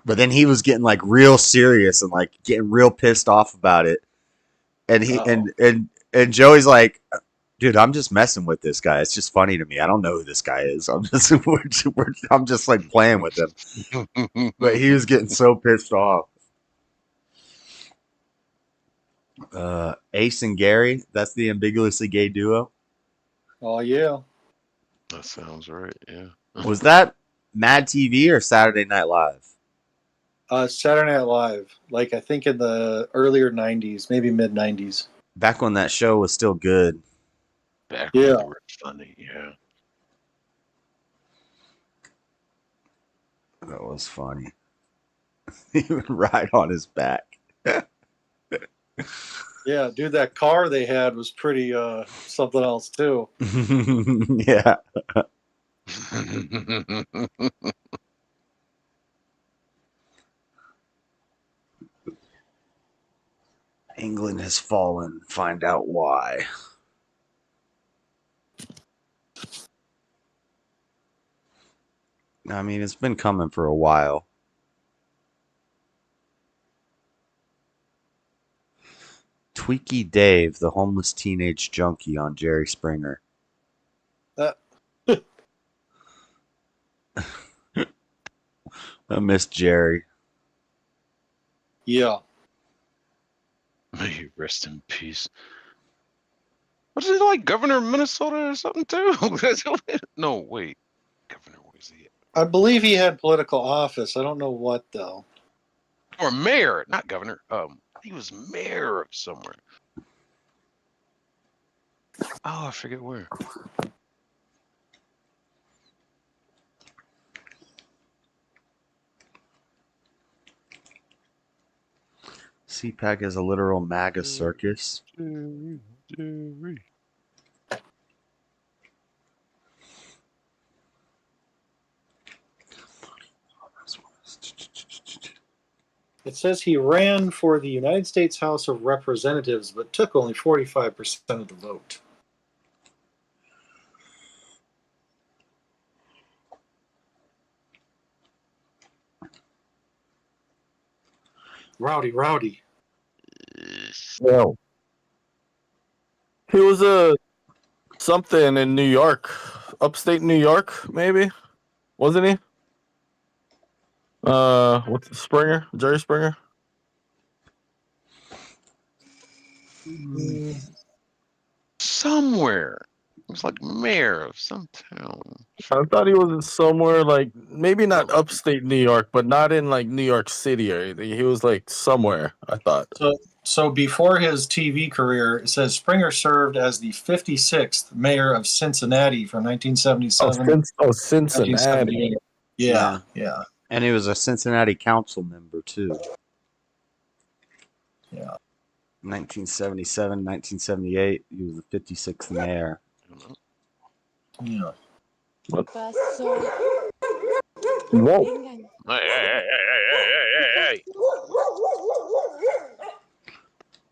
then he was getting like real serious and like getting real pissed off about it. And he and Joey's like, "Dude, I'm just messing with this guy. It's just funny to me. I don't know who this guy is. I'm just I'm just like playing with him." But he was getting so pissed off. Ace and Gary, that's the ambiguously gay duo. Oh yeah. That sounds right. Yeah. Was that Mad TV or Saturday Night Live? Saturday Night Live, like I think in the earlier '90s, maybe mid '90s. Back when that show was still good. Back when they were funny, yeah. That was funny. He would ride on his back. Yeah, dude, that car they had was pretty something else too. Yeah. England has fallen. Find out why. I mean, it's been coming for a while. Tweaky Dave, the homeless teenage junkie on Jerry Springer. I miss Jerry. Yeah. May he rest in peace. What is he like, governor of Minnesota or something too? No, wait. Governor, was he? I believe he had political office. I don't know what though. Or mayor, not governor. He was mayor of somewhere. Oh, I forget where. CPAC is a literal MAGA circus. Jerry. It says he ran for the United States House of Representatives, but took only 45% of the vote. Rowdy. No. He was a something in New York, upstate New York, maybe, wasn't he? What's Springer? Jerry Springer. Somewhere. It was like mayor of some town. I thought he was somewhere like maybe not upstate New York, but not in like New York City or anything. He was like somewhere, I thought. So before his TV career, it says Springer served as the 56th mayor of Cincinnati from 1977. Cincinnati. Yeah. And he was a Cincinnati council member too. Yeah. 1977, 1978, he was the 56th mayor. Yeah. What? Whoa. Hey.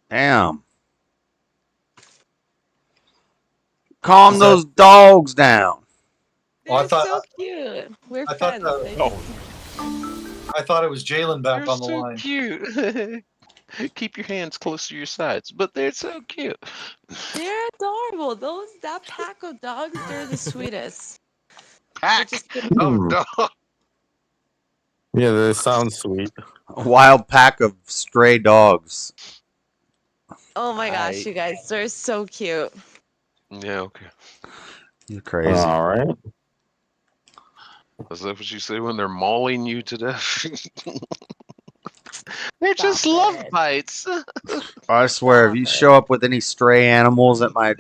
Damn. Calm those dogs down. Well, They're so cute. We're friends. I thought it was Jalen back on the so line. Cute. Keep your hands close to your sides, but they're so cute. They're adorable. That pack of dogs, they're the sweetest. Pack of dogs. Yeah, that sounds sweet. A wild pack of stray dogs. Oh my gosh, you guys, they're so cute. Yeah, okay. You're crazy. All right. Is that what you say when they're mauling you to death? They're just love bites. I swear, if you show up with any stray animals at my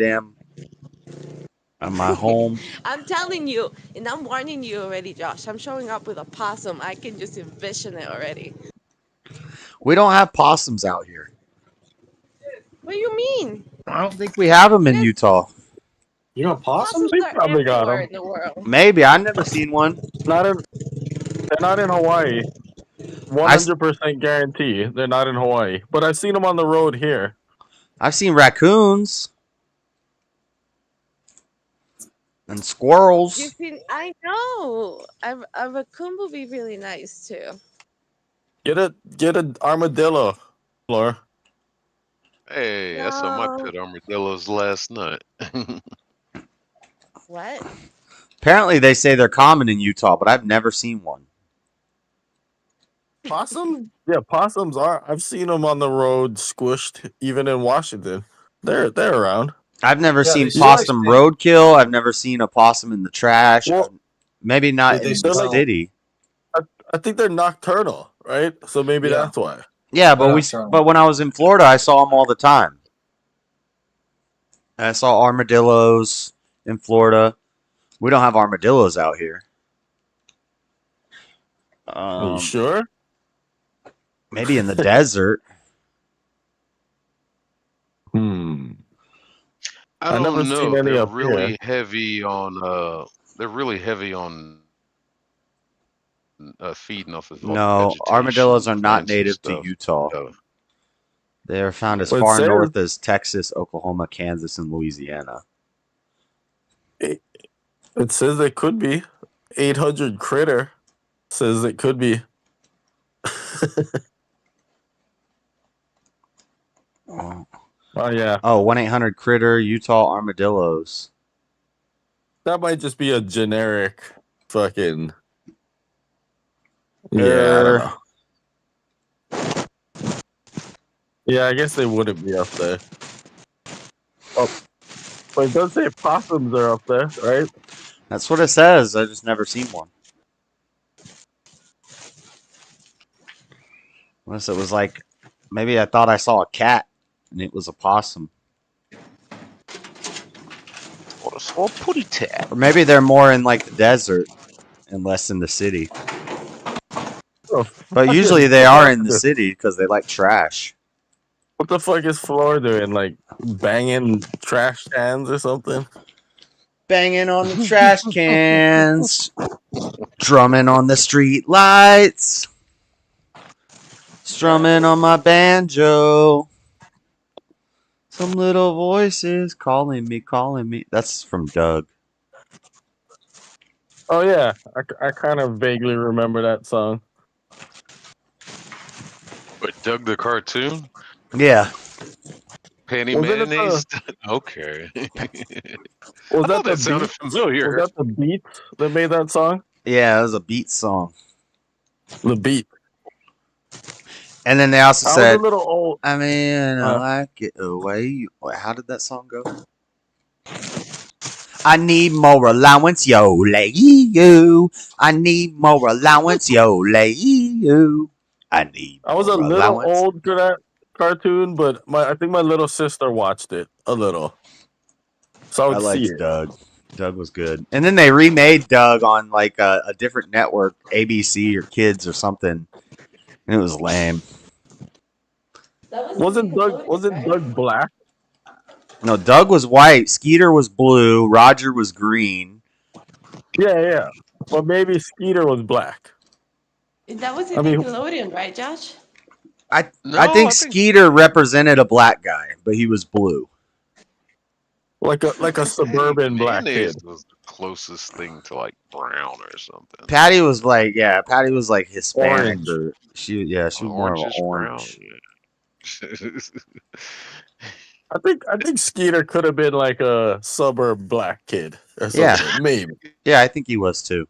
home, I'm telling you, and I'm warning you already, Josh. I'm showing up with a possum. I can just envision it already. we don't have possums out here. What do you mean? I don't think we have them in Utah. You know possums? They Possums are probably got everywhere them. in the world. Maybe I've never seen one. They're not in Hawaii. I, 100% guarantee they're not in Hawaii. But I've seen them on the road here. I've seen raccoons and squirrels. You've seen? I know. A raccoon would be really nice too. Get an armadillo, Laura. Hey, I saw my pet armadillos last night. What? Apparently, they say they're common in Utah, but I've never seen one. Possums? Yeah, possums are. I've seen them on the road squished, even in Washington. They're around. I've never seen possum roadkill. I've never seen a possum in the trash. Well, maybe not in the city. I think they're nocturnal, right? So maybe that's why. Yeah, but when I was in Florida, I saw them all the time. I saw armadillos in Florida. We don't have armadillos out here. Are you sure? Maybe in the desert. I I never don't seen know. any They're up really here. heavy on. They're really heavy on feeding off of No, armadillos are not native to Utah. They are found as But it far says- north as Texas, Oklahoma, Kansas, and Louisiana. It says it could be. 800 Critter says it could be. Oh, yeah. Oh, 1-800-CRITTER, Utah armadillos. That might just be a generic fucking. Yeah, I Er. don't know. Yeah, I guess they wouldn't be up there. Oh, but it does say possums are up there, right? That's what it says. I just never seen one. Unless it was like, maybe I thought I saw a cat and it was a possum. What a small putty tat. Or maybe they're more in like the desert and less in the city. Oh, But usually they are in the city because they like trash. What the fuck is Florida doing? Like banging trash cans or something? Banging on the trash cans. Drumming on the street lights. Strumming on my banjo. Some little voices calling me, calling me. That's from Doug. Oh yeah, I kind of vaguely remember that song. But Doug the cartoon? Yeah. Penny Wasn't it mayonnaise? Okay. Was I thought that that sounded familiar. Was that the beat that made that song? Yeah, it was a beat song. The beat. And then they also I was said, a little old. I mean, I like it away. Wait, how did that song go? I need more allowance, yo, lay you. I need more allowance, yo, lay you. I need. I was a more little allowance. old for that cartoon, but I think my little sister watched it a little, so I would see liked it. Doug. Doug was good. And then they remade Doug on like a different network, ABC or Kids or something. And it was lame. Wasn't Doug black? No, Doug was white. Skeeter was blue. Roger was green. Yeah. Well, maybe Skeeter was black. That was in I mean- Nickelodeon, right, Josh? I think Skeeter represented a black guy, but he was blue. Like a suburban black Mayonnaise kid. was the closest thing to like brown or something. Patty was like Hispanic. Orange. Or she was more of an Orange is orange. brown. I think Skeeter could have been like a suburb black kid or something. Yeah. Maybe. Yeah, I think he was too.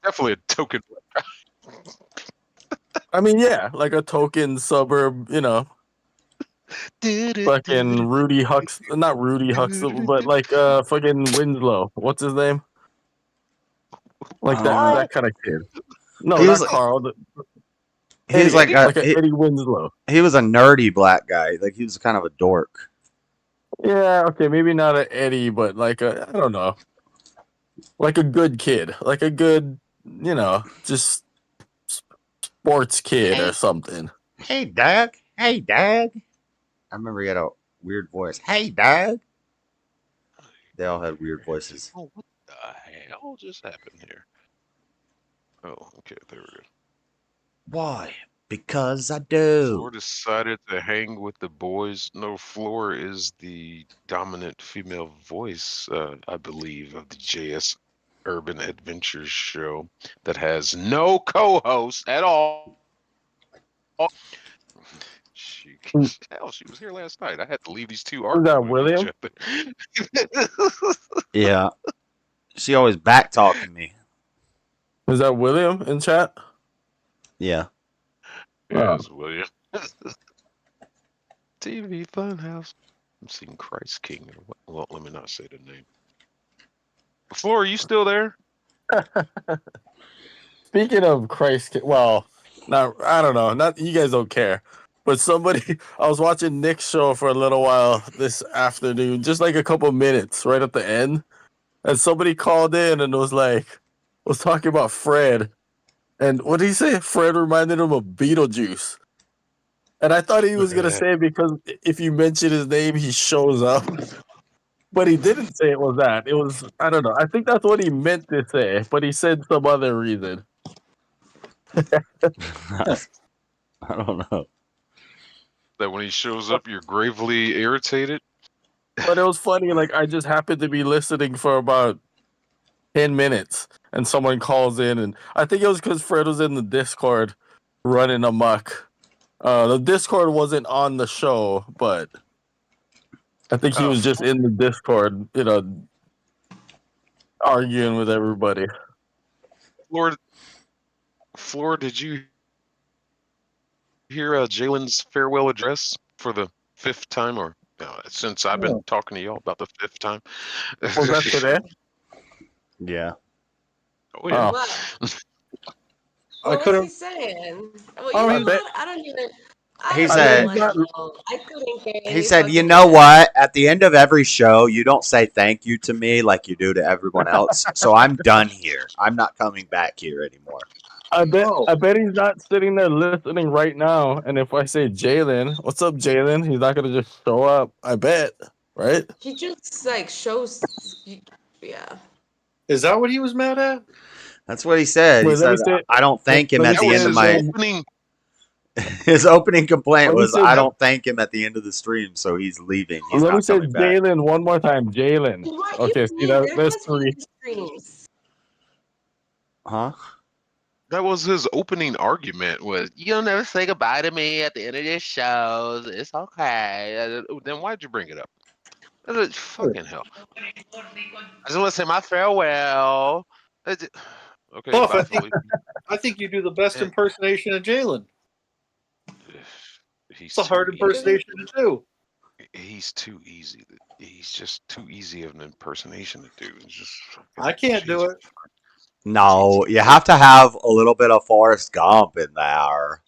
Definitely a token. I mean, yeah, like a token suburb, fucking Rudy Huxtable, not Rudy Huxtable, but like fucking Winslow. What's his name? Like that kind of kid. No, He not was like- Carl. He's like like a Eddie Winslow. he was a nerdy black guy. Like he was kind of a dork. Yeah, okay, maybe not an Eddie, but like I don't know, like a good kid, like a good, just sports kid or something. Hey, Doug. Hey, Doug. I remember he had a weird voice. Hey, Doug. They all had weird voices. Oh, what the hell just happened here? Oh, okay, there we go. Why? Because I do. Floor decided to hang with the boys. No, Floor is the dominant female voice, I believe, of the JS Urban Adventures show that has no co-host at all. Hell, she was here last night. I had to leave these two Is that arguing with William? each other. Yeah. She always back talking me. Is that William in chat? Yeah. Yes, William. TV Funhouse. I'm seeing Christ King. Well, let me not say the name. Floor, are you still there? Speaking of Christ, well, I don't know. Not you guys don't care, but somebody. I was watching Nick's show for a little while this afternoon, just like a couple minutes right at the end, and somebody called in and was talking about Fred, and what did he say? Fred reminded him of Beetlejuice, and I thought he was gonna say because if you mention his name, he shows up. But he didn't say it was that. It was, I don't know. I think that's what he meant to say, but he said some other reason. I don't know. That when he shows up, you're gravely irritated? But it was funny. Like, I just happened to be listening for about 10 minutes, and someone calls in, and I think it was because Fred was in the Discord running amok. The Discord wasn't on the show, but I think he was just in the Discord, arguing with everybody. Floor, did you hear Jalen's farewell address for the 5th time, or since I've been talking to y'all about the 5th time? Was that today? Yeah. Oh yeah. What was he saying? Well, you know what? I don't even. He said, I couldn't hear he said, you know what? At the end of every show, you don't say thank you to me like you do to everyone else. So I'm done here. I'm not coming back here anymore. I bet he's not sitting there listening right now. And if I say Jalen, what's up, Jalen? He's not gonna just show up. I bet, right? He just shows, yeah. Is that what he was mad at? That's what he said. He said, I don't thank him at the end of my. Opening. His opening complaint was, I don't thank him at the end of the stream, so he's leaving. He's Let me not say coming back. Jalen one more time. Jalen. Okay, see that's 3. Huh? That was his opening argument. Was you'll never say goodbye to me at the end of your shows. It's okay. Then why'd you bring it up? Fucking hell. I just want to say my farewell. Okay, Buff, bye, I think you do the best impersonation of Jalen. It's a hard impersonation to do. He's too easy. He's just too easy of an impersonation to do. It's just I can't do it. No, you have to have a little bit of Forrest Gump in there.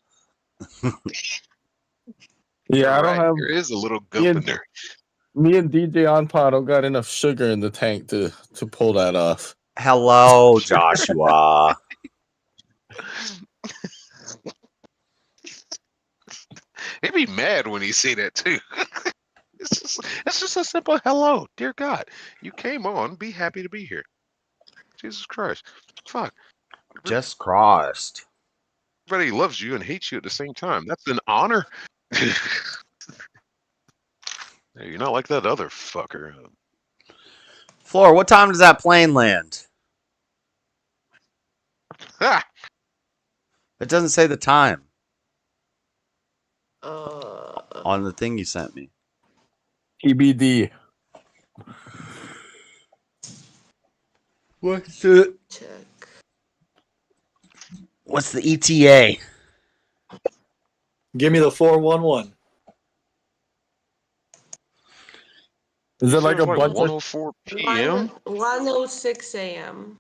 Yeah, I don't have. There is a little gump in there. Me and DJ Onpod don't got enough sugar in the tank to pull that off. Hello, Joshua. He'd be mad when he see that too. It's just a simple hello, dear God. You came on. Be happy to be here. Jesus Christ, fuck. Just crossed. Everybody loves you and hates you at the same time. That's an honor. You're not like that other fucker. Floor, what time does that plane land? Ah! It doesn't say the time. On the thing you sent me. TBD. What's it? What's the ETA? Give me the 411. Is it like a bunch 1:04 p.m.? 1:06 a.m.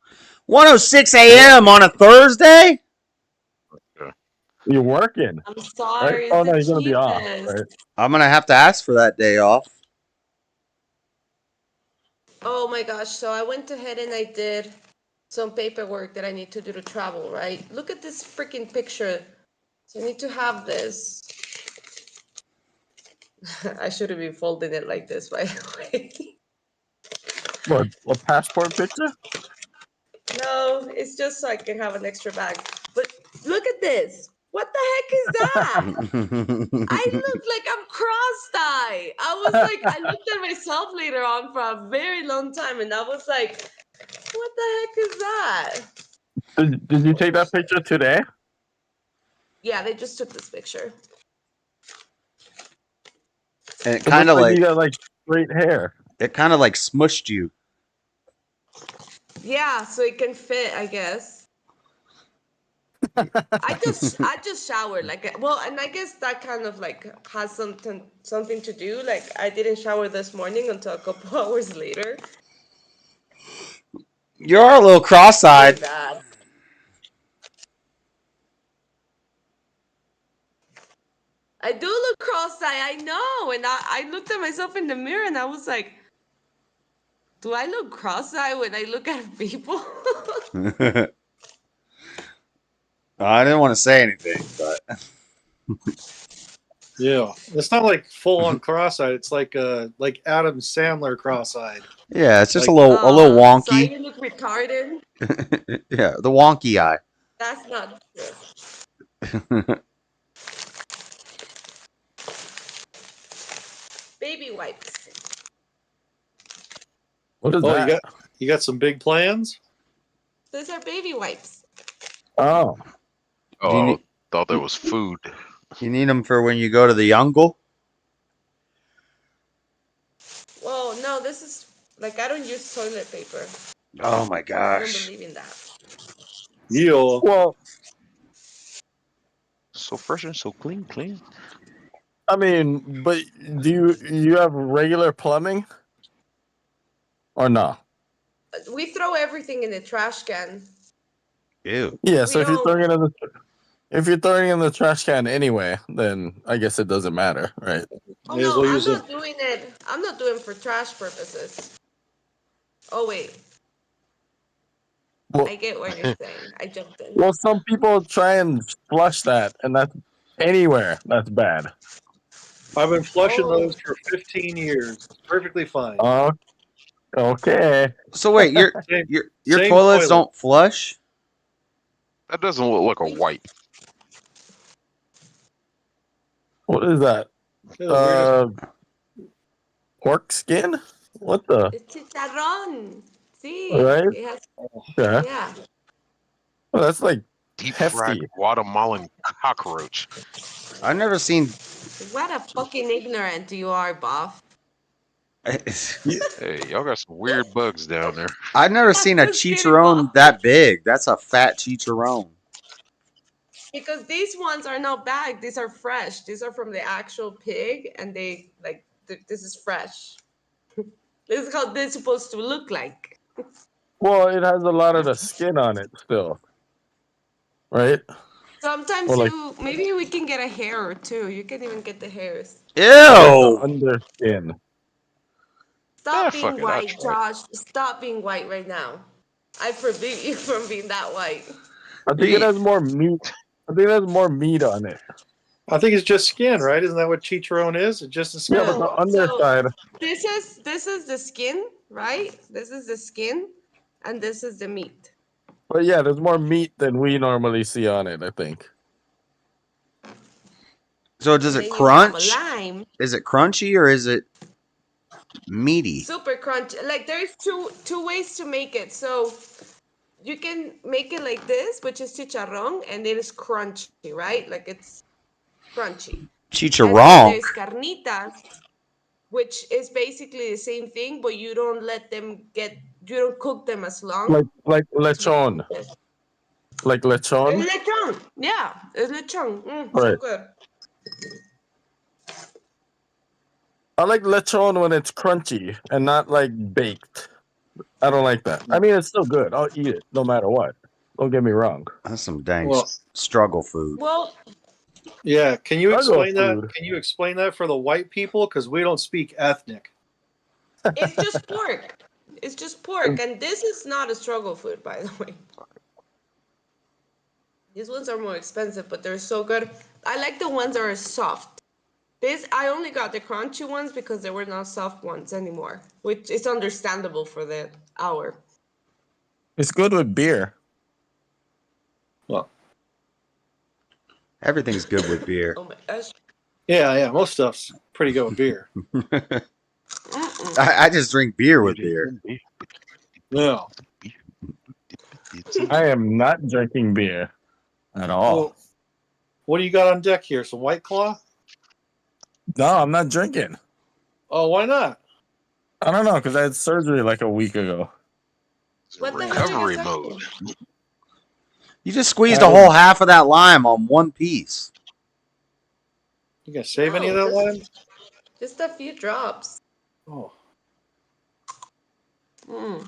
1:06 a.m. on a Thursday? Yeah. You're working. I'm Right? sorry, Oh it's no, the you're gonna be off, cheapest. right? I'm gonna have to ask for that day off. Oh my gosh, so I went ahead and I did some paperwork that I need to do to travel, right? Look at this freaking picture. So I need to have this. I should have been folding it like this, by the way. What? A passport picture? No, it's just so I can have an extra bag. But look at this. What the heck is that? I look like I'm cross-eyed. I was like, I looked at myself later on for a very long time, and I was like, what the heck is that? Did you take that picture today? Yeah, they just took this picture. And it It kind looks of like you like got like straight hair. it kind of like smushed you. Yeah, so it can fit, I guess. I just showered well, and I guess that kind of like has something to do. Like I didn't shower this morning until a couple hours later. You're a little Really cross-eyed. bad. I do look cross-eyed, I know, and I looked at myself in the mirror and I was like, do I look cross-eyed when I look at people? I didn't want to say anything, but Yeah, it's not like full on cross-eyed. It's like Adam Sandler cross-eyed. yeah, it's just Like, a little So I wonky. even look retarded. Yeah, the wonky eye. That's not true. Baby wipes. What is oh, that? you got some big plans? Those are baby wipes. Oh. Do you Oh, need, thought that was food. you need them for when you go to the jungle? Well, no, this is like I don't use toilet paper. Oh my I don't gosh. believe in that. Yeah. Well, So fresh and so clean. I mean, but do you have regular plumbing? Or no? We throw everything in the trash can. Ew. Yeah, We so if you're don't. throwing it in the trash can anyway, then I guess it doesn't matter, right? Oh May as no, well I'm use it. not doing it. I'm not doing it for trash purposes. Oh wait, Well, I get what you're saying. I jumped in. well, some people try and flush that, and that's anywhere. That's bad. I've been flushing Oh. those for 15 years. It's perfectly fine. Okay. So wait, your Same toilets toilet. don't flush? That doesn't look like a wipe. What is that? They're the weirdest. Pork skin? What the? It's chicharrón. Sí. Right? It has, Okay. yeah. Well, that's like Deep fried hefty. Guatemalan cockroach. I've never seen. What a fucking ignorant you are, Bob. Hey, y'all got some weird bugs down there. I've never seen a Just kidding, chicharron Bob. that big. That's a fat chicharron. Because these ones are not bagged. These are fresh. These are from the actual pig, and they like this is fresh. This is how they're supposed to look like. Well, it has a lot of the skin on it still. Right? Sometimes Or like maybe we can get a hair or two. You can even get the hairs. like Ew. the underskin. Stop fuck being it, I'll white, try it. Josh. Stop being white right now. I forbid you from being that white. I think it has more meat. I think it has more meat on it. I think it's just skin, right? Isn't that what chicharron is? It's just a skin. Yeah, but the No, underside. this is the skin, right? This is the skin, and this is the meat. But yeah, there's more meat than we normally see on it, I think. So does And it then you have a crunch? lime. Is it crunchy or is it meaty? Super crunchy. Like there's two ways to make it. So you can make it like this, which is chicharrón, and it is crunchy, right? Like it's crunchy. And then Chicharron. there's carnitas, which is basically the same thing, but you don't cook them as long. Like lechon. Like lechon. It's lechon. Yeah, it's lechon. So Right. good. I like lechon when it's crunchy and not like baked. I don't like that. I mean, it's still good. I'll eat it no matter what. Don't get me wrong. That's some dang Well- struggle food. Well, Yeah, can you Struggle explain that? food. Can you explain that for the white people? Because we don't speak ethnic. it's just pork. It's just pork, and this is not a struggle food, by the way. These ones are more expensive, but they're so good. I like the ones that are soft. I only got the crunchy ones because there were not soft ones anymore, which is understandable for the hour. It's good with beer. Well, Everything's good with beer. Oh my gosh. yeah, most stuff's pretty good with beer. I just drink beer with beer. No. I am not drinking beer at all. Well, what do you got on deck here? Some White Claw? No, I'm not drinking. Oh, why not? I don't know, because I had surgery like a week ago. What the hell Recovery is mode. You just squeezed a whole half of that lime on one piece. You gonna save any of that lime? Just a few drops. Oh. Mm.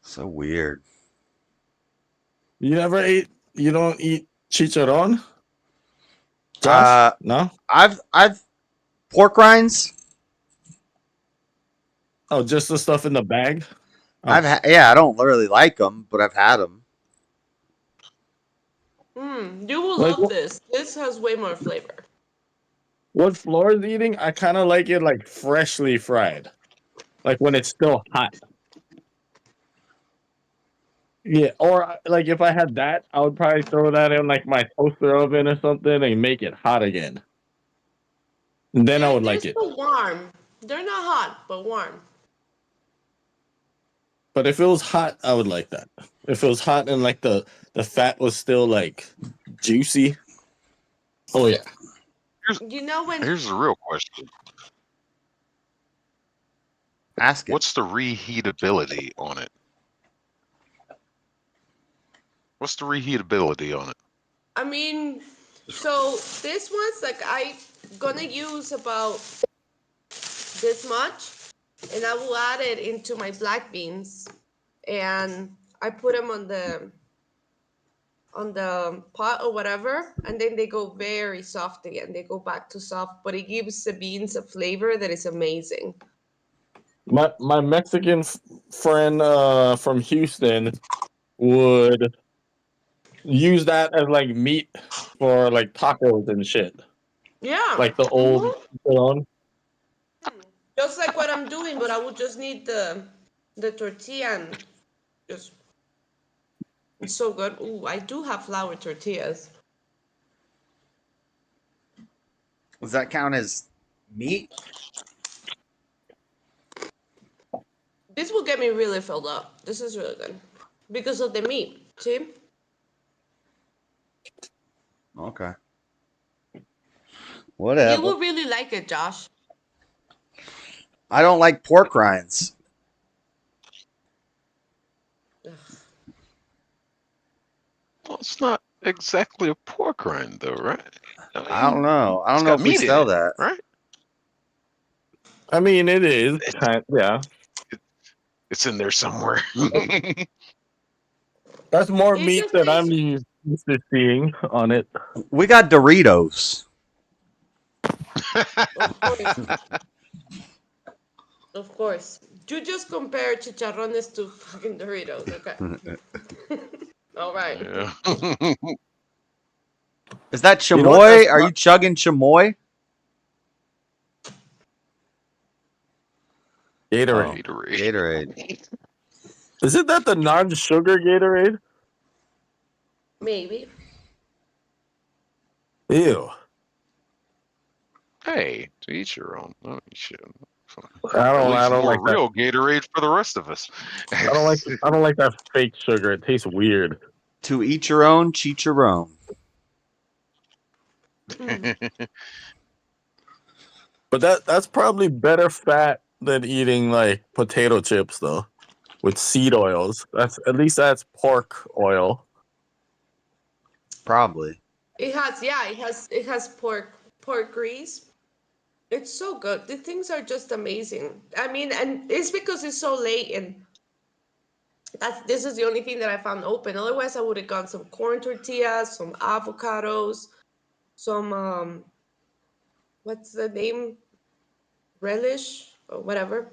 So weird. You don't eat chicharron? Josh? No? I've pork rinds. Oh, just the stuff in the bag? Oh. I don't really like them, but I've had them. You will Like, love this. This has way more flavor. What Flora's eating, I kind of like it like freshly fried. Like when it's still hot. Yeah, or like if I had that, I would probably throw that in like my toaster oven or something and make it hot again. And then I would like They're it. still warm. They're not hot, but warm. But if it was hot, I would like that. If it was hot and like the fat was still like juicy. Oh yeah. You know when Here's the real question. Ask it. What's the reheatability on it? What's the reheatability on it? I mean, so this one's like I gonna use about this much, and I will add it into my black beans, and I put them on the pot or whatever, and then they go very soft again. They go back to soft, but it gives the beans a flavor that is amazing. My Mexican friend from Houston would use that as like meat for like tacos and shit. Yeah. Like the old chicharron. Just like what I'm doing, but I would just need the tortilla and just it's so good. Ooh, I do have flour tortillas. Does that count as meat? This will get me really filled up. This is really good because of the meat. See? Okay. You Whatever. will really like it, Josh. I don't like pork rinds. Well, it's not exactly a pork rind, though, right? I don't know. I It's don't know got if we meat in sell it, that. right? I mean, it is yeah. It's in there somewhere. That's more It meat just than makes- I'm used to seeing on it. We got Doritos. Of course. Of course. You just compare chicharrones to fucking Doritos, okay? All right. Yeah. Is that chamoy? You know what, that's Are not- you chugging chamoy? Gatorade. Gatorade. Isn't that the non-sugar Gatorade? Maybe. Ew. Hey, to each your own. Oh, shit. I At don't least more like that. real Gatorade for the rest of us. I don't like that fake sugar. It tastes weird. To each your own, cheat your own. But that's probably better fat than eating like potato chips though, with seed oils. That's pork oil. Probably. It has pork grease. It's so good. The things are just amazing. I mean, and it's because it's so late This is the only thing that I found open. Otherwise, I would have gone some corn tortillas, some avocados, some what's the name? Relish or whatever.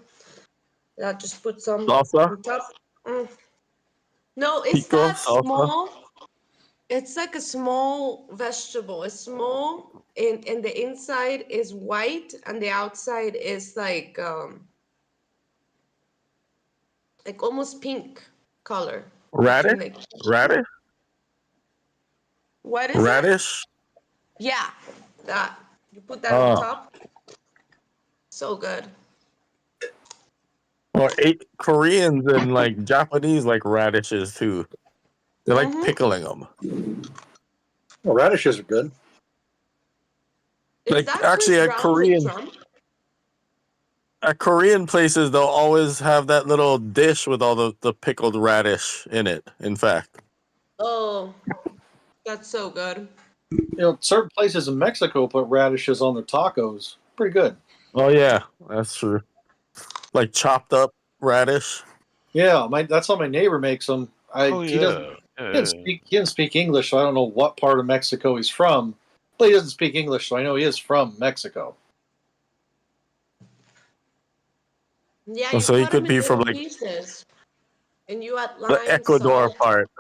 I just put some Salsa? on top. Mm. No, it's Pico not salsa? small. It's like a small vegetable. It's small, and the inside is white, and the outside is like almost pink color. Radish? Like, Radish? what is it? Radish? Yeah, that. You put that on Oh. top. So good. Well, Koreans and like Japanese like radishes too. They like pickling them. Well, radishes are good. Is Like that actually, Chris Brown with Trump? at Korean places, they'll always have that little dish with all the pickled radish in it. In fact, Oh, that's so good. You know, certain places in Mexico put radishes on their tacos. Pretty good. oh yeah, that's true. Like chopped up radish. Yeah, that's how my neighbor makes them. Oh He yeah. doesn't. He didn't speak English, so I don't know what part of Mexico he's from. But he doesn't speak English, so I know he is from Mexico. Yeah, Oh, you so he cut them could in be from little like pieces, and you add the lime, Ecuador salt. part.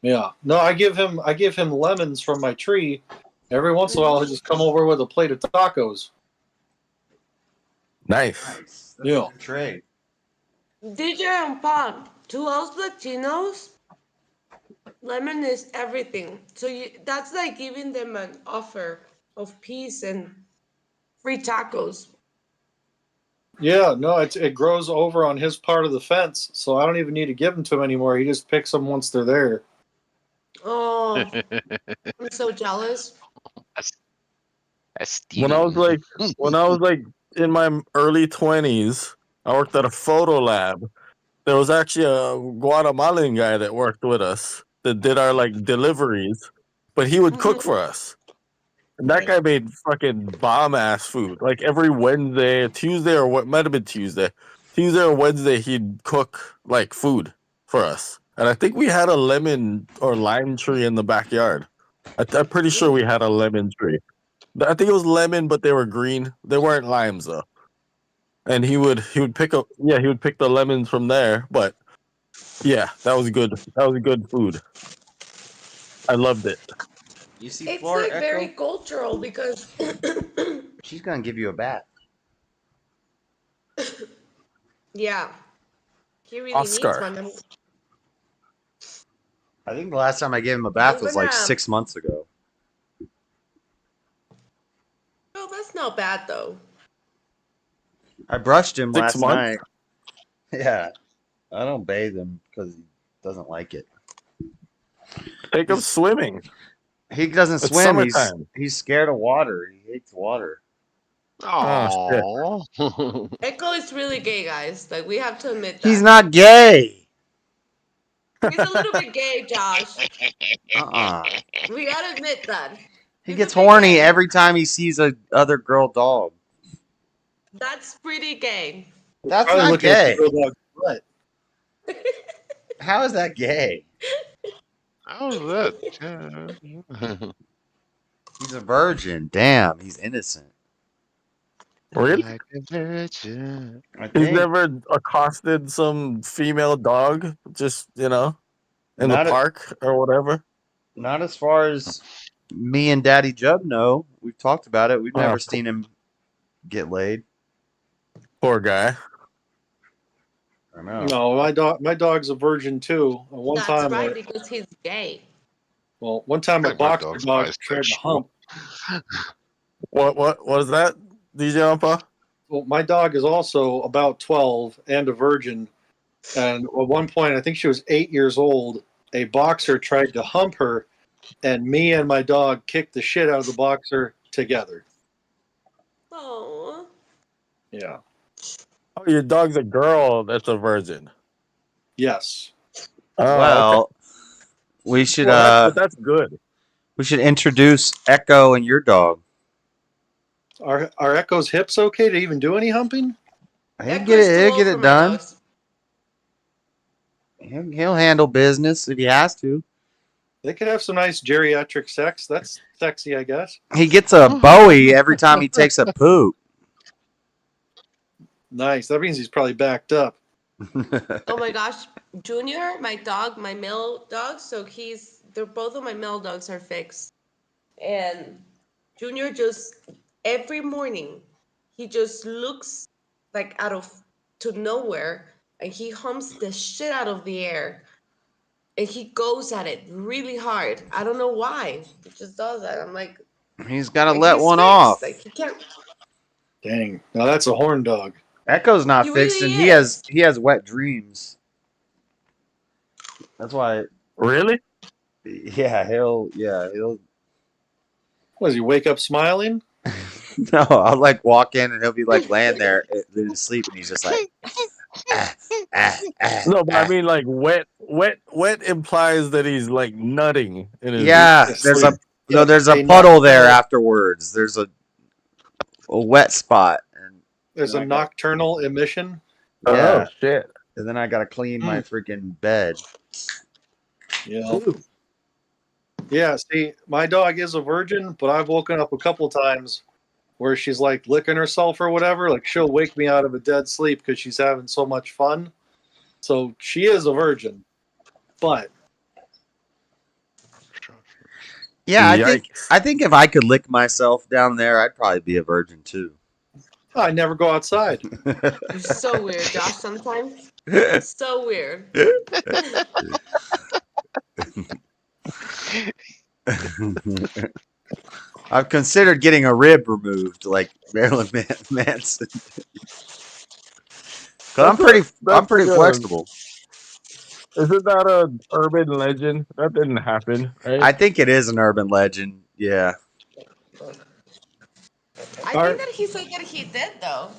Yeah. No, I give him lemons from my tree. Every once in a while, he'll just come over with a plate of tacos. Nice. Yeah. Trade. DJ and Pop, to us Latinos, lemon is everything. So that's like giving them an offer of peace and free tacos. Yeah, no, it grows over on his part of the fence, so I don't even need to give them to him anymore. He just picks them once they're there. Oh, I'm so jealous. When I was like in my early 20s, I worked at a photo lab. There was actually a Guatemalan guy that worked with us that did our like deliveries, but he would cook for us. And that guy made fucking bomb ass food. Like every Wednesday, Tuesday, or what might have been Tuesday or Wednesday, he'd cook like food for us. And I think we had a lemon or lime tree in the backyard. I'm pretty sure we had a lemon tree. I think it was lemon, but they were green. They weren't limes though. And he would pick the lemons from there. But yeah, that was good. That was good food. I loved it. You see, It's Florida like Echo? very cultural because She's gonna give you a bat. yeah, he really Oscar. needs one. I think the last time I gave him a bath I'm was like gonna- 6 months ago. Oh, that's not bad though. I brushed him 6 last months? night. Yeah, I don't bathe him because he doesn't like it. Take him swimming. He doesn't It's swim. summertime. He's scared of water. He hates water. Oh, Echo is really gay, guys. Like we have to admit that. He's not gay. He's a little bit gay, Josh. We gotta admit that. He gets horny every time he sees a other girl dog. That's pretty gay. That's Probably not looking at gay. the girl dog's butt. How is that gay? How's that? He's a virgin. Damn, he's innocent. really? Like a virgin. I He's think. never accosted some female dog, just in Not the a- park or whatever. Not as far as me and Daddy Jub know. We've talked about it. We've never seen him get laid. Poor guy. I know. No, my dog's a virgin too. One That's time, right, because he's gay. one time a Hey, my boxer dog's dog bisexual. tried to hump. What was that, DJ Ampa? Well, my dog is also about 12 and a virgin. And at one point, I think she was 8 years old, a boxer tried to hump her, and me and my dog kicked the shit out of the boxer together. Oh. Yeah. Oh, your dog's a girl that's a virgin. Yes. Oh, Well, okay. we should But that's good. we should introduce Echo and your dog. Are Echo's hips okay to even do any humping? He'll get it done. He'll handle business if he has to. They could have some nice geriatric sex. That's sexy, I guess. He gets a Bowie every time he takes a poop. Nice. That means he's probably backed up. Oh my gosh, Junior, my dog, my male dog. So they're both of my male dogs are fixed, and Junior just every morning he just looks like out of to nowhere, and he humps the shit out of the air, and he goes at it really hard. I don't know why. He just does that. I'm like, He's got to let he's one fixed. off. Like he can't. Dang. Now that's a horn dog. Echo's not He fixed, really and is. he has wet dreams. That's why. Really? Yeah, he'll. What does he wake up smiling? No, I'll like walk in and he'll be like laying there in his sleep, and he's just like. No, but I mean, like wet implies that he's like nutting in his There's sleep. there's a puddle there afterwards. There's a wet spot. And There's a nocturnal emission. yeah, Oh shit! And then I gotta clean my freaking bed. Yeah. Yeah, see, my dog is a virgin, but I've woken up a couple times where she's like licking herself or whatever. Like she'll wake me out of a dead sleep because she's having so much fun. So she is a virgin. But yeah, I think if I could lick myself down there, I'd probably be a virgin too. I never go outside. You're so weird, Josh. Sometimes so weird. I've considered getting a rib removed, like Marilyn Manson. Cause I'm pretty flexible. Isn't that an urban legend? That didn't happen, right? I think it is an urban legend. Yeah. I think that he said that he did though.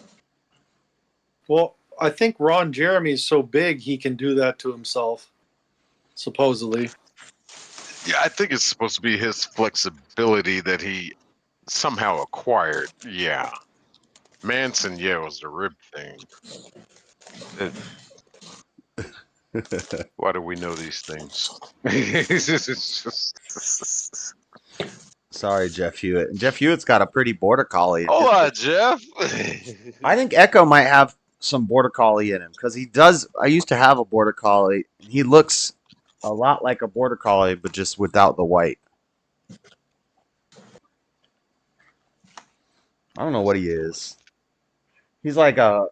Well, I think Ron Jeremy's so big he can do that to himself. Supposedly. Yeah, I think it's supposed to be his flexibility that he somehow acquired. Yeah. Manson, was the rib thing. Why do we know these things? Sorry, Jeff Hewitt. And Jeff Hewitt's got a pretty border collie. Hold on, Jeff. I think Echo might have some border collie in him because he does. I used to have a border collie. He looks a lot like a border collie, but just without the white. I don't know what he is. He's like a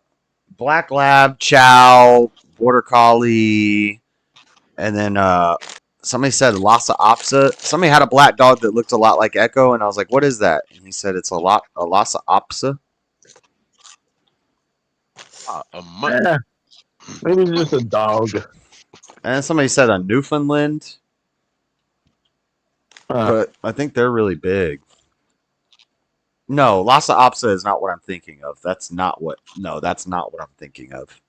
black lab, chow, border collie, and then somebody said Lhasa Apso. Somebody had a black dog that looked a lot like Echo, and I was like, "What is that?" And he said it's a Lhasa Apso. A mutt. Maybe it's just a dog. And then somebody said a Newfoundland, but I think they're really big. No, Lhasa Apso is not what I'm thinking of. That's not what I'm thinking of.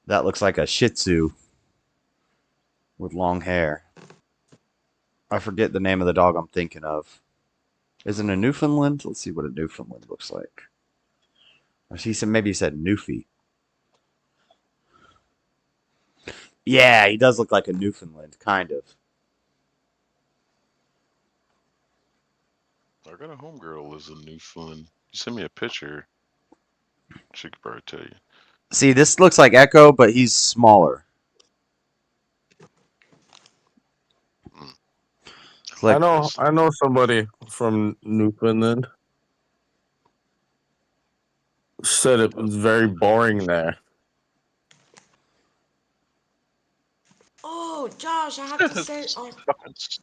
That looks like a Shih Tzu with long hair. I forget the name of the dog I'm thinking of. Is it a Newfoundland? Let's see what a Newfoundland looks like. Or maybe he said Newfie. Yeah, he does look like a Newfoundland, kind of. I got a homegirl lives in Newfoundland. You send me a picture, she could probably tell you. See, this looks like Echo, but he's smaller. Like, I know somebody from Newfoundland. Said it was very boring there. Oh, Josh, I have to say. Oh.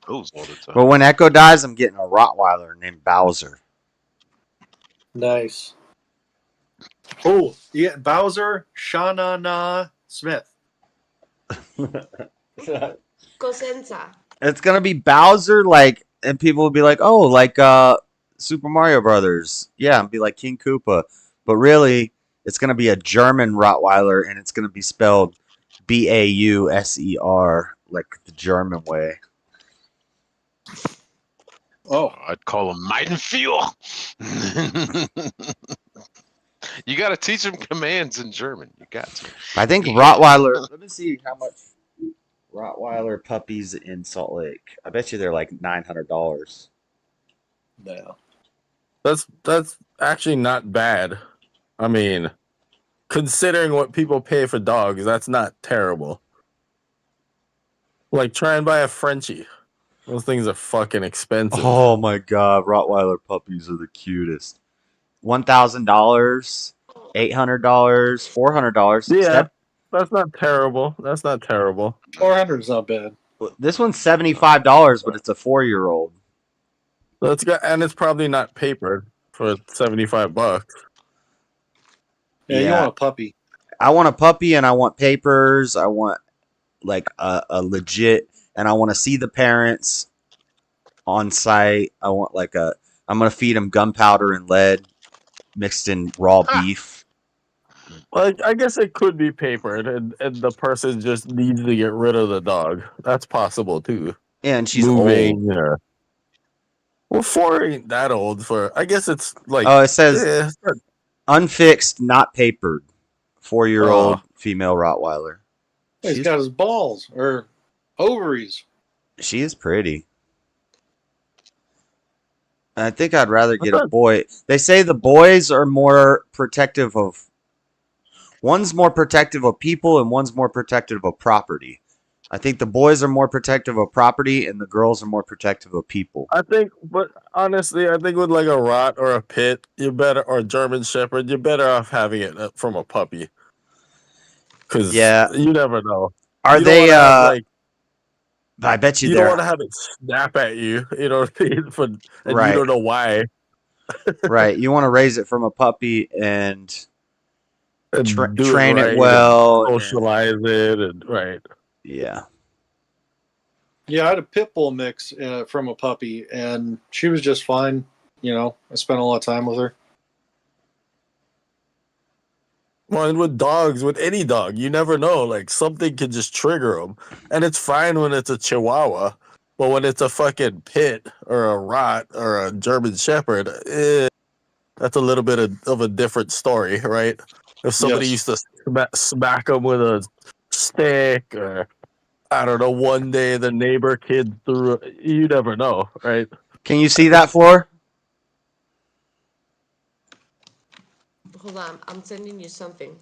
All the time. But when Echo dies, I'm getting a Rottweiler named Bowser. Nice. Oh, yeah, Bowser Shanana Smith. Cosenza. It's gonna be Bowser, and people will be like, "Oh, like Super Mario Brothers." Yeah, and be like King Koopa, but really, it's gonna be a German Rottweiler, and it's gonna be spelled Bauser, like the German way. Oh, I'd call him Meidenfeel. You got to teach them commands in German. You got to. I think Yeah. Rottweiler. Let me see how much Rottweiler puppies in Salt Lake. I bet you they're like $900. Yeah. That's actually not bad. I mean, considering what people pay for dogs, that's not terrible. Like, try and buy a Frenchie. Those things are fucking expensive. Oh my god, Rottweiler puppies are the cutest. $1,000, $800, $400. Yeah, that's not terrible. That's not terrible. 400 is not bad. This one's $75, but it's a 4-year-old. That's got, and it's probably not papered for $75. Yeah, you want a puppy. I want a puppy, and I want papers. I want like a legit, and I want to see the parents on site. I want like I'm gonna feed them gunpowder and lead mixed in raw beef. Well, I guess it could be papered, and the person just needs to get rid of the dog. That's possible too. Yeah, and she's moving. old. Well, 4 ain't that old for. I guess it's like. Oh, it says unfixed, not papered. 4-year-old female Rottweiler. He's got his balls or ovaries. She is pretty. I think I'd rather get a boy. They say the boys are more protective of. One's more protective of people and one's more protective of property. I think the boys are more protective of property and the girls are more protective of people. I think, but honestly, I think with like a Rot or a Pit, you better, or German Shepherd, you're better off having it from a puppy. Because you never know. Are they? I bet you don't they're want to have it snap at you. You know what I mean? And Right. you don't know why. Right. You want to raise it from a puppy and Do train right it well. and socialize it, and right. Yeah. Yeah, I had a pit bull mix from a puppy, and she was just fine. You know, I spent a lot of time with her. Well, and with dogs, with any dog, you never know. Like, something can just trigger them. And it's fine when it's a Chihuahua, but when it's a fucking Pit or a Rot or a German Shepherd, that's a little bit of a different story, right? If somebody used to smack them with a stick, or I don't know, one day the neighbor kid threw, you never know, right? Can you see that floor? Hold on, I'm sending you something.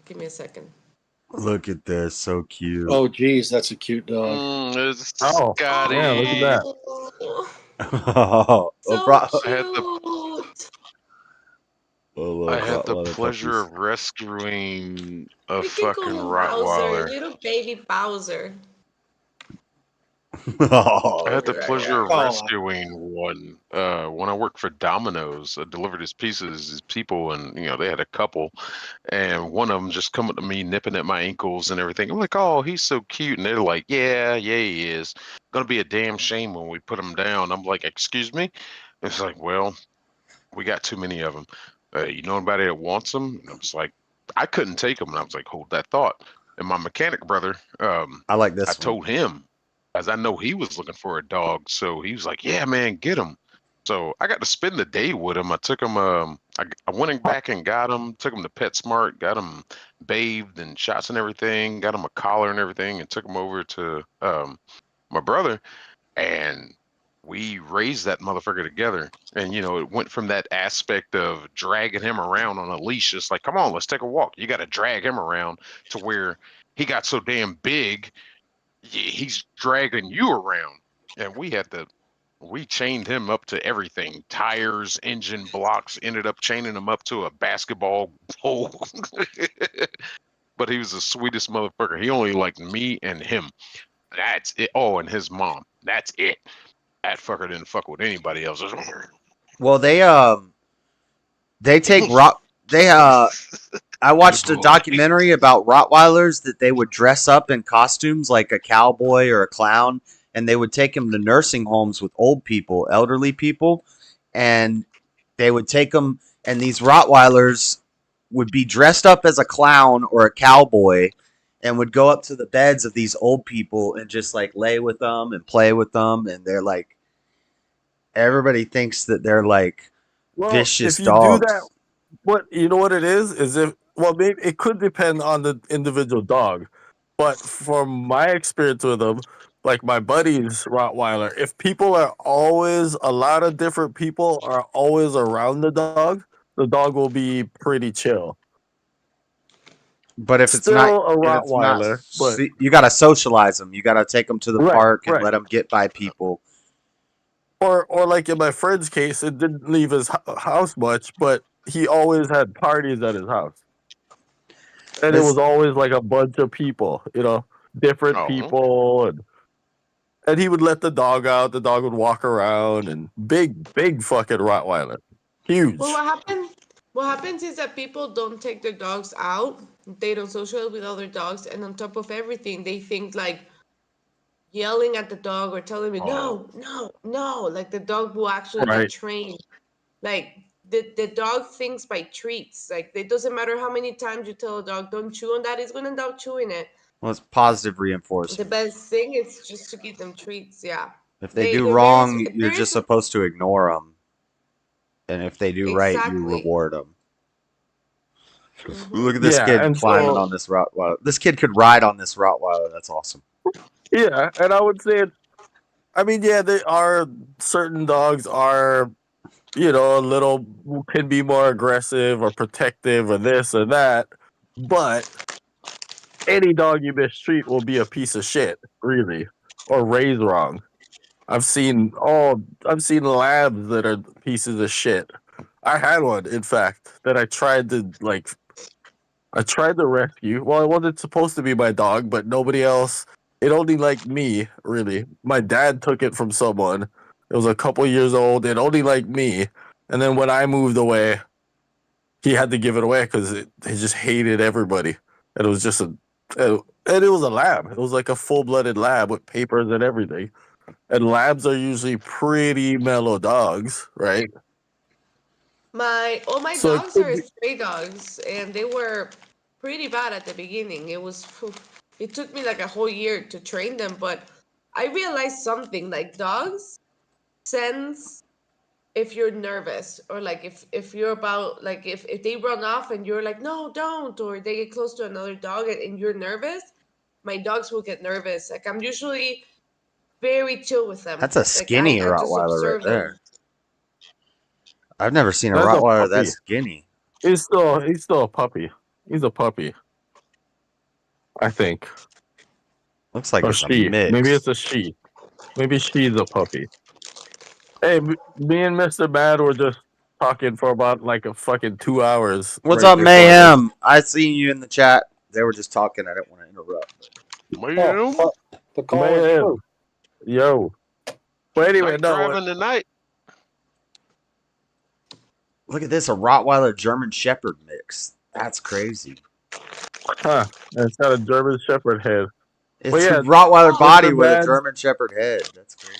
Give me a second. Look at this, so cute. Oh, geez, that's a cute dog. Scotty. Yeah, look at that. I had the pleasure of rescuing a fucking Rottweiler. Little baby Bowser. I had the pleasure of rescuing one when I worked for Domino's. I delivered his pieces, his people, and they had a couple, and one of them just coming to me, nipping at my ankles and everything. I'm like, "Oh, he's so cute," and they're like, "Yeah, he is. Gonna be a damn shame when we put him down." I'm like, "Excuse me?" It's like, "Well, we got too many of them. You know anybody that wants them?" And I was like, I couldn't take them, and I was like, "Hold that thought." And my mechanic brother, I like this. I told him, as I know he was looking for a dog, so he was like, "Yeah, man, get him." So I got to spend the day with him. I took him. I went back and got him. Took him to PetSmart. Got him bathed and shots and everything. Got him a collar and everything, and took him over to my brother, and we raised that motherfucker together. And it went from that aspect of dragging him around on a leash, just like, "Come on, let's take a walk." You got to drag him around, to where he got so damn big, he's dragging you around. And we chained him up to everything, tires, engine blocks, ended up chaining him up to a basketball pole. But he was the sweetest motherfucker. He only liked me and him. That's it. Oh, and his mom. That's it. That fucker didn't fuck with anybody else. Well, they take I watched a documentary about Rottweilers that they would dress up in costumes like a cowboy or a clown, and they would take them to nursing homes with old people, elderly people, and they would take them, and these Rottweilers would be dressed up as a clown or a cowboy and would go up to the beds of these old people and just like lay with them and play with them, and they're like, everybody thinks that they're like vicious if you dogs. do that what you know what it is if well maybe it could depend on the individual dog, but from my experience with them, like my buddy's Rottweiler, if people are always a lot of different people are always around the dog will be pretty chill. But if it's not, Still a Rottweiler, but you got to socialize them. You got to take them to the right, park and right. let them get by people. Or like in my friend's case, it didn't leave his house much, but he always had parties at his house. And it was always like a bunch of people, different people, and he would let the dog out. The dog would walk around, and big fucking Rottweiler, huge. Well, what happens is that people don't take their dogs out. They don't socialize with other dogs, and on top of everything, they think like yelling at the dog or telling me no, no. Like the dog will actually Right. get trained. Like the dog thinks by treats. Like it doesn't matter how many times you tell a dog don't chew on that, it's gonna end up chewing it. Well, it's positive The reinforcement. best thing is just to give them treats. Yeah. If they do they're wrong, you're there just is supposed to ignore them. And if they do right, you exactly. reward them. Look at this Yeah, kid and climbing so on this Rottweiler. This kid could ride on this Rottweiler. That's awesome. yeah, and I would say, I mean, yeah, there are certain dogs are, a little can be more aggressive or protective or this or that, but any dog you mistreat will be a piece of shit, really, or raised wrong. I've seen labs that are pieces of shit. I had one, in fact, that I tried to rescue. Well, it wasn't supposed to be my dog, but nobody else. It only liked me, really. My dad took it from someone. It was a couple years old. It only liked me. And then when I moved away, he had to give it away because it just hated everybody. And it was just and it was a lab. It was like a full-blooded lab with papers and everything. And labs are usually pretty mellow dogs, right? All my So it dogs could are be, stray dogs, and they were pretty bad at the beginning. It took me like a whole year to train them, but I realized something like dogs sense if you're nervous or like if you're about like if they run off and you're like no don't, or they get close to another dog and you're nervous, my dogs will get nervous. Like I'm usually very chill with them. That's a Like skinny I just Rottweiler right observe them. there. I've never seen a that's a Rottweiler that puppy. skinny. He's still a puppy. He's a puppy, I think. Looks like Or it's a she. Maybe mix. it's a she. Maybe she's a puppy. Hey, me and Mr. Bad were just talking for about like a fucking 2 hours What's right up, before this. Mayhem? I seen you in the chat. They were just talking. I didn't want to interrupt. Man, The call is Man, true. yo. But anyway, night no. driving tonight. Look at this, a Rottweiler German Shepherd mix. That's crazy. Huh. It's got a German Shepherd head. It's But a yeah, Rottweiler body Mr. with a Bad, German Shepherd head. That's crazy.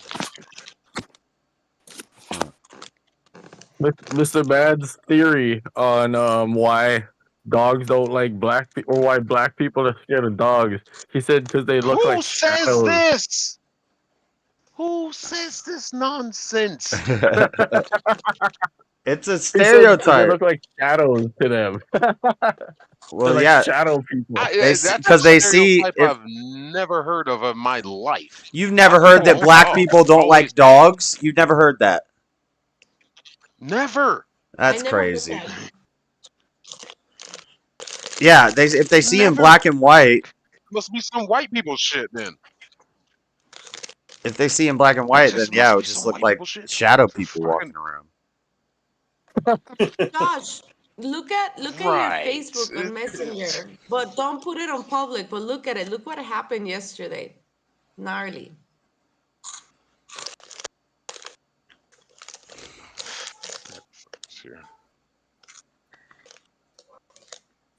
Mr. Bad's theory on why dogs don't like black people, or why black people are scared of dogs. He said because they look Who like says shadows. this? Who says this nonsense? It's a He said because they stereotype. look like shadows to them. Well, They're yeah, like shadow people. That's because a they see. stereotype If I've never heard of in my life. you've never Black heard people that don't black like people dogs. don't Always like dogs, you've never heard that. never. That's I never heard crazy. that. Yeah, if they see in Never. black and white, Must be some white people shit then. if they see in black and It white, then just yeah, must it would be just some look white like people shit. shadow people Fucking walking around. Josh, look at your right. Facebook on Messenger, but don't put it on public. But look at it. Look what happened yesterday. Gnarly. Sure.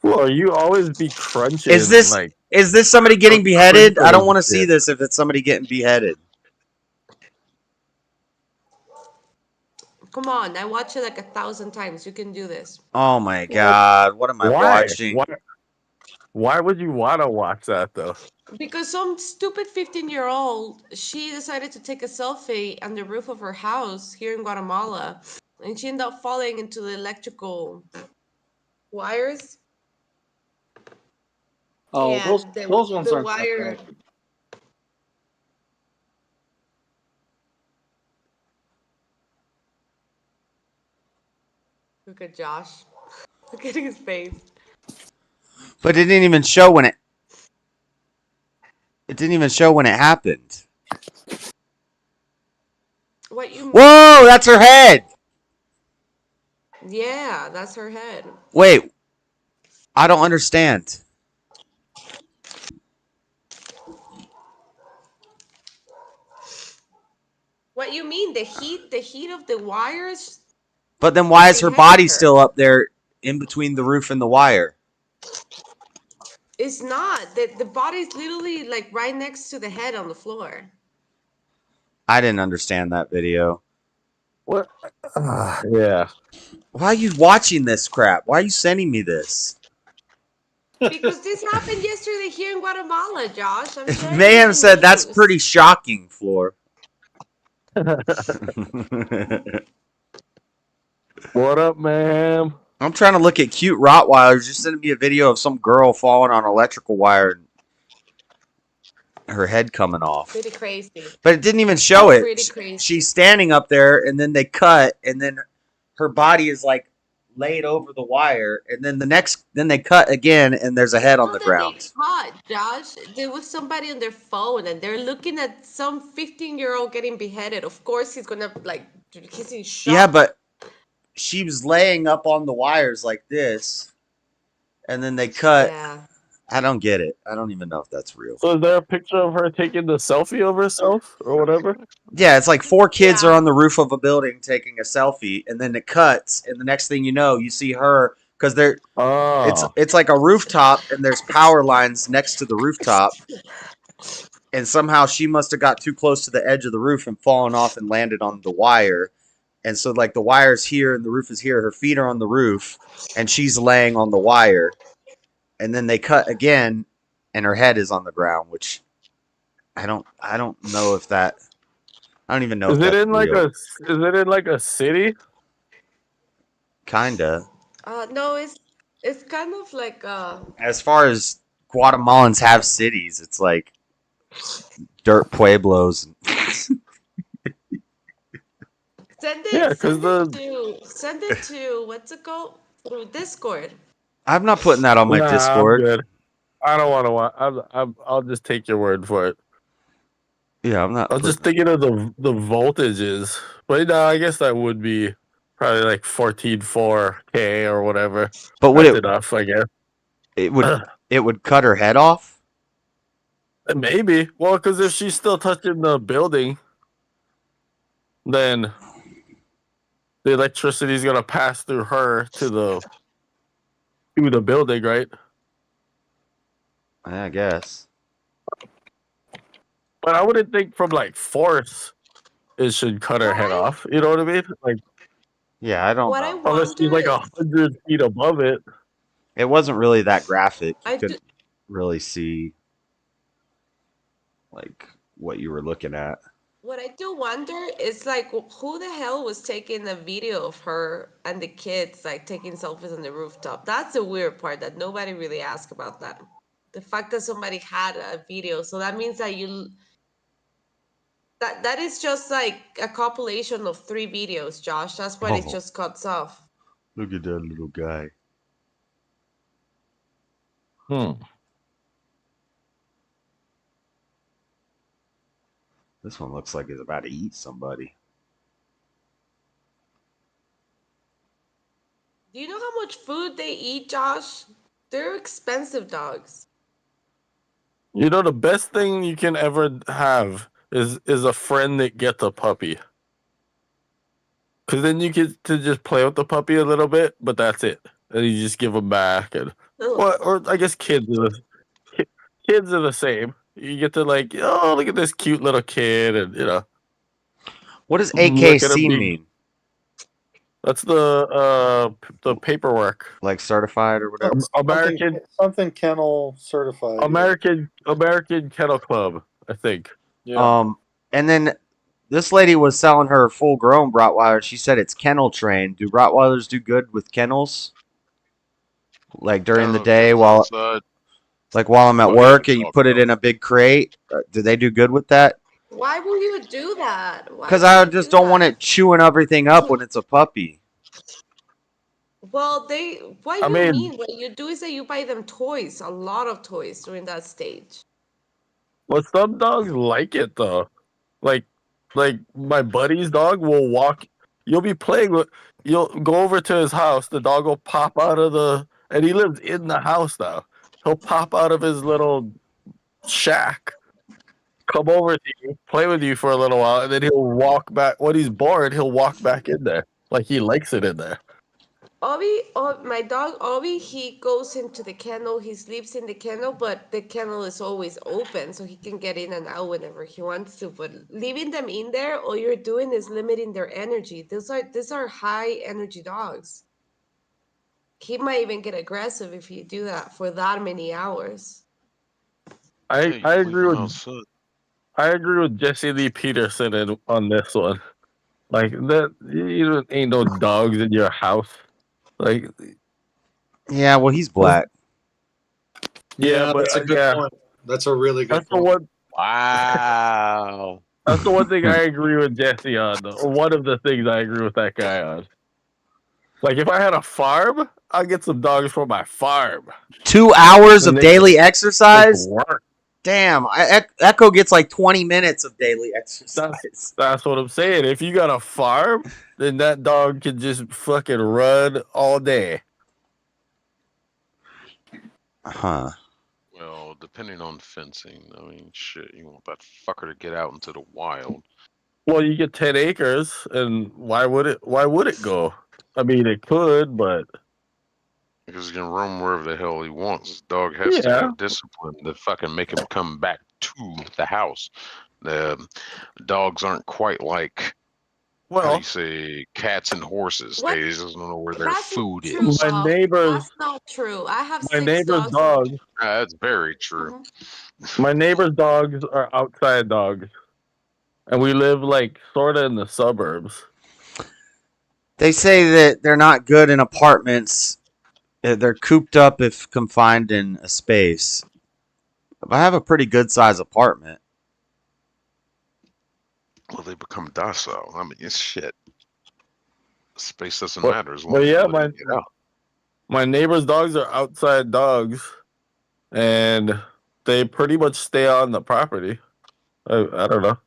Well, you always be crunching Is this somebody getting beheaded? I don't want to see this if it's somebody getting beheaded. Come on, I watched it like 1,000 times. You can do this. Oh my god, what am I watching? Why would you want to watch that though? Because some stupid 15-year-old, she decided to take a selfie on the roof of her house here in Guatemala, and she ended up falling into the electrical wires. Oh, Yeah, those ones the aren't that wire. bad. Look at Josh. Look at his face. But it didn't even show when it. It didn't even show when it happened. What you mean? Whoa, that's her head. Yeah, that's her head. Wait, I don't understand. What you mean? The heat of the wires But then why is her beheaded body her. still up there in between the roof and the wire? It's not. The body's literally like right next to the head on the floor. I didn't understand that video. What? Yeah. Why are you watching this crap? Why are you sending me this? Because this happened yesterday here in Guatemala, Josh. I'm sharing Mayhem this in said that's news. pretty shocking, Floor. What up, ma'am? I'm trying to look at cute Rottweilers. Just sending me a video of some girl falling on electrical wire and her head coming off. Pretty crazy. But it didn't even show it. Pretty crazy. She's standing up there, and then they cut, and then her body is like laid over the wire, and then then they cut again, and there's a head on the ground. Hot, Josh. There was somebody on their phone, and they're looking at some 15-year-old getting beheaded. Of course, he's gonna he's in shock. Yeah, but she was laying up on the wires like this, and then they cut. Yeah. I don't get it. I don't even know if that's real. So is there a picture of her taking the selfie of herself or whatever? Yeah, it's like 4 kids are on the roof of a building taking a selfie, and then it cuts, and the next thing you know, you see her because they're it's like a rooftop, and there's power lines next to the rooftop, and somehow she must have got too close to the edge of the roof and fallen off and landed on the wire, and so like the wire's here and the roof is here. Her feet are on the roof, and she's laying on the wire, and then they cut again, and her head is on the ground, which I don't know if that. I don't even know. Is if it that's in like real. is it in like a city? Kinda. No, it's kind of like As far as Guatemalans have cities, it's like dirt pueblos. send it. Yeah, 'cause Send it to what's it called through Discord. I'm not putting that on my Discord. I'm good. I don't want to watch. I'll just take your word for it. Yeah, I'm not. I was just thinking of the voltages, but no, I guess that would be probably like 14.4K or whatever. But would That's it enough? I guess it would cut her head off. Maybe. Well, because if she's still touching the building, then the electricity is gonna pass through her to the building, right? I guess. But I wouldn't think from like force it should cut her head off. You know what I mean? Like, yeah, I don't What know. I unless she's like 100 feet above it. It wasn't really that graphic. You I couldn't really see like what you were looking at. What I do wonder is like who the hell was taking a video of her and the kids like taking selfies on the rooftop? That's the weird part that nobody really asked about that. The fact that somebody had a video, so that means that that is just like a compilation of 3 videos, Josh. That's why it Oh. just cuts off. Look at that little guy. This one looks like it's about to eat somebody. Do you know how much food they eat, Josh? They're expensive dogs. You know, the best thing you can ever have is a friend that gets a puppy. Because then you get to just play with the puppy a little bit, but that's it. And you just give them back. And or I guess kids are the same. You get to like, oh, look at this cute little kid, and you know. What does look at him AKC being- mean? That's the paperwork. Like certified or whatever. American something kennel certified. American Kennel Club, I think. Yeah. And then this lady was selling her full-grown Rottweiler. She said it's kennel trained. Do Rottweilers do good with kennels? Like during the No, day it's while outside. I'm at Oh, yeah, work and you dog put it stuff. in a big crate? Do they do good with that? Why would you do that? Why Because would I you just do don't want that? it chewing everything up when it's a puppy. Well, what I you mean, mean, what you do is that you buy them toys, a lot of toys during that stage. well, some dogs like it though. Like, like my buddy's dog will walk. You'll be playing with. You'll go over to his house. The dog will pop out of the, and he lives in the house now. He'll pop out of his little shack, come over to you, play with you for a little while, and then he'll walk back. When he's bored, he'll walk back in there. Like he likes it in there. My dog Obi, he goes into the kennel, he sleeps in the kennel, but the kennel is always open, so he can get in and out whenever he wants to. But leaving them in there, all you're doing is limiting their energy. These are high energy dogs. He might even get aggressive if you do that for that many hours. I Yeah, I you leave agree them with outside. I agree with Jesse Lee Peterson on this one. Like that, you ain't no dogs in your house. Like, Yeah, well, he's black. yeah, but that's a good yeah, point. That's a really good that's the point. one. Wow. That's the one thing I agree with Jesse on. Though. One of the things I agree with that guy on. Like, if I had a farm, I'd get some dogs for my farm. 2 hours And of they could daily work. Damn, Echo gets like 20 minutes of daily exercise. That's what I'm saying. If you got a farm, then that dog can just fucking run all day. Huh. Well, depending on fencing, I mean, shit, you want that fucker to get out into the wild. Well, you get 10 acres, and why would it go? I mean, it could, but Because he can roam wherever the hell he wants. His dog has to yeah. have discipline to fucking make him come back to the house. The dogs aren't quite like, how do Well, you say, cats and horses. What? They just don't know where their That's not food true, is. my Bob. neighbor's That's not true. I have my 6 neighbor's dogs. dogs. That's very true. My neighbor's dogs are outside dogs, and we live like sort of in the suburbs. They say that they're not good in apartments. They're cooped up if confined in a space. But I have a pretty good size apartment. Well, they become docile. I mean, it's shit. Space doesn't But, matter as long but as you yeah, let it get out. my neighbor's dogs are outside dogs, and they pretty much stay on the property. I don't know.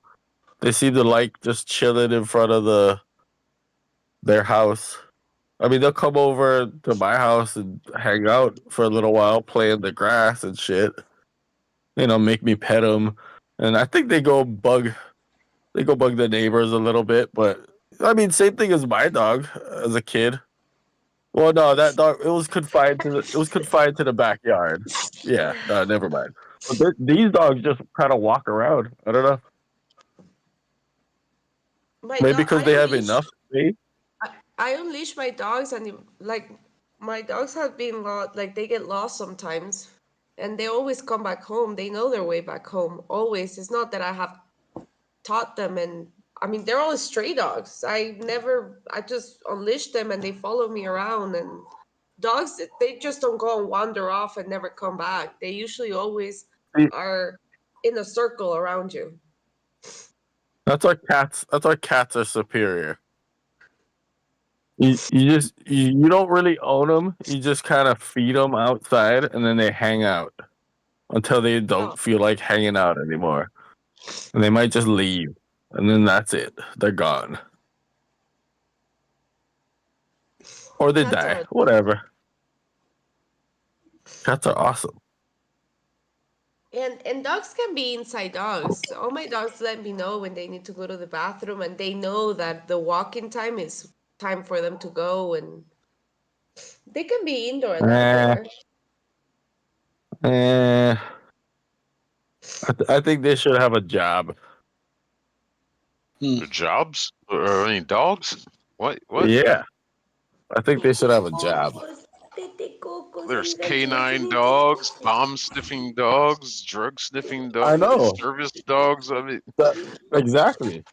They seem to like just chilling in front of their house. I mean, they'll come over to my house and hang out for a little while, play in the grass and shit. You know, make me pet them, and I think they go bug the neighbors a little bit. But I mean, same thing as my dog as a kid. Well, no, that dog it was confined to the backyard. Yeah, no, never mind. But these dogs just kind of walk around. I don't know. Maybe because they have enough space. I unleash my dogs, and like my dogs have been like they get lost sometimes, and they always come back home. They know their way back home. Always. It's not that I have taught them, and I mean they're all stray dogs. I just unleash them, and they follow me around. And dogs, they just don't go and wander off and never come back. They usually always are in a circle around you. That's why cats are superior. You don't really own them. You just kind of feed them outside, and then they hang out until they don't feel like hanging out anymore, and they might just leave, and then that's it. They're gone, or they Cats die. are Whatever. Cats are awesome. And dogs can be inside dogs. All my dogs let me know when they need to go to the bathroom, and they know that the walking time is time for them to go, and they can be indoor and outdoor. I think they should have a job. The jobs? Or any dogs? What? Yeah, I think they should have a job. There's canine dogs, bomb sniffing dogs, drug sniffing I dogs, know. service dogs. I mean, Exactly.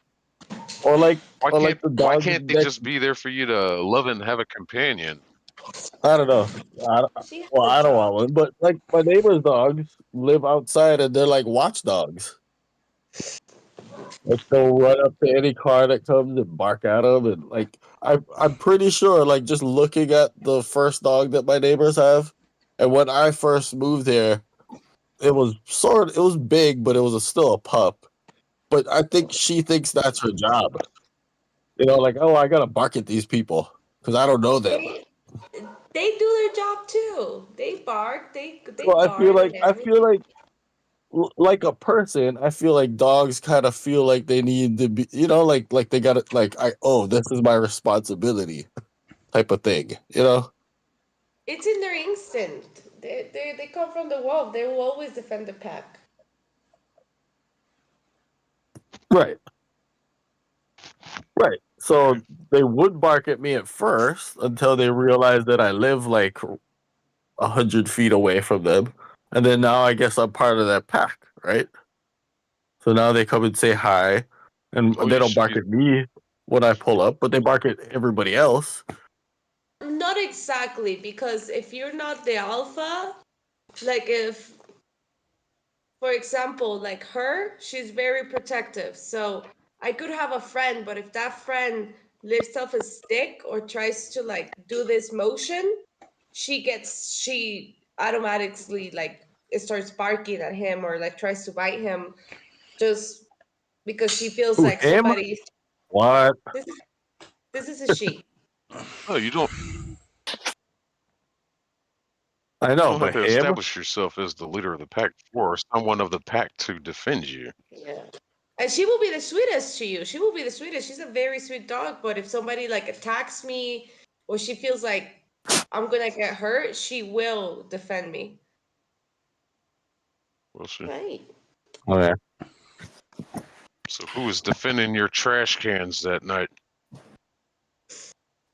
Or like why the can't dog they that just be there for you to love and have a companion? I don't know. She has Well, a I don't job. want one, but like my neighbor's dogs live outside and they're like watchdogs. Like they'll run up to any car that comes and bark at them, and like I'm pretty sure, like just looking at the first dog that my neighbors have, and when I first moved here, it was big, but it was still a pup. But I think she thinks that's her job. You know, like, oh, I gotta bark at these people because I don't know them. They do their job too. They bark. They So bark and I everything. feel like like a person, I feel like dogs kind of feel like they need to be, you know, like they got to like this is my responsibility type of thing, you know. It's in their instinct. They come from the wolf. They will always defend the pack. Right. Right. So they would bark at me at first until they realized that I live like 100 feet away from them, and then now I guess I'm part of that pack, right? So now they come and say hi, and Oh, they you don't should bark get. at me when I pull up, but they bark at everybody else. Not exactly, because if you're not the alpha, like if, for example, like her, she's very protective. So I could have a friend, but if that friend lifts up a stick or tries to like do this motion, she automatically like starts barking at him or like tries to bite him just because she feels Who, like him? somebody. What? This is a she. Oh, you don't I know, have but to him? establish yourself as the leader of the pack for someone of the pack to defend you. Yeah. And she will be the sweetest to you. She will be the sweetest. She's a very sweet dog. But if somebody like attacks me or she feels like I'm gonna get hurt, she will defend me. We'll see. Right. Okay. So who was defending your trash cans that night?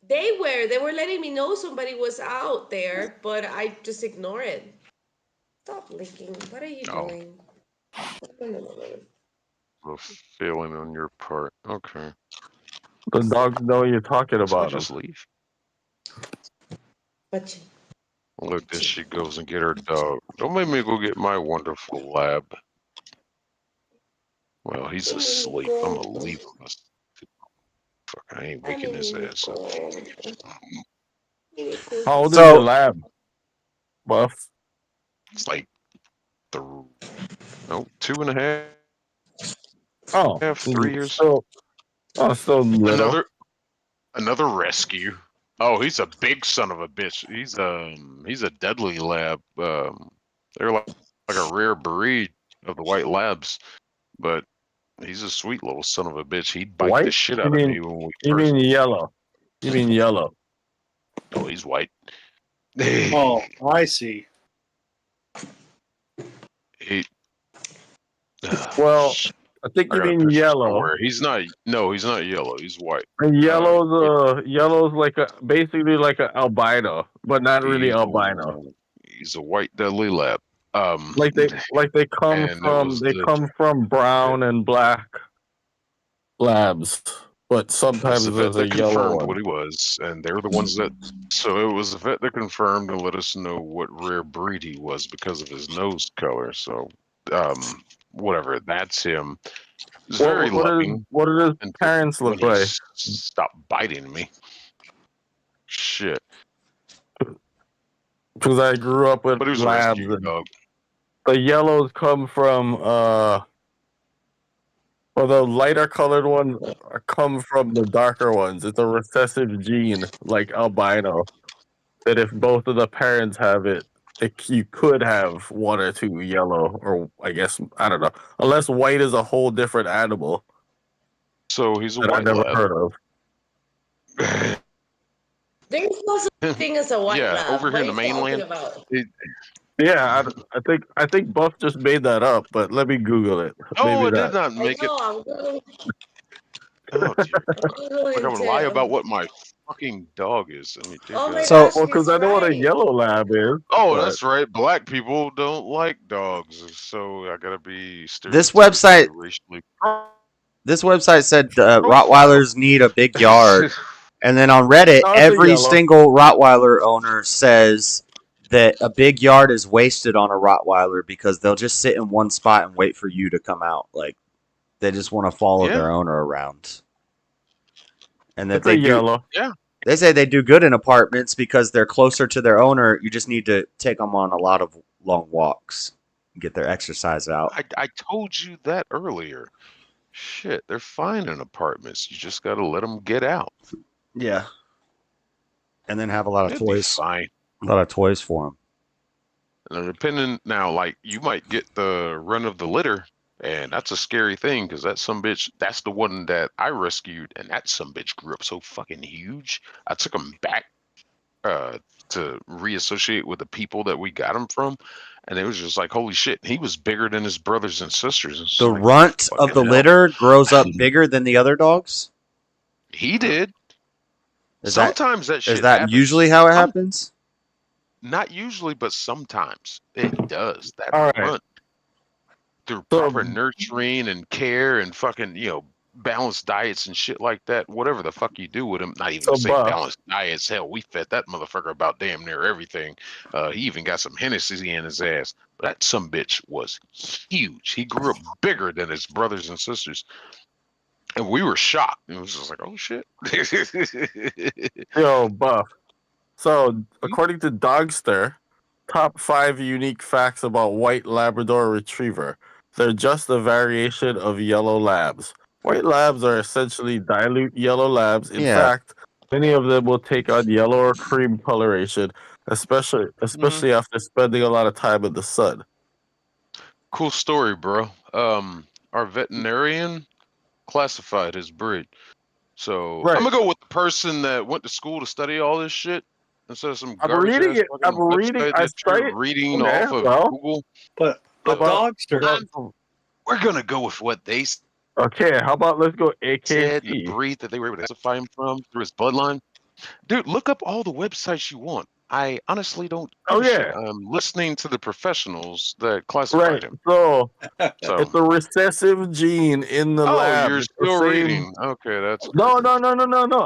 They were letting me know somebody was out there, but I just ignore it. Stop licking. What are you Oh, doing? No. a feeling on your part. Okay. The dogs know you're talking So I about them. just leave. But Look, this she goes and get her dog. Don't make me go get my wonderful lab. Well, he's asleep. I'm gonna leave him. Fuck, I ain't waking his ass up. How old is your So lab, Buff? It's like 2.5. Oh, 3 years. still little. Another rescue. Oh, he's a big son of a bitch. He's a deadly lab. They're like a rare breed of the white labs, but he's a sweet little son of a bitch. He'd bite the White? shit out of me when we You first. mean yellow? You mean yellow? Oh, he's white. Oh, I see. He. Well, I think I you got a mean picture yellow. somewhere. He's not. No, he's not yellow. He's white. And yellow's like basically like an albino, but not really albino. He's a white deadly lab. Like they come and it was from brown and black labs, but It was sometimes the vet there's a that yellow confirmed one. what he was, and they're the ones that. So it was the vet that confirmed and let us know what rare breed he was because of his nose color. So, whatever, that's him. He's very loving. What did his until parents when look he like? stopped biting me. Shit. Because I grew up with But he was a labs. rescue dog. The yellows come from well, the lighter colored ones come from the darker ones. It's a recessive gene, like albino. That if both of the parents have it, you could have one or two yellow, or I guess I don't know, unless white is a whole different animal. So he's a that I white never lab. heard of. There's no such thing as a white Yeah, lab. over here What in are the you talking mainland. about? Yeah, I think Buff just made that up, but let me Google it. No, Maybe I did not. not I make it. know, I'm going Oh dear God! Like I would lie to. about what my fucking dog is. I mean, dear Oh my God. gosh, Well, he's because I know what a right. yellow lab is. Oh, but that's right. Black people don't like dogs, so I gotta be This website racially. This website said Rottweilers need a big yard. And then on Reddit, No, it's a every yellow. single Rottweiler owner says that a big yard is wasted on a Rottweiler because they'll just sit in one spot and wait for you to come out. Like, they just want to follow their owner around. And that It's they a do. yellow. Yeah. They say they do good in apartments because they're closer to their owner. You just need to take them on a lot of long walks, get their exercise out. I told you that earlier. Shit, they're fine in apartments. You just got to let them get out. Yeah. And then have a lot of It'd be toys. fine. A lot of toys for them. And depending now, like you might get the run of the litter, and that's a scary thing because that sumbitch, that's the one that I rescued, and that sumbitch grew up so fucking huge. I took him back to reassociate with the people that we got him from, and it was just like, holy shit, he was bigger than his brothers and sisters. It's The like, runt of the fucking hell. litter grows up bigger than the other dogs? He did. Is Sometimes that shit is that happens. usually how it happens? Not usually, but sometimes it does. That All right. runt through proper nurturing and care and fucking, balanced diets and shit like that. Whatever the fuck you do with him, not even to say balanced diets. Hell, we fed that motherfucker about damn near everything. He even got some Hennessy in his ass. But that sumbitch was huge. He grew up bigger than his brothers and sisters. And we were shocked. It was just like, oh shit. Yo, Buff. So, according to Dogster, top 5 unique facts about white Labrador Retriever. They're just a variation of yellow labs. White labs are essentially dilute yellow labs. In fact, many of them will take on yellow or cream coloration, especially after spending a lot of time in the sun. Cool story, bro. Our veterinarian classified his breed. So I'm gonna go with the person that went to school to study all this shit instead of some garbage ass fucking website that you're reading off of Google. But Dogster, we're gonna go with what they Okay, how about let's go said, the AKC. breed that they were able to classify him from through his bloodline. Dude, look up all the websites you want. I honestly don't. Oh, give a yeah. shit. I'm listening to the professionals that classified him. So it's a recessive gene in the lab. You're It's the still same- reading. Okay, that's No.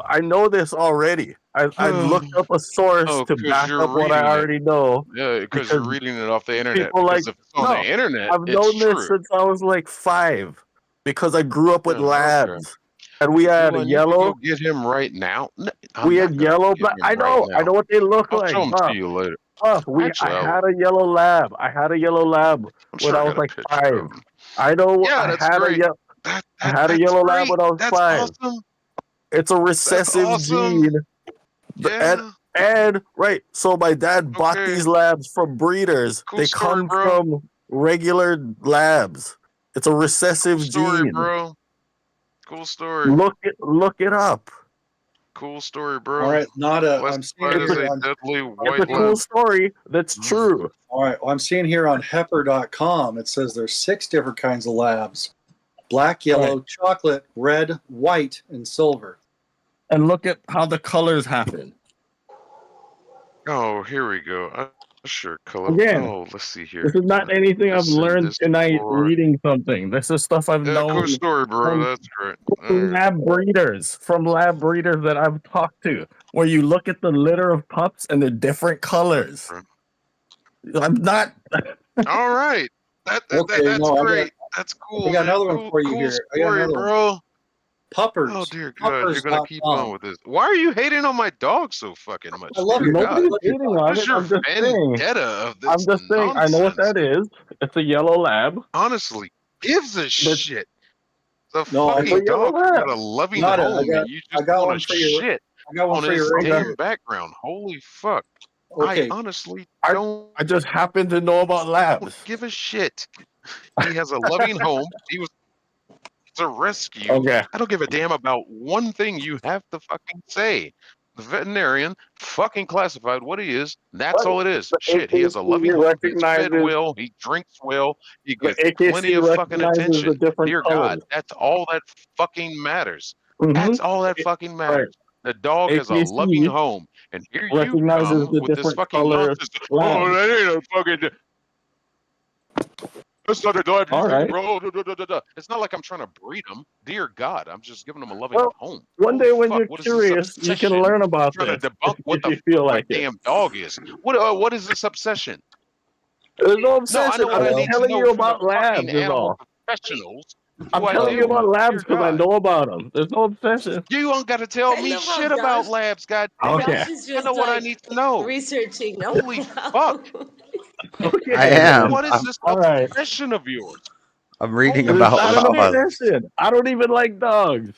I know this already. I looked up a source to 'cause back you're up what I reading it. already know. Yeah, because you're reading it off the internet. people Because like- if it's on No, the internet, I've it's known true. this since I was like 5 because I grew up with Yeah, okay. labs. And we had Do I a need to yellow. go get him right now? No, I'm We not had gonna yellow. get Black. him I right know. I now. know what they look I'll like. show them Buff. to you later. Buff, Actually, I had a yellow lab. I had a yellow lab sure when I I got was a like picture 5. of him. I know. Yeah, I that's had great. I had a yellow lab when I was That's 5. awesome. It's a recessive awesome. gene. Yeah. And right. So my dad bought Okay. these labs from breeders. Cool They story, come bro. from regular labs. It's a recessive Story, gene. bro. Cool story. Look it up. Cool story, bro. all right, I'm seeing Classified as here a on, deadly It's white a cool lab. story. That's true. all right, well, I'm seeing here on Heifer.com. It says there's 6 different kinds of labs: black, yellow, chocolate, red, white, and silver. And look at how the colors happen. Oh, here we go. Sure, color. Again, Oh, let's see here. This is not anything I've Send learned this tonight for- reading something. This is stuff I've known Cool story, bro. from That's great. lab breeders that I've talked to, where you look at the litter of pups and they're different colors. I'm not. All right. That's great. That's cool. I got another man. one for you cool here. I got Story, another one. bro. Puppers. Oh dear God, you're gonna keep Puppers.com. on with this. Why are you hating on my dog so fucking much? I love dear it. God? Nobody's hating on What it. is your I'm just saying. vendetta of this I'm just saying. I know what nonsense? that is. It's a yellow lab. Honestly, gives a shit. The No, I fucking got- dog got a loving Got it. home, and you I just got want one to for you. shit I got one on for his you right damn here. background. Holy fuck! Okay. I honestly I don't just happen to know about labs. give a shit. He has a loving home. He was a rescue. Okay. I don't give a damn about one thing you have to fucking say. The veterinarian fucking classified what he is. That's all it is. Shit, he has a loving home. He's fed well. He drinks well. He gets plenty of fucking attention. Dear God, that's all that fucking matters. That's all that fucking matters. The dog has a loving home, and here you recognizes come the with this different fucking color nonsense. lab. Oh, that ain't a fucking. That's not a dive you All think, right. bro. It's not like I'm trying to breed them. Dear God, I'm just giving them a loving Well, home. one day when Fuck, you're what is this curious, you can obsession? learn about Trying to this debunk what if the you feel fuck my like it. damn dog is. What is this obsession? There's no No, I obsession. know what I'm I just need to telling know you from the about fucking labs, is animal all. professionals I'm who I telling you deal about with. labs Dear because I God. know about them. There's no obsession. You don't got to tell I me love how shit about Josh, labs, God damn it. Okay. Josh is I know just what I like need to know. researching. No, Holy fuck. I Okay, am. then. What is this All right. obsession of yours? I'm reading It's about not an Rottweilers. obsession. I don't even like dogs.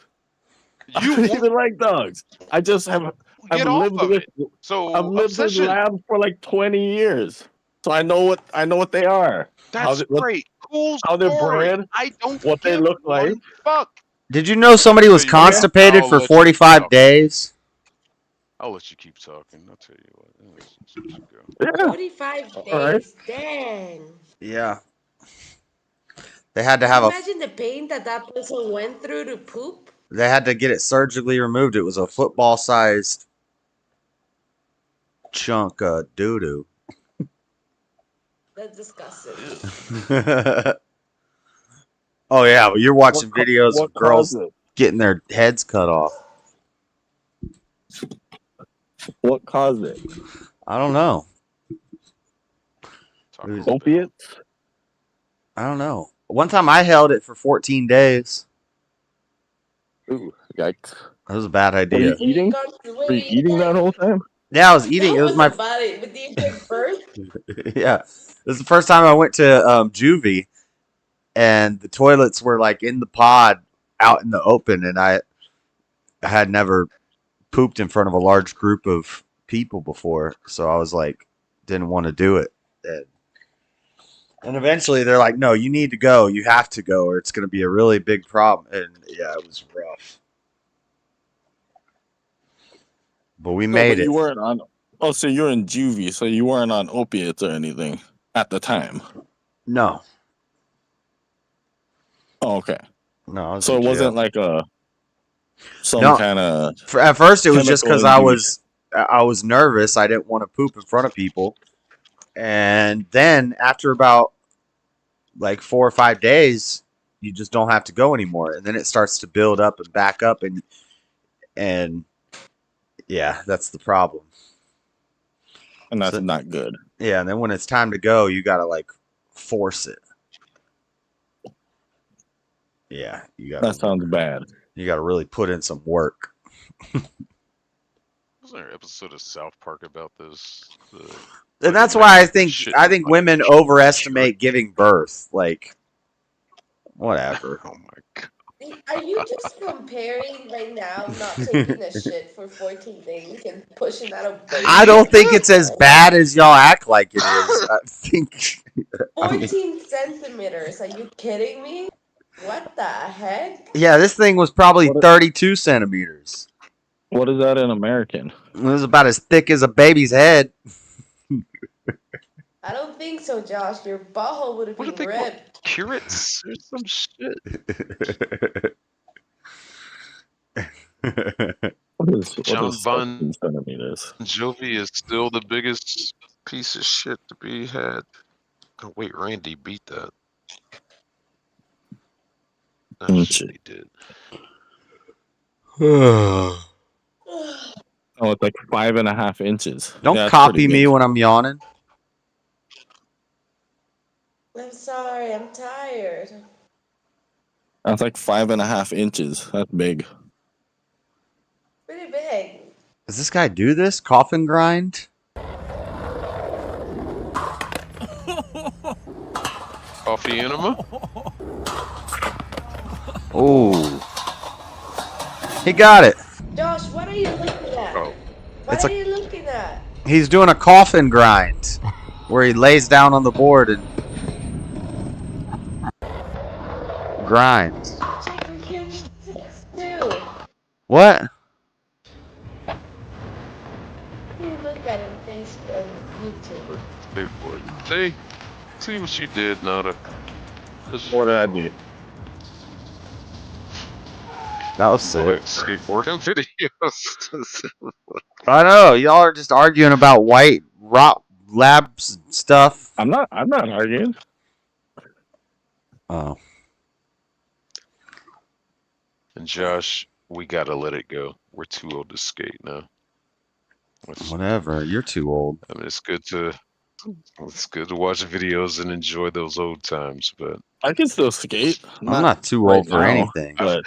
I You don't won't even like dogs. I just have get off lived of with it. So I've lived with obsession. labs for like 20 years. So I know what they are. That's great. Cool How they're story. bred, I don't what they give look like. one fuck. Did you know somebody was Okay. constipated for 45 days? I'll let you keep talking. I'll tell you what. Let's let you go. Yeah. 45 All right. days. Dang. Yeah. They had to Can you have a. imagine the pain that that person went through to poop? They had to get it surgically removed. It was a football-sized chunk of doo-doo. That's disgusting. Oh yeah, but you're watching videos What of caused girls it? getting their heads cut off. What caused it? I don't know. It was- Opiates? I don't know. One time I held it for 14 days. Ooh, yikes. That was a bad Were idea. you eating? Were you eating that whole time? Yeah, I was eating. That It was was my. about it. But do you give birth? Yeah, this is the first time I went to juvie, and the toilets were like in the pod, out in the open, and I had never pooped in front of a large group of people before, so I was like, didn't want to do it. And eventually they're like, no, you need to go. You have to go, or it's going to be a really big problem. And yeah, it was rough. But we No, made but it. you weren't on. Oh, so you're in juvie, so you weren't on opiates or anything at the time. No. Oh, okay. No, I was So in it wasn't jail. like some No. kind of. At first, it was just chemical because induced. I was nervous. I didn't want to poop in front of people. And then after about like 4 or 5 days, you just don't have to go anymore. And then it starts to build up and back up, and yeah, that's the problem. And that's not good. Yeah, and then when it's time to go, you gotta like force it. Yeah, you gotta. That sounds bad. You gotta really put in some work. Wasn't there an episode of South Park about this? And that's why I think women overestimate giving birth. Like, whatever. Oh my god. Are you just comparing right now not taking a shit for 14 days and pushing that up? I don't think it's as bad as y'all act like it is. I think 14 centimeters. Are you kidding me? What the heck? yeah, this thing was probably 32 centimeters. What is that in American? It was about as thick as a baby's head. I don't think so, Josh. Your butthole would have been ripped. Curates or some shit. John Bon Jovi is still the biggest piece of shit to be had. Oh wait, Randy beat that. Oh shit, he did. Oh, it's like 5.5 inches. Don't Yeah, that's copy pretty me big. when I'm yawning. I'm sorry. I'm tired. That's like 5.5 inches. That's big. Pretty big. Does this guy do this? Coffin grind? Coffee enema? Oh. He got it. Josh, what are you looking at? What It's are a- you looking at? He's doing a coffin grind where he lays down on the board and grinds. Dude, What? you look at him Facebook, YouTube. Big boy. See what you did, Nada. What did I do? That was sick. Skateboarding videos. I know. Y'all are just arguing about white rock labs stuff. I'm not arguing. Oh. And Josh, we gotta let it go. We're too old to skate now. Whatever. You're too old. I mean, it's good to watch videos and enjoy those old times, but I can still skate. I'm not too right old for now, anything. but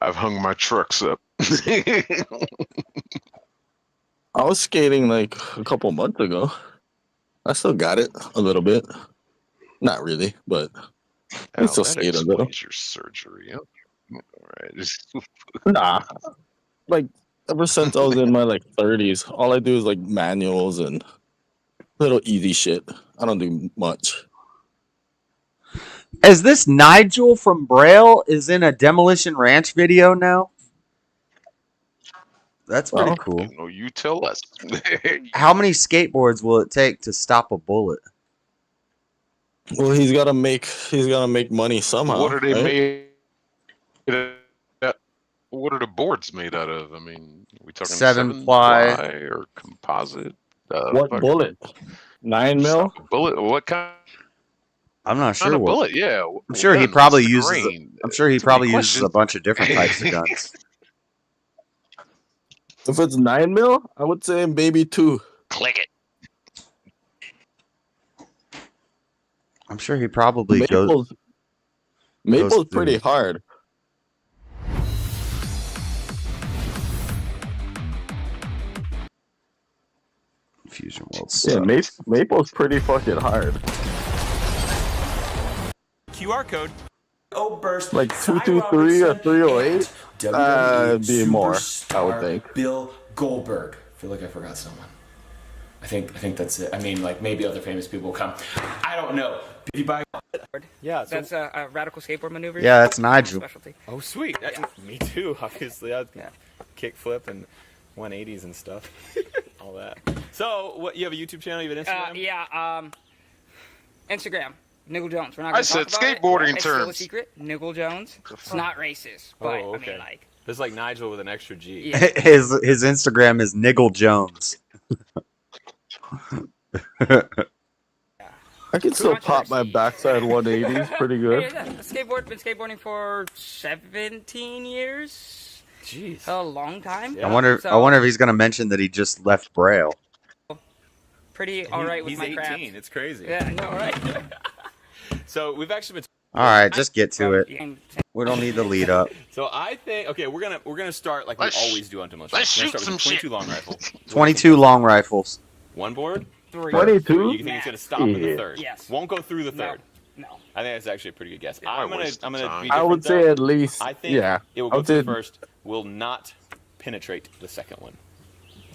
I've hung my trucks up. I was skating like a couple months ago. I still got it a little bit. Not really, but I Al, still that skate a little. explains your surgery. All right. Nah, like ever since I was in my like 30s, all I do is like manuals and little easy shit. I don't do much. Is this Nigel from Braille is in a Demolition Ranch video now? That's pretty cool. No, you tell us. How many skateboards will it take to stop a bullet? Well, he's gotta make money somehow. What are they right? made? What are the boards made out of? I mean, are we talking 7-ply or composite? What bullet? 9 mil? Bullet? What kind? I'm not Kind sure of what. bullet? Yeah. I'm sure he gun? probably What's the uses. grain? I'm sure he Too many probably uses a questions. bunch of different types of guns. If it's 9 mil, I would say maybe 2. Click it. I'm sure he probably goes. Maple's pretty hard. Fusion World Yeah, sucks. Maple's pretty fucking hard. QR code. Oh, burst. Like 223 or 308. Be more, I would think. Bill Goldberg. I feel like I forgot someone. I think that's it. I mean, like maybe other famous people will come. I don't know. Did you buy? Yeah, that's a radical skateboard maneuver. Yeah, that's Nigel. Specialty. Oh, sweet. Me too. Obviously, I kick flip and 180s and stuff. All that. So, what? You have a YouTube channel? You have an Instagram? Instagram. Niggle Jones. We're not. I Gonna said talk about skateboarding It's still a terms. secret. Niggle Jones. It's not racist, but Oh, okay. I mean, like. There's like Nigel with an extra G. Yeah. His Instagram is Niggle Jones. I can still pop my backside 180s pretty good. Yeah. Been skateboarding for 17 years. Jeez. A long time. I wonder if he's gonna mention that he just left Braille. Pretty alright with He's my 18. craft. It's crazy. Yeah, I know, right? So we've actually been. All right, just get to it. We don't need the lead up. So I think we're gonna start like we always do on Demolition. Let's We're shoot gonna some start with shit. a 22 long rifle. 22 long rifles. One board. 3. 22? You think it's gonna stop in the third? Yes. Won't go through the third. No. I think that's actually a pretty good guess. Why I'm gonna waste be time? different, I would say though. at least. I think yeah. it will I go would through say, the first. Will not penetrate the second one.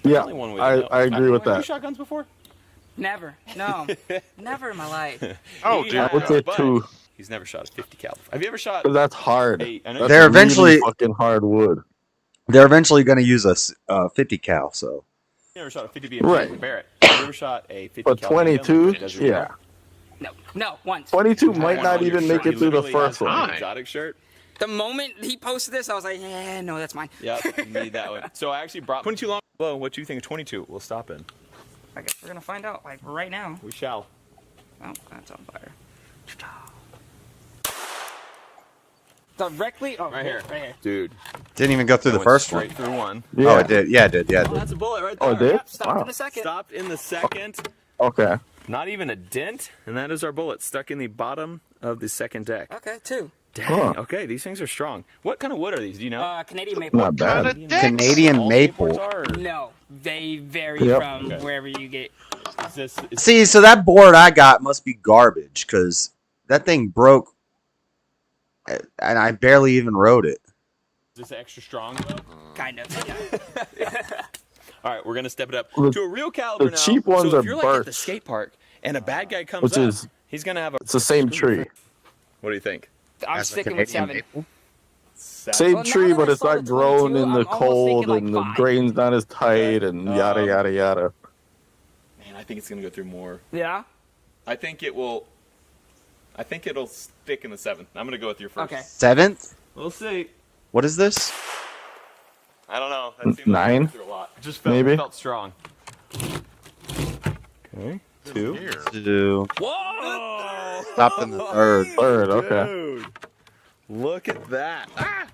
yeah. Only one way to know. I agree with Have you that. shot guns before? Never. No. Never in my life. Oh, He dear. I would say but 2. He's never shot a 50 caliber. Have you ever shot? 'Cause that's hard. I know That's They're really eventually- fucking hard wood. They're eventually gonna use a 50 cal. So You never shot a 50 BMG Right. with Barrett. Have you ever shot a 50 But caliber 22, gun? Does it yeah. No, once. 22 might One not on your even make shirt. it through the He literally first has one. an exotic shirt. The moment he posted this, I was like, yeah, no, that's mine. Yep, you need that one. So I actually brought 22 long. Well, what do you think of 22? We'll stop in. I guess we're gonna find out, like, right now. We shall. Oh, that's on fire. Directly? Oh, Right here. Right here. Dude. didn't even go through That the went first straight one. through one. Yeah. Oh, it did. Yeah, it did. Yeah, it Oh, did. that's a bullet right there. Oh, it did? Yep, stopped Wow. in a second. Stopped in the second. Okay. Not even a dent, and that is our bullet stuck in the bottom of the second deck. Okay, 2. Dang. Huh. Okay, these things are strong. What kind of wood are these? Do you know? Canadian maple. Not bad. Canadian All maple. skateboards are, or- No, they vary Yep. from Okay. wherever you get. Is this, is See, so that board I got must be garbage because that thing broke, and I barely even rode it. this extra strong? Kind of. All right, we're gonna step it up The- to a real caliber the now. cheap ones so are if you're like at the birch. skate park and a bad guy comes Which up, is- he's gonna have a. It's the same tree. What do you think? I'm That's a sticking with Canadian 7. maple? Same Well, now tree, that but I it's saw not the grown 22, in the I'm almost cold thinking, like, and the 5. grain's not as tight and yada yada yada. Man, I think it's gonna go through more. Yeah? I think it will. I think it'll stick in the 7th. I'm gonna go with your first. Okay. 7th? We'll see. What is this? I don't know. That seemed 9? like it through a lot. It just felt, Maybe? it felt strong. Okay. 2. Two. Whoa! Stopped in the third. Third, okay. Dude, look at that. Ah!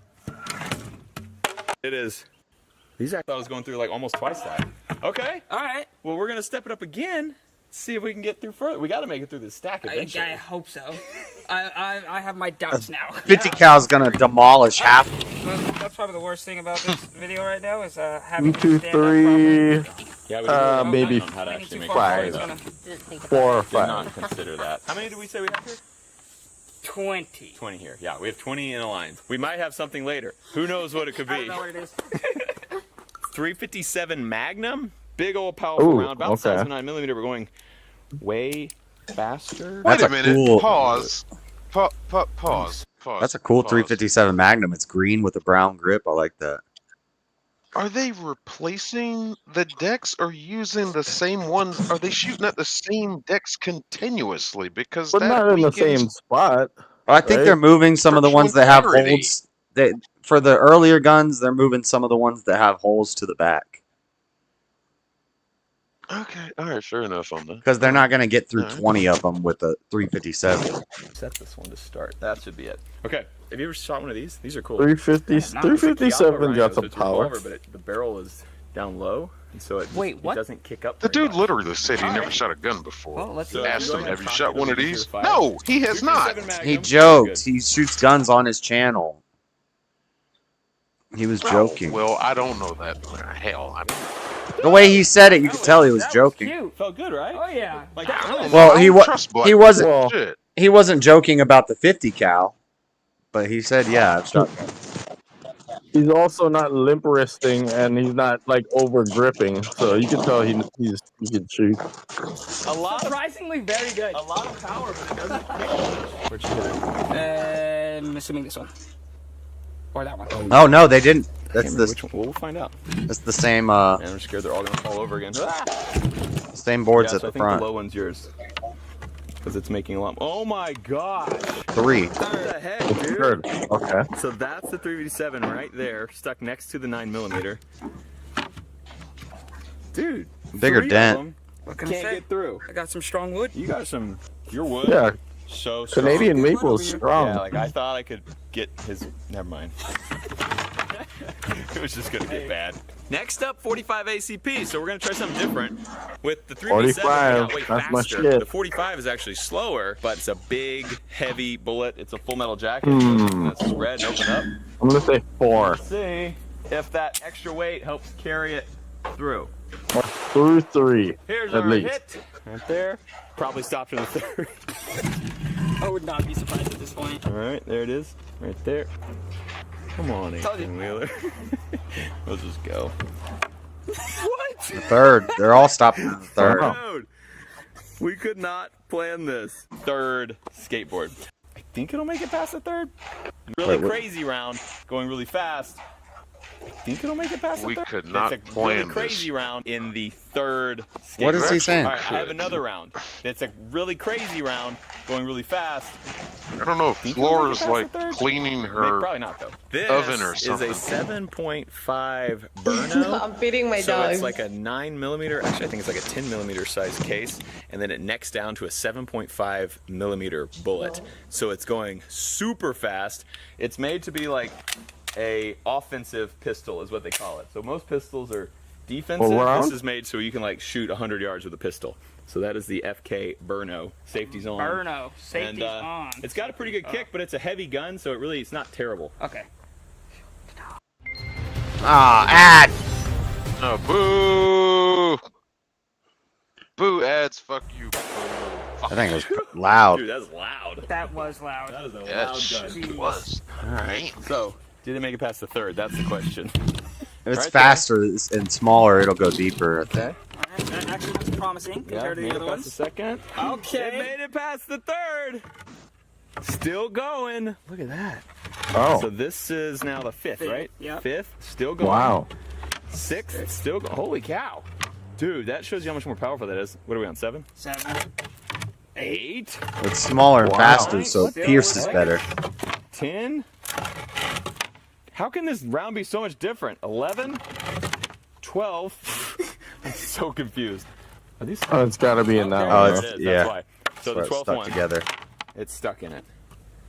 It is. These I thought I was going through like almost twice that. Okay. All right. Well, we're gonna step it up again. See if we can get through further. We got to make it through this stack eventually. I hope so. I have my doubts now. 50 cal's gonna demolish half. That's probably the worst thing about this video right now is having 1, 2, to stand up 3. Yeah, we Maybe on how to actually make 5. it. 4 or Did 5. not consider that. How many did we say we have here? 20. 20 here. Yeah, we have 20 in a line. We might have something later. Who knows what it could be? I don't know what it is. 357 Magnum. Big old powerful round. About okay. 7.9mm. We're going way faster. That's Wait a a minute. cool- Pause. Pause. That's a cool Pause. 357 Magnum. It's green with a brown grip. I like that. Are they replacing the decks or using the same ones? Are they shooting at the same decks continuously? Because But that not in the same weakens- spot. Well, I think right? they're moving some of the ones that have integrity. holes. For the earlier guns, they're moving some of the ones that have holes to the back. Okay, all right, fair enough on that. Because they're not going to get through Alright. 20 of them with a 357. Set this one to start. That should be it. Okay. Have you ever shot one of these? These are cool. 350, It's a 357 Cashapp got so some it's a power. revolver, but the barrel is down low, and so it, it doesn't kick up. The very dude much. literally said he never shot a gun before. Well, let's So Asked go him, ahead have and you talk shot to one the of these? fire. No, he has not. 357 Magnum. He Very joked. good. He shoots guns on his channel. He was joking. Well, I don't know that. Hell, I mean, The way he said it, you could tell he was joking. Cute. Felt good, right? Oh, yeah. Like, Well, I he don't trust black wasn't. people. Well, Shit. He wasn't joking about the 50 cal, but he said, "Yeah, I've shot guns." He's also not limp wristing and he's not like over gripping, so you can tell he can shoot. A lot of Surprisingly very good. a lot of power, but it doesn't kick. Where'd you hit it? I'm assuming this one. Or that one. Oh no, they didn't. That's Can't remember the which one. Well, we'll find out. that's the same Man, I'm scared they're all gonna fall over again. same boards Yeah, at so I the think front. the low one's yours. Because it's making a lot. Oh my gosh! 3. What the heck, It's dude? good. Okay. So that's the 357 right there, stuck next to the 9mm. Dude, Bigger 3 of dent. them What can I can't say? get through. I got some strong wood. You got some. Your wood. Yeah. So strong. Canadian maple is strong. Yeah, like I thought I could get his. Never mind. It was just gonna get bad. Next up, 45 ACP. So we're gonna try something different. With the 357, 45, way that's my faster. shit. The 45 is actually slower, but it's a big, heavy bullet. It's a full metal jacket. Hmm. It's red and open up. I'm gonna say 4. Let's see if that extra weight helps carry it through. Or through 3. Here's at our least. hit. Right there. Probably stopped in the third. I would not be surprised at this point. All right, there it is. Right there. Come on, Told you. 18 wheeler. We'll just go. What? The third. They're all stopping in the third. Dude, we could not plan this. Third skateboard. I think it'll make it past the third. Really Wait, what? crazy round, going really fast. I think it'll make it past We the third. could not it's a plan really this. crazy round in the third skateboard. What is he saying? All right, I have another round. It's a really crazy round, going really fast. I don't know if Think we'll make it Flora's past like the third? cleaning Maybe, her probably not though. This oven or something. is a 7.5 Burno. I'm feeding my So dog. it's like a 9mm, actually I think it's like a 10mm size case, and then it necks down to a 7.5mm bullet. So it's going super fast. It's made to be like a offensive pistol is what they call it. So most pistols are defensive. Full round? This is made so you can like shoot 100 yards with a pistol. So that is the FK Burno. Safety's on. Burno. Safety's And, on. It's got a pretty good kick, but it's a heavy gun, so it's not terrible. Okay. Ad. Oh, boo! Boo ads, fuck you. I think it was loud. Dude, that's loud. That was loud. That is a Yeah, loud shit gun. was. Alright. So, did it make it past the third? That's the question. If it's Right faster and smaller, it'll go deeper. Okay. That actually looks promising Yeah, compared to made the it other past the ones. second. Okay. It made it past the third. Still going. Look at that. Oh. So this is now the fifth, right? Yep. Fifth, still going. Wow. Sixth, still going. Holy cow. Dude, that shows you how much more powerful that is. What are we on, 7? 7. 8? It's smaller and Wow. faster, so it Still pierces like better. 10? How can this round be so much different? 11? 12? I'm so confused. Are these Oh, it's gotta be in that Oh, one. it's There it is, yeah. that's why. So That's why the it's 12th stuck one. together. it's stuck in it.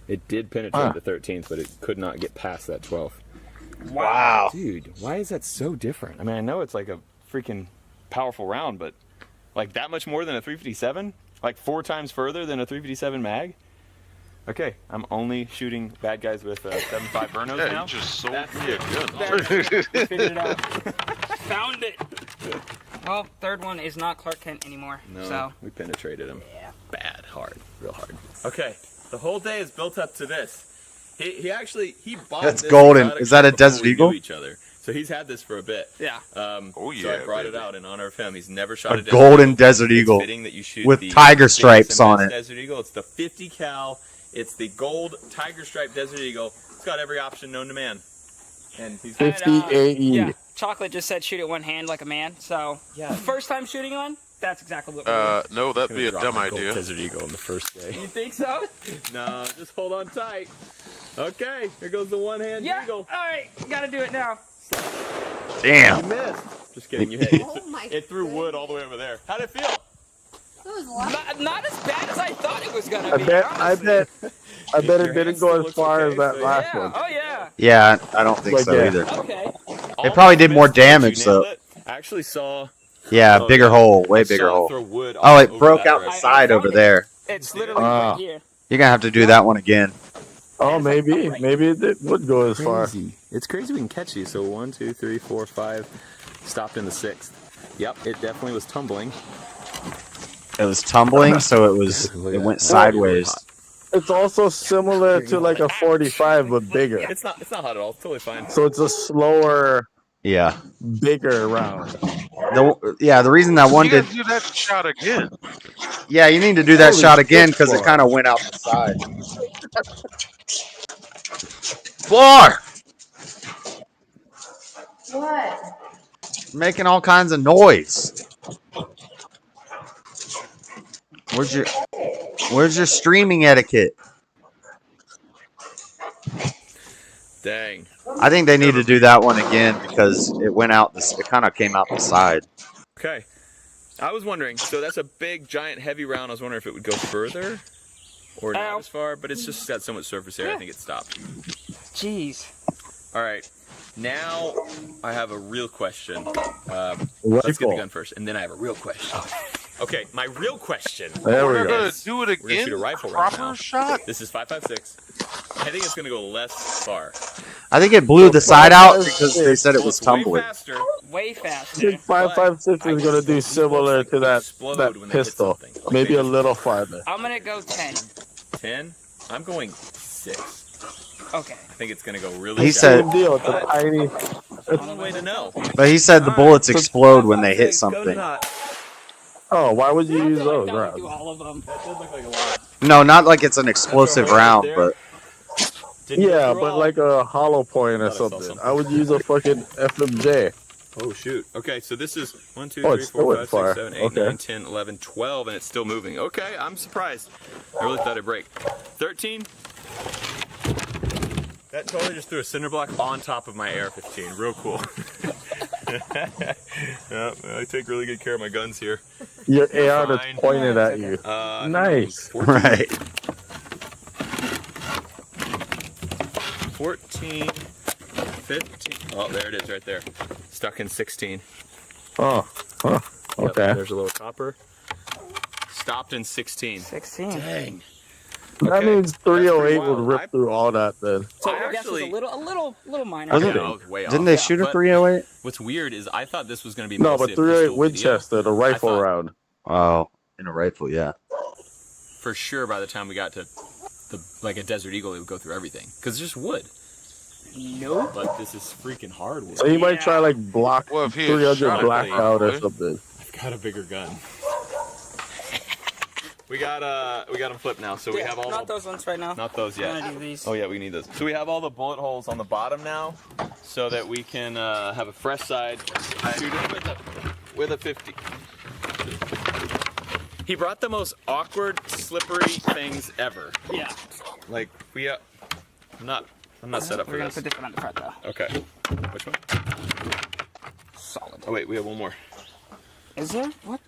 It did penetrate the 13th, but it could not get past that 12th. Wow. Dude, why is that so different? I mean, I know it's like a freaking powerful round, but like that much more than a 357? Like 4 times further than a 357 mag? Okay, I'm only shooting bad guys with 7.5 Vernos Yeah, now. you just sold That's me a it. gun. That's it. We figured it out. Found it. Well, third one is not Clark Kent anymore. No, So we penetrated him. Yeah. Bad, hard, real hard. Okay, the whole day is built up to this. He bought That's this golden. exotic Is that a shit before Desert we knew Eagle? each other. So he's had this for a bit. Yeah. Oh So I yeah, brought baby. it out in honor of him. He's never shot A Desert golden Eagle. Desert It's Eagle fitting that you shoot with the tiger biggest stripes and on best it. Desert Eagle. It's the 50 cal. It's the gold tiger stripe Desert Eagle. It's got every option known to man. And he's 50 And, AE. yeah, Chocolate just said shoot it one hand like a man. So Yeah. first time shooting one, that's exactly what we're doing. No, that'd Gonna be a drop dumb my gold idea. Desert Eagle on the first day. You think so? No, just hold on tight. Okay, here goes the one-hand Yeah. eagle. All right, gotta do it now. Damn. You missed. Just kidding. You hit it. It threw wood all the way over there. How'd it feel? Not as bad as I thought it was gonna I be. bet Your it hand didn't still go as looks far okay, as that so last Yeah. one. Oh yeah. Yeah, I don't think But so yeah. either. Okay. It probably did more damage, You though. nailed it. I actually saw. Yeah, Oh, bigger yeah. hole, way I bigger saw it hole. throw wood Oh, it over broke that out the direction. side over there. It's literally right here. You're gonna have to do that one again. Oh, maybe it would go as far. Crazy. It's crazy we can catch these. So 1, 2, 3, 4, 5. Stopped in the 6th. Yep, it definitely was tumbling. It was tumbling, so it went sideways. It's also similar to like a 45, but bigger. It's not hot at all. It's totally fine. So it's a slower, Yeah. bigger round. The reason that one You did. gotta do that shot again. Yeah, you need to do that Holy shot again shit, because it boy. kind of went out the side. Floor! What? Making all kinds of noise. Where's your streaming etiquette? Dang. I think they need to do that one again because it went out. It kind of came out the side. Okay. I was wondering, so that's a big, giant, heavy round. I was wondering if it would go further or not as far, but it's just got so much surface area, I think it stopped. Jeez. All right. Now I have a real question. Let's get the gun first, and then I have a real question. Okay, my real question. There we We're go. gonna do it We're gonna again. shoot a rifle round Proper now. shot. This is 5.56. I think it's gonna go less far. I think it blew the side out because they said it was It's way tumbling. faster. Way I faster. think 5.56 is gonna do similar to that when they hit pistol, something. maybe a little farther. I'm gonna go 10. 10. I'm going 6. Okay. I think it's gonna go really. He shallow. said- Same deal. It's a tiny. Only way to know. But he said the bullets explode when they hit something. Oh, why would you use I those don't rounds? do all of them. That did look like a lot. No, not like it's an explosive round, but Didn't go Yeah, through but all. like a hollow point or I thought I saw something. something. I would use a fucking FMJ. Oh shoot. Okay, so this is 1, 2, Oh, 3, it still 4, went 5, far. 6, 7, 8, Okay. 9, 10, 11, 12, and it's still moving. Okay, I'm surprised. I really thought it'd break. 13. That totally just threw a cinder block on top of my AR-15. Real cool. Yeah, I take really good care of my guns here. Your AR Fine. that's pointed at you. Nice. 14. right. 14, 15. Oh, there it is right there. Stuck in 16. Oh, huh. Yep, Okay. there's a little copper. Stopped in 16. 16. Dang. That Okay, means 308 that's would pretty rip wild. through all that then. So I I guess it's actually- a little minor. Wasn't Yeah, it- I was way Didn't off. they Yeah, shoot a but 308? What's weird is I thought this was going to be No, mostly but a 308 pistol video. Winchester, the rifle thought- round. Oh, in a rifle, yeah. For sure, by the time we got to like a Desert Eagle, it would go through everything because it's just wood. Nope. But this is freaking hardwood. So you might try like block Well, if he had 300 shot it, blackout or probably. something. I've got a bigger gun. We got them flipped now, so we Yeah, have all not the, those ones right now. not those I'm yet. gonna do these. Oh yeah, we need those. So we have all the bullet holes on the bottom now, so that we can have a fresh side. Shoot it with a 50. He brought the most awkward, slippery things ever. Yeah. Like I'm not set up for We're gonna this. put this one on the front though. Okay. Which one? Solid. Oh wait, we have one more. Is there? What?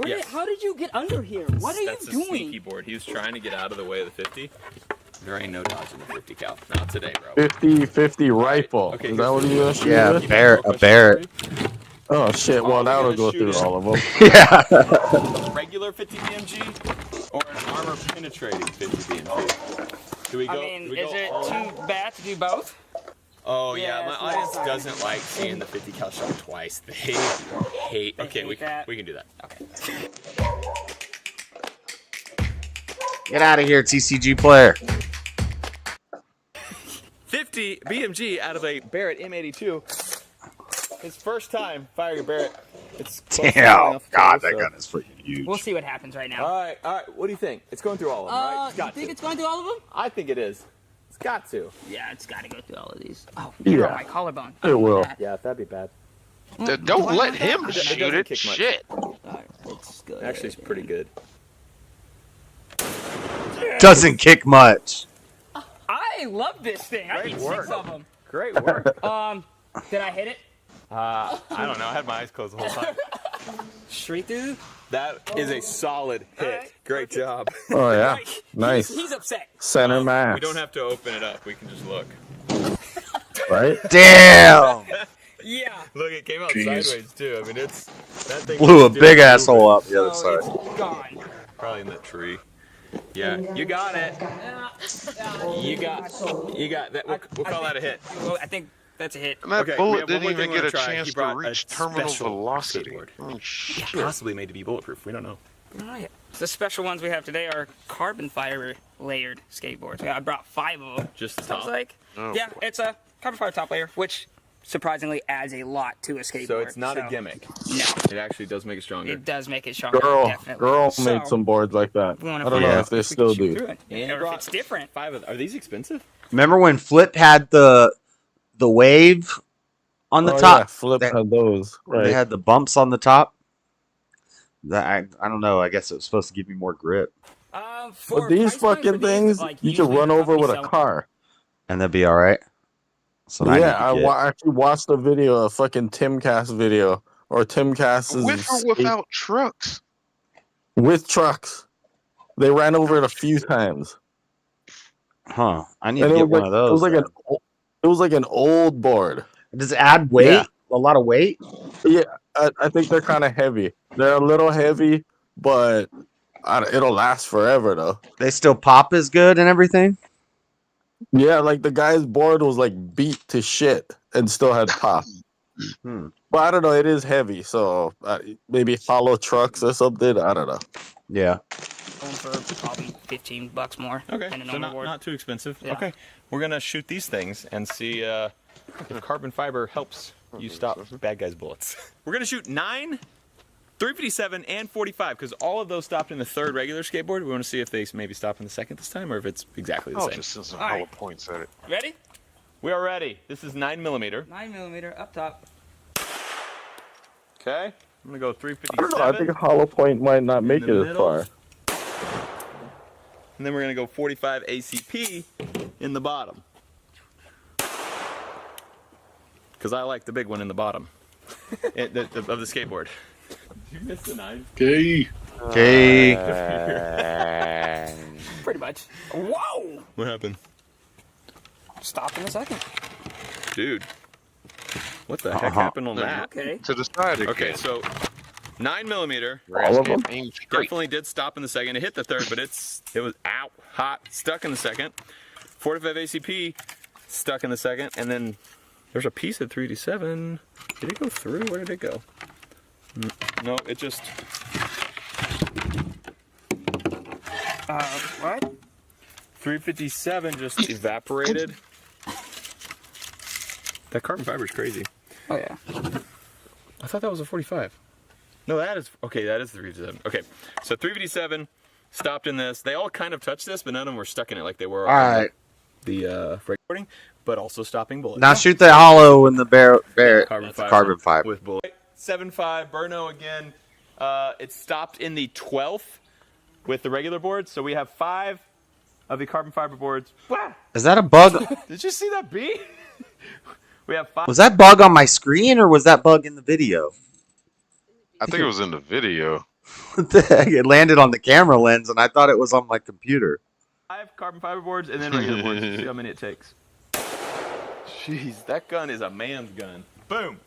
Yes. How did you get under here? What are That's you a doing? sneaky board. He was trying to get out of the way of the 50. There ain't no dodging the 50 cal. Not today, bro. 50-50 rifle. Okay, Is that what you're gonna shoot Yeah, with? a Barrett. Oh shit! Well, that'll go through all of them. Yeah. Regular 50 BMG or an armor penetrating 50 BMG? Do we go? I mean, do we is go it all in? too bad to do both? Oh yeah, my it's audience not. doesn't like seeing the 50 cal shot twice. They hate. Okay, we can do that. Okay. Get out of here, TCG player. 50 BMG out of a Barrett M82. His first time firing a Barrett. It's close to falling Damn. off the God, table, that gun is freaking huge. We'll see what happens right now. All right. What do you think? It's going through all of them, right? It's You got think to. it's going through all of them? I think it is. It's got to. Yeah, it's got to go through all of these. Oh, Yeah. you're on my collarbone. It will. Yeah, that'd be bad. Don't let him It shoot doesn't it. kick much. Shit. It's good. Actually, it's pretty good. Doesn't kick much. I love this thing. I need 6 of them. Great work. Did I hit it? I don't know. I had my eyes closed the whole time. Straight through? That is a solid hit. Great job. Oh yeah, nice. He's upset. Center mass. We don't have to open it up. We can just look. Right? Damn. Yeah. Look, it came out Jeez. sideways too. I mean, that thing Blew a still big moving. asshole up the other side. It's gone. Probably in that tree. Yeah, you got it. You got that. We'll call that a hit. Well, I think that's a hit. And that Okay, we bullet have one didn't more even thing get we're a gonna try. chance He to brought reach a terminal special velocity. skateboard. Oh, shit. Possibly made to be bulletproof. We don't know. Oh, yeah. The special ones we have today are carbon fiber layered skateboards. I brought 5 of them. Just the Sounds top? like. Oh, Yeah, it's a carbon fiber top layer, which surprisingly adds a lot to a skateboard. So it's not a gimmick. No. It actually does make it stronger. It does make it stronger, Girl definitely. made some boards like that. We I wanna don't find know out if they if we can still shoot do. through it. And Or if it's different. 5 of them. Are these expensive? Remember when Flip had the wave on the Oh, top? yeah, Flip That- had those. Right. They had the bumps on the top. That I don't know. I guess it was supposed to give me more grip, For But these price point for fucking these, things, like, you can usually run the over with a company car. and that'd be all right. So Yeah, I need to get. actually watched a video, a fucking Timcast video, or Timcast's With or without trucks? with trucks. They ran over it a few times. Huh? I need And to it get was one like, of those. it was like an old board. Does it add weight? Yeah. A lot of weight? Yeah, I think they're kind of heavy. They're a little heavy, but it'll last forever though. They still pop as good and everything. Yeah, like the guy's board was like beat to shit and still had pop. But I don't know. It is heavy, so maybe hollow trucks or something. I don't know. Yeah. Going for probably $15 more. Okay, than a so normal board. not too expensive. Yeah. Okay, we're gonna shoot these things and see if carbon fiber helps you stop bad guys' bullets. We're gonna shoot 9, 357, and 45 because all of those stopped in the third regular skateboard. We want to see if they maybe stop in the second this time or if it's exactly the I'll same. just send some All hollow right. points at it. Ready? We are ready. This is 9mm. 9mm up top. Okay, I'm gonna go I 357. don't know. I think Hollow Point might not make the it as middle. far. And then we're gonna go 45 ACP in the bottom. Because I like the big one in the bottom of the skateboard. You missed the 9. Okay. Pretty much. Whoa! What happened? Stopped in a second. Dude. What the heck happened on that? Okay. To the side again. Okay, so 9mm. All of them? Aim straight. Definitely did stop in the second. It hit the third, but it was out, hot, stuck in the second. 45 ACP, stuck in the second. And then there's a piece of 3D7. Did it go through? Where did it go? No, it just... What? 357 just evaporated. That carbon fiber is crazy. Oh, yeah. I thought that was a 45. No, that is... Okay, that is the 357. Okay, so 357 stopped in this. They all kind of touched this, but none of them were stuck in it like they were All right. the recording, but also stopping bullets. Now shoot that hollow in the Barrett carbon fiber. with bullet. 7.5 Burno again. It stopped in the 12th with the regular board, so we have 5 of the carbon fiber boards. Is that a bug? Did you see that bee? We have 5. Was that bug on my screen or was that bug in the video? I think it was in the video. What the heck? It landed on the camera lens, and I thought it was on my computer. 5 carbon fiber boards and then regular boards. See how many it takes. Jeez, that gun is a man's gun. Boom.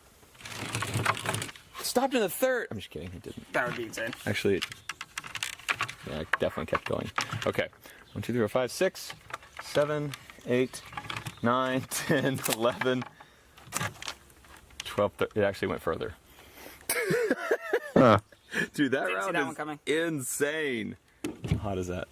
Stopped in the third. I'm just kidding. It didn't. That would be insane. Actually, yeah, it definitely kept going. Okay. 1, 2, 3, 4, 5, 6, 7, 8, 9, 10, 11, 12, 13. It actually went further. Dude, that round is insane. How hot is that?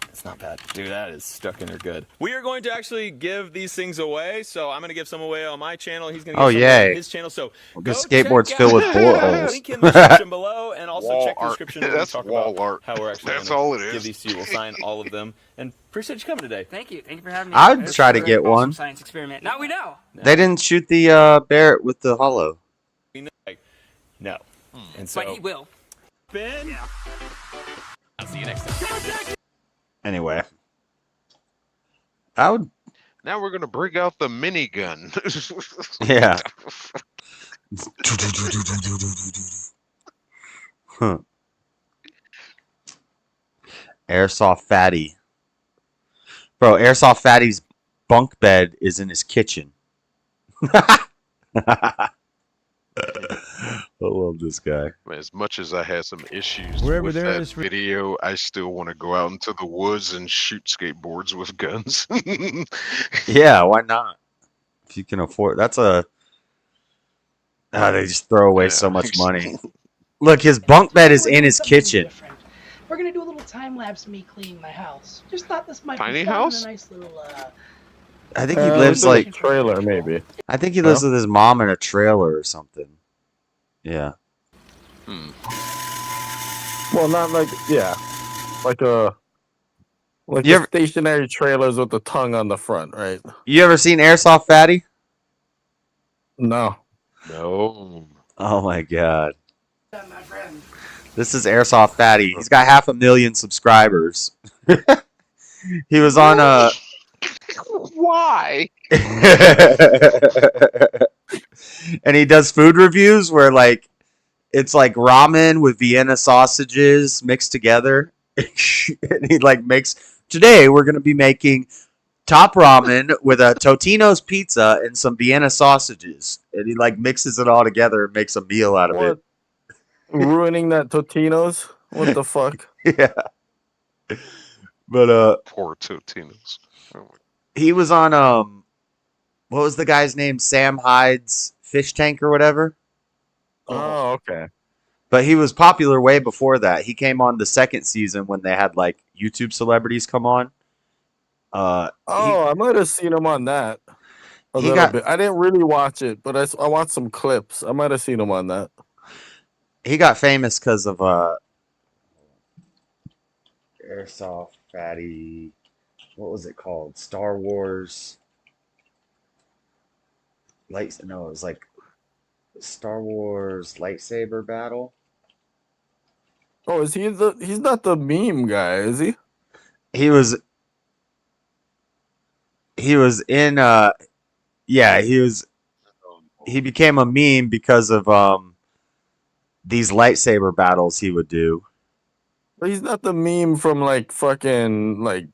It's not bad. Dude, that is stuck in there good. We are going to actually give these things away. So I'm going to give some away on my channel. He's going to give some away on his channel. So the skateboard's filled with bullet holes. Link in the description below, and also Wall check the art. description where we That's talk wall about art. how we're actually That's gonna all it is. give these to you. We'll sign all of them. And appreciate you coming today. Thank you. Thank you for having me. I'd It's try a to very get awesome one. Science experiment. Now we know. They didn't shoot the Barrett with the hollow. No. And so, But he will. Ben. Yeah. I'll see you next time. Anyway, I would. Now we're gonna bring out the minigun. Yeah. Huh. Airsoft Fatty. Bro, Airsoft Fatty's bunk bed is in his kitchen. I love this guy. As much as I had some issues Wherever with there that is- video, I still want to go out into the woods and shoot skateboards with guns. Yeah, why not? If you can afford, that's a. They just throw away so much money. Look, his bunk bed is in his kitchen. We're gonna do a little time lapse of me cleaning my house. Just thought this might Tiny be fun house? and a nice little. I think he lives it's a like trailer, maybe. I think he lives with his mom in a trailer or something. Yeah. Well, not like like a You ever- stationary trailers with the tongue on the front, right? You ever seen Airsoft Fatty? No. No. Oh my god. This is Airsoft Fatty. He's got 500,000 subscribers. He was on Why? and he does food reviews where like it's like ramen with Vienna sausages mixed together. And he like makes today we're gonna be making top ramen with a Totino's pizza and some Vienna sausages. And he like mixes it all together and makes a meal out of it. Ruining that Totino's? What the fuck? Yeah. But Poor Totinos. he was on what was the guy's name? Sam Hyde's fish tank or whatever. Oh, okay. But he was popular way before that. He came on the second season when they had like YouTube celebrities come on. I might have seen him on that a He little got- bit. I didn't really watch it, but I watched some clips. I might have seen him on that. He got famous because of Airsoft Fatty. What was it called? Star Wars. No, it was like Star Wars lightsaber battle. Oh, is he he's not the meme guy, is he? He was in he became a meme because of these lightsaber battles he would do. But he's not the meme from like fucking like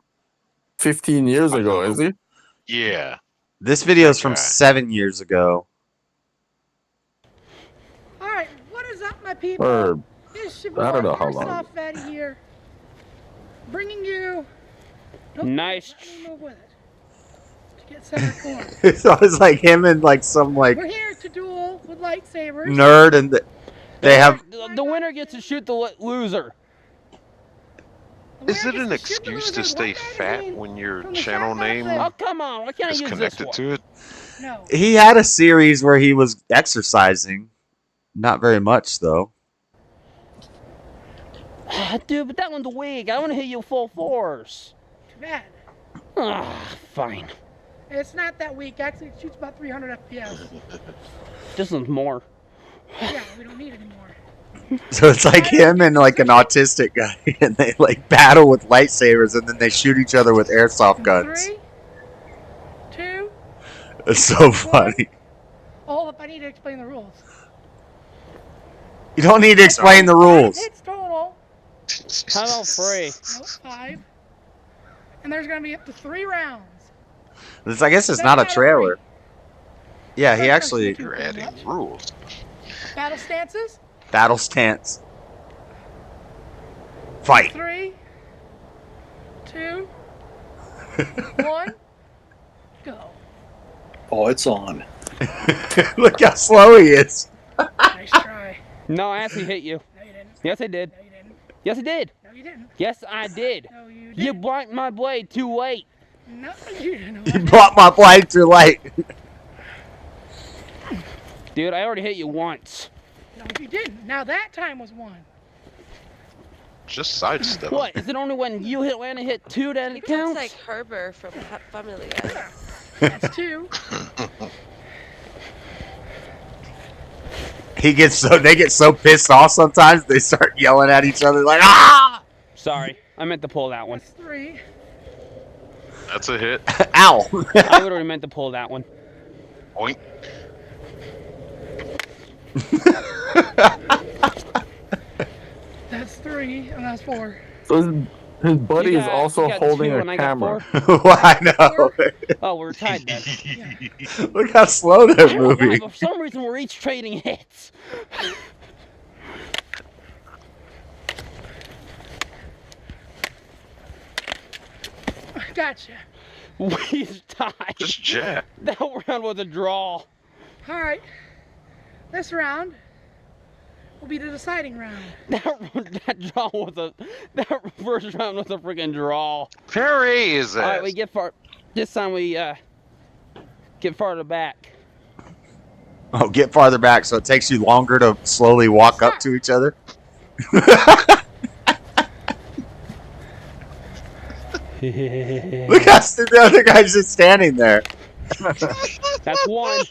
15 years ago, is he? Yeah. This video is That from guy. 7 years ago. All right, what is up, my people? Or It's your I don't boy, know how long. Airsoft Fatty here, bringing you. Nice. Let me move with it. To get center corner. So it's like him and like some like We're here to duel with lightsabers. nerd, and they have. The winner gets to shoot the loser. Is it an excuse to stay fat when your channel name Oh, come on. Why can't I is use this connected one? to it? No. He had a series where he was exercising, not very much though. Dude, but that one's weak. I want to hit you full force. Too bad. Fine. It's not that weak. Actually, it shoots about 300 FPS. This one's more. Yeah, we don't need it anymore. So it's like him and like an autistic guy, and they like battle with lightsabers, and then they shoot each other with airsoft guns. 3, 2. It's so funny. Hold up, I need to explain the rules. You don't need to explain the rules. Hits total. How about free? Nope, 5. And there's going to be up to 3 rounds. I guess it's not a trailer. Yeah, he actually. You're adding rules. Battle stances. Battle stance. Fight. 3, 2, 1, go. Oh, it's on. Look how slow he is. Nice try. No, I actually hit you. No, you didn't. Yes, I did. No, you didn't. Yes, I did. No, you didn't. Yes, I did. No, you didn't. You blocked my blade too late. No, you didn't. You blocked my blade too late. Dude, I already hit you once. No, you didn't. Now that time was 1. Just sidestep. What? Is it only when you hit when I hit 2 that He it looks counts? like Herbert from Family Guy. That's 2. They get so pissed off sometimes they start yelling at each other like ah. Sorry, I meant to pull that one. That's 3. That's a hit. Ow. I literally meant to pull that one. Oink. That's 3, and that's 4. So his buddy You is got- also you got holding 2 a and I got camera. 4? Well, I know. Oh, we're tied then. Look how slow I that don't know why, movie. but for some reason we're each trading hits. Gotcha. We's tied. Just jab. That round was a draw. All right. This round will be the deciding round. That draw was that first round was a freaking draw. Parry is All that? right, we get far. This time we get farther back. Oh, get farther back so it takes you longer to slowly walk up to each other. Look how the other guy's just standing there. That's 1.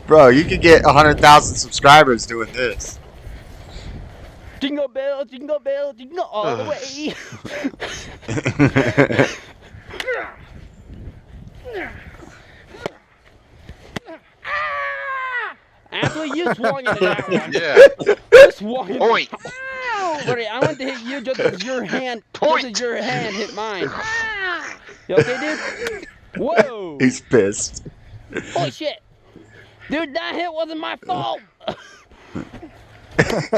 Bro, you could get 100,000 subscribers doing this. Jingle bell, jingle all the way. Actually, you swung into that one. Yeah. You swung into Oink. Buddy, I want to hit you just as your hand, hit mine. You okay, dude? Whoa. He's pissed. Holy shit. Dude, that hit wasn't my fault. Where's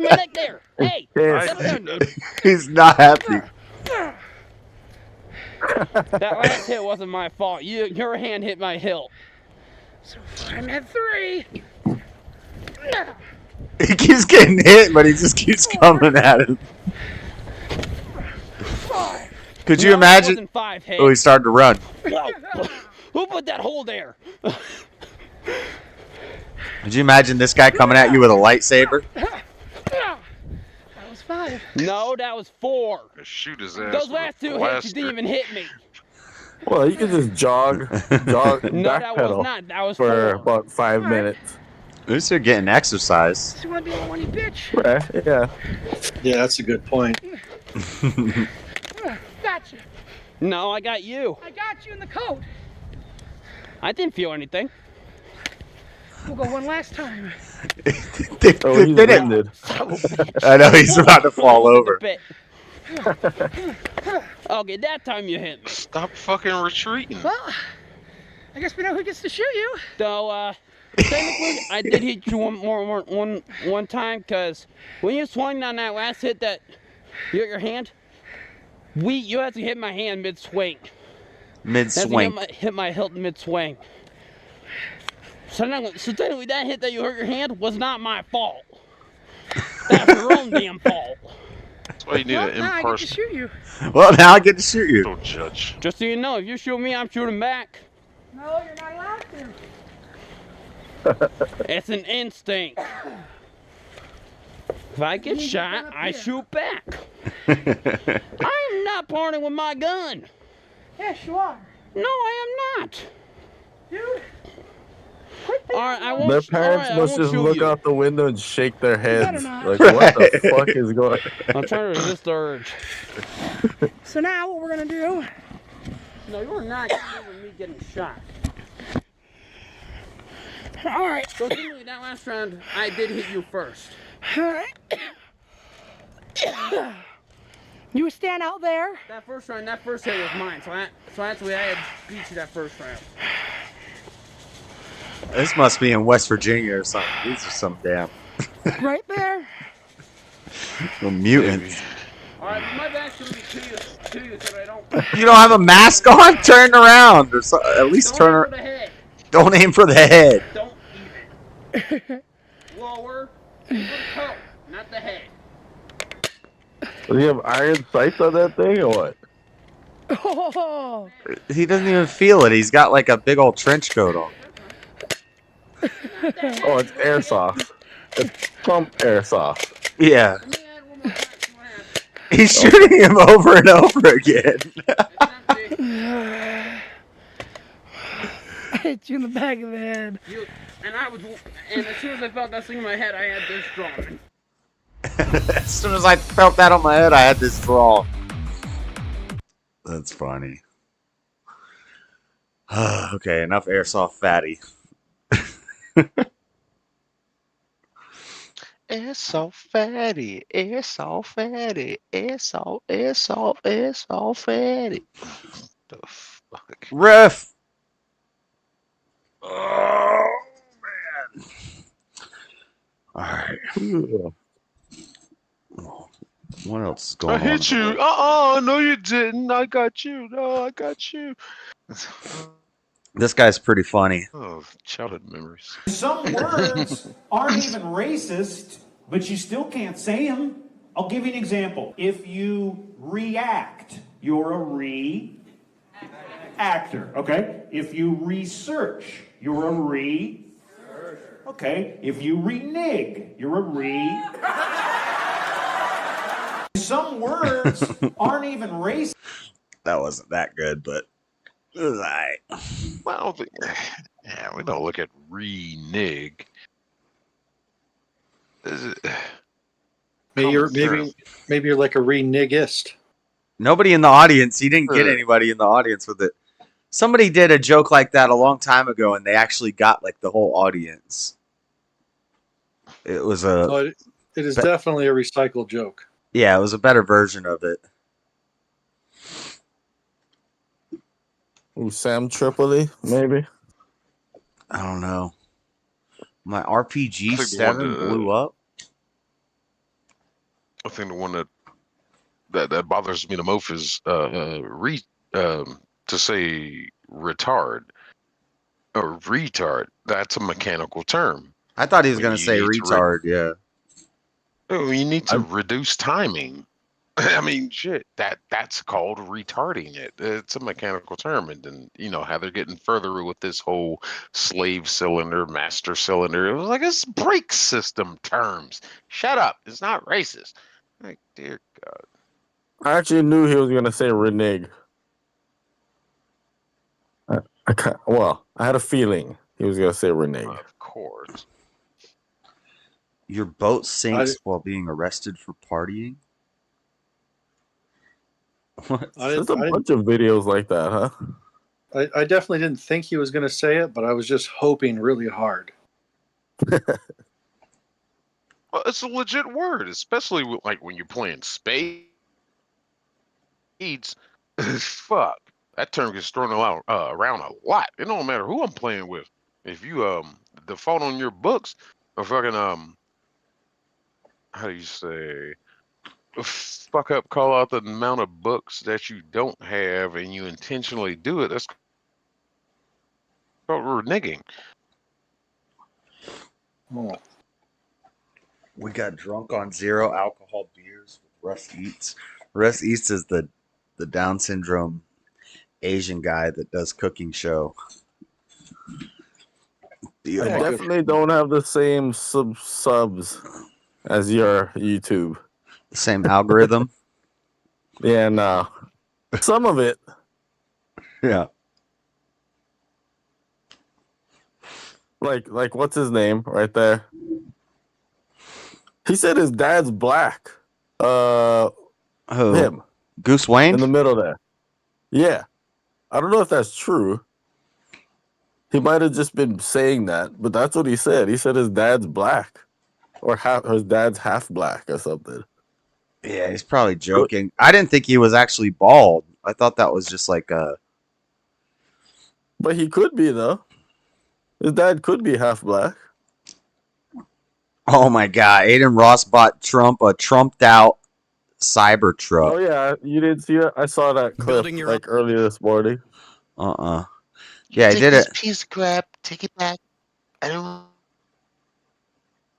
my neck there? Hey, settle down, dude. He's not happy. That last hit wasn't my fault. Your hand hit my hilt. So I'm at 3. He keeps getting hit, but he just keeps coming at him. Could you No, it imagine? wasn't 5 hits. Oh, he started to run. Who put that hole there? Could you imagine this guy coming at you with a lightsaber? That was 5. No, that was 4. Shoot his ass. Those with a last 2 hits, blaster. you didn't even hit me. Well, you can just jog, No, that was backpedal not. That was for 4. about 5 minutes. At least they're getting exercise. So you want to be a whiny bitch? Right, yeah. Yeah, that's a good point. Gotcha. No, I got you. I got you in the coat. I didn't feel anything. We'll go one last time. Oh, he's winded. I know he's about to fall over. Okay, that time you hit me. Stop fucking retreating. Well, I guess we know who gets to shoot you. So, technically, I did hit you one time, because when you swung on that last hit that you hit your hand, you had to hit my hand mid-swing. Mid-swing. Hit my hilt mid-swing. So technically, that hit that you hurt your hand was not my fault. That's your own damn fault. That's why you need an Now I get to impartial. shoot you. Well, now I get to shoot you. Don't judge. Just so you know, if you shoot me, I'm shooting back. No, you're not allowed to. It's an instinct. If I get shot, I shoot back. I'm not parting with my gun. Yes, you are. No, I am not. Dude. All right, I won't. Their parents I must won't just shoot look you. out the window and shake their better heads. not. Like, what the fuck is going on? I'm trying to resist the urge. So now what we're gonna do? No, you're not with me getting shot. All right. So generally, that last round, I did hit you first. All right. You stand out there. That first hit was mine. So that's the way I had beat you that first round. This must be in West Virginia or something. These are some damn Right there. mutants. All right, my back's gonna be to you, so I don't. You don't have a mask on? Turn around, or so, at least Don't turn. aim for the head. Don't aim for the head. Don't even. Lower. Aim for the toe, not the head. Do you have iron sights on that thing or what? Oh. He doesn't even feel it. He's got like a big old trench coat on. Oh, it's airsoft. It's pump airsoft. Yeah. He's shooting him over and over again. I hit you in the back of the head. And as soon as I felt that thing in my head, I had this drawn. As soon as I felt that on my head, I had this draw. That's funny. Okay, enough airsoft fatty. It's so fatty. It's so fatty. It's so fatty. The fuck? Ref. Oh man. All right. What else is going on? I hit you. No, you didn't. I got you. No, I got you. This guy's pretty funny. Oh, childhood memories. Some words aren't even racist, but you still can't say them. I'll give you an example. If you react, you're a re-actor, okay? If you research, you're a re... Okay. If you renege, you're a re... Some words aren't even racist. That wasn't that good, but it was alright. Well, I don't think... Yeah, we don't look at renege. Maybe you're like a renegist. Nobody in the audience. He didn't get anybody in the audience with it. Somebody did a joke like that a long time ago, and they actually got like the whole audience. It was a. So it is definitely a recycled joke. Yeah, it was a better version of it. Ooh, Sam Tripoli, maybe. I don't know. My RPG 7 blew up. I think the one that bothers me the most is to say retard or retard. That's a mechanical term. I thought he was going to say retard. Yeah. Oh, you need to reduce timing. I mean, shit. That's called retarding it. It's a mechanical term, and then how they're getting further with this whole slave cylinder, master cylinder. It was like it's brake system terms. Shut up. It's not racist. Like, dear God. I actually knew he was going to say renege. I had a feeling he was going to say renege. Of course. Your boat sinks while being arrested for partying? What? There's a bunch of videos like that, huh? I definitely didn't think he was going to say it, but I was just hoping really hard. Well, it's a legit word, especially like when you're playing spades. Fuck, that term gets thrown around a lot. It don't matter who I'm playing with. If you default on your books, or fucking how do you say, fuck up, call out the amount of books that you don't have, and you intentionally do it. That's called reneging. Oh. We got drunk on 0 alcohol beers with Russ Eats. Russ Eats is the Down syndrome Asian guy that does cooking show. I definitely don't have the same subs as your YouTube. The same algorithm? Yeah, no. Some of it. Yeah. Like what's his name right there? He said his dad's black. Him. Goose Wayne? In the middle there. Yeah. I don't know if that's true. He might have just been saying that, but that's what he said. He said his dad's black, or his dad's half black or something. Yeah, he's probably joking. I didn't think he was actually bald. I thought that was just like a. But he could be though. His dad could be half black. Oh my God! Aiden Ross bought Trump a trumped out Cybertruck. Oh yeah, you didn't see that? I saw that clip like earlier this morning. Yeah, he did it. Piece of crap. Take it back. I don't.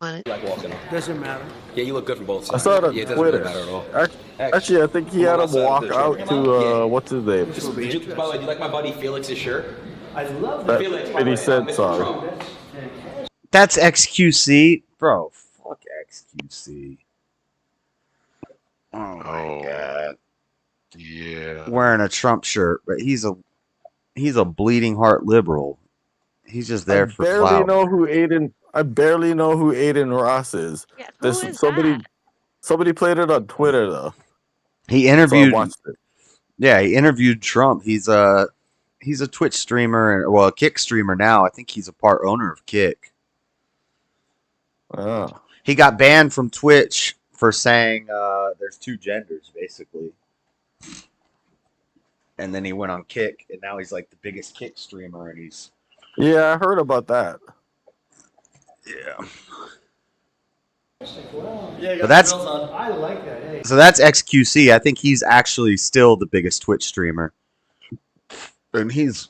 Like walking. Doesn't matter. Yeah, you look good from both I sides. saw it on Yeah, it doesn't Twitter. really matter at all. Actually, I think he had him walk out to what's his name? By the way, do you like my buddy Felix's shirt? I love That- Felix. and he said sorry. That's XQC, bro. Fuck XQC. Oh my God. Yeah. Wearing a Trump shirt, but he's a bleeding heart liberal. He's just there for barely clout. know who Aiden. I barely know who Aiden Ross is. Yeah, There's somebody played it on Twitter though. He interviewed. So I watched it. Yeah, he interviewed Trump. He's a Twitch streamer, well, a Kick streamer now. I think he's a part owner of Kick. Oh. He got banned from Twitch for saying there's two genders, basically. And then he went on Kick, and now he's like the biggest Kick streamer, and he's. Yeah, I heard about that. Yeah. Yeah, But that's- I like that. Hey. So that's XQC. I think he's actually still the biggest Twitch streamer. And he's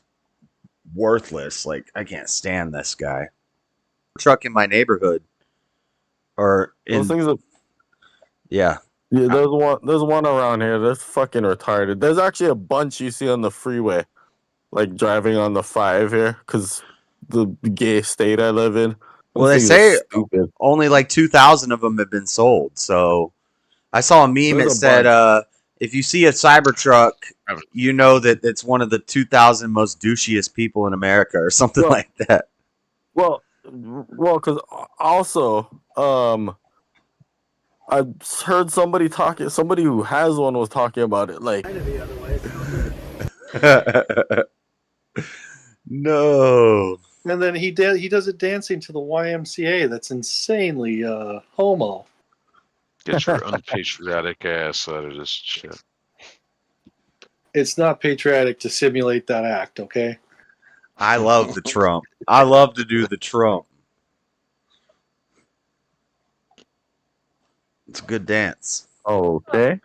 worthless. Like, I can't stand this guy. Truck in my neighborhood. Or in. Those things are, Yeah. yeah, there's one around here that's fucking retarded. There's actually a bunch you see on the freeway, like driving on the 5 here, because the gay state I live in. Well, they Those things say are stupid. only like 2,000 of them have been sold. So I saw a meme There's that a said, if you see a Cybertruck, you know that it's one of the 2,000 most douchiest people in America or something Well- like that. Well, because also, I heard somebody who has one was talking about it. Like, No. And then he does it dancing to the YMCA. That's insanely homo. Get your unpatriotic ass out of this shit. It's not patriotic to simulate that act, okay? I love the Trump. I love to do the Trump. It's a good dance. Okay.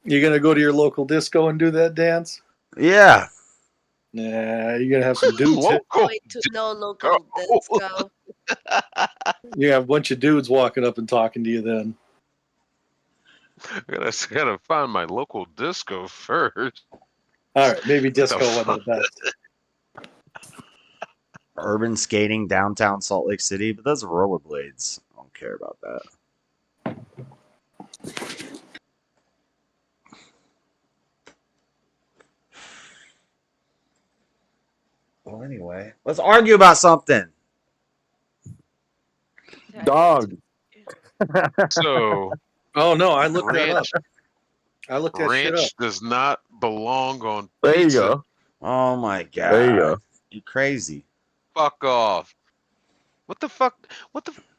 You're gonna go to your local disco and do that dance? Yeah. Nah, you're gonna have some dudes. Going to no local disco. You have a bunch of dudes walking up and talking to you then. I gotta find my local disco first. All right, maybe disco wasn't the best. Urban skating downtown Salt Lake City, but those are rollerblades. I don't care about that. Well, anyway, let's argue about something. Dog. So, oh no, I looked that up. ranch, I looked that shit up. ranch does not belong on There you pizza. go. Oh my god. There you go. You're crazy. Fuck off. What the fuck?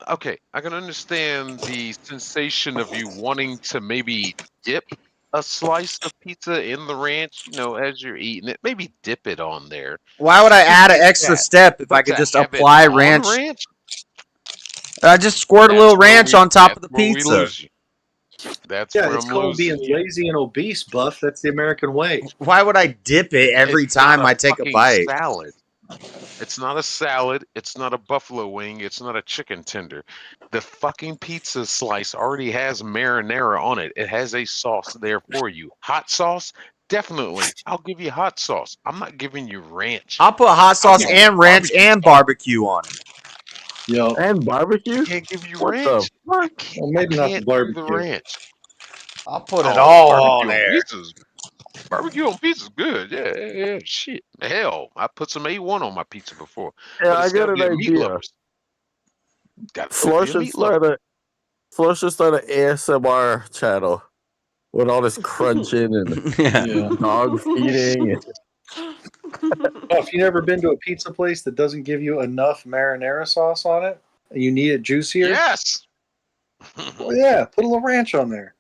Okay, I can understand the sensation of you wanting to maybe dip a slice of pizza in the ranch, as you're eating it. Maybe dip it on there. Why would I add an But extra step if I could to just have it apply on ranch? ranch? I just squirt a little ranch on top of the That's where we pizza. lose you. That's Yeah, where it's I'm called losing. being lazy and obese, Buff. That's the American way. Why would I dip it every It's time not I take a fucking bite? Salad. It's not a salad. It's not a buffalo wing. It's not a chicken tender. The fucking pizza slice already has marinara on it. It has a sauce there for you. Hot sauce? Definitely. I'll give you hot sauce. I'm not giving you ranch. I'll put hot sauce and ranch and barbecue on it. Yo, And barbecue? I can't give you What ranch. the fuck? well, maybe not the Can't do barbecue. the ranch. I'll put it Oh, all on barbecue there. pizza's Barbecue on pizza's good. Yeah. Shit. Hell, I put some A1 on my pizza before. Yeah, But I it's got gotta an be a meat idea. lovers. Flo should start an ASMR channel with all this crunching and Yeah. dog feeding. Oh, if you've never been to a pizza place that doesn't give you enough marinara sauce on it, and you need it juicier, Yes. well, yeah, put a little ranch on there.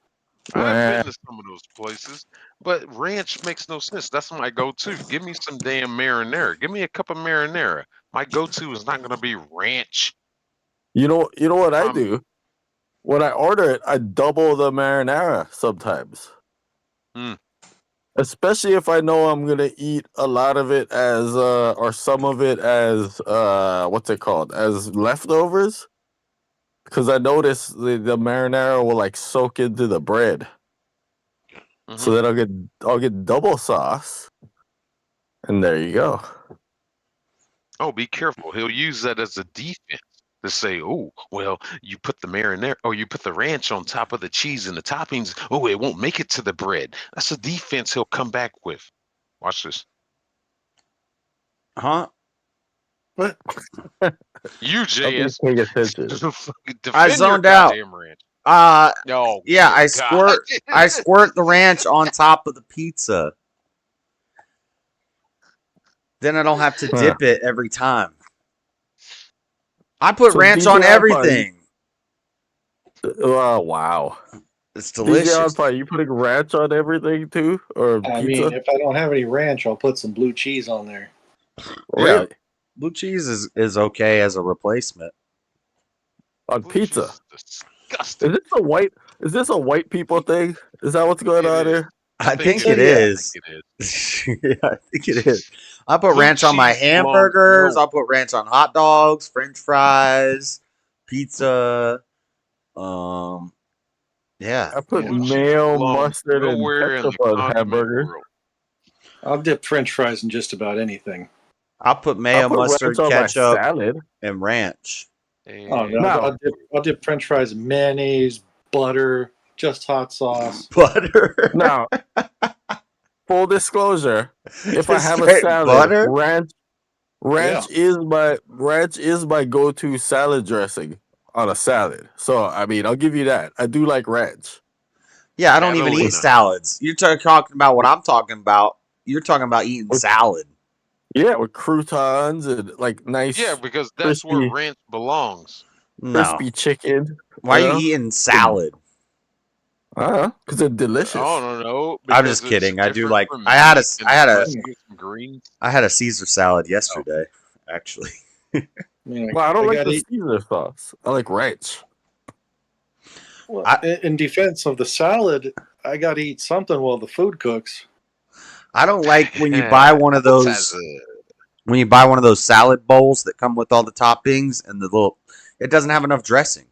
I've been to some of those places, but ranch makes no sense. That's my go-to. Give me some damn marinara. Give me a cup of marinara. My go-to is not going to be ranch. You know what I do? When I order it, I double the marinara sometimes. Especially if I know I'm gonna eat a lot of it as or some of it as what's it called? As leftovers. Because I notice the marinara will like soak into the bread. So then I'll get double sauce. And there you go. Oh, be careful. He'll use that as a defense to say, oh, well, you put the marinara or you put the ranch on top of the cheese and the toppings. Oh, it won't make it to the bread. That's a defense he'll come back with. Watch this. Huh? What? You, JS. Paying attention. I Defend your zoned out. goddamn ranch. No. Yeah, good I God. squirt. I squirt the ranch on top of the pizza. Then I don't have to dip it every time. I put ranch on everything. Oh wow, it's delicious. DJ Alpine, you putting ranch on everything too, or I pizza? mean, if I don't have any ranch, I'll put some blue cheese on there. Really? Yeah, blue cheese is okay as a replacement on pizza. Is this a white? Is this a white people thing? Is that what's going on here? I think it is. Yeah, I think it is. I put ranch on my hamburgers. I'll put ranch on hot dogs, French fries, pizza. Yeah. I put mayo, mustard, and ketchup on hamburger. I'll dip French fries in just about anything. I'll put mayo, put mustard, ranch on my ketchup, salad. and ranch. Oh no! I'll dip French fries in mayonnaise, butter, just hot sauce. Butter. Now, full disclosure: if I have a Straight salad, butter? ranch is my go-to salad dressing on a salad. So I mean, I'll give you that. I do like ranch. Yeah, I don't even eat salads. You're talking about what I'm talking about. You're talking about eating salad. Yeah, with croutons and like nice. Yeah, because that's crispy, where ranch belongs. crispy chicken. Why are you eating salad? Because it's delicious. I don't know. I'm just kidding. I do like. I had a Caesar salad yesterday, actually. Well, I don't like the Caesar sauce. I like ranch. Well, in defense of the salad, I got to eat something while the food cooks. I don't like when you buy one of those. When you buy one of those salad bowls that come with all the toppings and the little, it doesn't have enough dressing.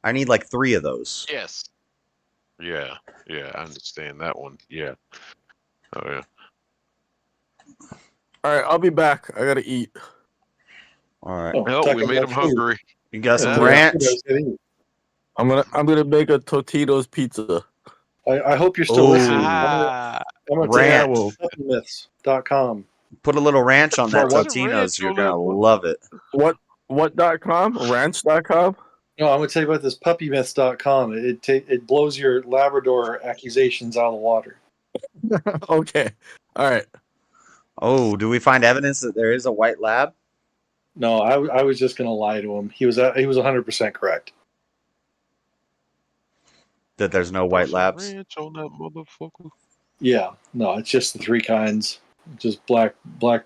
I need like 3 of those. Yes. Yeah, I understand that one. Yeah. Oh yeah. All right, I'll be back. I gotta eat. All right. Oh, we made him hungry. You got some ranch? I'm gonna make a Totino's pizza. I hope you're still listening. I'm going to take puppymyths.com. Put a little ranch on that Totino's. You're gonna love it. What.com? Ranch.com? No, I'm going to tell you about this puppymyths.com. It blows your Labrador accusations out of the water. Okay. All right. Oh, do we find evidence that there is a white lab? No, I was just going to lie to him. He was 100% correct. That there's no white labs? Ranch on that motherfucker. Yeah. No, it's just the 3 kinds. Just black,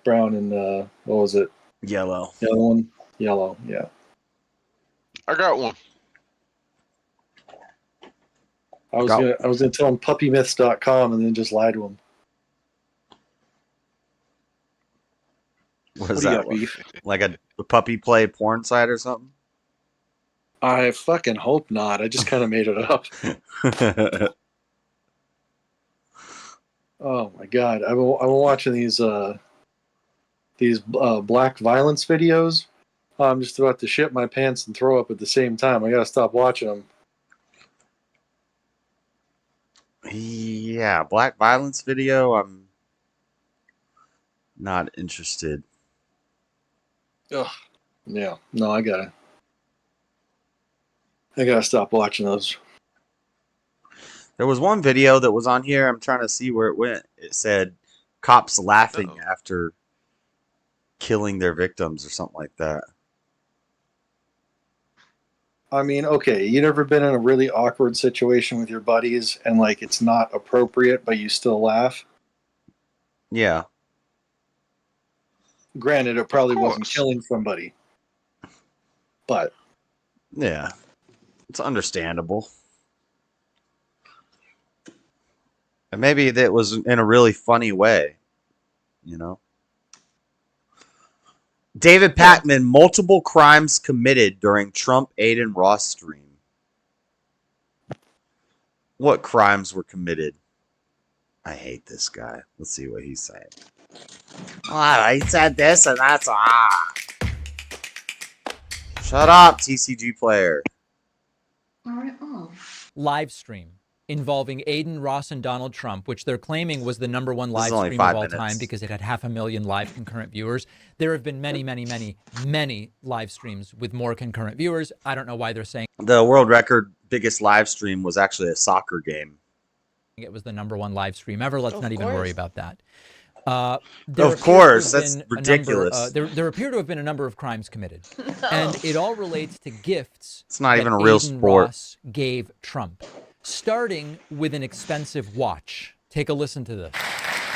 brown, and what was it? Yellow. Yellow one. Yellow, yeah. I got one. I was gonna tell him puppymyths.com and then just lie to him. What is that? Like a puppy play porn site or something? I fucking hope not. I just kind of made it up. Oh my god! I've been watching these black violence videos. I'm just about to shit my pants and throw up at the same time. I gotta stop watching them. Yeah, black violence video. I'm not interested. Ugh. Yeah. No, I gotta stop watching those. There was one video that was on here. I'm trying to see where it went. It said cops laughing after killing their victims or something like that. I mean, okay, you never been in a really awkward situation with your buddies and like it's not appropriate, but you still laugh? Yeah. Granted, it probably wasn't killing somebody, but yeah, it's understandable. And maybe that was in a really funny way, you know. David Patman, multiple crimes committed during Trump Aiden Ross stream. What crimes were committed? I hate this guy. Let's see what he's saying. He said this and that's Shut up, TCG player. Live stream involving Aiden Ross and Donald Trump, which they're claiming was the #1 live is only stream 5 of all minutes. time because it had 500,000 live concurrent viewers. There have been many, many, many, many live streams with more concurrent viewers. I don't know why they're saying The world record biggest live stream was actually a soccer game. it was the #1 live stream ever. Let's not even worry about that. Of course, that's ridiculous. There appear to have been a number of crimes committed, and it all relates to gifts. It's not that even a real Aiden sport. Ross gave Trump, starting with an expensive watch. Take a listen to this.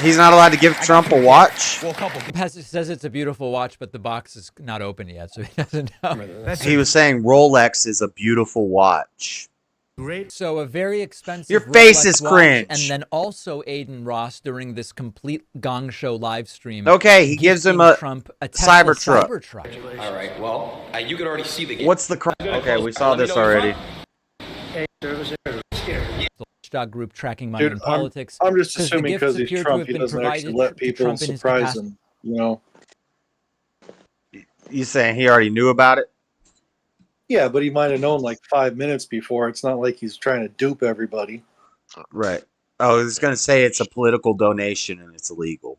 He's not allowed to give Trump a watch? Well, it says it's a beautiful watch, but the box is not open yet, so he doesn't know. He was saying Rolex is a beautiful watch. Great. So a very expensive Your face Rolex is watch, cringe. and then also Aiden Ross during this complete Gong Show live stream. Okay, he gives him a Trump a Tesla Cybertruck. All right. Well, you could already see the. What's the crime? Okay, we saw this already. Watchdog group tracking money dude, in politics. I'm just 'cause the assuming gifts because he's appear to Trump, have he been doesn't provided actually let to people Trump in his surprise capacity. him. You know? You saying he already knew about it? Yeah, but he might have known like 5 minutes before. It's not like he's trying to dupe everybody. Right. Oh, I was going to say it's a political donation and it's illegal.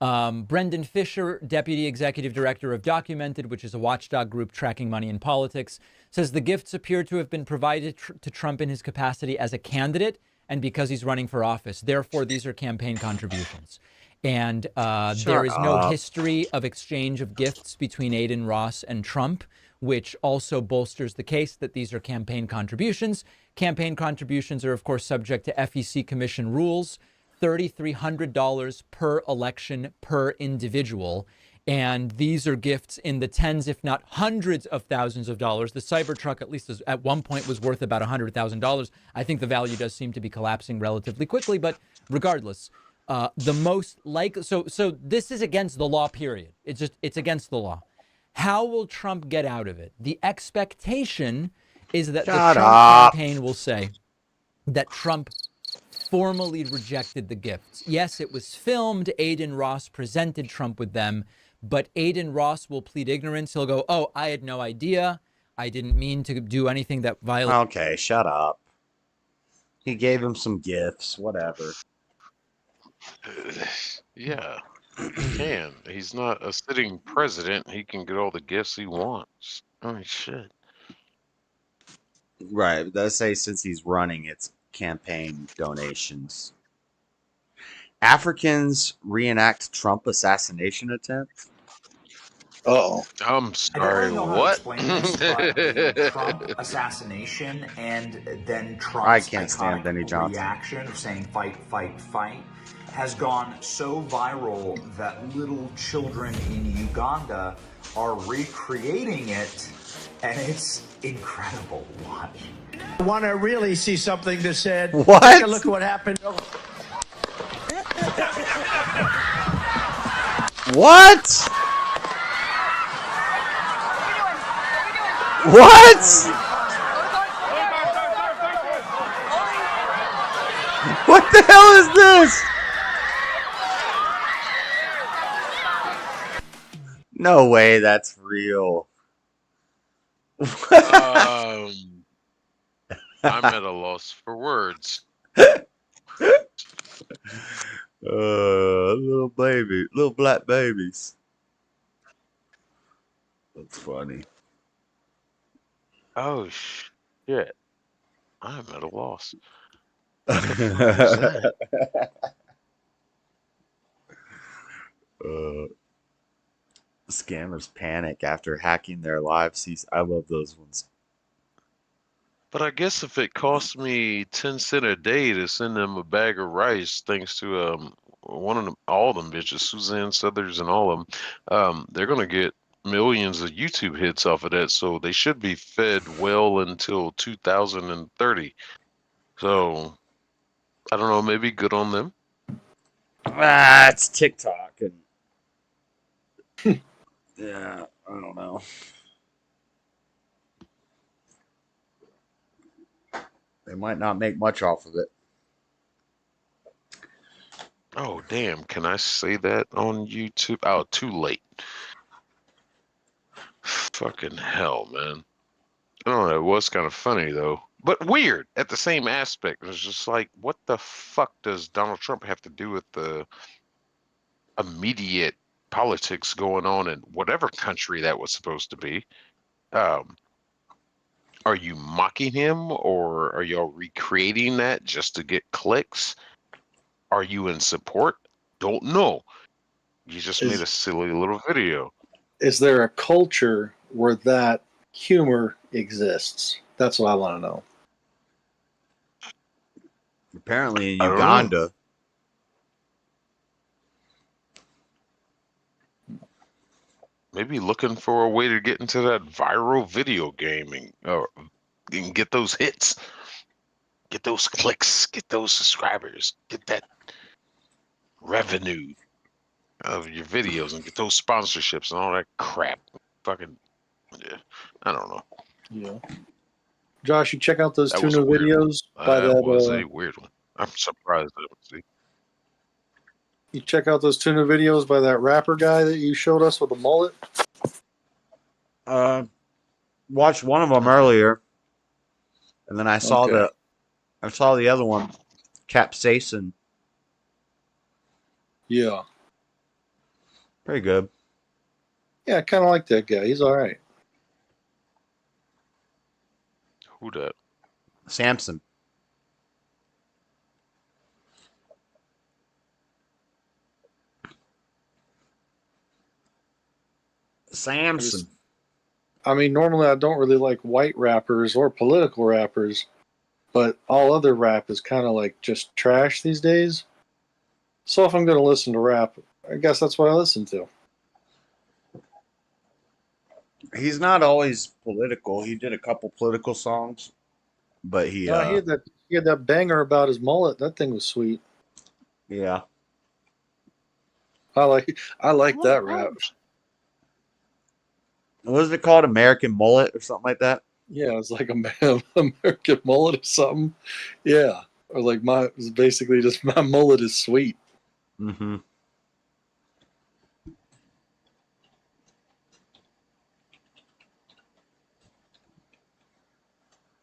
Brendan Fisher, Deputy Executive Director of Documented, which is a watchdog group tracking money in politics, says the gifts appear to have been provided to Trump in his capacity as a candidate and because he's running for office. Therefore, these are campaign contributions. And there is no history of exchange of gifts between Aiden Ross and Trump, which also bolsters the case that these are campaign contributions. Campaign contributions are, of course, subject to FEC Commission rules, $3,300 per election per individual. And these are gifts in the tens, if not hundreds of thousands of dollars. The Cybertruck, at least at one point, was worth about $100,000. I think the value does seem to be collapsing relatively quickly, but regardless, the most likely, so this is against the law, period. It's against the law. How will Trump get out of it? The expectation is that the Trump campaign will say that Trump formally rejected the gifts. Yes, it was filmed. Aiden Ross presented Trump with them, but Aiden Ross will plead ignorance. He'll go, "Oh, I had no idea. I didn't mean to do anything that violated." Okay, shut up. He gave him some gifts, whatever. Yeah, he can. He's not a sitting president. He can get all the gifts he wants. I mean, shit. Right. It does say since he's running, it's campaign donations. Africans reenact Trump assassination attempt. Uh-oh. I'm sorry, what? Trump assassination and then Trump's I can't stand Benny Johnson. reaction of saying fight, fight, fight has gone so viral that little children in Uganda are recreating it, and it's incredible. Watch. I want to really see something that said, What? Take a look at what happened. What? What? What the hell is this? No way that's real. I'm at a loss for words. Little baby, little black babies. That's funny. Oh shit! I'm at a loss. Scammers panic after hacking their live. I love those ones. But I guess if it costs me 10 cents a day to send them a bag of rice, thanks to one of them, all of them bitches, Suzanne Southers and all of them, they're gonna get millions of YouTube hits off of that. So they should be fed well until 2030. So I don't know, maybe good on them. Ah, it's TikTok and yeah, I don't know. They might not make much off of it. Oh damn! Can I say that on YouTube? Oh, too late. Fucking hell, man. I don't know. It was kind of funny though, but weird at the same aspect. It was just like, what the fuck does Donald Trump have to do with the immediate politics going on in whatever country that was supposed to be? Are you mocking him, or are y'all recreating that just to get clicks? Are you in support? Don't know. You just made a silly little video. Is there a culture where that humor exists? That's what I want to know. Apparently in I don't know. Uganda. Maybe looking for a way to get into that viral video gaming and get those hits, get those clicks, get those subscribers, get that revenue of your videos and get those sponsorships and all that crap. Fucking, yeah, I don't know. Yeah. Josh, you check out those That two was a new weird one. videos by That that. was a weird one. I'm surprised I would see. You check out those two new videos by that rapper guy that you showed us with the mullet. Watched one of them earlier, and then I saw the other one, Capsaicin. Yeah. Pretty good. Yeah, I kind of like that guy. He's all right. Who that? Samson. Samson. I mean, normally I don't really like white rappers or political rappers, but all other rap is kind of like just trash these days. So if I'm going to listen to rap, I guess that's what I listen to. He's not always political. He did a couple political songs, but he He had that banger about his mullet. That thing was sweet. Yeah. I like that rap. What is it called? American Mullet or something like that? Yeah, it's like a American mullet or something. Yeah, or like it's basically just my mullet is sweet. Mm-hmm.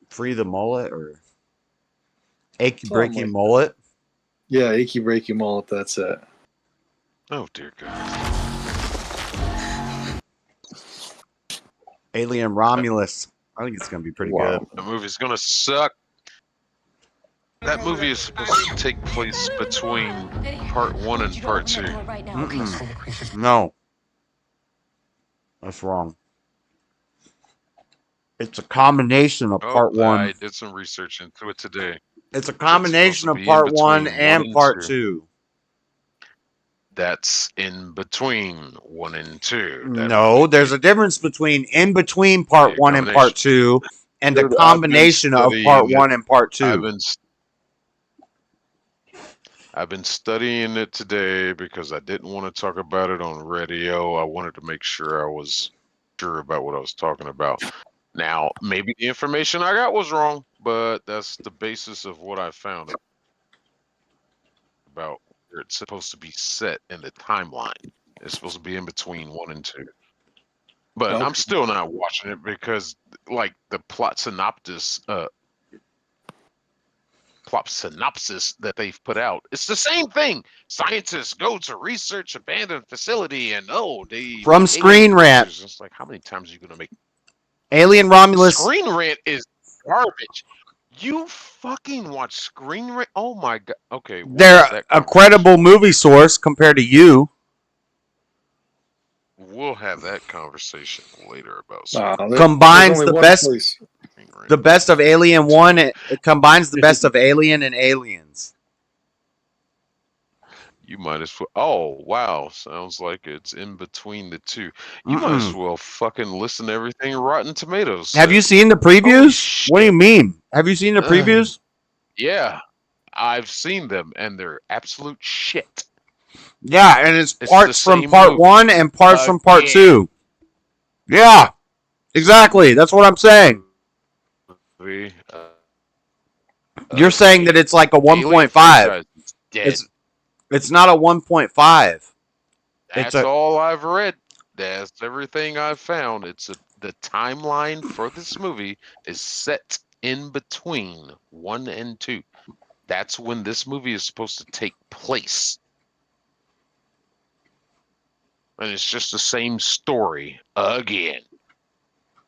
Free the mullet or achy breaky mullet? Yeah, achy breaky mullet. That's it. Oh dear God. Alien Romulus. I think it's gonna be pretty good. The movie's gonna suck. That movie is supposed to take place between part 1 and part 2. No. That's wrong. It's a combination of part 1. I did some research into it today. It's a combination of part 1 and part 2. That's in between 1 and 2. No, there's a difference between in between part 1 and part 2 and a combination of part 1 and part 2. I've been studying it today because I didn't want to talk about it on radio. I wanted to make sure I was sure about what I was talking about. Now, maybe the information I got was wrong, but that's the basis of what I found about where it's supposed to be set in the timeline. It's supposed to be in between 1 and 2. But I'm still not watching it because, like, the plot synopsis that they've put out, it's the same thing. Scientists go to research abandoned facility and they From Screen Rant. It's like, how many times are you gonna make Alien Romulus? Screen Rant is garbage. You fucking watch Screen Rant? Oh my God. Okay. They're a credible movie source compared to you. we'll have that conversation later about combines the best of Alien 1. It combines the best of Alien and Aliens. You might as well. Oh, wow. Sounds like it's in between the two. You might as well fucking listen to everything Rotten Tomatoes Have you said. seen the previews? What do you mean? Have you seen the previews? Yeah, I've seen them, and they're absolute shit. Yeah, and it's the parts from same part movie 1 and parts from part again. 2. Yeah, exactly. That's what I'm saying. You're saying that it's like a 1.5. It's not a 1.5. That's all I've read. That's everything I've found. The timeline for this movie is set in between 1 and 2. That's when this movie is supposed to take place. And it's just the same story again.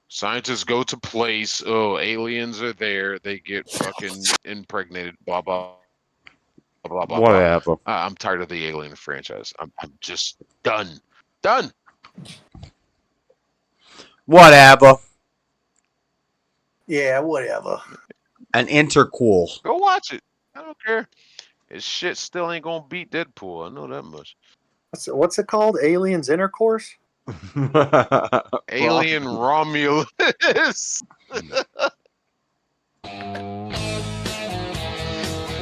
Scientists go to place. Oh, aliens are there. They get fucking impregnated. Blah blah blah blah Whatever. blah. I'm tired of the Alien franchise. I'm just done. Done. Whatever. Yeah, whatever. An intercool. Go watch it. I don't care. His shit still ain't gonna beat Deadpool. I know that much. What's it called? Aliens Intercourse? Alien Romulus.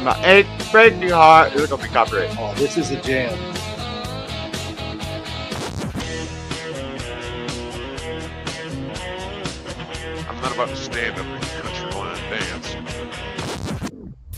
It's breaking heart. It's gonna be copyright. Oh, this is a jam. I'm not about to stand up and country line dance.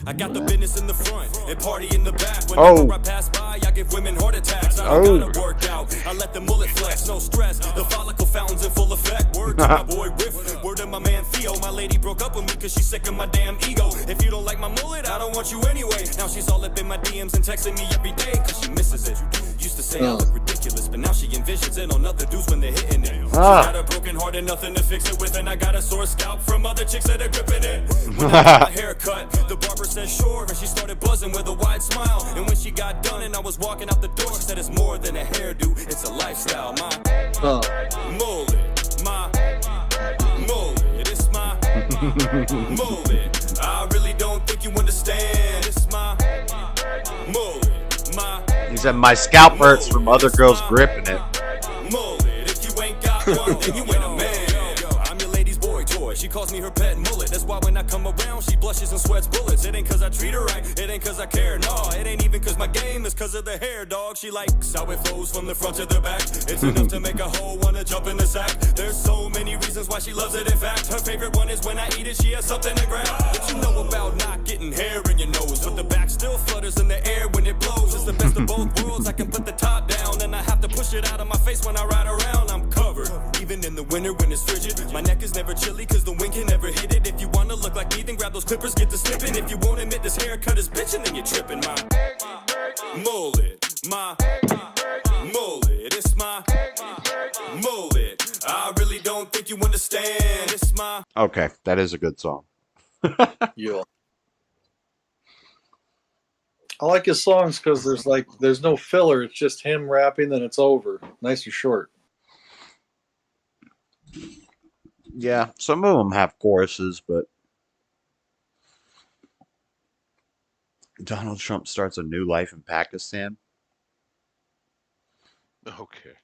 I got the business in the front and party in the back. Whenever I pass by, I give women heart attacks. I don't gotta work out. I let the mullet flex, no stress. The follicle fountains in full effect. Word to my boy Riff, word to my man Theo. My lady broke up with me cause she's sick of my damn ego. If you don't like my mullet, I don't want you anyway. Now she's all up in my DMs and texting me every day cause she misses it. Used to say I look ridiculous, but now she envisions it on other dudes when they're hitting it. She's got a broken heart and nothing to fix it with, and I got a sore scalp from other chicks that are gripping it. When I got my hair cut, the barber said sure, and she started buzzing with a wide smile. And when she got done and I was walking out the door, she said it's more than a hairdo, it's a lifestyle. My mullet, my mullet, it's my mullet. I really don't think you understand. It's my mullet, my. He said my scalp hurts from other girls gripping it. Mullet, if you ain't got one, then you ain't a man. I'm your lady's boy toy. She calls me her pet mullet. That's why when I come around, she blushes and sweats bullets. It ain't cause I treat her right, it ain't cause I care. No, it ain't even cause my game is cause of the hair, dog. She likes how it flows from the front to the back. It's enough to make a hoe wanna jump in the sack. There's so many reasons why she loves it. In fact, her favorite one is when I eat it, she has something to grab. What you know about not getting hair in your nose, but the back still flutters in the air when it blows. It's the best of both worlds. I can put the top down and I have to push it out of my face when I ride around. I'm covered, even in the winter when it's frigid. My neck is never chilly cause the wind can never hit it. If you wanna look like me, then grab those clippers, get to snipping. If you won't admit this haircut is bitchin', then you're tripping. My mullet, my mullet, it's my mullet. I really don't think you understand. It's my. Okay, that is a good song. Yeah. I like his songs because there's no filler. It's just him rapping, then it's over. Nice and short. Yeah, some of them have choruses, but Donald Trump starts a new life in Pakistan. Okay.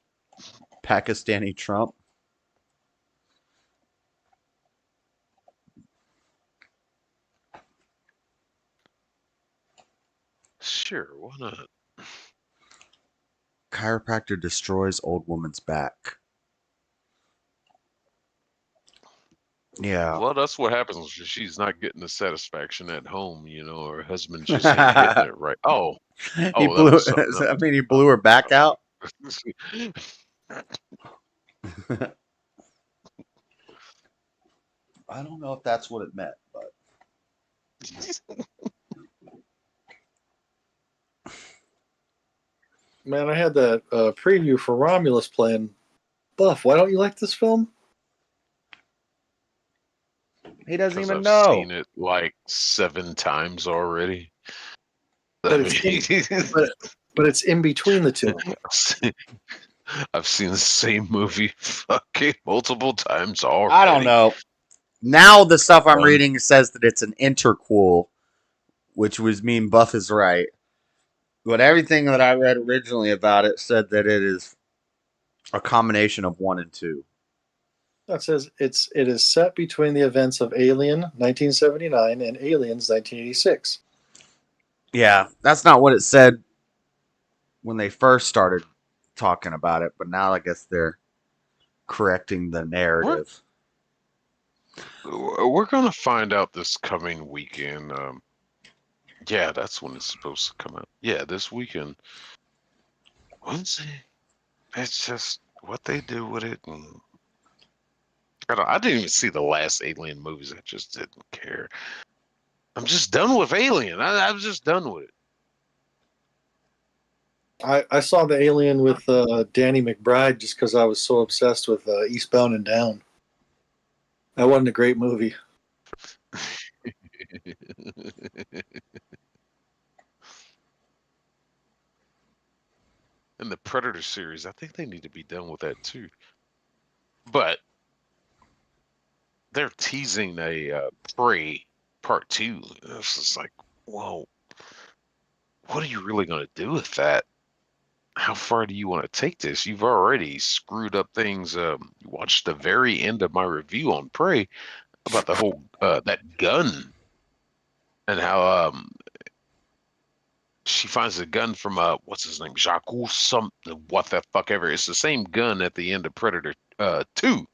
Pakistani Trump. Sure, why not? Chiropractor destroys old woman's back. Yeah. Well, that's what happens when she's not getting the satisfaction at home, you know, her husband just ain't hitting it right. Oh, He blew. I mean, he blew her back out. I don't know if that's what it meant, but Man, I had that preview for Romulus playing. Buff, why don't you like this film? he doesn't even I've know. seen it like 7 times already. But it's in between the two. I've seen the same movie fucking multiple times already. I don't know. Now the stuff I'm Um, reading says that it's an interquel, which would mean Buff is right. But everything that I read originally about it said that it is a combination of 1 and 2. That says it is set between the events of Alien 1979 and Aliens 1986. Yeah, that's not what it said when they first started talking about it, but now I guess they're correcting the narrative. we're gonna find out this coming weekend. Yeah, that's when it's supposed to come out. Yeah, this weekend. Wednesday. It's just what they do with it. And I didn't even see the last Alien movies. I just didn't care. I'm just done with Alien. I'm just done with it. I saw the Alien with Danny McBride just because I was so obsessed with Eastbound and Down. That wasn't a great movie. And the Predator series, I think they need to be done with that too. But they're teasing a Prey Part 2. It's just like, whoa, what are you really going to do with that? How far do you want to take this? You've already screwed up things. You watched the very end of my review on Prey about the whole that gun and how she finds a gun from what's his name, Jacques, what the fuck ever. It's the same gun at the end of Predator 2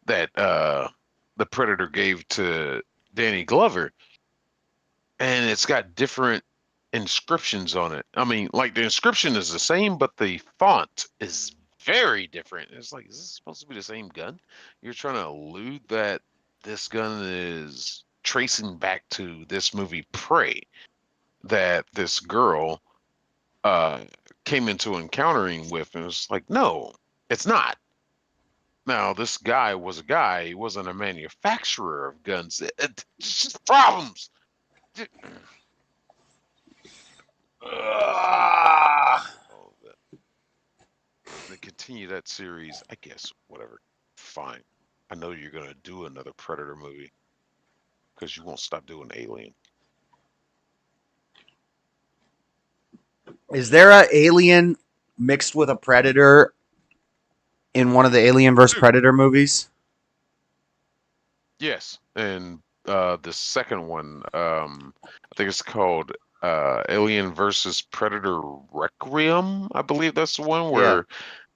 that the Predator gave to Danny Glover, and it's got different inscriptions on it. I mean, like the inscription is the same, but the font is very different. It's like, is this supposed to be the same gun? You're trying to allude that this gun is tracing back to this movie Prey that this girl came into encountering with, and it's like, no, it's not. Now, this guy was a guy. He wasn't a manufacturer of guns. It's just problems. They continue that series, I guess, whatever. Fine. I know you're going to do another Predator movie because you won't stop doing Alien. Is there a alien mixed with a predator in one of the Alien vs Predator movies? Yes, and the second one, I think it's called Alien versus Predator Requiem. I believe that's the one where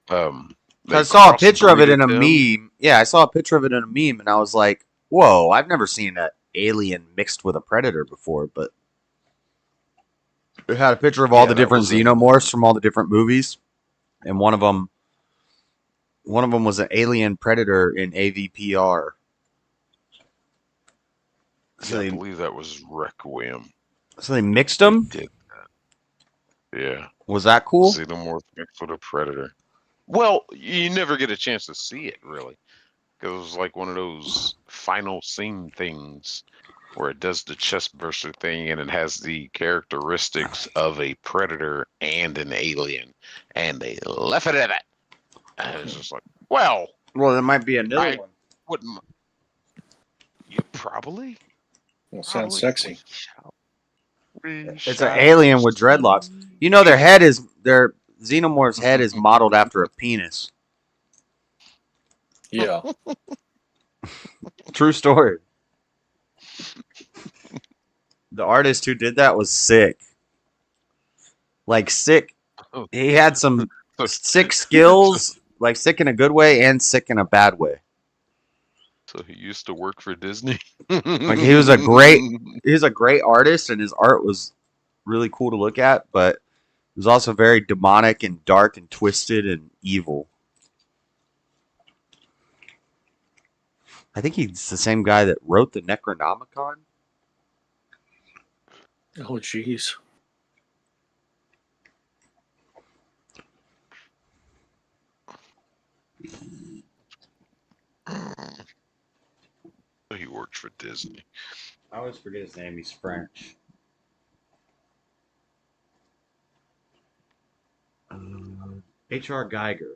they I saw a picture of it in a crossbreeded them. meme. Yeah, I saw a picture of it in a meme, and I was like, "Whoa! I've never seen an alien mixed with a predator before." But it had a picture of all the different xenomorphs from all the different movies, and one of them was an alien predator in AVPR. So I believe that was Requiem. So they mixed them? They did that. Yeah. Was that cool? Xenomorph mixed with a predator. Well, you never get a chance to see it, really. Because it was like one of those final scene things where it does the chest burster thing and it has the characteristics of a predator and an alien. And they left it at it. And it was just like, well, there might be another one. Wouldn't. You probably. Well, sounds sexy. It's an alien with dreadlocks. You know, their xenomorph's head is modeled after a penis. Yeah. True story. The artist who did that was sick. Like, sick. He had some sick skills, like sick in a good way and sick in a bad way. So he used to work for Disney. Like, he was a great artist, and his art was really cool to look at, but it was also very demonic and dark and twisted and evil. I think he's the same guy that wrote the Necronomicon. Oh, jeez. He worked for Disney. I always forget his name. He's French. H.R. Geiger.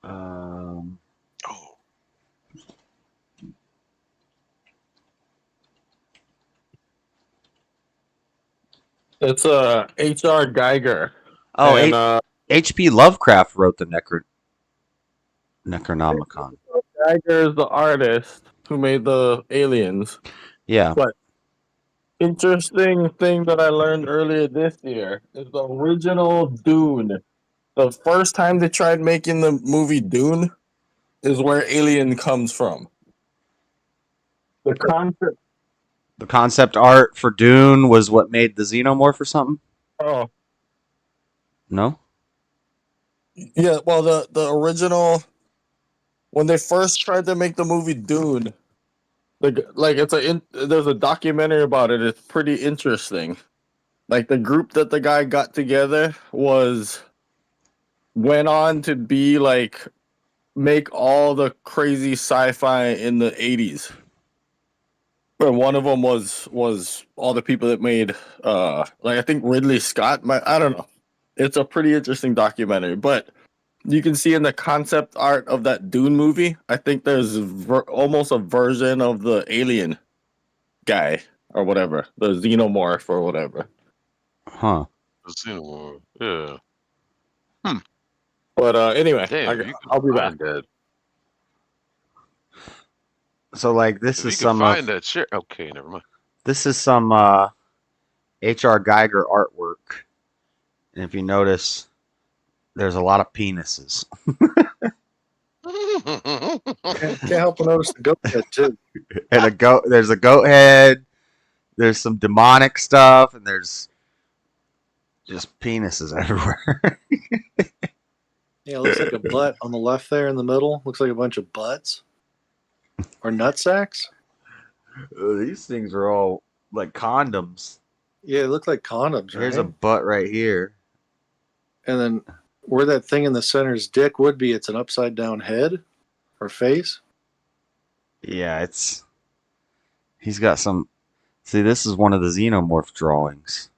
Um, It's H.R. Geiger. oh, And H.P. Lovecraft wrote the Necronomicon. Geiger is the artist who made the aliens. Yeah. But interesting thing that I learned earlier this year is the original Dune. The first time they tried making the movie Dune is where Alien comes from. The concept art for Dune was what made the Xenomorph or something? Oh. No? Yeah, well, the original, when they first tried to make the movie Dune, like there's a documentary about it. It's pretty interesting. Like the group that the guy got together went on to be like make all the crazy sci-fi in the 80s. And one of them was all the people that made like I think Ridley Scott. I don't know. It's a pretty interesting documentary, but you can see in the concept art of that Dune movie, I think there's almost a version of the alien guy or whatever, the xenomorph or whatever. Huh. The xenomorph. Yeah. But anyway, Damn, I'll be back. That. So like this If is you some can find that shit. Okay, never mind. This is some H.R. Geiger artwork. And if you notice, there's a lot of penises. Can't help but notice the goat head too. And there's a goat head, there's some demonic stuff, and there's just penises everywhere. Yeah, it looks like a butt on the left there in the middle. Looks like a bunch of butts. Or nutsacks? These things are all like condoms. Yeah, they look like condoms, right? There's a butt right here. And then where that thing in the center's dick would be, it's an upside down head or face. Yeah, he's got some. See, this is one of the xenomorph drawings.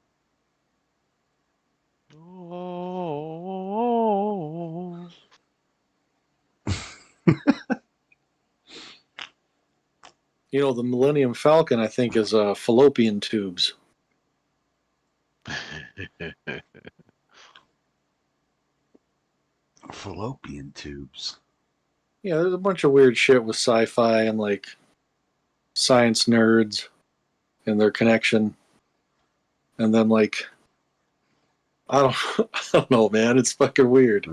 You know, the Millennium Falcon, I think, is fallopian tubes. Fallopian tubes. Yeah, there's a bunch of weird shit with sci-fi and like science nerds and their connection. And then like I don't know, man. It's fucking weird.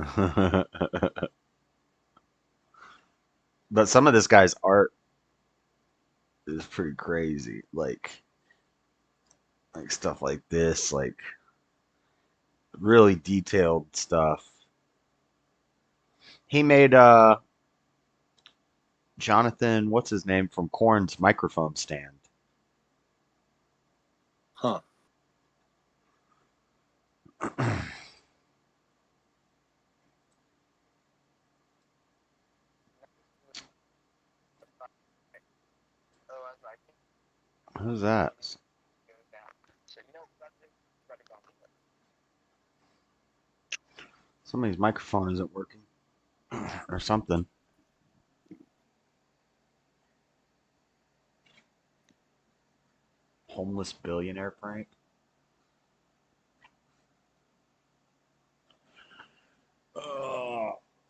But some of this guy's art is pretty crazy. Like stuff like this, like really detailed stuff. He made Jonathan, what's his name, from Korn's microphone stand. Huh. Who's that? Somebody's microphone isn't working. Or something. Homeless billionaire prank?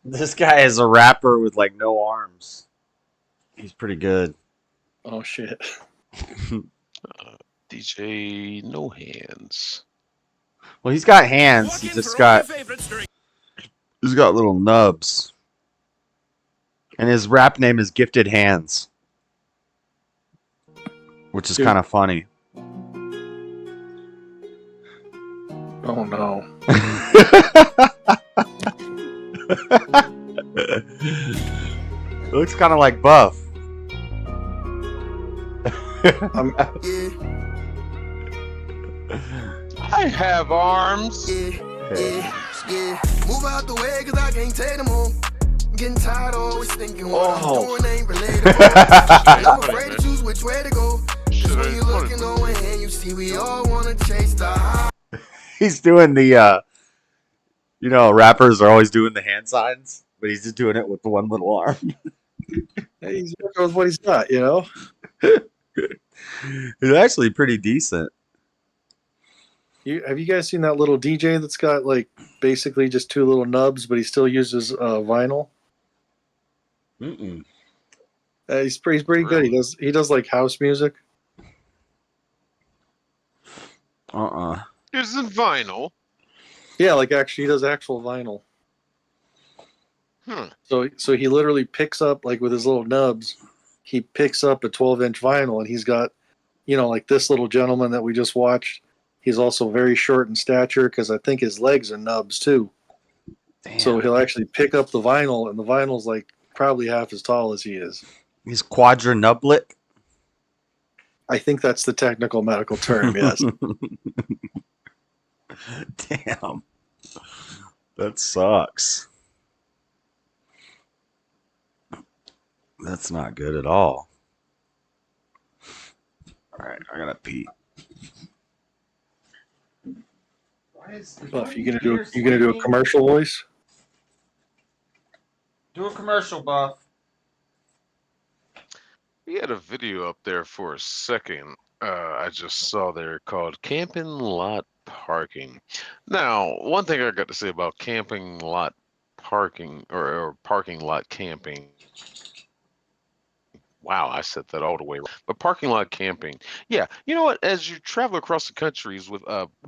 This guy is a rapper with like no arms. He's pretty good. Oh shit. DJ No Hands. Well, he's got hands. He's got little nubs. And his rap name is Gifted Hands, which is kind of funny. Oh no. It looks kind of like Buff. I have arms. Move out the way cause I can't take them home. Getting tired always thinking what I'm doing ain't relatable. And I'm afraid to choose which way to go. Cause when you looking over and you see we all wanna chase the high. He's doing the rappers are always doing the hand signs. but he's just doing it with the one little arm. Hey, he's working with what he's got, you know. It's actually pretty decent. Have you guys seen that little DJ that's got like basically just two little nubs, but he still uses vinyl? Mm-mm. He's pretty good. He does like house music. Isn't vinyl? Yeah, like actually, he does actual vinyl. Hmm. So he literally picks up like with his little nubs, he picks up a 12-inch vinyl, and he's got, you know, like this little gentleman that we just watched. He's also very short in stature because I think his legs are nubs too. Damn. So he'll actually pick up the vinyl, and the vinyl's like probably half as tall as he is. He's quadranublet. I think that's the technical medical term. Yes. Damn. That sucks. That's not good at all. All right, I gotta pee. Buff, you gonna do a commercial voice? Do a commercial, Buff. We had a video up there for a second. I just saw there called Camping Lot Parking. Now, one thing I got to say about camping lot parking or parking lot camping. Wow, I said that all the way wrong. But parking lot camping, yeah. You know what? As you travel across the countries with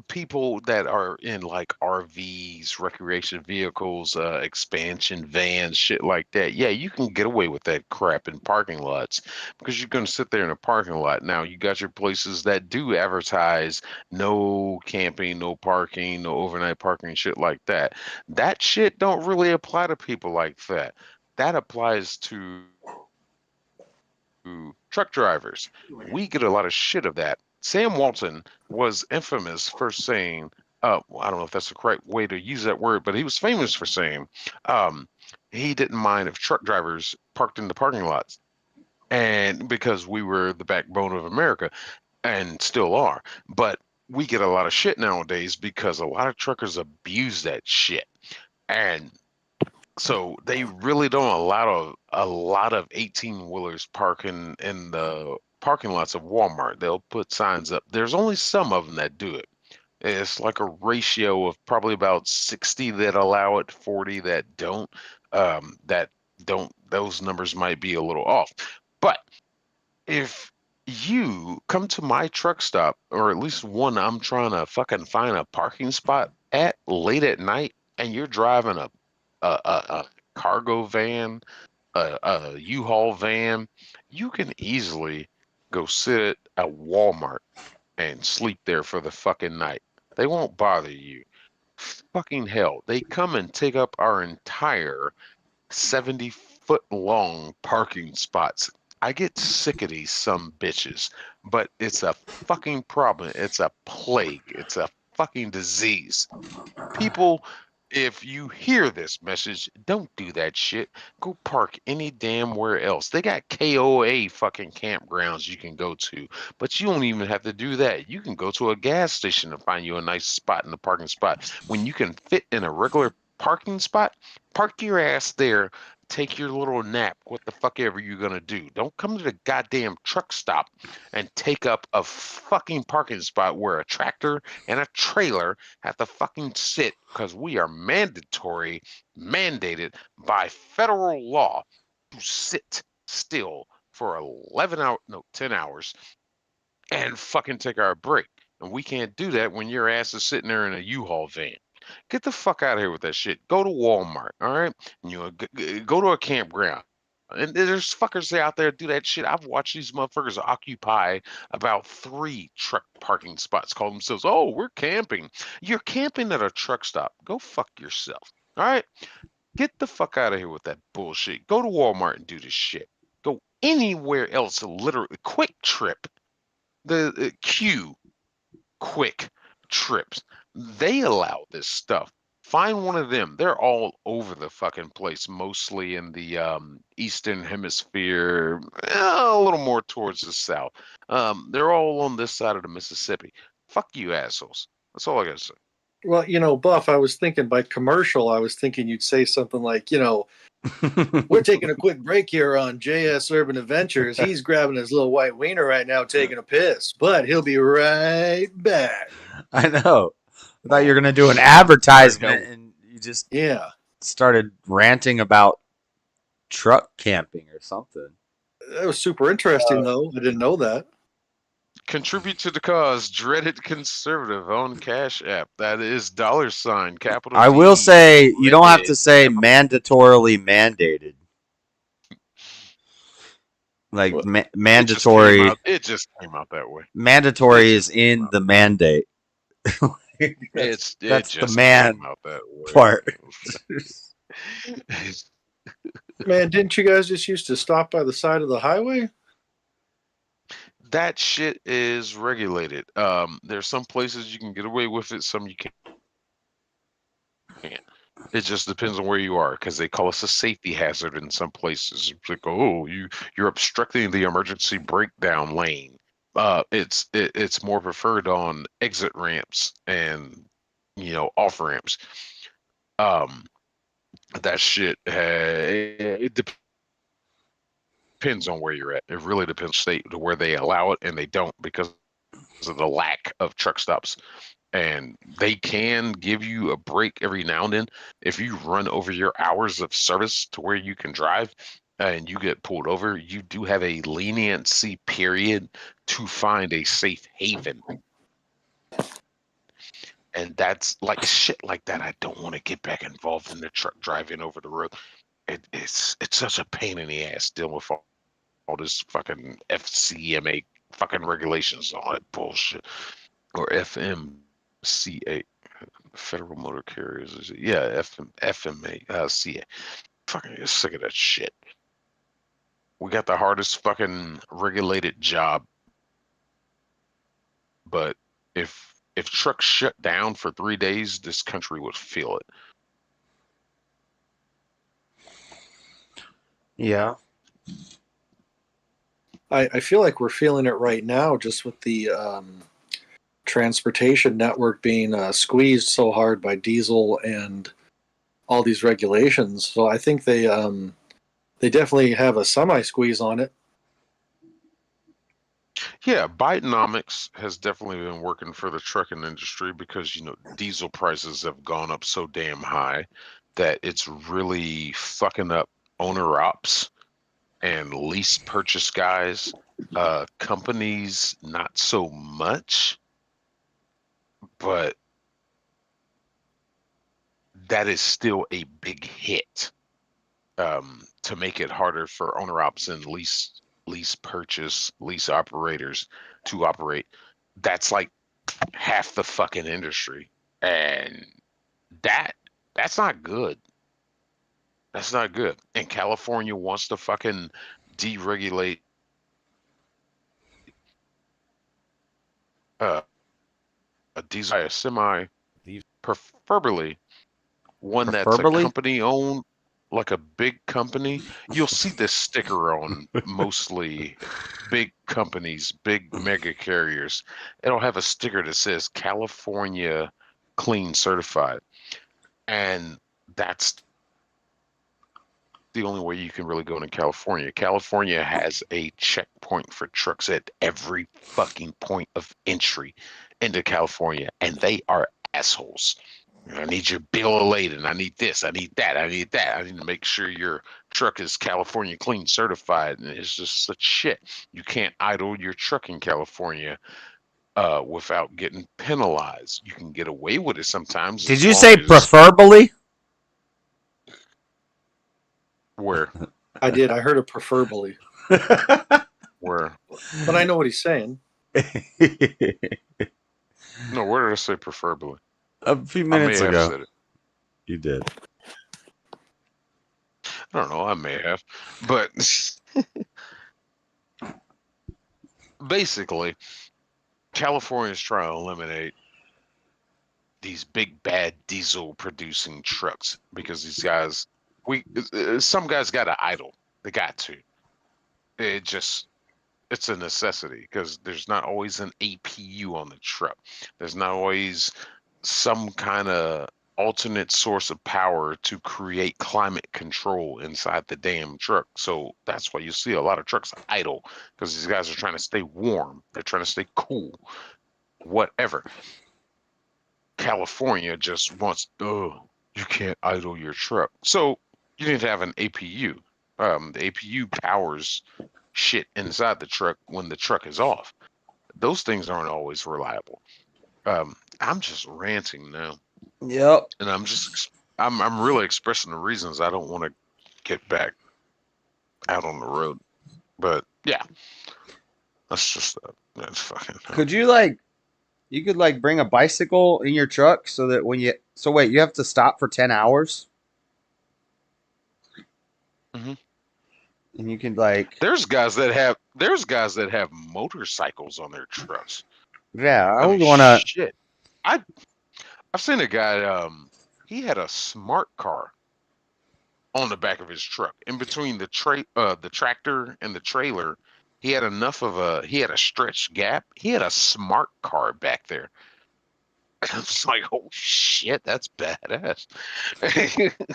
people that are in like RVs, recreation vehicles, expansion vans, shit like that, yeah, you can get away with that crap in parking lots because you're going to sit there in a parking lot. Now, you got your places that do advertise no camping, no parking, no overnight parking, shit like that. That shit don't really apply to people like that. That applies to truck drivers. We get a lot of shit of that. Sam Walton was infamous for saying, well, I don't know if that's the correct way to use that word, but he was famous for saying he didn't mind if truck drivers parked in the parking lots. And because we were the backbone of America and still are. But we get a lot of shit nowadays because a lot of truckers abuse that shit. And so they really don't allow a lot of 18-wheelers parking in the parking lots of Walmart. They'll put signs up. There's only some of them that do it. It's like a ratio of probably about 60 that allow it, 40 that don't. That don't. Those numbers might be a little off. But if you come to my truck stop, or at least one I'm trying to fucking find a parking spot at late at night, and you're driving a cargo van, a U-Haul van, you can easily go sit at Walmart and sleep there for the fucking night. They won't bother you. Fucking hell, they come and take up our entire 70-foot long parking spots. I get sick of these some bitches, but it's a fucking problem. It's a plague. It's a fucking disease. People, if you hear this message, don't do that shit. Go park any damn where else. They got KOA fucking campgrounds you can go to, but you don't even have to do that. You can go to a gas station and find you a nice spot in the parking spot. When you can fit in a regular parking spot, park your ass there. Take your little nap, what the fuck ever you're gonna do. Don't come to the goddamn truck stop and take up a fucking parking spot where a tractor and a trailer have to fucking sit because we are mandated by federal law to sit still for 10 hours and fucking take our break. And we can't do that when your ass is sitting there in a U-Haul van. Get the fuck out of here with that shit. Go to Walmart, all right? And go to a campground. And there's fuckers out there do that shit. I've watched these motherfuckers occupy about 3 truck parking spots, call themselves, oh, we're camping. You're camping at a truck stop. Go fuck yourself, all right? Get the fuck out of here with that bullshit. Go to Walmart and do this shit. Go anywhere else, literally. Quick Trip, the Q, Quick Trips. They allow this stuff. Find one of them. They're all over the fucking place, mostly in the Eastern Hemisphere, a little more towards the South. They're all on this side of the Mississippi. Fuck you assholes. That's all I gotta say. Well, Buff, I was thinking by commercial, I was thinking you'd say something like, we're taking a quick break here on JS Urban Adventures. He's grabbing his little white wiener right now, taking a piss, but he'll be right back. I know. I thought you were gonna do an advertisement, and you just started ranting about truck camping or something. That was super interesting, though. I didn't know that. Contribute to the cause. Dreaded Conservative on Cashapp. That is $ capital. I will say you don't have to say mandatorily mandated. Like mandatory. It just came out that way. Mandatory is in the mandate. That's the man came out that way. part. Man, didn't you guys just used to stop by the side of the highway? That shit is regulated. There's some places you can get away with it, some you can't. It just depends on where you are, because they call us a safety hazard in some places. It's like, oh, you're obstructing the emergency breakdown lane. It's more preferred on exit ramps and off ramps. That shit it depends on where you're at. It really depends state to where they allow it and they don't, because of the lack of truck stops. And they can give you a break every now and then if you run over your hours of service to where you can drive and you get pulled over. You do have a leniency period to find a safe haven. And that's like shit like that. I don't want to get back involved in the truck driving over the road. It's such a pain in the ass dealing with all this fucking FCMA fucking regulations and all that bullshit. Or FMCA, Federal Motor Carriers. Yeah, FMA, CA. Fucking get sick of that shit. We got the hardest fucking regulated job. But if trucks shut down for 3 days, this country would feel it. Yeah. I feel like we're feeling it right now, just with the transportation network being squeezed so hard by diesel and all these regulations. So I think they definitely have a semi-squeeze on it. Yeah, Bidenomics has definitely been working for the trucking industry because, diesel prices have gone up so damn high that it's really fucking up owner ops and lease purchase guys. Companies, not so much, but that is still a big hit to make it harder for owner ops and lease purchase, lease operators to operate. That's like half the fucking industry. And that's not good. That's not good. And California wants to fucking deregulate a diesel, a semi, preferably one that's a company owned, like a big company. You'll see this sticker on mostly big companies, big mega carriers. It'll have a sticker that says California Clean Certified. And that's the only way you can really go into California. California has a checkpoint for trucks at every fucking point of entry into California, and they are assholes. I need your bill of lading. I need this. I need that. I need that. I need to make sure your truck is California Clean Certified. And it's just such shit. You can't idle your truck in California without getting penalized. You can get away with it sometimes. Did you say preferably? Where? I did. I heard it preferably. Where? But I know what he's saying. No, where did I say preferably? A few minutes I may ago. have said it. You did. I don't know. I may have. But basically, California is trying to eliminate these big bad diesel producing trucks because these guys, some guys got to idle. They got to. It's a necessity because there's not always an APU on the truck. There's not always some kind of alternate source of power to create climate control inside the damn truck. So that's why you see a lot of trucks idle, because these guys are trying to stay warm. They're trying to stay cool, whatever. California just wants, you can't idle your truck. So you need to have an APU. The APU powers shit inside the truck when the truck is off. Those things aren't always reliable. I'm just ranting now. Yep. And I'm really expressing the reasons I don't want to get back out on the road. But yeah, that's fucking. Could you you could bring a bicycle in your truck so that when wait, you have to stop for 10 hours? Mm-hmm. And you can there's guys that have motorcycles on their trucks. Yeah, I would want to. Shit. I've seen a guy, he had a smart car on the back of his truck. In between the tractor and the trailer, he had a stretched gap. He had a smart car back there. I was like, oh shit, that's badass.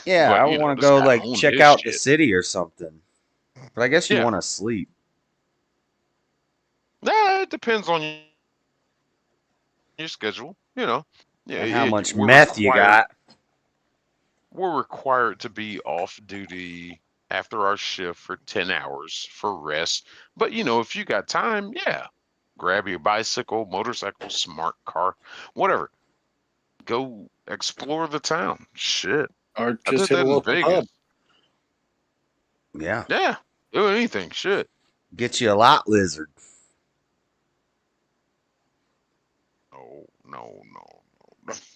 Yeah, But, I you know, want to this go guy owned check his out the shit. city or something. But I guess you Yeah. want to sleep. It depends on your schedule, you know. Yeah, And how much we're meth you got. We're required to be off duty after our shift for 10 hours for rest. But, you know, if you got time, yeah, grab your bicycle, motorcycle, smart car, whatever. Go explore the town. Shit. Or I just did hit a that in local Vegas. pub. Yeah. Yeah, do anything. Shit. Get you a lot lizard. No.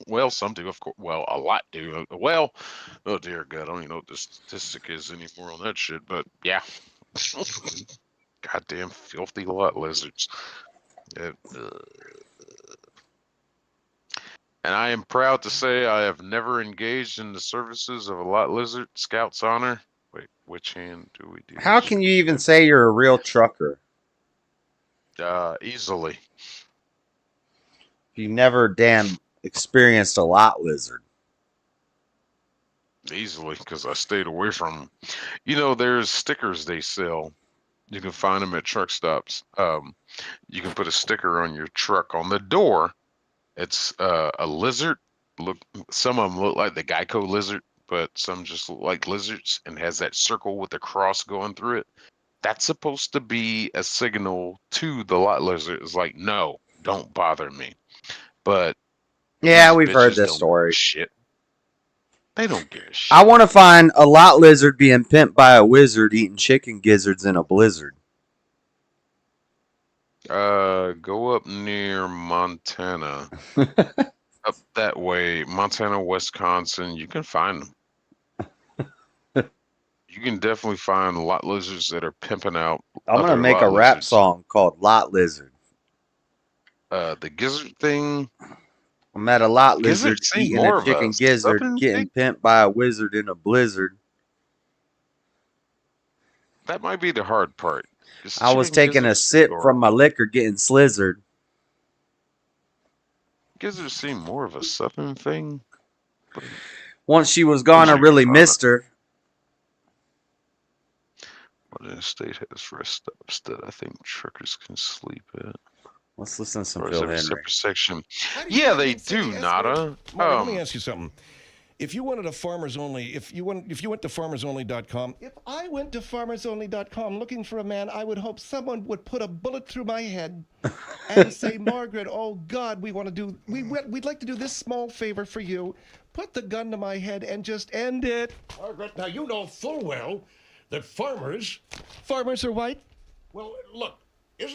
Well, some do, of course. Well, a lot do. Well, oh dear God, I don't even know what the statistic is anymore on that shit. But yeah, goddamn filthy lot lizards. And I am proud to say I have never engaged in the services of a lot lizard. Scout's honor. Wait, which hand do we do? How can you even say you're a real trucker? Easily. You never damn experienced a lot lizard. Easily, because I stayed away from them. You know, there's stickers they sell. You can find them at truck stops. You can put a sticker on your truck on the door. It's a lizard. Some of them look like the Geico lizard, but some just look like lizards and has that circle with the cross going through it. That's supposed to be a signal to the lot lizard. It's like, no, don't bother me. But Yeah, these we've heard bitches this don't story. give a shit. They don't give a shit. I want to find a lot lizard being pimped by a wizard eating chicken gizzards in a blizzard. Go up near Montana. Up that way, Montana, Wisconsin, you can find them. You can definitely find lot lizards that are pimping out. I'm going to other make a lot rap lizards. song called Lot Lizard. The gizzard thing. I'm at a lot lizard Gizzards seem eating more a of chicken a gizzard, southern getting thing. pimped by a wizard in a blizzard. That might be the hard part. Is I was chicken taking a gizzards sip or- from my liquor getting slizzard. Gizzards seem more of a southern thing. But Once she was gone, I really missed her. what in the state has rest stops that I think truckers can sleep at? Let's listen to some Or is Phil it a Henry. separate section? Yeah, they do, Nada. Mark, let me ask you something. If you wanted a farmers only, if you went to farmersonly.com, if I went to farmersonly.com looking for a man, I would hope someone would put a bullet through my head and say, Margaret, oh God, we'd like to do this small favor for you. Put the gun to my head and just end it. Margaret, now you know full well that farmers are white? Well, look,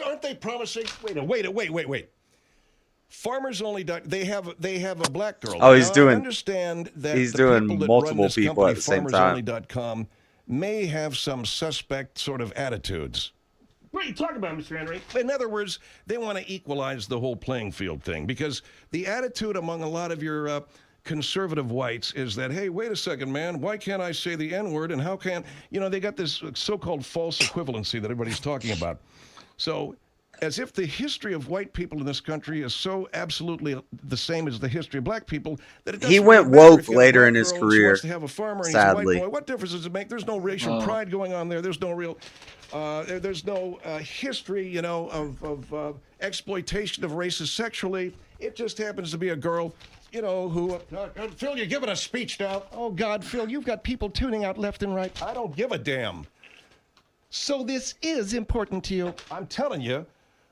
aren't they promising? Wait. Farmers only. They have a black girl. Oh, he's Now, doing- I understand that he's the doing people that multiple run this people company, at the same time. FarmersOnly.com, may have some suspect sort of attitudes. What are you talking about, Mr. Henry? In other words, they want to equalize the whole playing field thing because the attitude among a lot of your conservative whites is that, hey, wait a second, man, why can't I say the N-word and how can't, they got this so-called false equivalency that everybody's talking about. So as if the history of white people in this country is so absolutely the same as the history of black people that it doesn't He went really matter woke if you have a later black in his girl and she career. wants to have a farmer and he's a white Sadly. boy. What difference does it make? There's no racial pride going on there. There's no real, there's no history, you know, of exploitation of races sexually. It just happens to be a girl, you know, who... Phil, you're giving a speech now. Oh, God, Phil, you've got people tuning out left and right. I don't give a damn. So this is important to you. I'm telling you,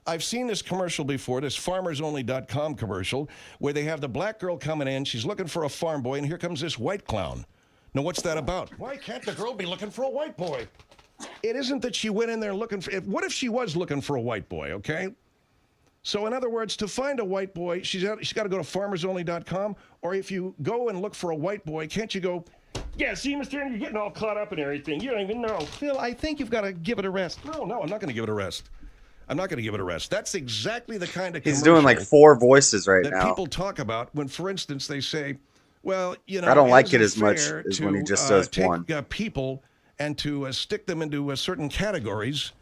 I've seen this commercial before, this farmersonly.com commercial, where they have the black girl coming in. She's looking for a farm boy, and here comes this white clown. Now, what's that about? Why can't the girl be looking for a white boy? It isn't that she went in there looking for... What if she was looking for a white boy, okay? So, in other words, to find a white boy, she's got to go to farmersonly.com, or if you go and look for a white boy, can't you go... Yeah, see, Mr. Ernie, you're getting all caught up in everything. You don't even know. Phil, I think you've got to give it a rest. No, I'm not going to give it a rest. I'm not going to give it a rest. That's exactly the kind of He's doing like 4 voices right that now. people talk about when, for instance, they say, well, you know, I don't like it isn't as much fair as to, when he just does take, one. People and to stick them into certain categories.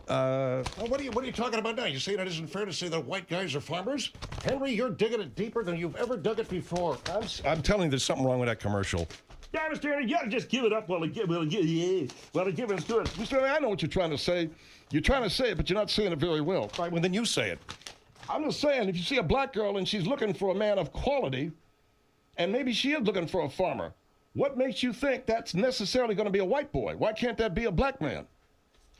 What are you talking about now? You say that isn't fair to say that white guys are farmers? Henry, you're digging it deeper than you've ever dug it before. I'm telling you, there's something wrong with that commercial. Yeah, Mr. Ernie, you gotta just give it up while it gives to it. Mr. Ernie, I know what you're trying to say. You're trying to say it, but you're not saying it very well. Right, well, then you say it. I'm just saying, if you see a black girl and she's looking for a man of quality, and maybe she is looking for a farmer, what makes you think that's necessarily going to be a white boy? Why can't that be a black man?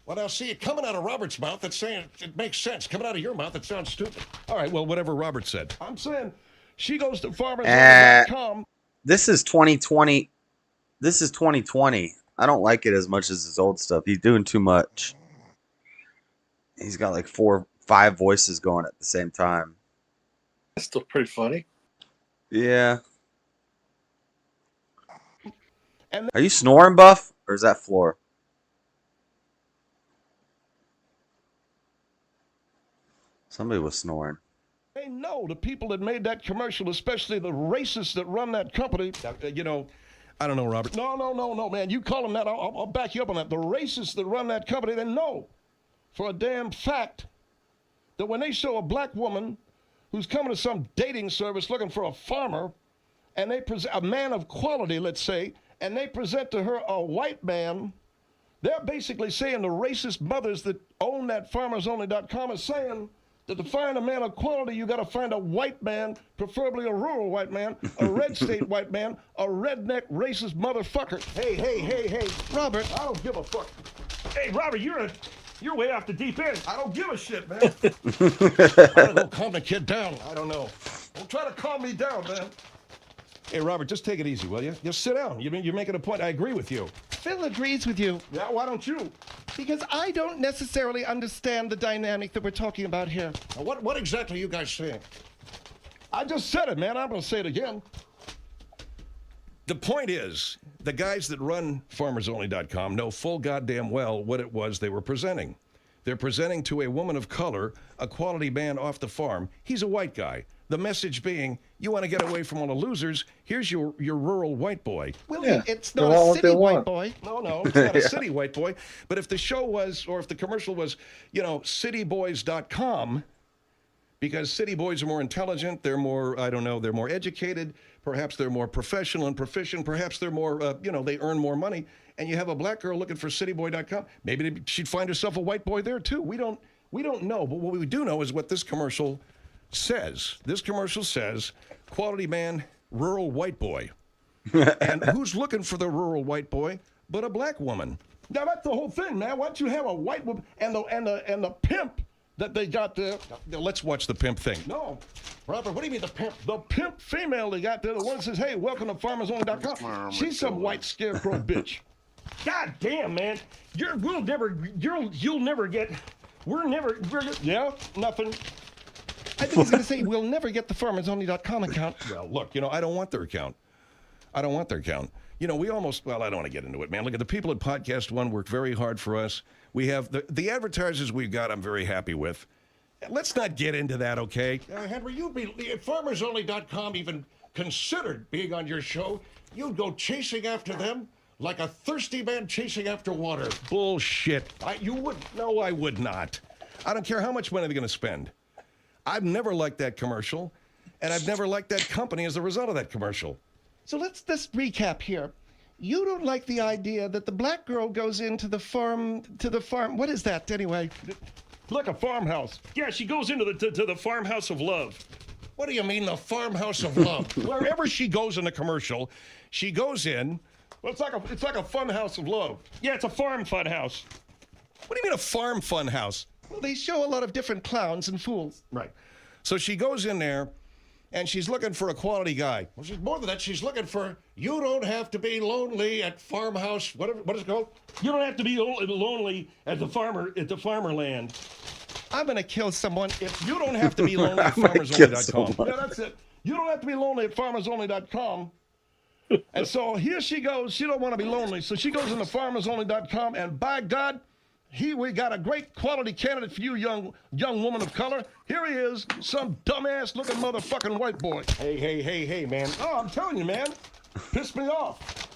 Well, now, see, coming out of Robert's mouth, that's saying it makes sense. Coming out of your mouth, it sounds stupid. All right, well, whatever Robert said. I'm saying she goes to farmersonly.com. This is 2020. This is 2020. I don't like it as much as his old stuff. He's doing too much. He's got like 4 or 5 voices going at the same time. That's still pretty funny. Yeah. Are you snoring, Buff? Or is that Floor? Somebody was snoring. They know the people that made that commercial, especially the racists that run that company. You know, I don't know, Robert. No, man. You call them that. I'll back you up on that. The racists that run that company, they know for a damn fact that when they show a black woman who's coming to some dating service looking for a farmer, and they present a man of quality, let's say, and they present to her a white man, they're basically saying the racist mothers that own that farmersonly.com is saying that to find a man of quality, you got to find a white man, preferably a rural white man, a red state white man, a redneck racist motherfucker. Hey, Robert, I don't give a fuck. Hey, Robert, you're way off the deep end. I don't give a shit, man. I don't know, calm the kid down. I don't know. Don't try to calm me down, man. Hey, Robert, just take it easy, will you? Just sit down. You're making a point. I agree with you. Phil agrees with you. Yeah, why don't you? Because I don't necessarily understand the dynamic that we're talking about here. Now, what exactly are you guys saying? I just said it, man. I'm going to say it again. The point is, the guys that run farmersonly.com know full goddamn well what it was they were presenting. They're presenting to a woman of color, a quality man off the farm. He's a white guy. The message being, you want to get away from all the losers, here's your rural white boy. Well, yeah, it's not a city white boy. No, it's not a city white boy. But if the show was, or if the commercial was, you know, cityboys.com, because city boys are more intelligent, they're more, I don't know, they're more educated, perhaps they're more professional and proficient, perhaps they're more, they earn more money, and you have a black girl looking for cityboy.com, maybe she'd find herself a white boy there too. We don't know, but what we do know is what this commercial says. This commercial says, quality man, rural white boy. And who's looking for the rural white boy but a black woman? Now that's the whole thing, man. Why don't you have a white woman and the pimp that they got there? Now, let's watch the pimp thing. No, Robert, what do you mean the pimp? The pimp female they got there, the one that says, "Hey, welcome to farmersonly.com." She's some white scarecrow bitch. God damn, man, you'll never get. Yeah, nothing. I think he's going to say, we'll never get the farmersonly.com account. Well, look, I don't want their account. We almost, I don't want to get into it, man. Look at the people at Podcast One work very hard for us. We have the advertisers we've got, I'm very happy with. Let's not get into that, okay? Henry, if farmersonly.com even considered being on your show, you'd go chasing after them like a thirsty man chasing after water. Bullshit. You wouldn't. No, I would not. I don't care how much money they're going to spend. I've never liked that commercial, and I've never liked that company as a result of that commercial. So let's recap here. You don't like the idea that the black girl goes into the farm, what is that anyway? Like a farmhouse. Yeah, she goes into the farmhouse of love. What do you mean, the farmhouse of love? Wherever she goes in the commercial, she goes in. Well, it's like a fun house of love. Yeah, it's a farm fun house. What do you mean a farm fun house? Well, they show a lot of different clowns and fools. Right. So she goes in there, and she's looking for a quality guy. Well, she's more than that. She's looking for, you don't have to be lonely at farmhouse, what is it called? You don't have to be lonely at the farmerland. I'm going to kill someone if you don't have to be lonely at farmersonly.com. Yeah, that's it. You don't have to be lonely at farmersonly.com. And so here she goes. She don't want to be lonely. So she goes into farmersonly.com, and by God, we got a great quality candidate for you, young woman of color. Here he is, some dumbass looking motherfucking white boy. Hey, man. Oh, I'm telling you, man. Pissed me off.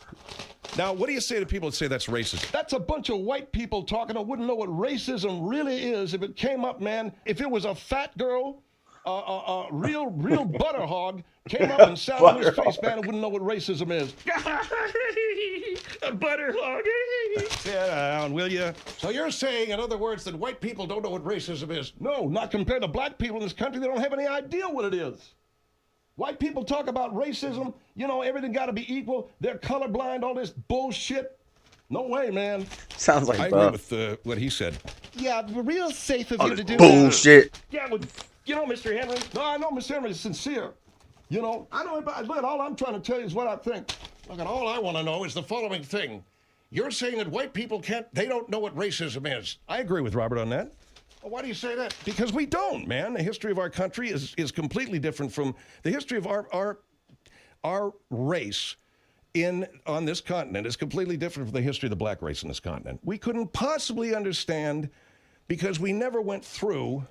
Now, what do you say to people that say that's racist? That's a bunch of white people talking who wouldn't know what racism really is if it came up, man. If it was a fat girl, a real butter hog came up and sat on his face, man, and wouldn't know what racism is. A butter hog. Sit down, will you? So you're saying, in other words, that white people don't know what racism is? No, not compared to black people in this country. They don't have any idea what it is. White people talk about racism, everything got to be equal. They're colorblind, all this bullshit. No way, man. Sounds like I agree with what he said. Yeah, real safe of all you to do bullshit. that. Yeah, well, Mr. Henry. No, I know Mr. Henry is sincere. I know about all I'm trying to tell you is what I think. Look, and all I want to know is the following thing. You're saying that white people they don't know what racism is. I agree with Robert on that. Well, why do you say that? Because we don't, man. The history of our country is completely different from the history of our race on this continent is completely different from the history of the black race in this continent. We couldn't possibly understand because we never went through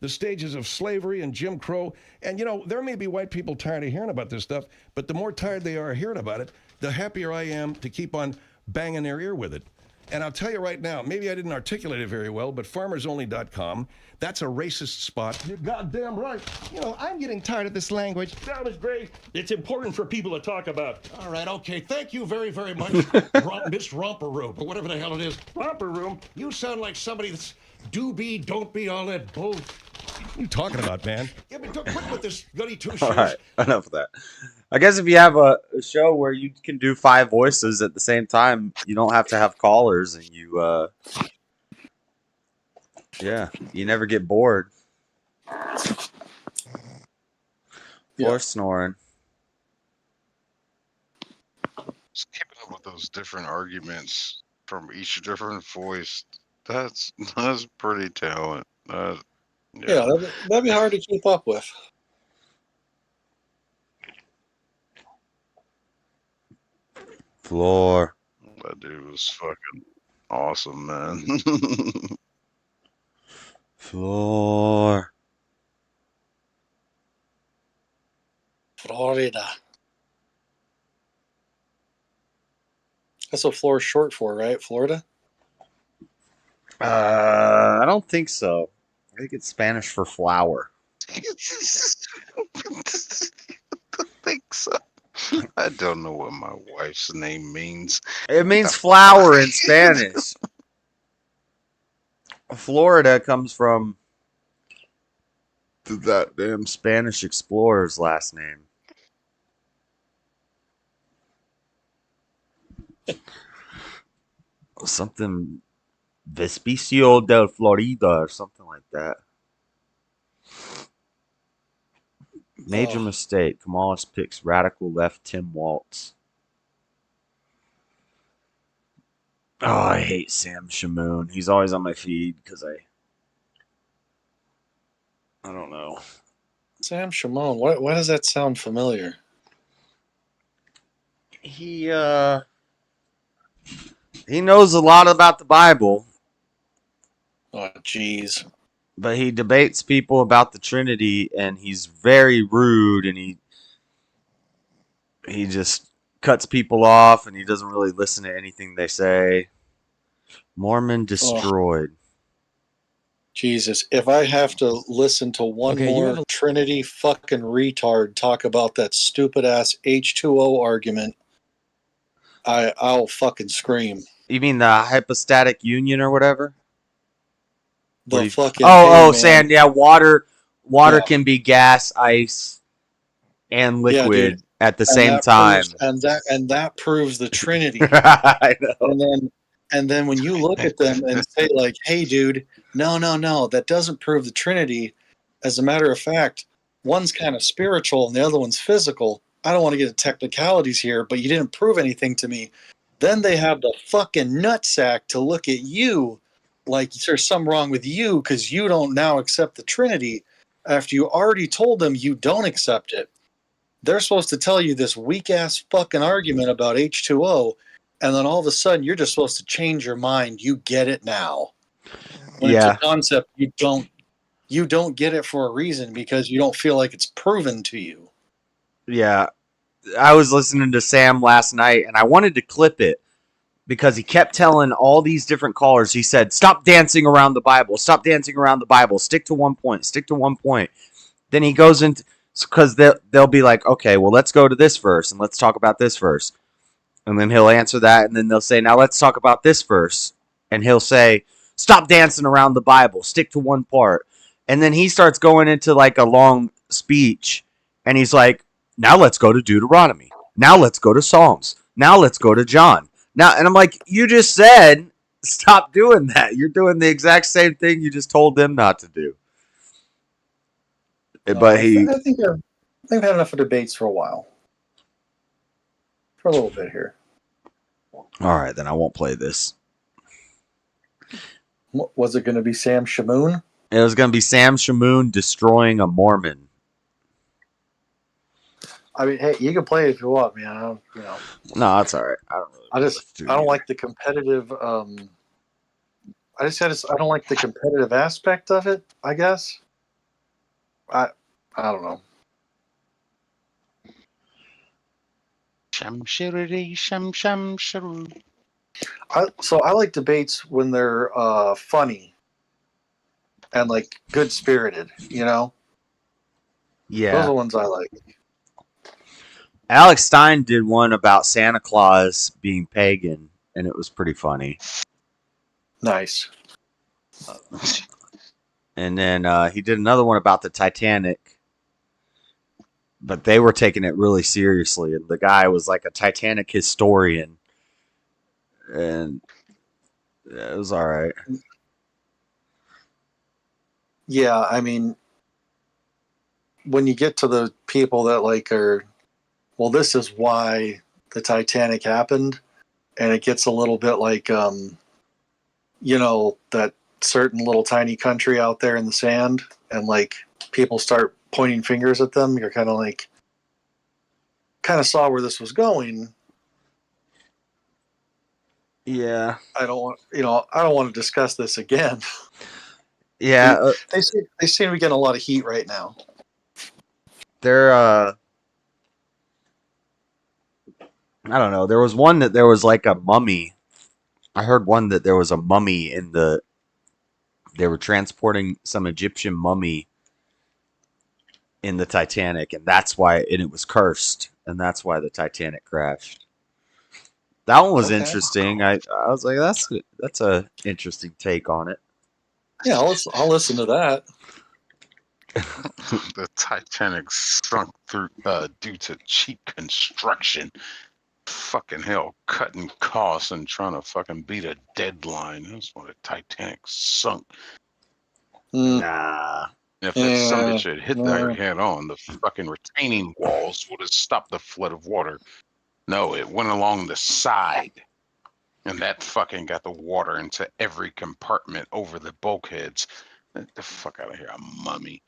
the stages of slavery and Jim Crow. And, there may be white people tired of hearing about this stuff, but the more tired they are hearing about it, the happier I am to keep on banging their ear with it. And I'll tell you right now, maybe I didn't articulate it very well, but farmersonly.com, that's a racist spot. You're goddamn right. I'm getting tired of this language. That was great. It's important for people to talk about. All right, okay. Thank you very, very much, Miss Romper Room, or whatever the hell it is. Romper Room? You sound like somebody that's do be, don't be, all that bull. What are you talking about, man? Yeah, but quit with this goody two-shoes. All right, enough of that. I guess if you have a show where you can do 5 voices at the same time, you don't have to have callers, and you never get bored. Or snoring. Just keeping up with those different arguments from each different voice. That's pretty talent. Yeah, that'd be hard to keep up with. Floor. That dude was fucking awesome, man. Floor. Florida. That's what floor is short for, right? Florida? I don't think so. I think it's Spanish for flower. I think so. I don't know what my wife's name means. It means flower in Spanish. Florida comes from that damn Spanish explorer's last name. Something Vespucio del Florida or something like that. Major mistake. Kamalis picks radical left Tim Waltz. Oh, I hate Sam Shamoon. He's always on my feed because I don't know. Sam Shamoon. Why does that sound familiar? He knows a lot about the Bible. Oh, jeez. But he debates people about the Trinity, and he's very rude, and he just cuts people off, and he doesn't really listen to anything they say. Mormon destroyed. Jesus, if I have to listen to one Okay, you more have a- Trinity fucking retard talk about that stupid ass H2O argument, I'll fucking scream. You mean the hypostatic union or whatever? What The do you? fucking Oh, hey man, sand. Yeah, water. Water yeah, can be gas, ice, and yeah, dude, liquid at the and same that proves time. that proves the Trinity. I know. And then when you look at them and say like, hey, dude, no, that doesn't prove the Trinity. As a matter of fact, one's kind of spiritual and the other one's physical. I don't want to get into technicalities here, but you didn't prove anything to me. Then they have the fucking nutsack to look at you like there's something wrong with you because you don't now accept the Trinity after you already told them you don't accept it. They're supposed to tell you this weak ass fucking argument about H2O, and then all of a sudden you're just supposed to change your mind. You get it now. When it's a Yeah. concept you don't get it for a reason because you don't feel like it's proven to you. Yeah. I was listening to Sam last night, and I wanted to clip it because he kept telling all these different callers. He said, "Stop dancing around the Bible. Stop dancing around the Bible. Stick to one point. Stick to one point." Then he goes into because they'll be like, "Okay, well, let's go to this verse and let's talk about this verse." And then he'll answer that, and then they'll say, "Now let's talk about this verse." And he'll say, "Stop dancing around the Bible. Stick to one part." And then he starts going into like a long speech, and he's like, "Now let's go to Deuteronomy. Now let's go to Psalms. Now let's go to John." Now, and I'm like, "You just said stop doing that. You're doing the exact same thing you just told them not to do." But I think I've had enough of debates for a while. For a little bit here. all right, then I won't play this. Was it going to be Sam Shamoon? It was going to be Sam Shamoon destroying a Mormon. I mean, hey, you can play it if you want, man. I don't, No, that's all right. I don't like the competitive. I don't like the competitive aspect of it. I guess. I don't know. I like debates when they're funny and like good spirited. Yeah. Those are the ones I like. Alex Stein did one about Santa Claus being pagan, and it was pretty funny. Nice. And then he did another one about the Titanic, but they were taking it really seriously. And the guy was like a Titanic historian, and it was all right. Yeah, I mean, when you get to the people that like are, well, this is why the Titanic happened, and it gets a little bit like, that certain little tiny country out there in the sand, and like people start pointing fingers at them. You're kind of saw where this was going. Yeah. I don't want to discuss this again. Yeah. They seem to be getting a lot of heat right now. They're I don't know. There was one that there was like a mummy. I heard one that there was a mummy they were transporting some Egyptian mummy in the Titanic, and it was cursed, and that's why the Titanic crashed. That one was interesting. I was like, that's a interesting take on it. Yeah, I'll listen to that. The Titanic sunk due to cheap construction. Fucking hell, cutting costs and trying to fucking beat a deadline. That's why the Titanic sunk. Nah. If that son of a bitch had hit that head on, the fucking retaining walls would have stopped the flood of water. No, it went along the side. And that fucking got the water into every compartment over the bulkheads. Get the fuck out of here, a mummy.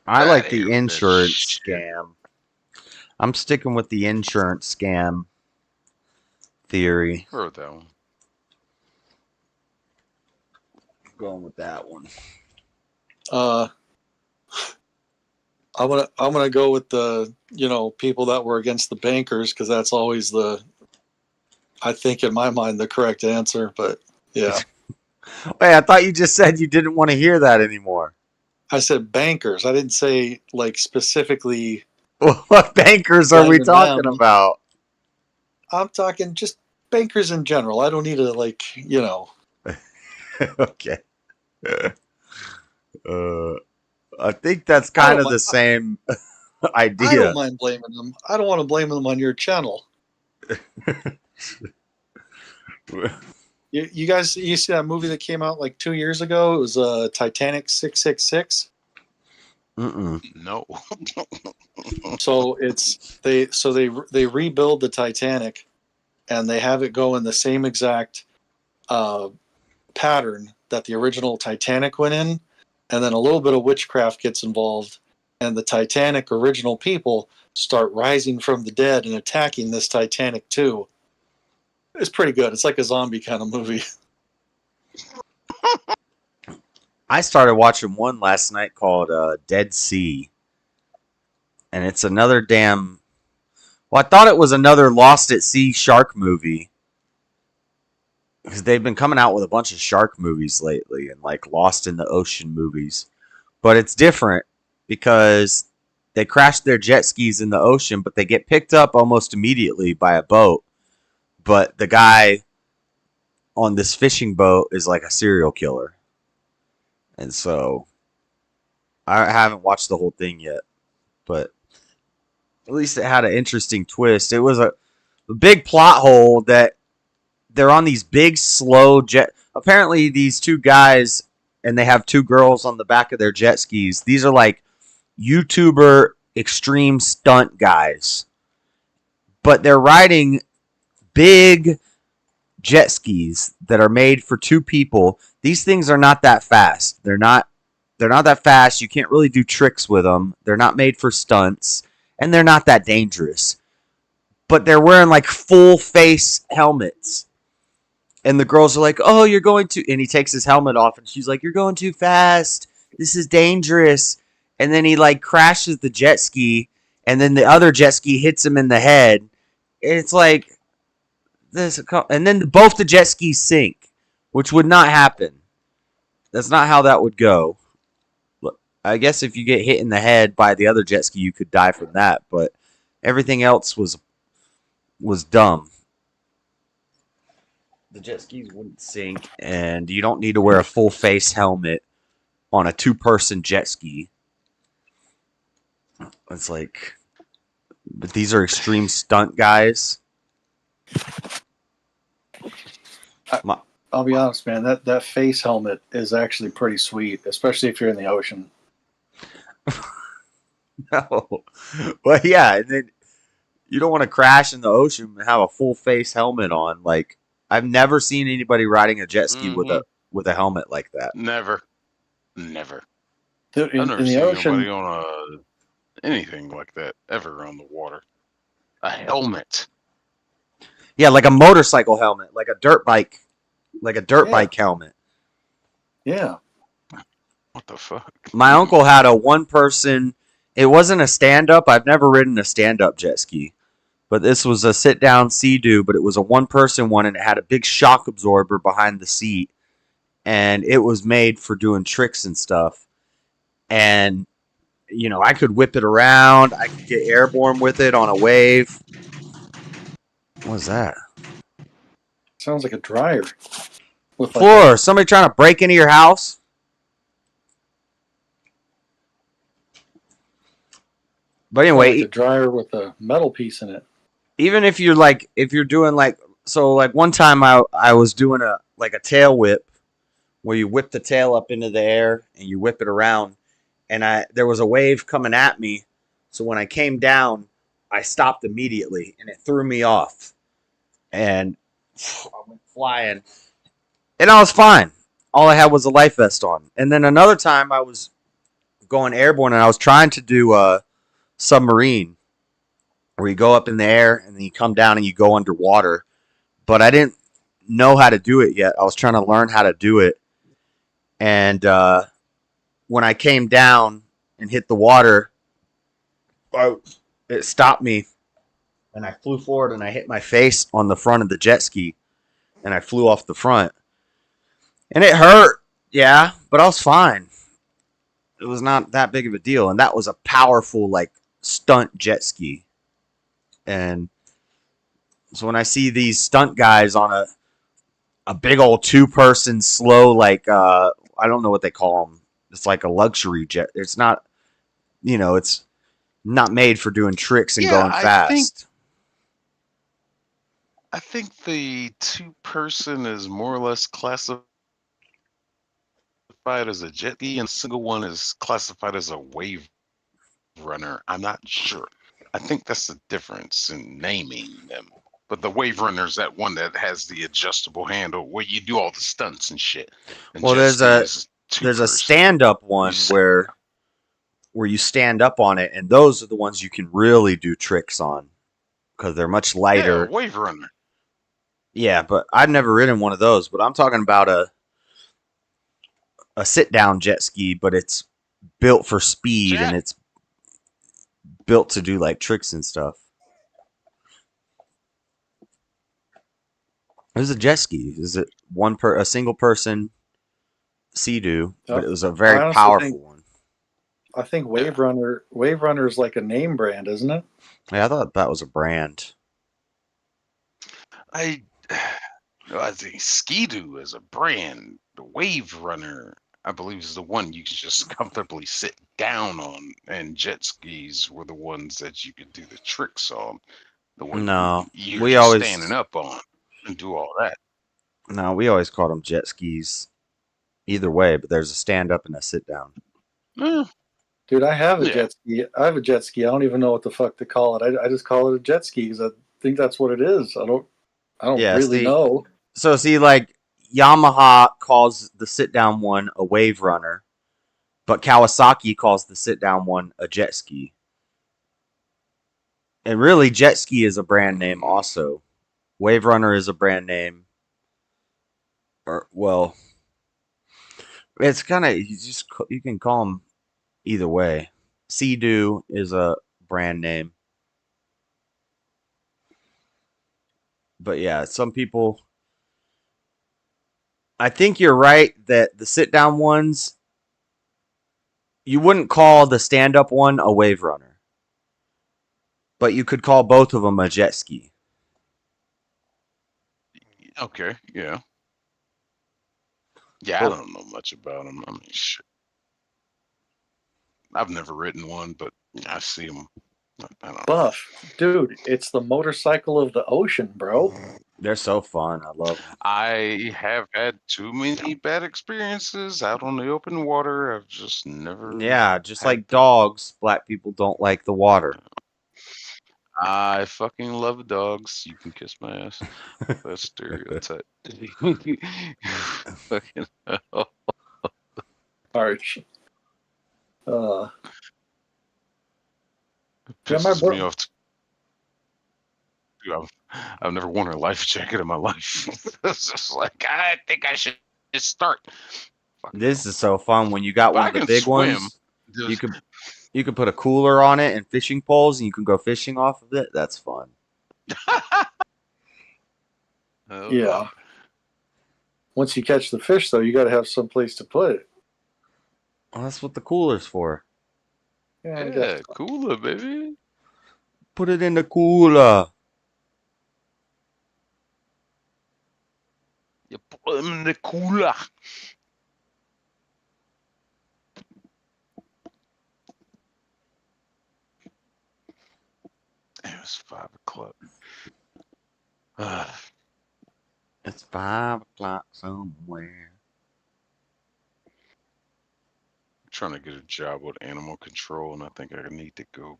I like the insurance scam. I'm sticking with the insurance scam theory. Heard that one. Going with that one. I'm gonna go with the people that were against the bankers because that's always I think in my mind the correct answer. But yeah, Wait, I thought you just said you didn't want to hear that anymore. I said bankers. I didn't say like specifically. What bankers are we blaming talking them. about? I'm talking just bankers in general. I don't need to Okay. I think that's kind of the same idea. I don't mind blaming them. I don't want to blame them on your channel. You guys, you see that movie that came out like 2 years ago? It was Titanic 666. No. So they rebuild the Titanic, and they have it go in the same exact pattern that the original Titanic went in, and then a little bit of witchcraft gets involved, and the Titanic original people start rising from the dead and attacking this Titanic too. It's pretty good. It's like a zombie kind of movie. I started watching one last night called Dead Sea. And it's another damn... Well, I thought it was another Lost at Sea shark movie. Because they've been coming out with a bunch of shark movies lately. And like Lost in the Ocean movies. But it's different. Because they crash their jet skis in the ocean. But they get picked up almost immediately by a boat. But the guy on this fishing boat is like a serial killer. And so I haven't watched the whole thing yet. But at least it had an interesting twist. It was a big plot hole that they're on these big, slow jet. Apparently, these two guys, and they have two girls on the back of their jet skis. These are like YouTuber extreme stunt guys. But they're riding big jet skis that are made for two people. These things are not that fast. They're not that fast. You can't really do tricks with them. They're not made for stunts, and they're not that dangerous. But they're wearing like full face helmets. And the girls are like, "Oh, you're going too..." And he takes his helmet off, and she's like, "You're going too fast. This is dangerous." And then he like crashes the jet ski, and then the other jet ski hits him in the head. It's like this, and then both the jet skis sink, which would not happen. That's not how that would go. Look, I guess if you get hit in the head by the other jet ski, you could die from that. But everything else was dumb. The jet skis wouldn't sink, and you don't need to wear a full face helmet on a 2-person jet ski. It's like, but these are extreme stunt guys. I'll be honest, man. That face helmet is actually pretty sweet, especially if you're in the ocean. No. Well, yeah, and then you don't want to crash in the ocean and have a full face helmet on. Like, I've never seen anybody riding a jet ski with a helmet like that. Never. Dude, I've never in the seen ocean, nobody on anything like that ever on the water. A helmet. Yeah, like a motorcycle helmet, like a dirt bike helmet. Yeah. What the fuck? My uncle had a 1-person. It wasn't a stand-up. I've never ridden a stand-up jet ski. But this was a sit-down Sea-Doo, but it was a 1-person one, and it had a big shock absorber behind the seat. And it was made for doing tricks and stuff. And, you know, I could whip it around. I could get airborne with it on a wave. What was that? sounds like a dryer. With Floor, somebody trying to break into your house? But anyway, like a dryer with a metal piece in it. Even if you're like, if you're doing like, so like one time I was doing a tail whip where you whip the tail up into the air and you whip it around, and there was a wave coming at me, so when I came down, I stopped immediately and it threw me off, and I went flying, and I was fine. All I had was a life vest on. And then another time I was going airborne and I was trying to do a submarine where you go up in the air and then you come down and you go underwater. But I didn't know how to do it yet. I was trying to learn how to do it. And when I came down and hit the water, it stopped me. And I flew forward and I hit my face on the front of the jet ski. And I flew off the front. And it hurt, yeah, but I was fine. It was not that big of a deal, and that was a powerful like stunt jet ski. And so when I see these stunt guys on a big old 2-person slow like I don't know what they call them. It's like a luxury jet. It's not, it's not made for doing tricks and Yeah, going fast. I think the 2-person is more or less classified as a jet ski, and the single one is classified as a wave runner. I'm not sure. I think that's the difference in naming them. But the wave runner is that one that has the adjustable handle where you do all the stunts and shit. And Well, jet ski is there's a 2-person. stand-up one where you stand up on it, and those are the ones you can really do tricks on because they're much Yeah, lighter. wave runner. Yeah, but I've never ridden one of those. But I'm talking about a sit-down jet ski, but it's built for speed and it's built to do like tricks and stuff. It was a jet ski. Is it a single person Sea-Doo, but it was a very powerful one. I think Wave Runner is like a name brand, isn't it? Yeah, I thought that was a brand. I think Ski-Doo is a brand. The Wave Runner, I believe, is the one you can just comfortably sit down on, and jet skis were the ones that you could do the tricks on. The one No, you're we just always standing up on and do all that. No, we always called them jet skis. Either way, but there's a stand up and a sit down. Dude, I have a jet ski. I have a jet ski. I don't even know what the fuck to call it. I just call it a jet ski because I think that's what it is. I don't really know. So see, like Yamaha calls the sit down one a wave runner, but Kawasaki calls the sit down one a jet ski. And really, jet ski is a brand name also. Wave runner is a brand name. Or well, it's kind of you can call them either way. Sea-Doo is a brand name. But yeah, some people. I think you're right that the sit down ones, you wouldn't call the stand up one a wave runner, but you could call both of them a jet ski. Okay, yeah. Yeah, I don't know much about them. I mean, shit. I've never ridden one, but I see them. I don't know. Buff, dude, it's the motorcycle of the ocean, bro. They're so fun. I love them. I have had too many bad experiences out on the open water. I've just never. Yeah, just like dogs, black people don't like the water. I fucking love dogs. You can kiss my ass. That's stereotype. Fucking hell. Arch. Pisses me off. I've never worn a life jacket in my life. It's just like, I think I should just start. This is so fun when you got one of the big swim, ones. You could put a cooler on it and fishing poles, and you can go fishing off of it. That's fun. Yeah. Once you catch the fish, though, you got to have some place to put it. Well, that's what the cooler's for. Yeah, cooler, baby. Put it in the cooler. You put them in the cooler. It was 5 o'clock. It's 5 o'clock somewhere. I'm trying to get a job with animal control, and I think I need to go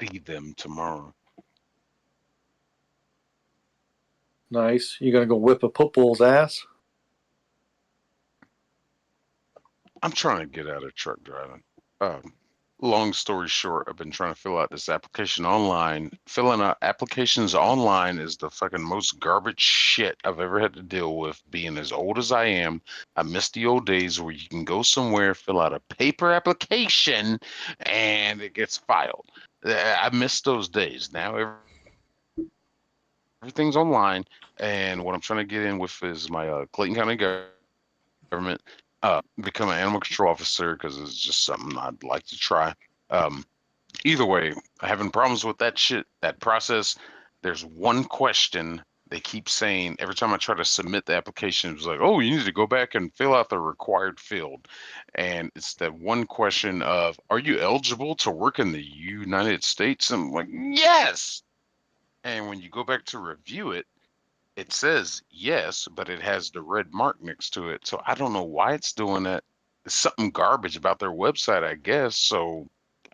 see them tomorrow. Nice. You gonna go whip a pit bull's ass? I'm trying to get out of truck driving. Long story short, I've been trying to fill out this application online. Filling out applications online is the fucking most garbage shit I've ever had to deal with. Being as old as I am, I miss the old days where you can go somewhere, fill out a paper application, and it gets filed. I miss those days. Now everything's online, and what I'm trying to get in with is my Clayton County government. Become an animal control officer because it's just something I'd like to try. Either way, having problems with that shit, that process. There's one question they keep saying every time I try to submit the application. It's like, oh, you need to go back and fill out the required field, and it's that one question of, are you eligible to work in the United States? I'm like, yes. And when you go back to review it, it says yes, but it has the red mark next to it. So I don't know why it's doing that. It's something garbage about their website, I guess. So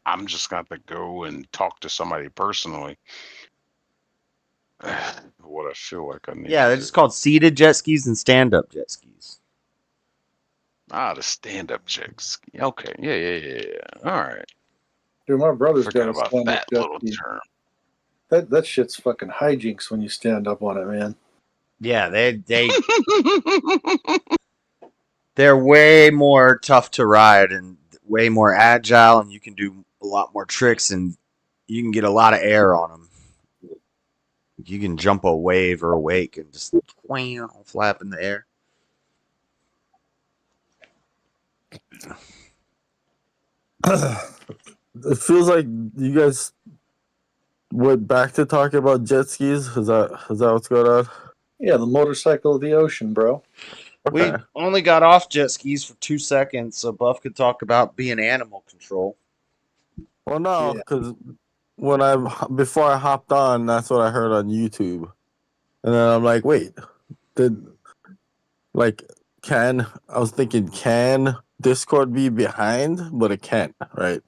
I'm just going to go and talk to somebody personally. What I feel like I need Yeah, to they're do. just called seated jet skis and stand-up jet skis. The stand-up jet ski. Okay, yeah. All right. Dude, my brother's Forgot got a about stand-up that jet little ski. term. That shit's fucking hijinks when you stand up on it, man. Yeah, they're way more tough to ride and way more agile, and you can do a lot more tricks, and you can get a lot of air on them. You can jump a wave or a wake and just flap in the air. It feels like you guys went back to talking about jet skis. Is that what's going on? Yeah, the motorcycle of the ocean, bro. We only got off jet skis for 2 seconds, so Buff could talk about being animal control. Well, no, because before I hopped on, that's what I heard on YouTube, and then I'm like, wait, I was thinking, can Discord be behind? But it can't, right?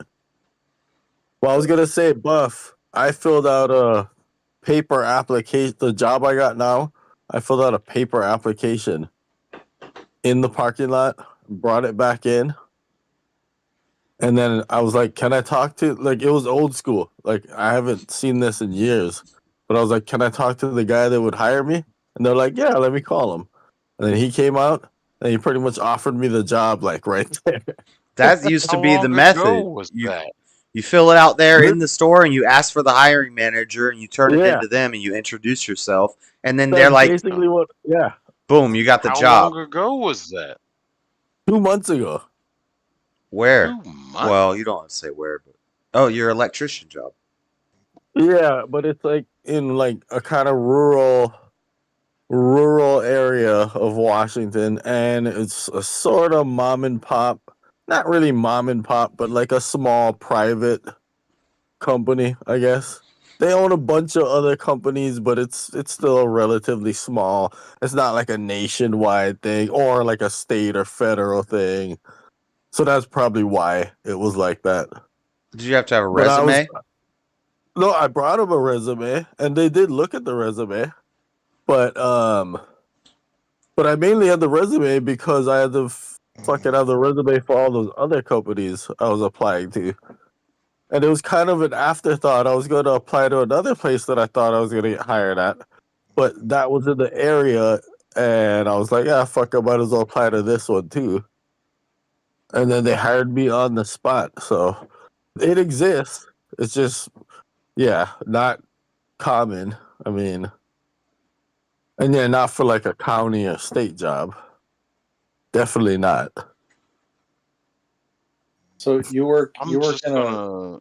Well, I was gonna say, Buff, I filled out a paper application. The job I got now, I filled out a paper application in the parking lot, brought it back in, and then I was like, can I talk to, like, it was old school. Like, I haven't seen this in years, but I was like, can I talk to the guy that would hire me? And they're like, yeah, let me call him. And then he came out and he pretty much offered me the job, like, right there. That used to How be the long method. ago was that? You fill it out there in the store, and you ask for the hiring manager, and you turn it Yeah. into them, and you introduce yourself, and then That's they're like, basically what, yeah. boom, you got the How job. long ago was that? 2 months ago. Where? 2 months? Well, you don't have to say where, but your electrician job. Yeah, but it's like in like a kind of rural area of Washington, and it's a sort of mom and pop, not really mom and pop, but like a small private company, I guess. They own a bunch of other companies, but it's still relatively small. It's not like a nationwide thing or like a state or federal thing. So that's probably why it was like that. Did you have to have a But resume? No, I brought them a resume, and they did look at the resume. But I mainly had the resume because I had to fucking have the resume for all those other companies I was applying to. And it was kind of an afterthought. I was going to apply to another place that I thought I was going to get hired at, but that was in the area, and I was like, yeah, fuck, I might as well apply to this one too. And then they hired me on the spot. So it exists. It's just, yeah, not common. I mean, and yeah, not for like a county or state job. Definitely not. So you work. I'm just gonna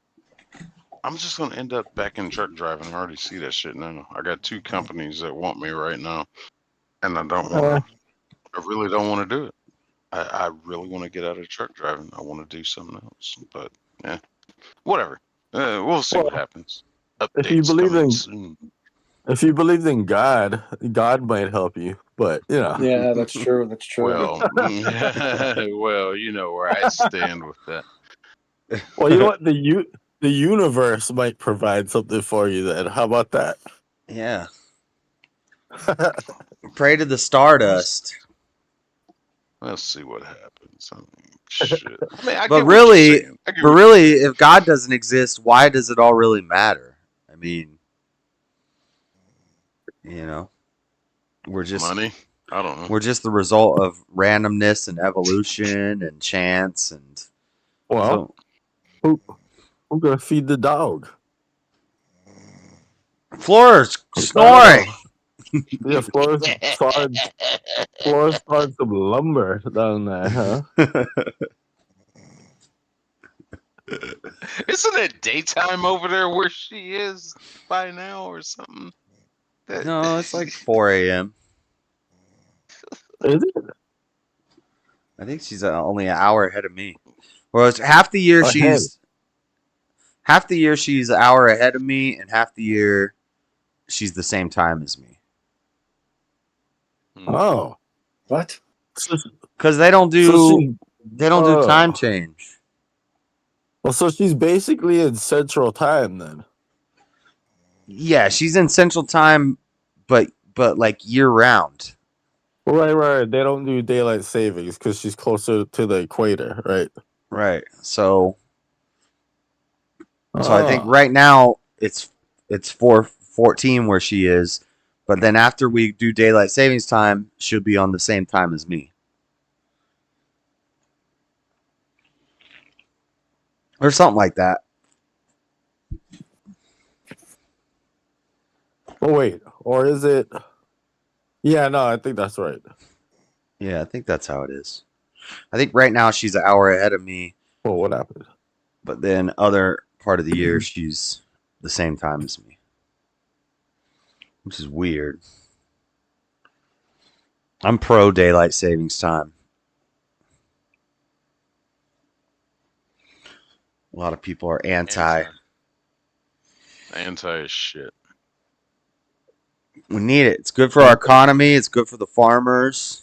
end up back in truck driving. I already see that shit now. I got 2 companies that want me right now, and I don't want to. I really don't want to do it. I really want to get out of truck driving. I want to do something else, but yeah, whatever. We'll see what happens. If you Updates believe coming in soon. If you believed in God, God might help you. But you know. Yeah, that's true. That's true. Well, well, you know where I stand with that. Well, you know what? The universe might provide something for you then. How about that? Yeah. Pray to the stardust. Let's see what happens. I mean, shit. I mean, I But get what you're really, saying. I get what you're really, if God doesn't exist, why does it all really matter? I mean, we're just money. I don't know. We're just the result of randomness and evolution and chance and. Well, who's gonna feed the dog? Flora's snoring. Yeah, Flora's starting some lumber down there, huh? Isn't it daytime over there where she is by now or something? No, it's like 4 a.m. Is it? I think she's only an hour ahead of me. Well, it's half the year Ahead. she's an hour ahead of me, and half the year she's the same time as me. Oh, what? Because they don't do time change. Well, so she's basically in Central Time then. Yeah, she's in Central Time, but like year round. Right. They don't do daylight savings because she's closer to the equator, right? Right. So I think right now it's 4:14 where she is, but then after we do daylight savings time, she'll be on the same time as me. Or something like that. Oh wait, or is it? Yeah, no, I think that's right. Yeah, I think that's how it is. I think right now she's an hour ahead of me. Well, what happened? But then other part of the year she's the same time as me. Which is weird. I'm pro daylight savings time. A lot of people are anti. Anti as shit. We need it. It's good for our economy. It's good for the farmers.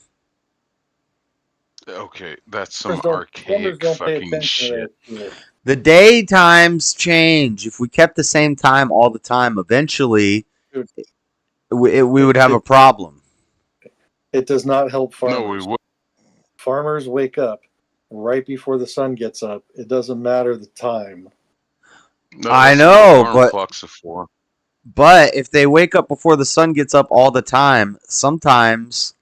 Okay, that's some Farmers archaic don't pay fucking attention shit. to that. The day times change. If we kept the same time all the time, eventually we would have a problem. It does not help farmers. No, we would. Farmers wake up right before the sun gets up. It doesn't matter the time. No, I that's know, what alarm but clocks are for. But if they wake up before the sun gets up all the time, sometimes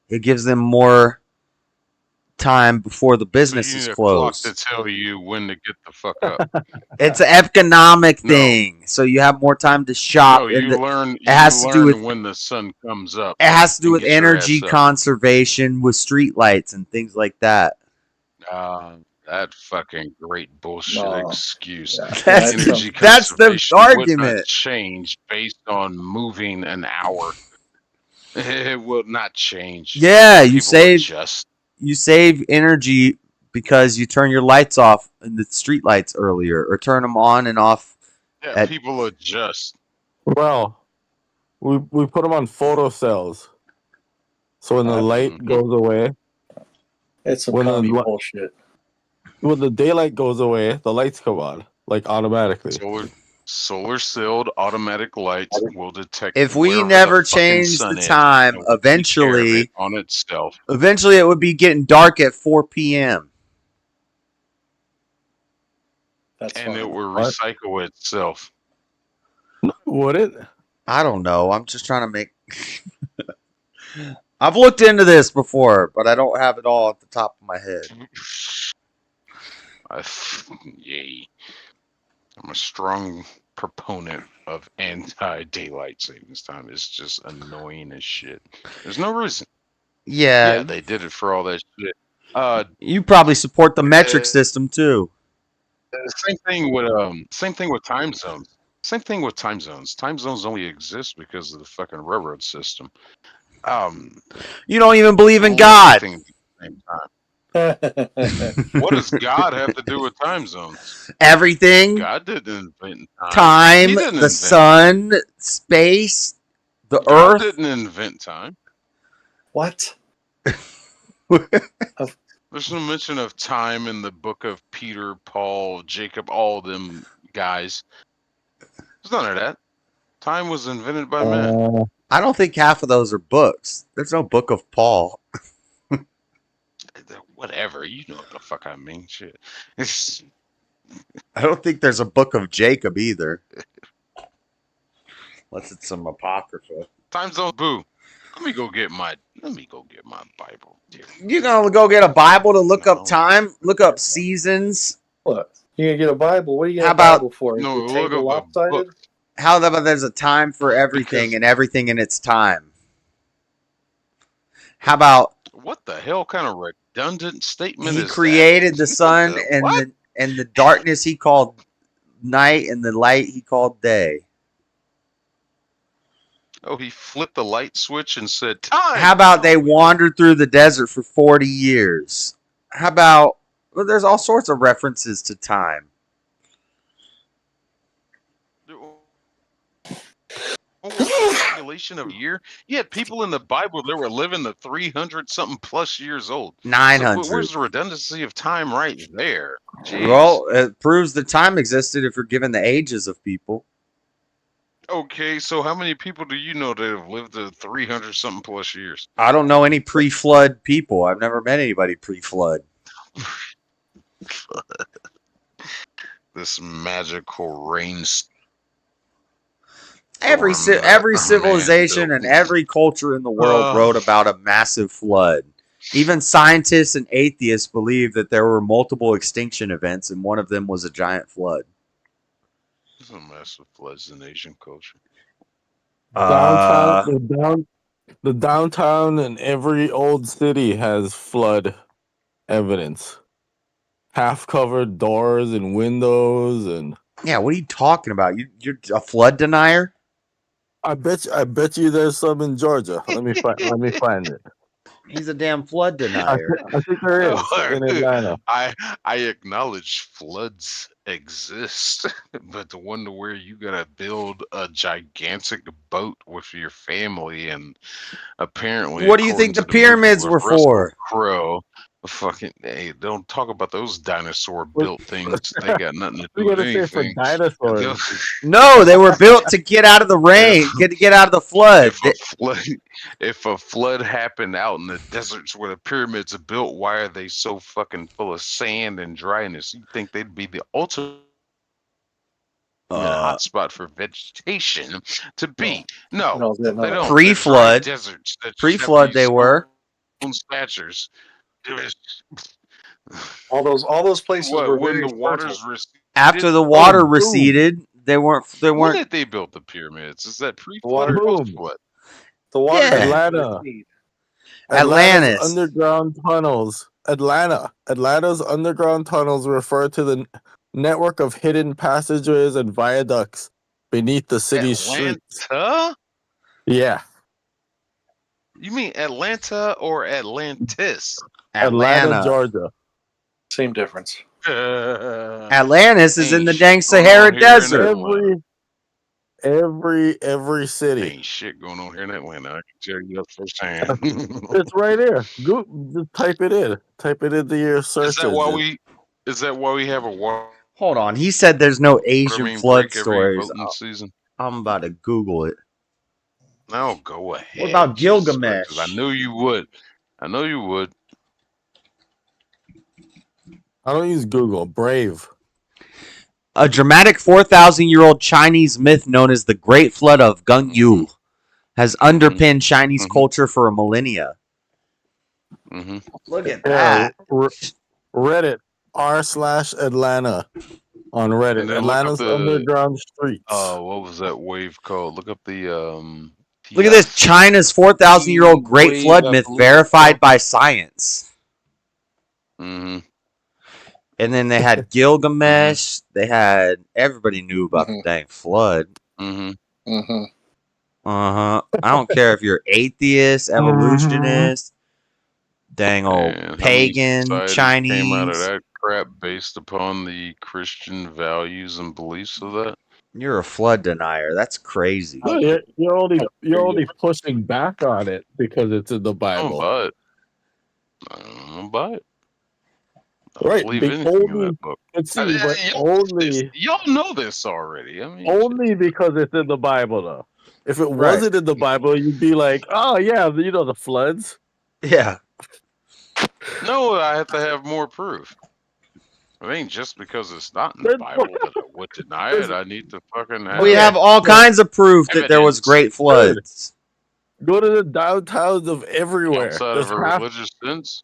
it gives them more time before the business You is need a clock closed. to tell you when to get the fuck up. It's an economic thing, so you have more time to shop. No, you learn. It has to do with when the sun comes up. it has to do and with get your energy ass up. conservation with street lights and things like that. That fucking great bullshit No. excuse. That's Energy the- that's the conservation would argument. not change based on moving an hour. It will not change. Yeah, you People save adjust. energy because you turn your lights off in the street lights earlier, or turn them on and off. Yeah, people adjust. Well, we put them on photocells, so when the light goes away, It's some when commie the bullshit. when the daylight goes away, the lights come on like automatically. Solar sealed automatic lights will detect. If we wherever never the fucking change sun the is, time, and will take care of eventually, it on itself. it would be getting dark at 4 p.m. And it will recycle itself. Would it? I don't know. I'm just trying to make. I've looked into this before, but I don't have it all at the top of my head. Yay. I'm a strong proponent of anti-daylight savings time. It's just annoying as shit. There's no reason. Yeah. Yeah, they did it for all that shit. You probably support the metric system too. Same thing with time zones. Same thing with time zones. Time zones only exist because of the fucking railroad system. You don't even believe in all God. everything at the same time. What does God have to do with time zones? Everything. God didn't invent time. Time, He didn't the invent sun, space, the God earth. didn't invent time. What? There's no mention of time in the book of Peter, Paul, Jacob, all them guys. There's none of that. Time was invented by man. I don't think half of those are books. There's no book of Paul. Whatever. You know what the fuck I mean. Shit. I don't think there's a book of Jacob either. Unless it's some apocrypha. Time zone boo. Let me go get my Bible. Dear. You gonna go get a Bible to look up time, look up seasons? What? You gonna get a Bible? What are you gonna How get a about- Bible for? Is No, the look table up the lopsided? book. How about there's a time for everything Because and everything in its time? How about what the hell kind of redundant statement he is that? created the sun What? and the darkness he called night and the light he called day. Oh, he flipped the light switch and said, "Time." How about they wandered through the desert for 40 years? How about well, there's all sorts of references to time. What was the population of a year? You had people in the Bible that were living to 300 something plus years old. So 900. where's the redundancy of time right there? Jeez. Well, it proves that time existed if you're given the ages of people. Okay, so how many people do you know that have lived to 300 something plus years? I don't know any pre-flood people. I've never met anybody pre-flood. This magical rain. Every civilization and every culture in the world wrote about a massive flood. Even scientists and atheists believe that there were multiple extinction events, and one of them was a giant flood. There's a massive floods in Asian culture. The downtown in every old city has flood evidence. Half-covered doors and windows and. Yeah, what are you talking about? You're a flood denier? I bet you there's some in Georgia. Let me find it. He's a damn flood denier. I think there is in Atlanta. I acknowledge floods exist, but the one to where you gotta build a gigantic boat with your family and apparently. What do you think the pyramids were for? Crow. Fucking hey, don't talk about those dinosaur built things. They got nothing to do You with gotta say for anything. dinosaurs. No, they were built to get out of the rain, get out of the flood. If a flood happened out in the deserts where the pyramids are built, why are they so fucking full of sand and dryness? You think they'd be the ultimate hotspot for vegetation to be? No, they don't. Pre-flood, They're dry deserts that pre-flood they were. Statures. All those places were when very the waters fertile. receded. After the water receded, they weren't. When did they build the pyramids? Is that pre-flood or post-flood? The water. Atlanta. Atlantis. Underground tunnels. Atlanta's underground tunnels refer to the network of hidden passageways and viaducts beneath the city's streets. Atlanta? Yeah. You mean Atlanta or Atlantis? Atlanta, Georgia. Same difference. Atlantis is in the dang Sahara Desert. Every city. Ain't shit going on here in Atlanta. I can tell you that firsthand. It's right here. Just type it in. Type it into your search. Is that why we have a war? Hold on. He said there's no Asian flood break every stories. voting season? I'm about to Google it. No, go ahead. What about Jesus Gilgamesh? Christ, 'cause I knew you would. I don't use Google. Brave. A dramatic 4,000-year-old Chinese myth known as the Great Flood of Gungyu has underpinned Chinese culture for a millennia. Look at that. Reddit r/Atlanta on Reddit. Atlanta's underground streets. What was that wave called? Look up the Look at this. China's 4,000-year-old Great Flood myth verified by science. And then they had Gilgamesh. They had everybody knew about the dang flood. I don't care if you're atheist, evolutionist, dang old pagan, Chinese. Came out of that crap based upon the Christian values and beliefs of that. You're a flood denier. That's crazy. Oh, you're only pushing back on it because it's in the Bible. I don't buy it. Right, believe anything in that book. Y'all know this already. I mean, only because it's in the Bible, though. If it wasn't in the Bible, you'd be like, "Oh yeah, the floods." Yeah. No, I have to have more proof. It ain't just because it's not in the Bible that I would deny it. I need to fucking have. We have all kinds of proof that there was great floods. Go to the downtowns of everywhere. Outside of a religious sense.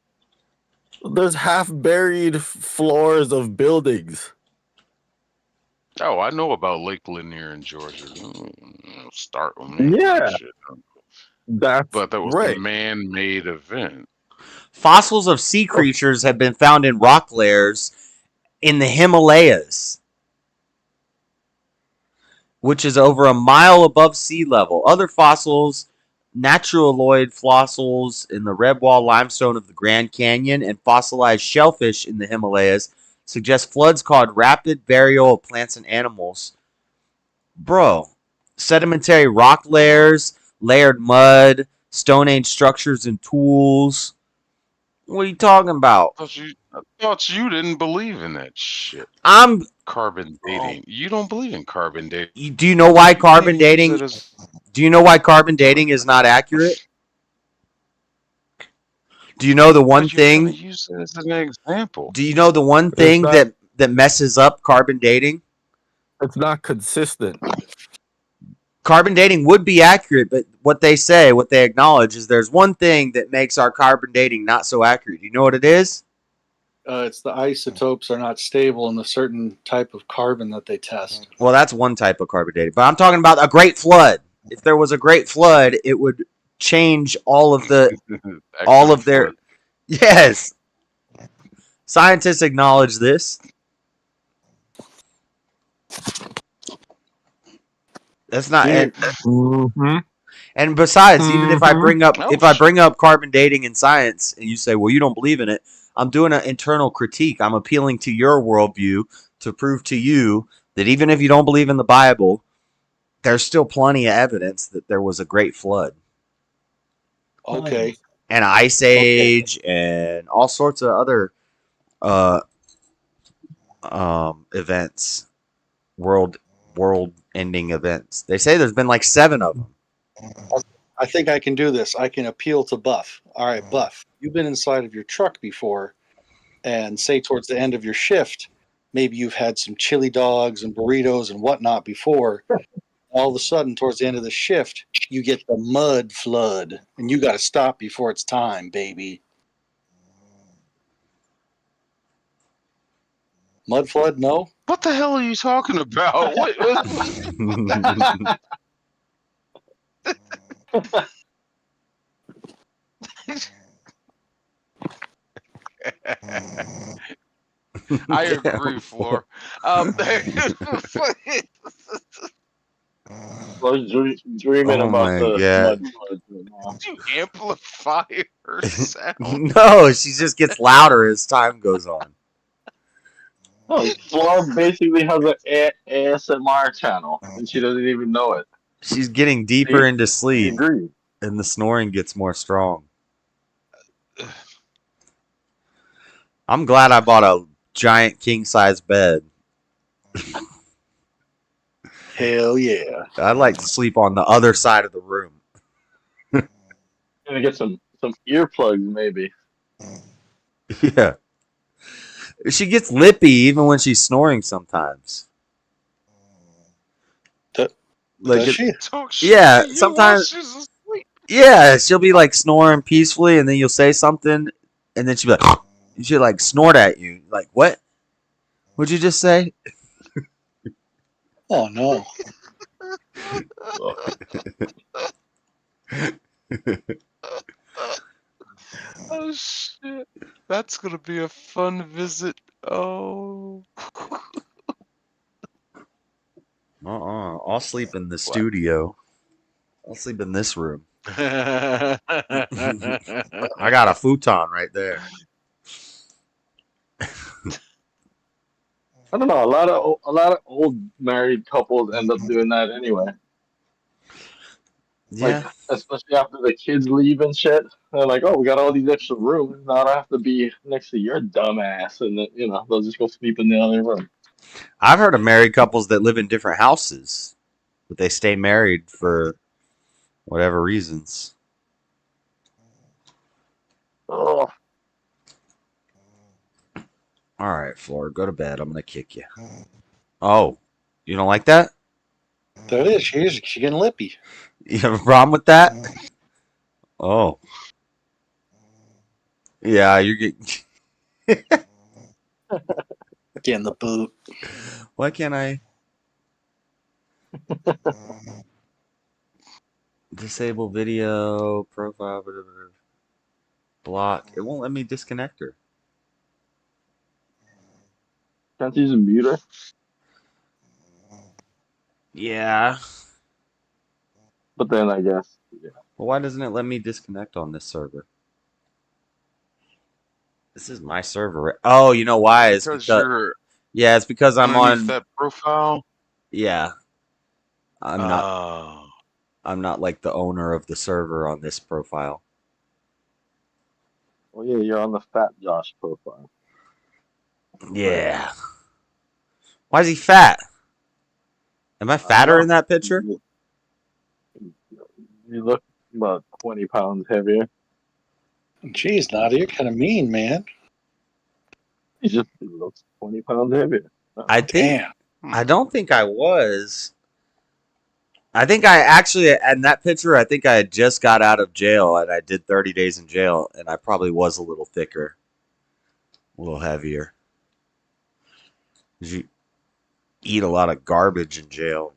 There's half-buried floors of buildings. Oh, I know about Lake Lanier in Georgia. Start with me. Yeah, Shit. that's But that was a right. man-made event. Fossils of sea creatures have been found in rock layers in the Himalayas, which is over a mile above sea level. Other fossils, naturaloid fossils in the redwall limestone of the Grand Canyon, and fossilized shellfish in the Himalayas suggest floods caused rapid burial of plants and animals. Bro, sedimentary rock layers, layered mud, Stone Age structures and tools. What are you talking about? I thought you didn't believe in that shit. I'm. Carbon dating. You don't believe in carbon dating. Do you know why You carbon can't use dating? it as. Do you know why carbon dating is not accurate? Do you know the one But you're gonna thing? use it as an example. Do you know the one It's thing not. that messes up carbon dating? It's not consistent. Carbon dating would be accurate, but what they say, what they acknowledge, is there's one thing that makes our carbon dating not so accurate. You know what it is? It's the isotopes are not stable in the certain type of carbon that they test. Well, that's one type of carbon dating, but I'm talking about a great flood. If there was a great flood, it would change all of their. Flood. Yes, scientists acknowledge this. That's not and besides, even if I bring up carbon dating in science, and you say, "Well, you don't believe in it," I'm doing an internal critique. I'm appealing to your worldview to prove to you that even if you don't believe in the Bible, there's still plenty of evidence that there was a great flood. Okay. And an ice age and all sorts of other events, world-ending events. They say there's been like 7 of them. I think I can do this. I can appeal to Buff. All right, Buff, you've been inside of your truck before, and say towards the end of your shift, maybe you've had some chili dogs and burritos and whatnot before. All of a sudden, towards the end of the shift, you get the mud flood, and you got to stop before it's time, baby. Mud flood? No. What the hell are you talking about? What? I agree, Floor. Dreaming Oh about my the God. mud floods right now. Did you amplify her sound? No, she just gets louder as time goes on. No, Flor basically has an ASMR channel, and she doesn't even know it. She's getting deeper into sleep, Agreed. and the snoring gets more strong. I'm glad I bought a giant king-size bed. Hell yeah. I'd like to sleep on the other side of the room. Gonna get some earplugs, maybe. Yeah. She gets lippy even when she's snoring sometimes. Does she? Yeah, sometimes. Yeah, she'll be like snoring peacefully, and then you'll say something, and then she'll be like, she'll like snort at you. Like, what? What'd you just say? Oh no. Oh shit. That's gonna be a fun visit. Oh. I'll sleep in the studio. I'll sleep in this room. I got a futon right there. I don't know. A lot of old married couples end up doing that anyway. Yeah. Like, especially after the kids leave and shit. They're like, "Oh, we got all these extra rooms. Now I have to be next to your dumbass," and then, they'll just go sleep in the other room. I've heard of married couples that live in different houses, but they stay married for whatever reasons. Oh. All right, Flora, go to bed. I'm gonna kick you. Oh, you don't like that? There it is. She's getting lippy. You have a problem with that? Oh. Yeah, you're getting. Getting the boot. Why can't I? Disable video profile. Block. It won't let me disconnect her. Can't you just mute her? Yeah. But then I guess, yeah. Well, why doesn't it let me disconnect on this server? This is my server. Oh, you know why? It's Because because you're yeah, it's because I'm underneath on. that profile. Yeah, I'm not. Oh. I'm not like the owner of the server on this profile. Oh yeah, you're on the Fat Josh profile. Yeah. Why is he fat? Am I I don't fatter know. in that picture? You look about 20 pounds heavier. Jeez, Nadia, you're kind of mean, man. He looks 20 pounds heavier. I think. Damn. I don't think I was. I think I actually, in that picture, I think I had just got out of jail and I did 30 days in jail, and I probably was a little thicker, a little heavier. 'Cause you eat a lot of garbage in jail.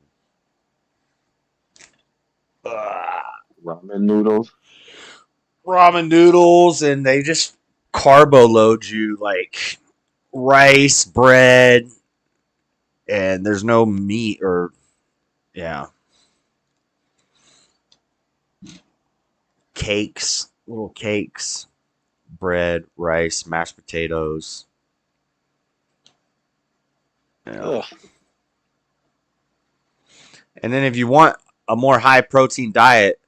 Ramen noodles. Ramen noodles, and they just carbo load you like rice, bread, and there's no meat or, yeah. Cakes, little cakes, bread, rice, mashed potatoes. Yeah. Ugh. And then if you want a more high protein diet,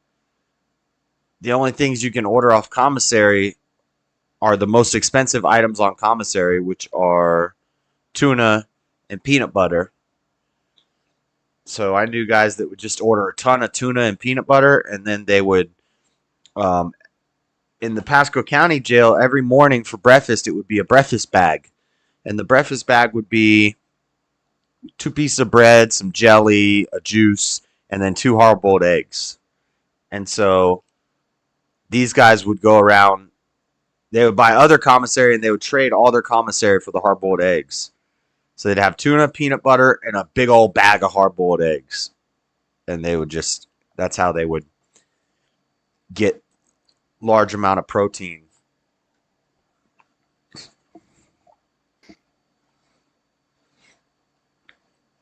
the only things you can order off commissary are the most expensive items on commissary, which are tuna and peanut butter. So I knew guys that would just order a ton of tuna and peanut butter, and then they would, in the Pasco County jail, every morning for breakfast, it would be a breakfast bag. And the breakfast bag would be 2 pieces of bread, some jelly, a juice, and then 2 hard-boiled eggs. And so these guys would go around, they would buy other commissary, and they would trade all their commissary for the hard-boiled eggs. So they'd have tuna, peanut butter, and a big old bag of hard-boiled eggs. And they would just, that's how they would get large amount of protein.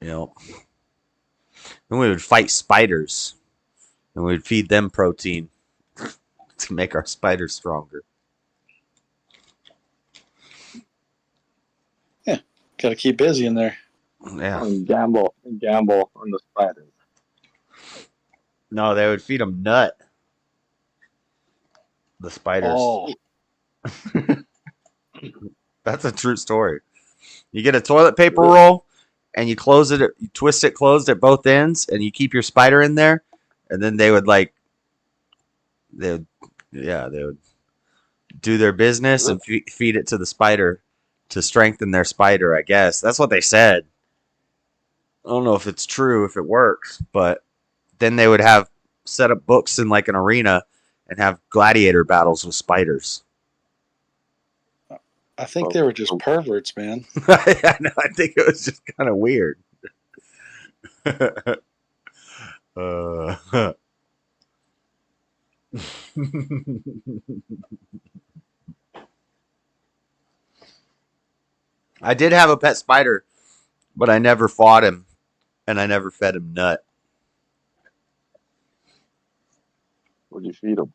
You know. Then we would fight spiders. And we would feed them protein to make our spiders stronger. Yeah, gotta keep busy in there. Yeah. And gamble on the spiders. No, they would feed them nut. The spiders. Oh. That's a true story. You get a toilet paper roll and you close it, you twist it closed at both ends, and you keep your spider in there, and then they would they would do their business and feed it to the spider to strengthen their spider, I guess. That's what they said. I don't know if it's true, if it works, but then they would have set up books in like an arena and have gladiator battles with spiders. I think they were just perverts, man. I know, I think it was just kind of weird. I did have a pet spider, but I never fought him, and I never fed him nut. What'd you feed him?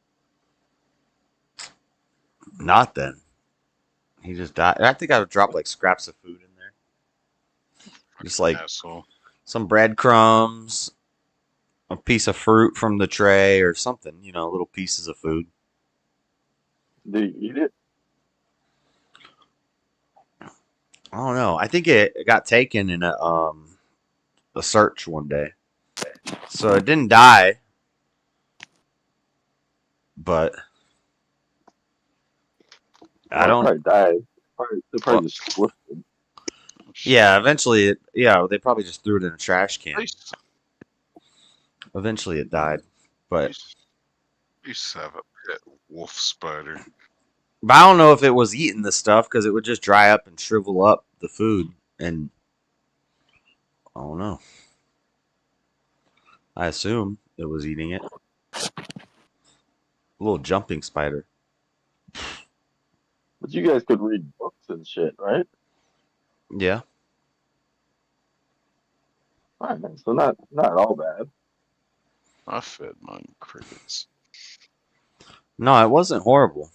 Not then. He just died. I think I would drop like scraps of food in there. Just like some breadcrumbs, a piece of fruit from the tray or something, little pieces of food. Did you eat it? I don't know. I think it got taken in a search one day. So it didn't die. But I don't. Probably died. They probably just twisted. Yeah, eventually, they probably just threw it in a trash can. Eventually, it died, but I used to have a pet wolf spider. But I don't know if it was eating the stuff because it would just dry up and shrivel up the food, and I don't know. I assume it was eating it. A little jumping spider. But you guys could read books and shit, right? Yeah. Alright, so not all bad. I fed mine crickets. No, it wasn't horrible.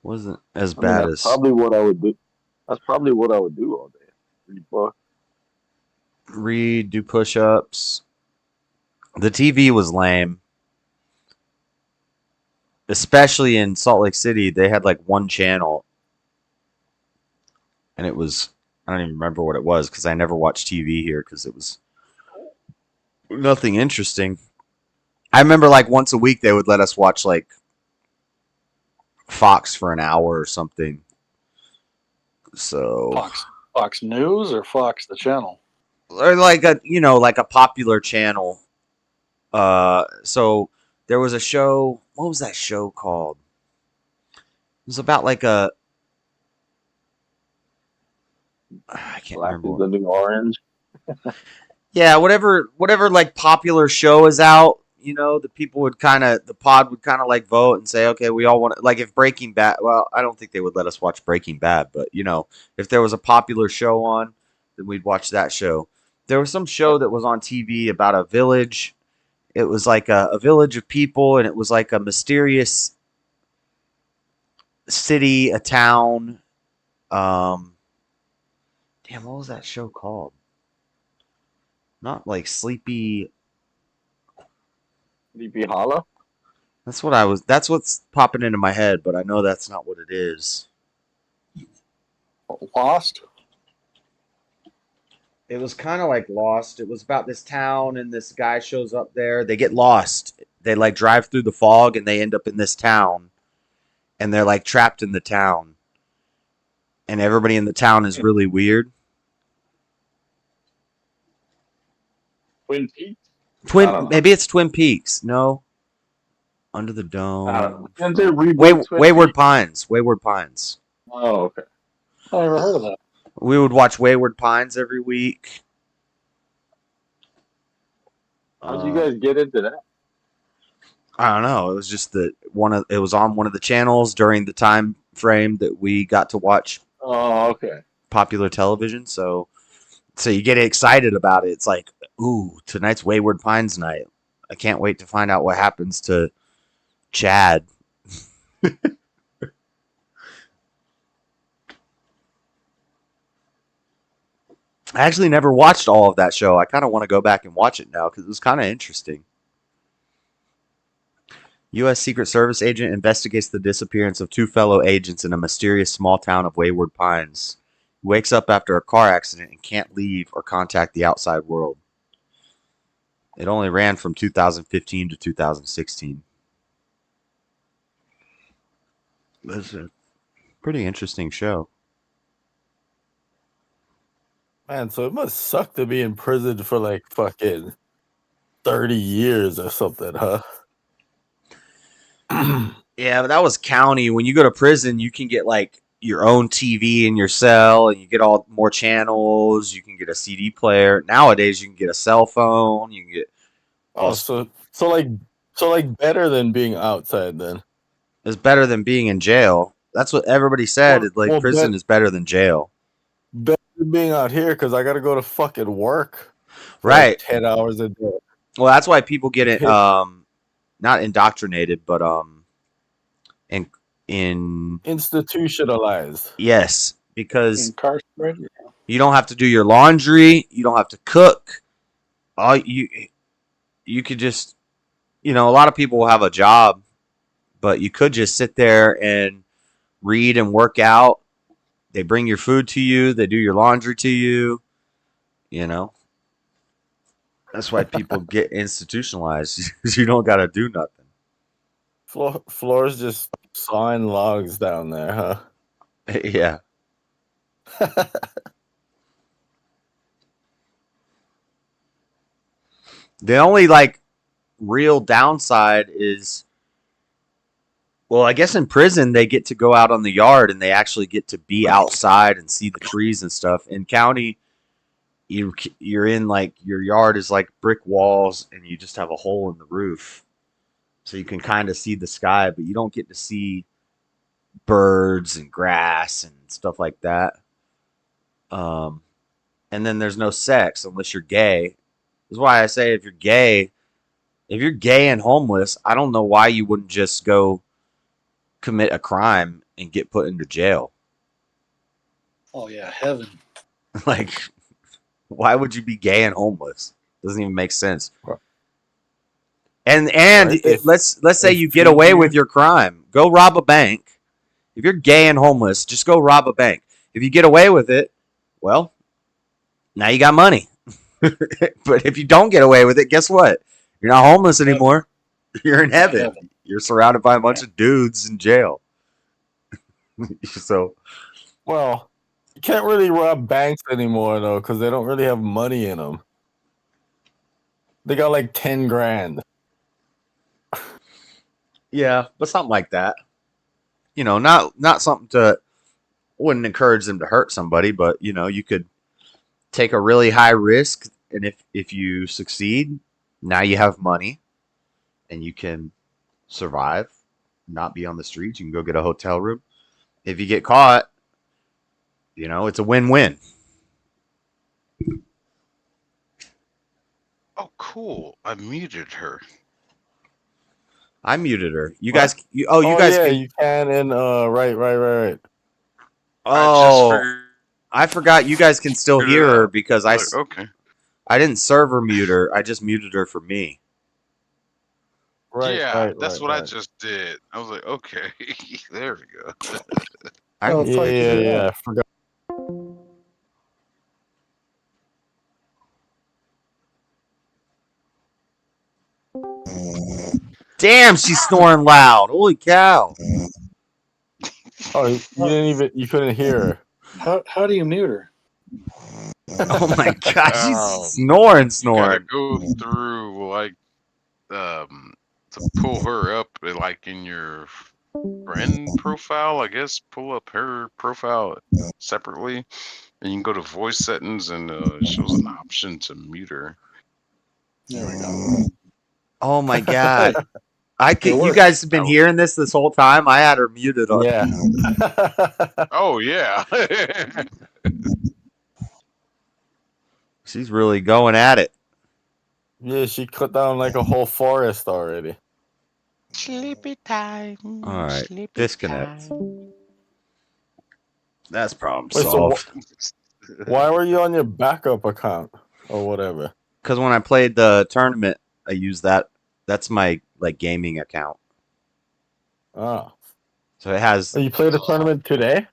Wasn't as I mean, bad that's as probably what I would do. That's probably what I would do all day. Read books. read, do push-ups. The TV was lame. Especially in Salt Lake City, they had like one channel. And it was, I don't even remember what it was because I never watched TV here because it was nothing interesting. I remember like once a week they would let us watch like Fox for an hour or something. So Fox News or Fox the channel? or like a like a popular channel. So there was a show. What was that show called? It was about like a. I can't Black remember. is the new orange. Yeah, whatever like popular show is out, the people would the pod would kind of like vote and say, okay, we all want like if Breaking Bad, well, I don't think they would let us watch Breaking Bad, but if there was a popular show on, then we'd watch that show. There was some show that was on TV about a village. It was like a village of people, and it was like a mysterious city, a town. Damn, what was that show called? Not like Sleepy Hollow? That's what's popping into my head, but I know that's not what it is. Lost? It was kind of like Lost. It was about this town, and this guy shows up there. They get lost. They like drive through the fog, and they end up in this town, and they're like trapped in the town. And everybody in the town is really weird. Twin Peaks? Maybe it's Twin Peaks. No. Under the Dome. Wayward Pines. Wayward Pines. Oh, okay. I never heard of that. We would watch Wayward Pines every week. How'd you guys get into that? I don't know. It was just that it was on one of the channels during the time frame that we got to watch. Oh, okay. Popular television, so you get excited about it. It's like, ooh, tonight's Wayward Pines night. I can't wait to find out what happens to Chad. I actually never watched all of that show. I kind of want to go back and watch it now because it was kind of interesting. U.S. Secret Service agent investigates the disappearance of two fellow agents in a mysterious small town of Wayward Pines. He wakes up after a car accident and can't leave or contact the outside world. It only ran from 2015 to 2016. It's a pretty interesting show. Man, so it must suck to be in prison for like fucking 30 years or something, huh? Yeah, but that was county. When you go to prison, you can get like your own TV in your cell, and you get all more channels. You can get a CD player. Nowadays, you can get a cell phone. You can get. So better than being outside then. It's better than being in jail. That's what everybody said. Prison is better than jail. Better than being out here because I got to go to fucking work. Right. 10 hours a day. Well, that's why people get it. Not indoctrinated, but in institutionalized. Yes, because incarcerated. You don't have to do your laundry. You don't have to cook. You could just, a lot of people will have a job, but you could just sit there and read and work out. They bring your food to you. They do your laundry to you. That's why people get institutionalized. You don't got to do nothing. Floor's just sawing logs down there, huh? Yeah. The only real downside is, well, I guess in prison they get to go out on the yard and they actually get to be outside and see the trees and stuff. In county, you're in like your yard is like brick walls, and you just have a hole in the roof, so you can kind of see the sky, but you don't get to see birds and grass and stuff like that. And then there's no sex unless you're gay. That's why I say if you're gay and homeless, I don't know why you wouldn't just go commit a crime and get put into jail. Oh yeah, heaven. Like, why would you be gay and homeless? Doesn't even make sense. And Right? let's say you get away with your crime. Go rob a bank. If you're gay and homeless, just go rob a bank. If you get away with it, well, now you got money. But if you don't get away with it, guess what? You're not homeless anymore. You're in heaven. You're surrounded by a bunch of dudes in jail. So, Well, you can't really rob banks anymore though, because they don't really have money in them. They got like 10 grand. yeah, but something like that. You know, not something to wouldn't encourage them to hurt somebody, but you know, you could take a really high risk, and if you succeed, now you have money and you can survive, not be on the streets. You can go get a hotel room. If you get caught, you know, it's a win-win. Oh, cool. I muted her. I muted her. You What? guys you guys yeah, can, you can and right. oh, I forgot you guys can still Figured it hear her out. because Like, okay. I didn't server mute her. I just muted her for me. Yeah, that's what I just did. I was like, okay, there we go. Yeah, I forgot. Damn, she's snoring loud. Holy cow. Oh, you couldn't hear her. How do you mute her? Oh my god, she's You snoring. gotta go through like to pull her up like in your friend profile, I guess. Pull up her profile separately, and you can go to voice settings, and it shows an option to mute her. There we go. Oh my god. You worked. guys have been hearing this whole time. I had her muted on. Yeah. Oh yeah. She's really going at it. Yeah, she cut down like a whole forest already. Sleepy time. All right, Sleepy disconnect. time. That's problem Wait, solved. Why were you on your backup account or whatever? Because when I played the tournament, I used that. That's my like gaming account. Oh. So it has. So you played the tournament today?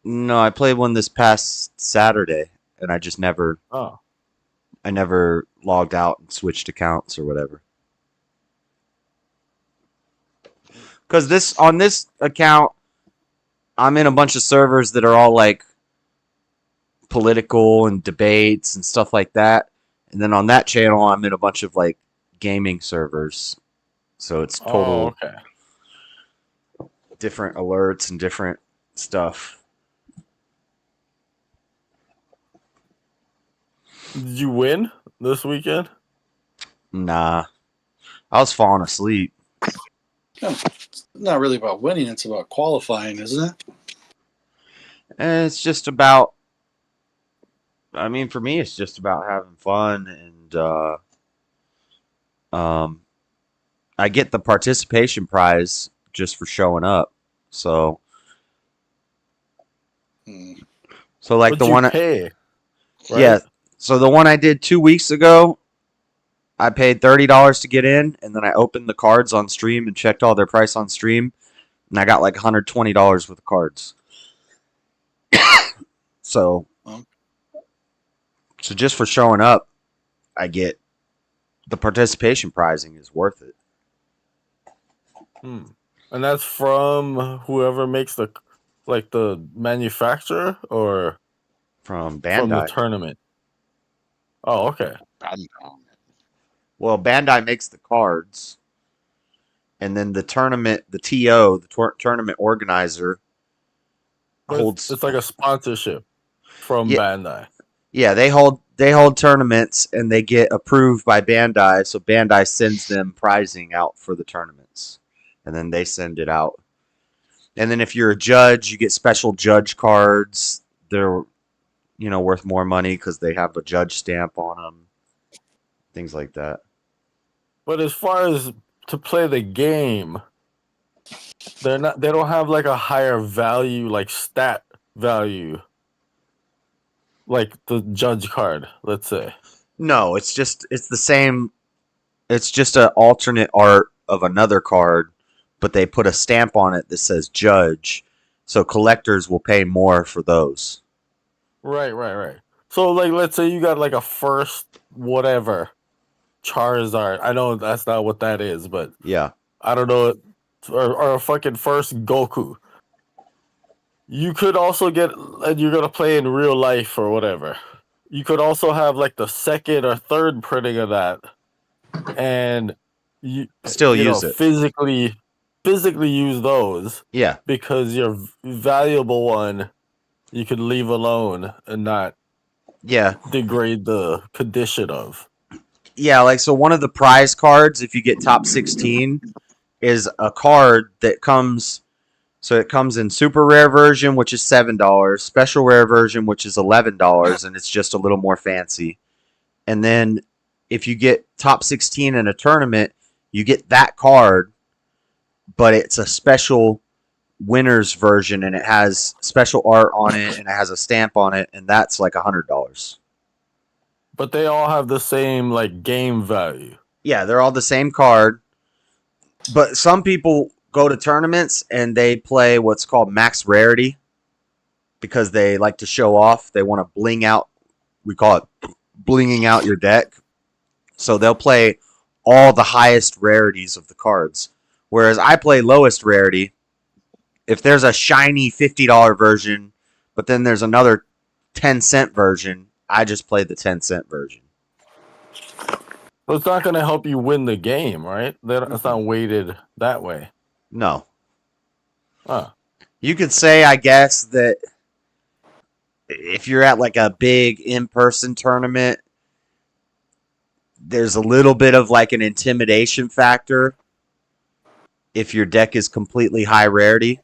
No, I played one this past Saturday, and I just never. Oh. I never logged out and switched accounts or whatever. Because on this account, I'm in a bunch of servers that are all like political and debates and stuff like that. And then on that channel, I'm in a bunch of like gaming servers. So it's total different alerts and different stuff. Did you win this weekend? Nah. I was falling asleep. It's not really about winning, it's about qualifying, isn't it? And it's just about, I mean, for me, it's just about having fun, and I get the participation prize just for showing up. So, like What'd the you one, pay, right? yeah. So the one I did 2 weeks ago, I paid $30 to get in, and then I opened the cards on stream and checked all their price on stream, and I got like $120 worth of cards. So just for showing up, I get the participation prizing is worth it. And that's from whoever makes the manufacturer or from Bandai. From the tournament. Oh, okay. Well, Bandai makes the cards, and then the tournament, the TO, the tournament organizer, holds. It's like a sponsorship from Bandai. Yeah, they hold tournaments and they get approved by Bandai, so Bandai sends them prizing out for the tournaments, and then they send it out. And then if you're a judge, you get special judge cards. They're worth more money because they have a judge stamp on them, things like that. But as far as to play the game, they don't have like a higher value, like stat value, like the judge card, let's say. No, it's the same. It's just an alternate art of another card, but they put a stamp on it that says judge, so collectors will pay more for those. Right. So, like, let's say you got like a first whatever Charizard. I know that's not what that is, but yeah, I don't know, or a fucking first Goku. You could also get, and you're gonna play in real life or whatever. You could also have like the second or third printing of that, and you still use it physically use those. Yeah, because your valuable one you could leave alone and not degrade the condition of. Yeah, like so one of the prize cards, if you get top 16, is a card that comes. So it comes in super rare version, which is $7, special rare version, which is $11, and it's just a little more fancy. And then if you get top 16 in a tournament, you get that card, but it's a special winner's version, and it has special art on it, and it has a stamp on it, and that's like $100. But they all have the same like game value. Yeah, they're all the same card, but some people go to tournaments and they play what's called max rarity because they like to show off. They want to bling out. We call it blinging out your deck. So they'll play all the highest rarities of the cards. Whereas I play lowest rarity. If there's a shiny $50 version, but then there's another 10-cent version, I just play the 10-cent version. Well, it's not going to help you win the game, right? It's not weighted that way. No. Huh. You could say, I guess, that if you're at like a big in-person tournament, there's a little bit of like an intimidation factor if your deck is completely high rarity.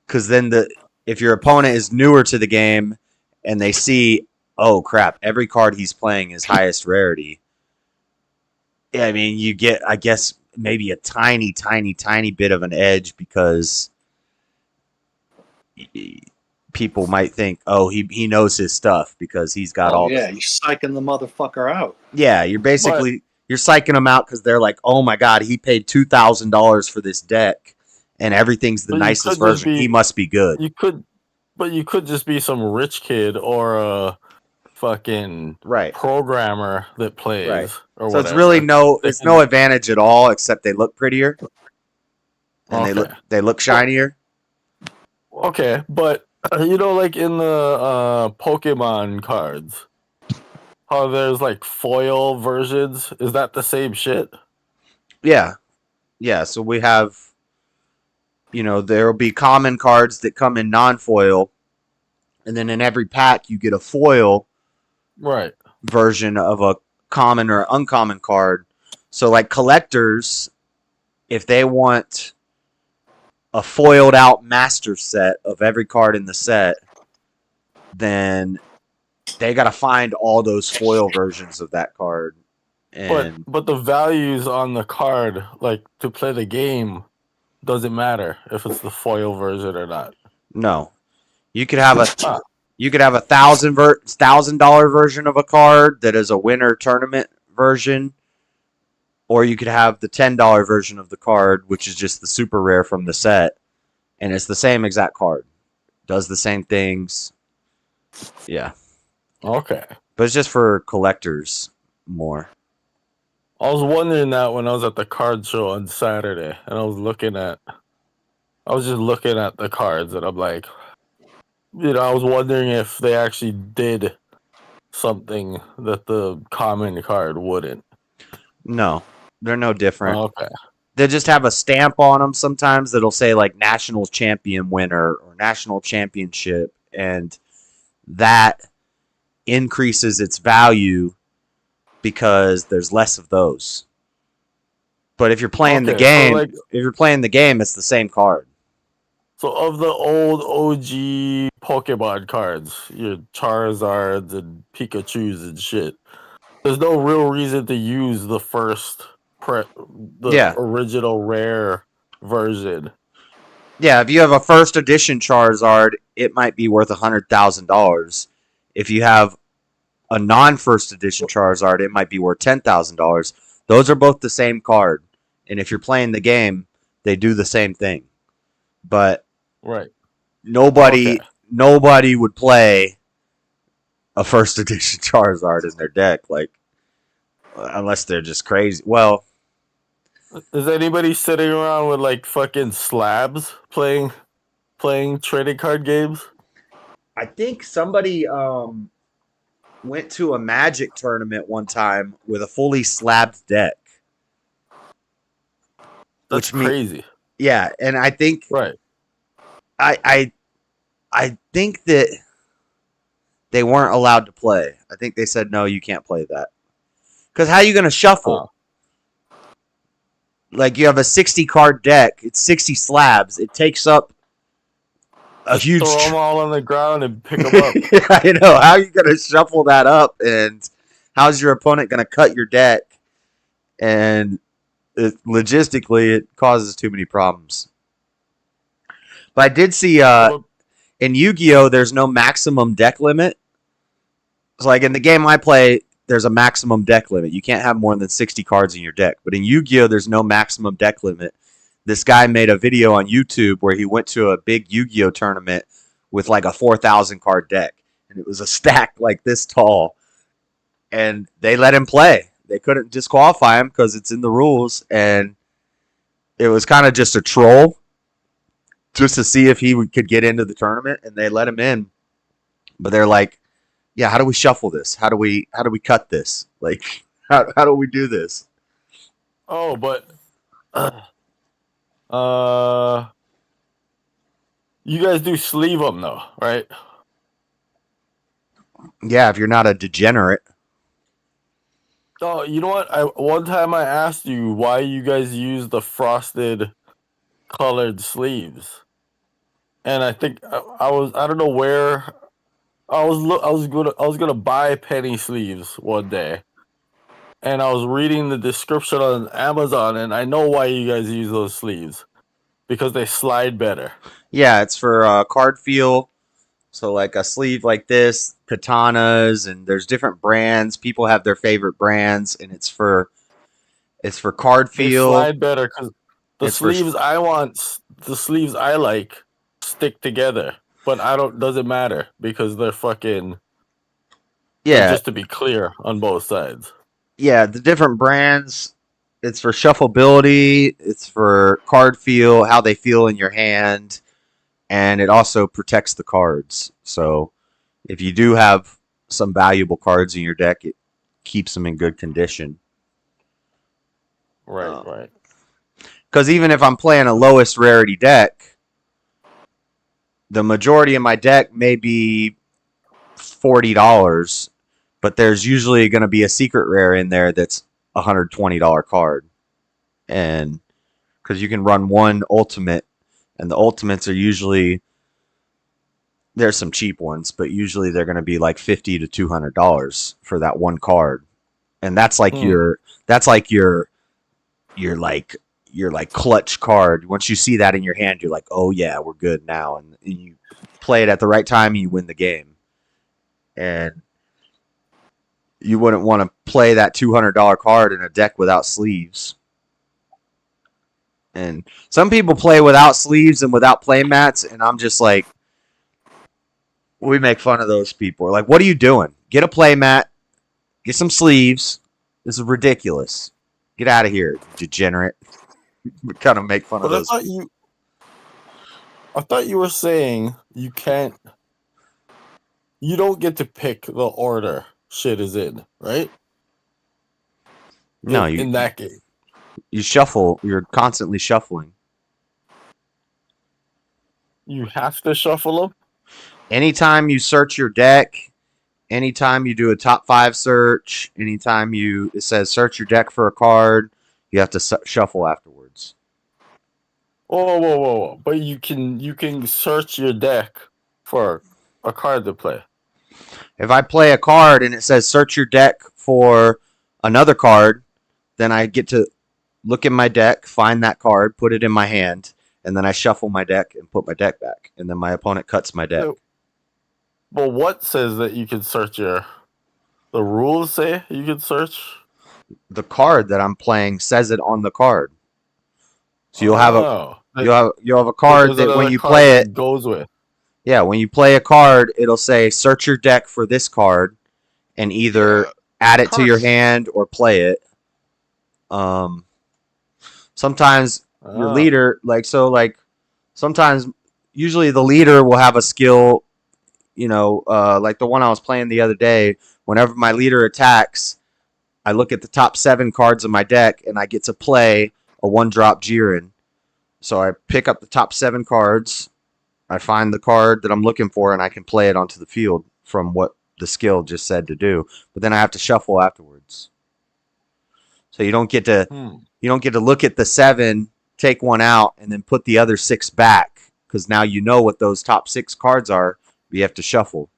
Because then if your opponent is newer to the game and they see, oh crap, every card he's playing is highest rarity. I mean, you get, I guess, maybe a tiny bit of an edge because people might think, oh, he knows his stuff because he's got all. Yeah, you're psyching the motherfucker out. Yeah, you're basically you're psyching them out because they're like, oh my god, he paid $2,000 for this deck, and everything's the nicest version. He must be good. You could just be some rich kid or a fucking programmer that plays. Right. Or so whatever. It's really no advantage at all except they look prettier and they look shinier. Okay, but like in the Pokemon cards, how there's like foil versions. Is that the same shit? Yeah. So we have, there will be common cards that come in non-foil, and then in every pack you get a foil version of a common or uncommon card. So like collectors, if they want a foiled out master set of every card in the set, then they got to find all those foil versions of that card. And but the values on the card, like to play the game, doesn't matter if it's the foil version or not. No, you could have a $1,000 version of a card that is a winner tournament version, or you could have the $10 version of the card, which is just the super rare from the set, and it's the same exact card, does the same things. Yeah. Okay. But it's just for collectors more. I was wondering that when I was at the card show on Saturday, and I was just looking at the cards, and I'm like, I was wondering if they actually did something that the common card wouldn't. No, they're no different. Okay. They just have a stamp on them sometimes that'll say like national champion winner or national championship, and that increases its value because there's less of those. But if you're playing the game, it's the same card. So of the old OG Pokemon cards, your Charizards and Pikachus and shit, there's no real reason to use the original rare version. Yeah, if you have a first edition Charizard, it might be worth $100,000. If you have a non-first edition Charizard, it might be worth $10,000. Those are both the same card, and if you're playing the game, they do the same thing. But right, nobody would play a first edition Charizard in their deck, like unless they're just crazy. Well, is anybody sitting around with like fucking slabs playing trading card games? I think somebody went to a Magic tournament one time with a fully slabbed deck. That's crazy. Yeah, and I think right. I think that they weren't allowed to play. I think they said no, you can't play that. Because how are you going to shuffle? Like you have a 60 card deck, it's 60 slabs. It takes up a huge. Throw them all on the ground and pick them up. I know. How are you going to shuffle that up? And how's your opponent going to cut your deck? And logistically, it causes too many problems. But I did see in Yu-Gi-Oh, there's no maximum deck limit. So like in the game I play, there's a maximum deck limit. You can't have more than 60 cards in your deck. But in Yu-Gi-Oh, there's no maximum deck limit. This guy made a video on YouTube where he went to a big Yu-Gi-Oh tournament with like a 4,000 card deck. And it was a stack like this tall. And they let him play. They couldn't disqualify him because it's in the rules. And it was kind of just a troll just to see if he could get into the tournament. And they let him in. But they're like, yeah, how do we shuffle this? How do we cut this? Like, how do we do this? Oh, but you guys do sleeve them though, right? Yeah, if you're not a degenerate. Oh, you know what? One time I asked you why you guys use the frosted colored sleeves, and I think I don't know where I was gonna buy penny sleeves one day, and I was reading the description on Amazon, and I know why you guys use those sleeves, because they slide better. Yeah, it's for card feel. So like a sleeve like this, katanas, and there's different brands. People have their favorite brands, and it's for card feel. They slide better because the sleeves I like stick together, but doesn't matter because they're fucking. Yeah. Just to be clear on both sides. Yeah, the different brands. It's for shuffleability. It's for card feel, how they feel in your hand. And it also protects the cards. So if you do have some valuable cards in your deck, it keeps them in good condition. Right, right. Because even if I'm playing a lowest rarity deck, the majority of my deck may be $40, but there's usually going to be a secret rare in there that's a $120 card. And because you can run one ultimate, and the ultimates are usually, there's some cheap ones, but usually they're going to be like $50 to $200 for that one card. And that's like your clutch card. Once you see that in your hand, you're like, oh yeah, we're good now. And you play it at the right time, and you win the game. And you wouldn't want to play that $200 card in a deck without sleeves. And some people play without sleeves and without play mats, and I'm just like, we make fun of those people. We're like, what are you doing? Get a play mat, get some sleeves. This is ridiculous. Get out of here, degenerate. We kind of make fun of those. I thought you were saying you don't get to pick the order shit is in, right? No, in that game. You shuffle. You're constantly shuffling. You have to shuffle them? Anytime you search your deck anytime you do a top 5 search, anytime it says search your deck for a card, you have to shuffle afterwards. Whoa! But you can search your deck for a card to play. If I play a card and it says search your deck for another card, then I get to look in my deck, find that card, put it in my hand, and then I shuffle my deck and put my deck back, and then my opponent cuts my deck. But what says that you can search the rules say you can search? The card that I'm playing says it on the card. So you'll have a card that when you play it goes with. Yeah, when you play a card, it'll say search your deck for this card and either add it to your hand or play it. Sometimes your leader, sometimes usually the leader will have a skill, like the one I was playing the other day. Whenever my leader attacks, I look at the top 7 cards of my deck and I get to play a 1-drop Jiren. So I pick up the top 7 cards, I find the card that I'm looking for, and I can play it onto the field from what the skill just said to do. But then I have to shuffle afterwards. So you don't get to look at the 7, take one out, and then put the other 6 back, because now you know what those top 6 cards are. But you have to shuffle.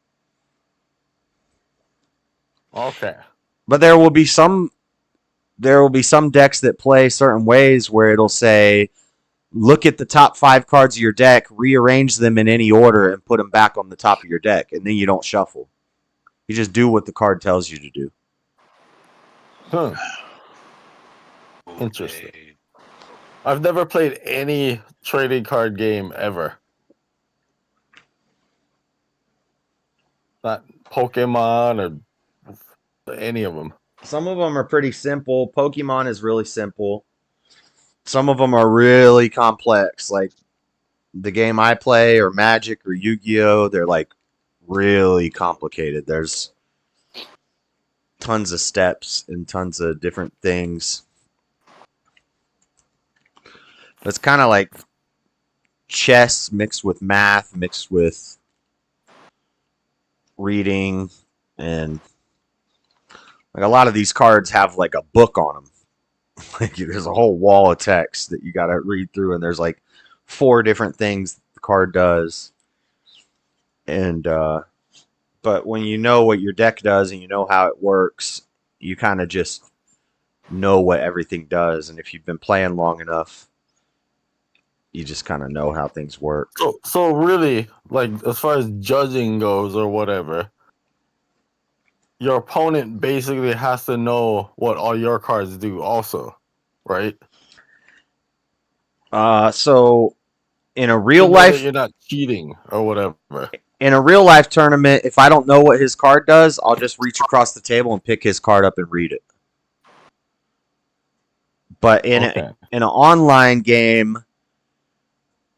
Okay. But there will be some decks that play certain ways where it'll say, look at the top 5 cards of your deck, rearrange them in any order, and put them back on the top of your deck. And then you don't shuffle. You just do what the card tells you to do. Huh. Interesting. I've never played any trading card game ever. Not Pokemon or any of them. Some of them are pretty simple. Pokemon is really simple. Some of them are really complex. Like the game I play, or Magic, or Yu-Gi-Oh! They're like really complicated. There's tons of steps and tons of different things. It's kind of like chess mixed with math, mixed with reading, and like a lot of these cards have like a book on them. Like there's a whole wall of text that you got to read through, and there's like 4 different things the card does. And but when you know what your deck does and you know how it works, you kind of just know what everything does. And if you've been playing long enough, you just kind of know how things work. So really, like as far as judging goes or whatever, your opponent basically has to know what all your cards do also, right? So in a real life, you're not cheating or whatever. In a real life tournament, if I don't know what his card does, I'll just reach across the table and pick his card up and read it. But in an online game,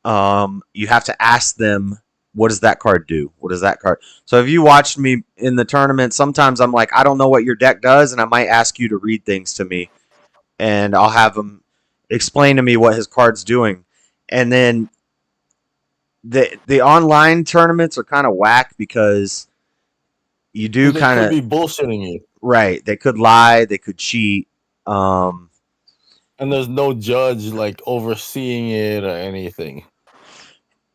you have to ask them, what does that card do? What does that card? So if you watched me in the tournament, sometimes I'm like, I don't know what your deck does, and I might ask you to read things to me, and I'll have him explain to me what his card's doing. And then the online tournaments are kind of whack because you do kind of be bullshitting you, right? They could lie, they could cheat, and there's no judge like overseeing it or anything.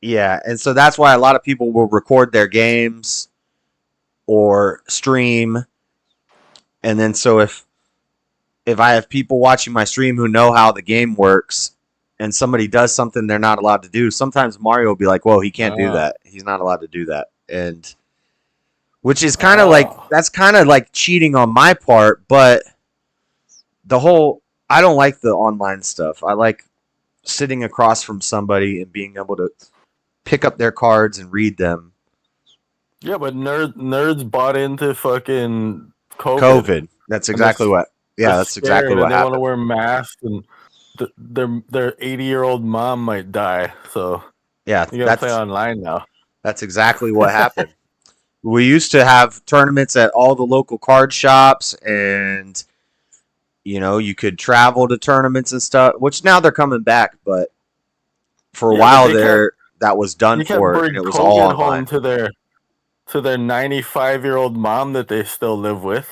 Yeah, and so that's why a lot of people will record their games or stream. And then so if I have people watching my stream who know how the game works and somebody does something they're not allowed to do, sometimes Mario will be like, whoa, he can't do that. He's not allowed to do that. And which is kind of like, that's kind of like cheating on my part, but I don't like the online stuff. I like sitting across from somebody and being able to pick up their cards and read them. Yeah, but nerds bought into fucking COVID. That's exactly what. Yeah, that's exactly what happened. They want to wear masks, and their 80-year-old mom might die. So yeah, you gotta play online now. That's exactly what happened. We used to have tournaments at all the local card shops, and you could travel to tournaments and stuff. Which now they're coming back, but for a while there, that was done for, and it was all online. to their 95-year-old mom that they still live with.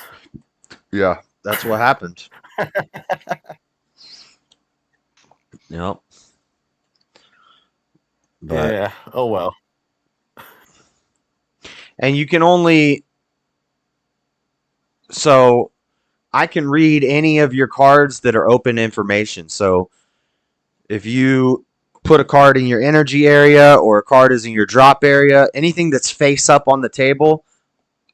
Yeah, that's what happened. Yep. But, yeah. Oh well. and you can only. So I can read any of your cards that are open information. So if you put a card in your energy area or a card is in your drop area, anything that's face up on the table,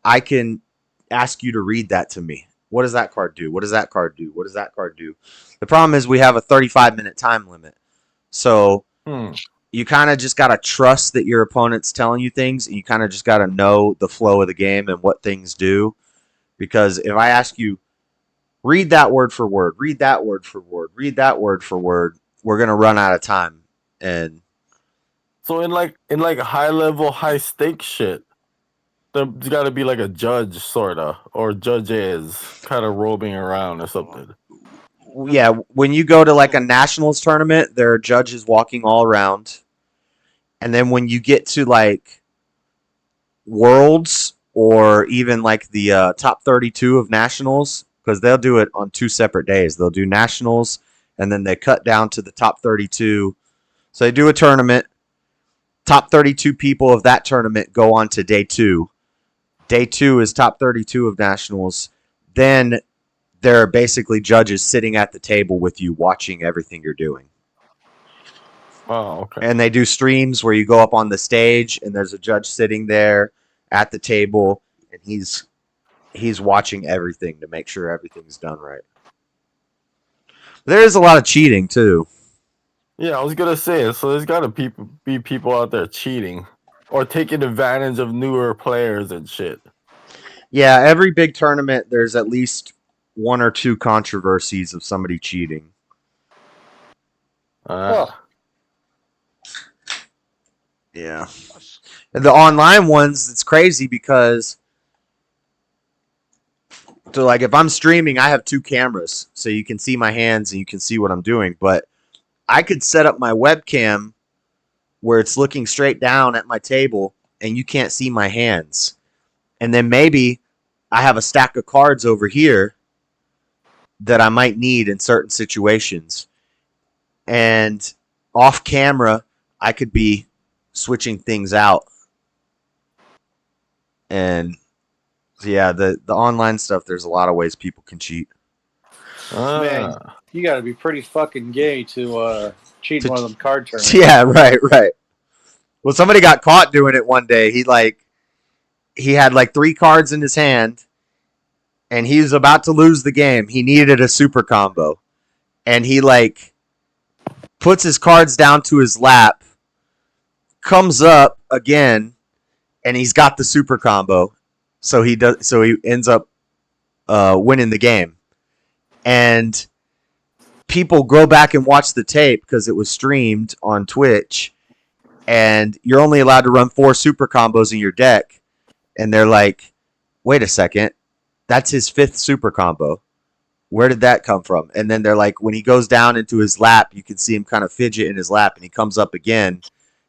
I can ask you to read that to me. What does that card do? What does that card do? What does that card do? The problem is we have a 35-minute time limit. So you kind of just got to trust that your opponent's telling you things, and you kind of just got to know the flow of the game and what things do. Because if I ask you, read that word for word, read that word for word, read that word for word, we're going to run out of time. And so in like high level, high stakes shit, there's got to be like a judge, sorta, or judges kind of roaming around or something. yeah, when you go to like a nationals tournament, there are judges walking all around. And then when you get to like worlds or even like the top 32 of nationals, because they'll do it on 2 separate days. They'll do nationals and then they cut down to the top 32. So they do a tournament. Top 32 people of that tournament go on to day 2. Day 2 is top 32 of nationals. Then there are basically judges sitting at the table with you watching everything you're doing. Oh, okay. And they do streams where you go up on the stage and there's a judge sitting there at the table and he's watching everything to make sure everything's done right. There is a lot of cheating too. Yeah, I was gonna say, so there's gotta be people out there cheating or taking advantage of newer players and shit. Yeah, every big tournament there's at least 1 or 2 controversies of somebody cheating. Yeah. And the online ones, it's crazy because so like if I'm streaming, I have 2 cameras, so you can see my hands and you can see what I'm doing, but I could set up my webcam where it's looking straight down at my table and you can't see my hands. And then maybe I have a stack of cards over here that I might need in certain situations. And off camera, I could be switching things out. And yeah, the online stuff, there's a lot of ways people can cheat. Man, you got to be pretty fucking gay to cheat in one of them card tournaments. Yeah, right. Well, somebody got caught doing it one day. He had like 3 cards in his hand, and he was about to lose the game. He needed a super combo, and he like puts his cards down to his lap, comes up again, and he's got the super combo. So he ends up winning the game. And people go back and watch the tape because it was streamed on Twitch, and you're only allowed to run 4 super combos in your deck. And they're like, wait a second, that's his 5th super combo. Where did that come from? And then they're like, when he goes down into his lap, you can see him kind of fidget in his lap, and he comes up again,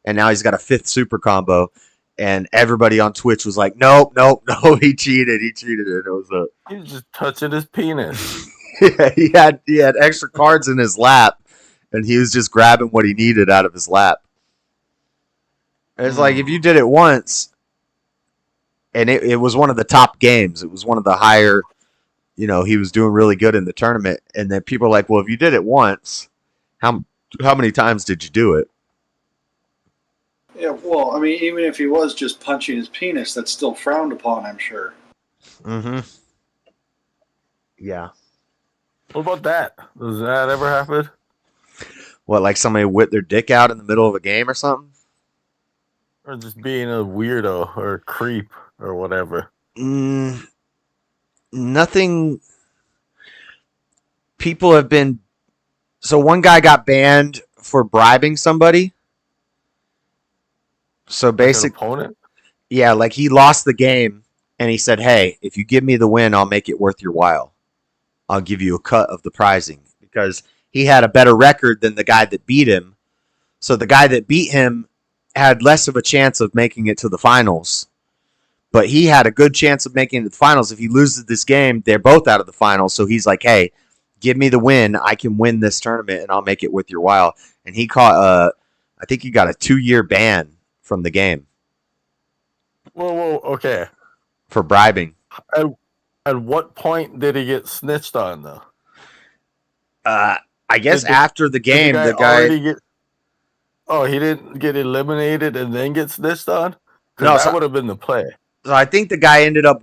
and now he's got a 5th super combo. And everybody on Twitch was like, nope, he cheated. And it was he was just touching his penis. Yeah, he had extra cards in his lap, and he was just grabbing what he needed out of his lap. And it's like, if you did it once, and it was one of the top games, it was one of the higher, he was doing really good in the tournament, and then people are like, well, if you did it once, how many times did you do it? Yeah, well, I mean, even if he was just punching his penis, that's still frowned upon, I'm sure. Mm-hmm. Yeah. What about that? Does that ever happen? What, like somebody whipped their dick out in the middle of a game or something? Or just being a weirdo or a creep or whatever? Nothing. People have been... So one guy got banned for bribing somebody. So basically... Like an opponent? Yeah, like he lost the game, and he said, hey, if you give me the win, I'll make it worth your while. I'll give you a cut of the prizing. Because he had a better record than the guy that beat him. So the guy that beat him had less of a chance of making it to the finals. but he had a good chance of making it to the finals. If he loses this game, they're both out of the finals. So he's like, hey, give me the win. I can win this tournament, and I'll make it with your while. And he caught, I think he got a 2-year ban from the game. Whoa, okay. For bribing. At what point did he get snitched on, though? I guess after the game, the guy already get. Oh, he didn't get eliminated and then get snitched on? No, Because that would have been the play. So I think the guy ended up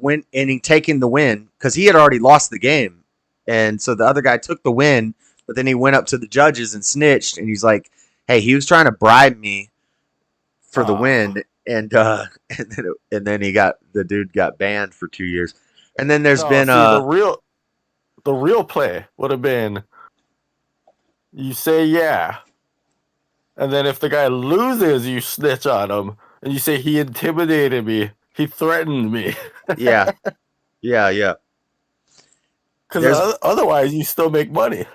taking the win because he had already lost the game. And so the other guy took the win, but then he went up to the judges and snitched. And he's like, hey, he was trying to bribe me for the win. And then the dude got banned for 2 years. And then there's been the real play would have been you say yeah, and then if the guy loses, you snitch on him and you say he intimidated me, he threatened me. yeah. Because otherwise, you still make money.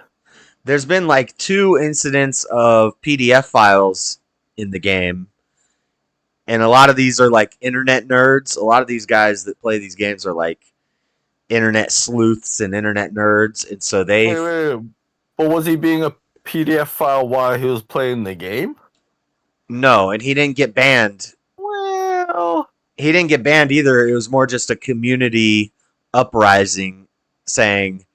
There's been like 2 incidents of PDF files in the game. And a lot of these are like internet nerds. A lot of these guys that play these games are like internet sleuths and internet nerds. And so they... Wait. But was he being a PDF file while he was playing the game? No, and he didn't get banned. Well... He didn't get banned either. It was more just a community uprising saying,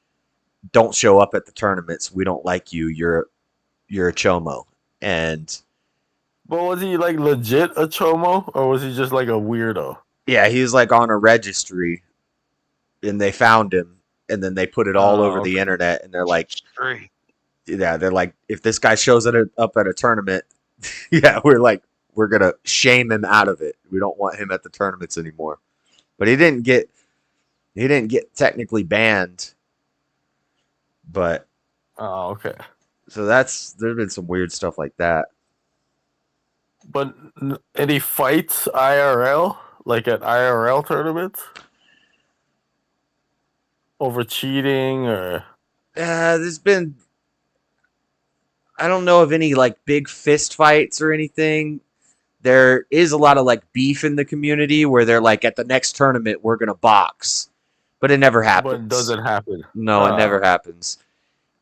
don't show up at the tournaments. We don't like you. You're a chomo. And... But was he like legit a chomo, or was he just like a weirdo? Yeah, he was like on a registry, and they found him, and then they put it all over the internet, and they're like, if this guy shows up at a tournament, yeah, we're gonna shame him out of it. We don't want him at the tournaments anymore. But he didn't get technically banned. But okay. So there's been some weird stuff like that. But any fights IRL, like at IRL tournaments, over cheating or? There's been. I don't know of any like big fist fights or anything. There is a lot of like beef in the community where they're like, at the next tournament we're gonna box, but it never happens. But it doesn't happen. No, it never happens.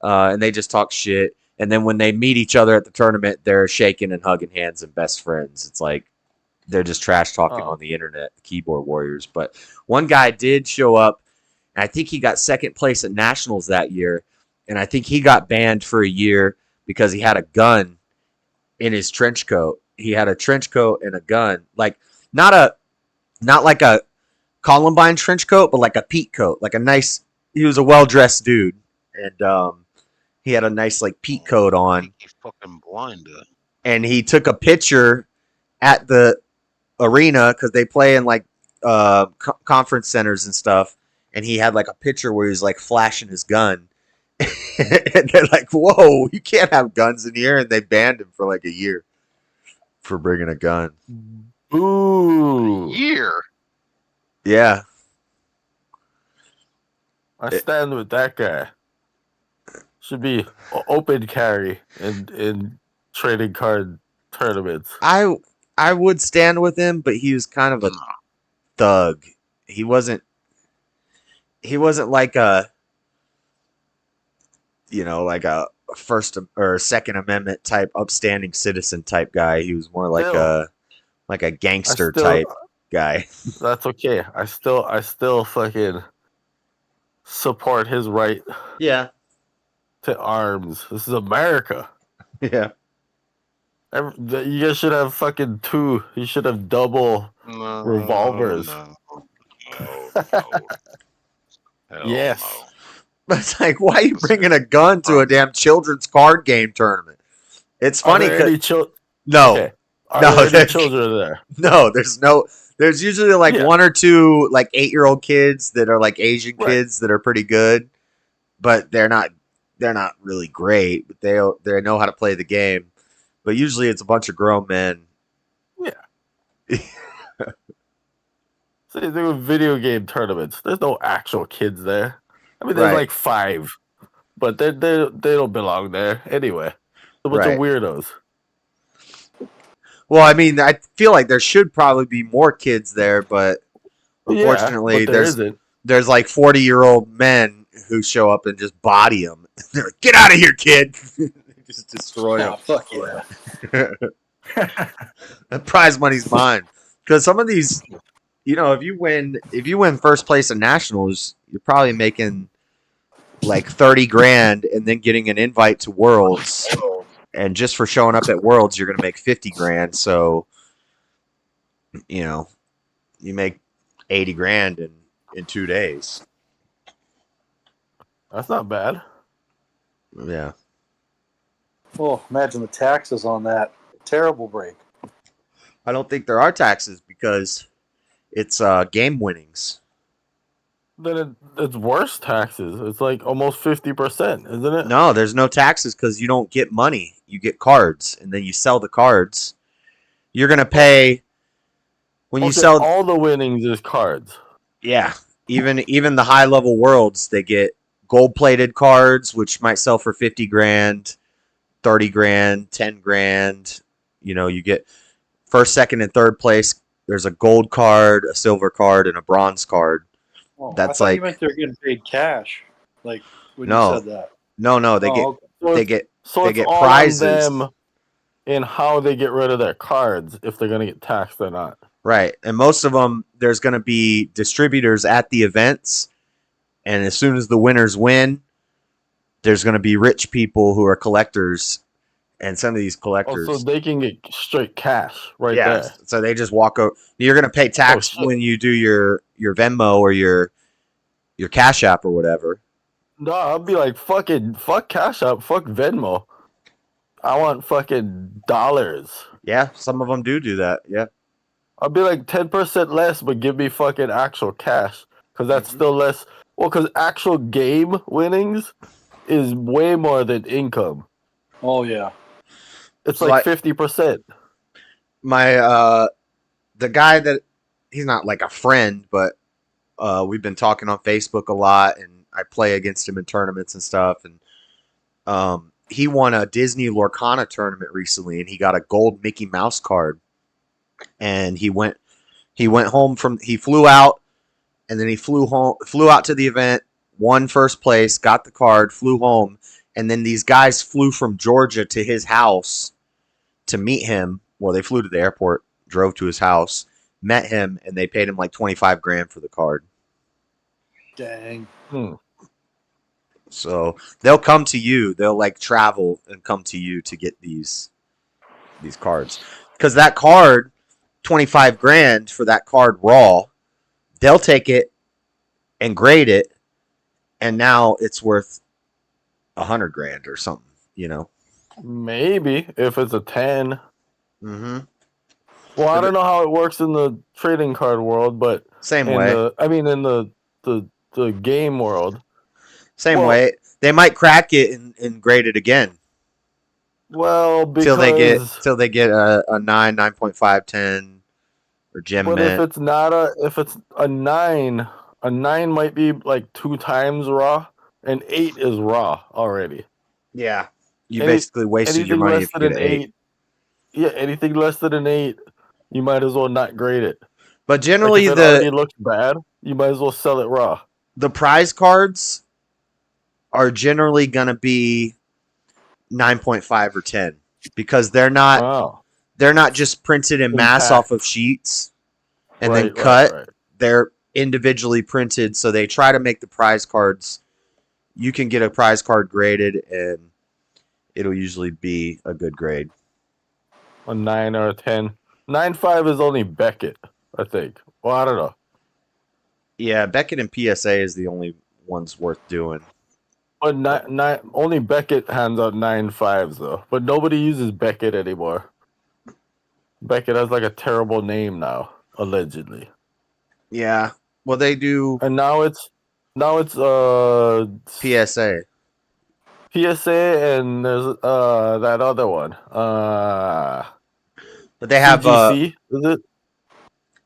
And they just talk shit. And then when they meet each other at the tournament, they're shaking and hugging hands and best friends. It's like they're just trash talking on the internet, keyboard warriors. But one guy did show up, and I think he got second place at Nationals that year. And I think he got banned for a year because he had a gun in his trench coat. He had a trench coat and a gun. Like not like a Columbine trench coat, but like a Pete coat. Like he was a well-dressed dude. And he had a nice like Pete coat on. He fucking blinded. And he took a picture at the arena because they play in like conference centers and stuff. And he had like a picture where he was like flashing his gun. And they're like, whoa, you can't have guns in here. And they banned him for like a year for bringing a gun. Ooh. Year. Yeah. I stand with that guy. Should be open carry in trading card tournaments. I would stand with him, but he was kind of a thug. He wasn't like a like a First or Second Amendment type upstanding citizen type guy. He was more like a gangster type guy. That's okay. I still fucking support his right. Yeah. To arms. This is America. Yeah. You guys should have fucking 2. You should have double revolvers. Yes. But it's like, why are you bringing a gun to a damn children's card game tournament? It's funny because no, Are there any children there? No, there's usually like 1 or 2 like 8-year-old kids that are like Asian kids that are pretty good, but they're not really great, but they know how to play the game. But usually it's a bunch of grown men. Yeah. So they do video game tournaments. There's no actual kids there. I mean, there's like 5, but they don't belong there anyway. A bunch of weirdos. Well, I mean, I feel like there should probably be more kids there, but Unfortunately, but there isn't. there's like 40-year-old men who show up and just body them. They're like, "Get out of here, kid!" They just destroy them. Fuck yeah. That prize money's mine. Because some of these, if you win first place in nationals, you're probably making like 30 grand and then getting an invite to Worlds. And just for showing up at Worlds, you're going to make 50 grand. So, you make 80 grand in 2 days. That's not bad. Yeah. Oh, imagine the taxes on that. Terrible break. I don't think there are taxes because it's game winnings. Then it's worse taxes. It's like almost 50%, isn't it? No, there's no taxes because you don't get money. You get cards, and then you sell the cards. You're gonna pay when you sell all the winnings is cards. Yeah, even the high level worlds, they get gold plated cards, which might sell for 50 grand, 30 grand, 10 grand. You get first, second, and third place. There's a gold card, a silver card, and a bronze card. Oh, That's I thought like you meant they're getting paid cash. Like when no, you said that. no, they Oh, get okay. they get all prizes. on them in how they get rid of their cards, if they're gonna get taxed or not. Right, and most of them, there's going to be distributors at the events, and as soon as the winners win, there's going to be rich people who are collectors, and some of these collectors. So they can get straight cash right Yeah, there. so they just walk over. You're going to pay tax when you do your Venmo or your Cashapp or whatever. No, I'll be like, fuck Cashapp, fuck Venmo. I want fucking dollars. Yeah, some of them do that. Yeah. I'll be like 10% less, but give me fucking actual cash. Because that's still less. Well, because actual game winnings is way more than income. Oh, yeah. It's like 50%. My, the guy that, he's not like a friend, but we've been talking on Facebook a lot, and I play against him in tournaments and stuff. And he won a Disney Lorcana tournament recently, and he got a gold Mickey Mouse card. And he went home he flew out, and then he flew out to the event, won first place, got the card, flew home, and then these guys flew from Georgia to his house to meet him. Well, they flew to the airport, drove to his house, met him, and they paid him like 25 grand for the card. Dang. So they'll come to you. They'll like travel and come to you to get these cards. Because that card, 25 grand for that card raw, they'll take it and grade it, and now it's worth 100 grand or something, Maybe if it's a 10. Mm-hmm. Well, I don't know how it works in the trading card world, but same way. In the game world. Same way. They might crack it and grade it again. Well, because till they get a 9, 9.5, 10, or gem but mint. if it's a 9, a 9 might be like 2 times raw, and 8 is raw already. Yeah, you basically wasted your money if you get an 8. Yeah, anything less than an 8, you might as well not grade it. But generally, if it already looks bad, you might as well sell it raw. The prize cards are generally gonna be 9.5 or 10 because they're not just printed in mass off of sheets and then cut. Right. They're individually printed, so they try to make the prize cards. You can get a prize card graded, and it'll usually be a good grade. A 9 or a 10. 9.5 is only Beckett, I think. Well, I don't know. Yeah, Beckett and PSA is the only ones worth doing. But only Beckett hands out 9.5s though. But nobody uses Beckett anymore. Beckett has like a terrible name now, allegedly. Yeah. Well, they do. And now it's PSA. PSA and there's that other one. But they have CGC, is it?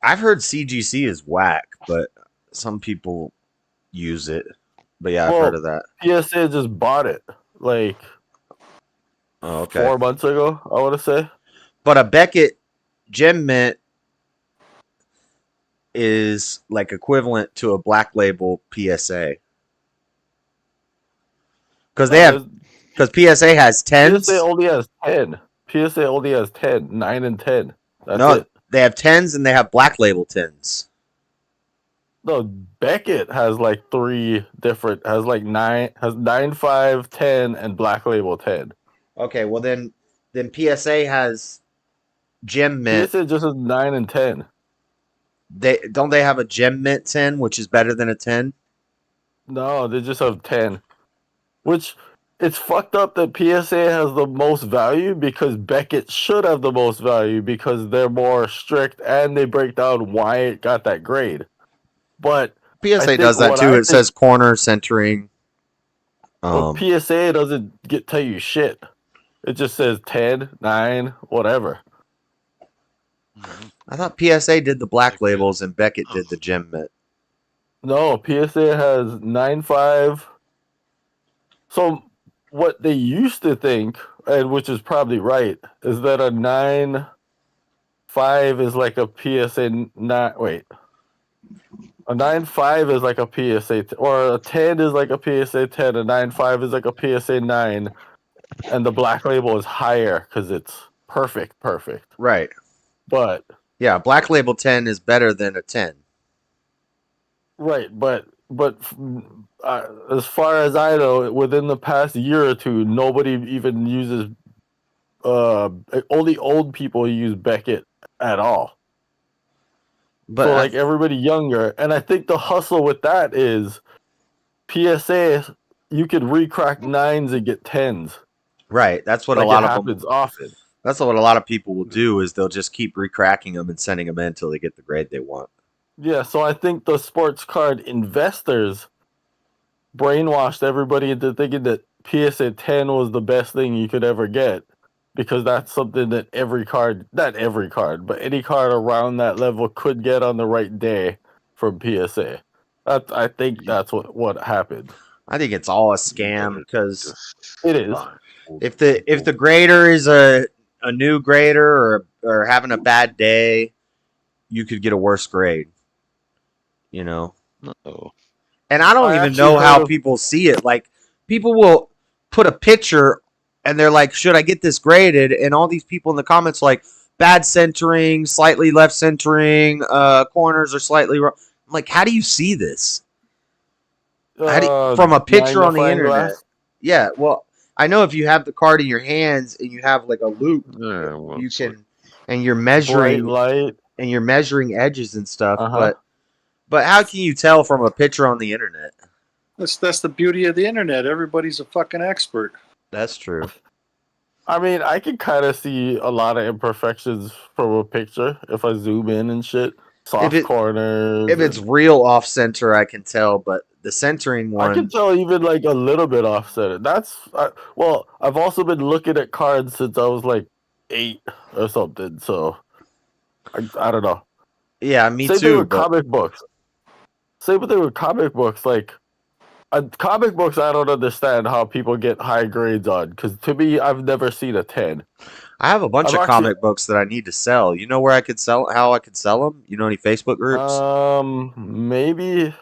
I've heard CGC is whack, but some people use it. But yeah, I've heard of that. PSA just bought it like 4 months ago, I want to say. But a Beckett gem mint, is like equivalent to a Black Label PSA. Because PSA has 10s. PSA only has 10. PSA only has 10, 9 and 10. That's No, it. they have 10s and they have Black Label 10s. No, Beckett has like 3 different. Has like 9, 5, 10, and Black Label 10. Okay, well then PSA has Gem Mint. PSA just has 9 and 10. They have a Gem Mint 10, which is better than a 10? No, they just have 10. Which, it's fucked up that PSA has the most value because Beckett should have the most value because they're more strict and they break down why it got that grade. But PSA does that too. It says corner centering. But PSA doesn't tell you shit. It just says 10, 9, whatever. I thought PSA did the Black Labels and Beckett did the Gem Mint. No, PSA has 9, 5. So what they used to think, and which is probably right, is that a 9, 5 is like a PSA 9. Wait. A 9, 5 is like a PSA, or a 10 is like a PSA 10, a 9, 5 is like a PSA 9, and the Black Label is higher because it's perfect. Right. But yeah, Black Label 10 is better than a 10. Right, but as far as I know, within the past year or two, nobody even uses. Only old people use Beckett at all. But so like everybody younger, and I think the hustle with that is PSA. You could recrack 9s and get 10s. Right, that's what like a lot it of them happens often. That's what a lot of people will do is they'll just keep recracking them and sending them in until they get the grade they want. Yeah, so I think the sports card investors brainwashed everybody into thinking that PSA 10 was the best thing you could ever get because that's something that not every card, but any card around that level could get on the right day from PSA. I think that's what happened. I think it's all a scam because it is. If the grader is a new grader or having a bad day, you could get a worse grade. You know. Uh-oh. And I don't even know how people see it. Like, people will put a picture and they're like, should I get this graded? And all these people in the comments like, bad centering, slightly left centering, corners are slightly wrong. I'm like, how do you see this? From a picture on the internet. Glass? Yeah, well, I know if you have the card in your hands and you have like a loop, you can, and you're measuring light, and you're measuring edges and stuff. But how can you tell from a picture on the internet? That's the beauty of the internet. Everybody's a fucking expert. That's true. I mean, I can kind of see a lot of imperfections from a picture if I zoom in and shit. Soft corners. If it's real off center, I can tell, but the centering one, I can tell even like a little bit offset. Well, I've also been looking at cards since I was like 8 or something, so I don't know. Yeah, me Same too. Thing with comic books. Same thing with comic books. Like comic books, I don't understand how people get high grades on because to me, I've never seen a 10. I have a bunch of comic books that I need to sell. You know where I could sell? How I could sell them? You know any Facebook groups? Maybe.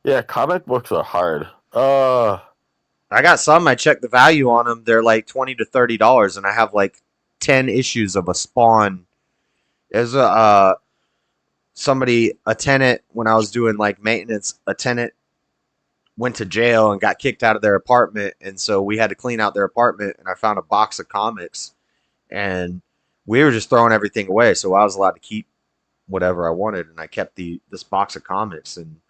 Yeah, comic books are hard. I got some. I checked the value on them. They're like $20 to $30, and I have like 10 issues of a Spawn. There's a tenant when I was doing like maintenance. A tenant went to jail and got kicked out of their apartment, and so we had to clean out their apartment. And I found a box of comics, and we were just throwing everything away. So I was allowed to keep whatever I wanted, and I kept this box of comics. And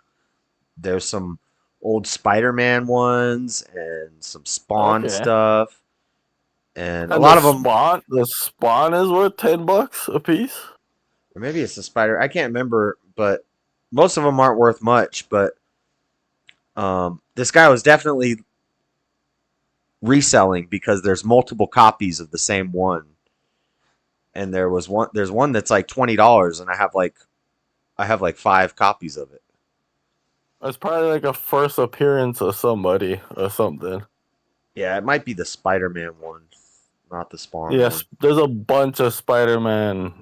there's some old Spider-Man ones and some Spawn stuff, and a lot of them. The Spawn is worth $10 a piece, or maybe it's the Spider. I can't remember, but most of them aren't worth much. But this guy was definitely reselling because there's multiple copies of the same one, and there's one that's like $20, and I have like 5 copies of it. It's probably like a first appearance of somebody or something. Yeah, it might be the Spider-Man one, not the Spawn. Yes, one. There's a bunch of Spider-Man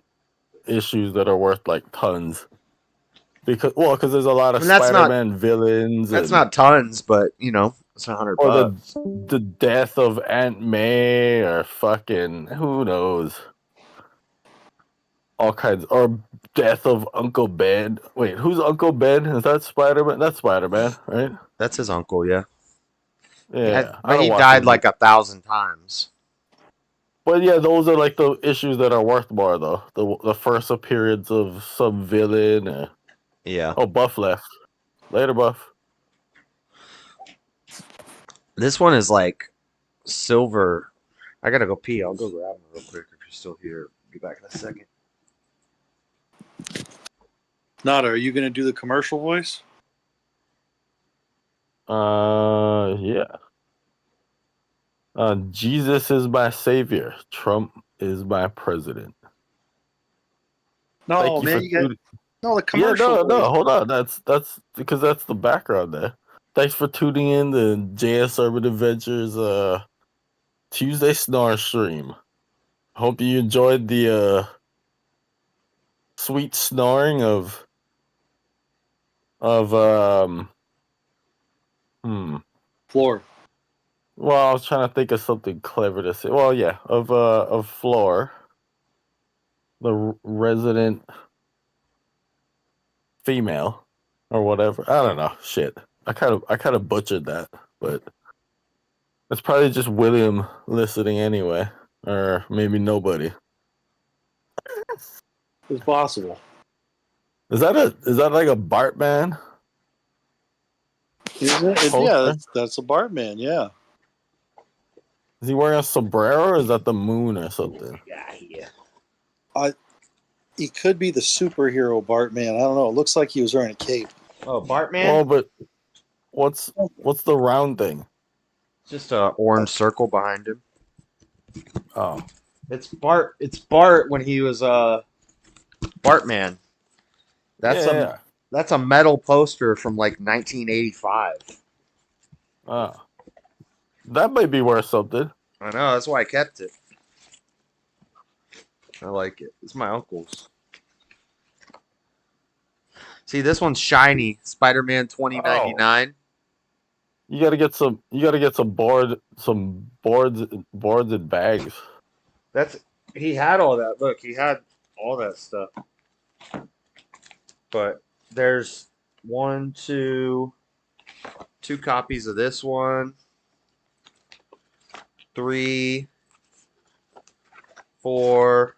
issues that are worth like tons. because there's a lot I of mean, that's not Spider-Man villains that's and not tons, but you know, it's $100. or the death of Aunt May or fucking who knows. All kinds, or death of Uncle Ben. Wait, who's Uncle Ben? Is that Spider-Man? That's Spider-Man, right? That's his uncle, yeah. Yeah, I But don't he watch died him. like 1,000 times. But yeah, those are like the issues that are worth more, though. The first appearance of some villain. Yeah. Oh, Buff left. Later, Buff. This one is like silver. I gotta go pee. I'll go grab him real quick if you're still here. Be back in a second. Nada, are you going to do the commercial voice? Yeah. Jesus is my savior. Trump is my president. No, Thank you man, for you got tuning. no the Yeah, commercial voice. hold on. That's because that's the background there. Thanks for tuning in to jsurbanadventures Tuesday Snorestream. Hope you enjoyed the sweet snoring of Floor. Well, I was trying to think of something clever to say. Well, yeah, of Floor, the resident female or whatever. I don't know. Shit. I kind of butchered that, but it's probably just William listening anyway, or maybe nobody. It's possible. Is that like a Bartman? Is it? Yeah, that's a Bartman. Yeah. Is he wearing a sombrero or is that the moon or something? Yeah. He could be the superhero Bartman. I don't know. It looks like he was wearing a cape. Oh, Bartman? Oh, but what's the round thing? Just a orange circle behind him. Oh. It's Bart. It's Bart when he was Bartman. That's a metal poster from like 1985. Oh. That might be worth something. I know, that's why I kept it. I like it. It's my uncle's. See, this one's shiny. Spider-Man 2099. You gotta get some boards and bags. He had all that. Look, he had all that stuff. But there's two copies of this one. 3, 4.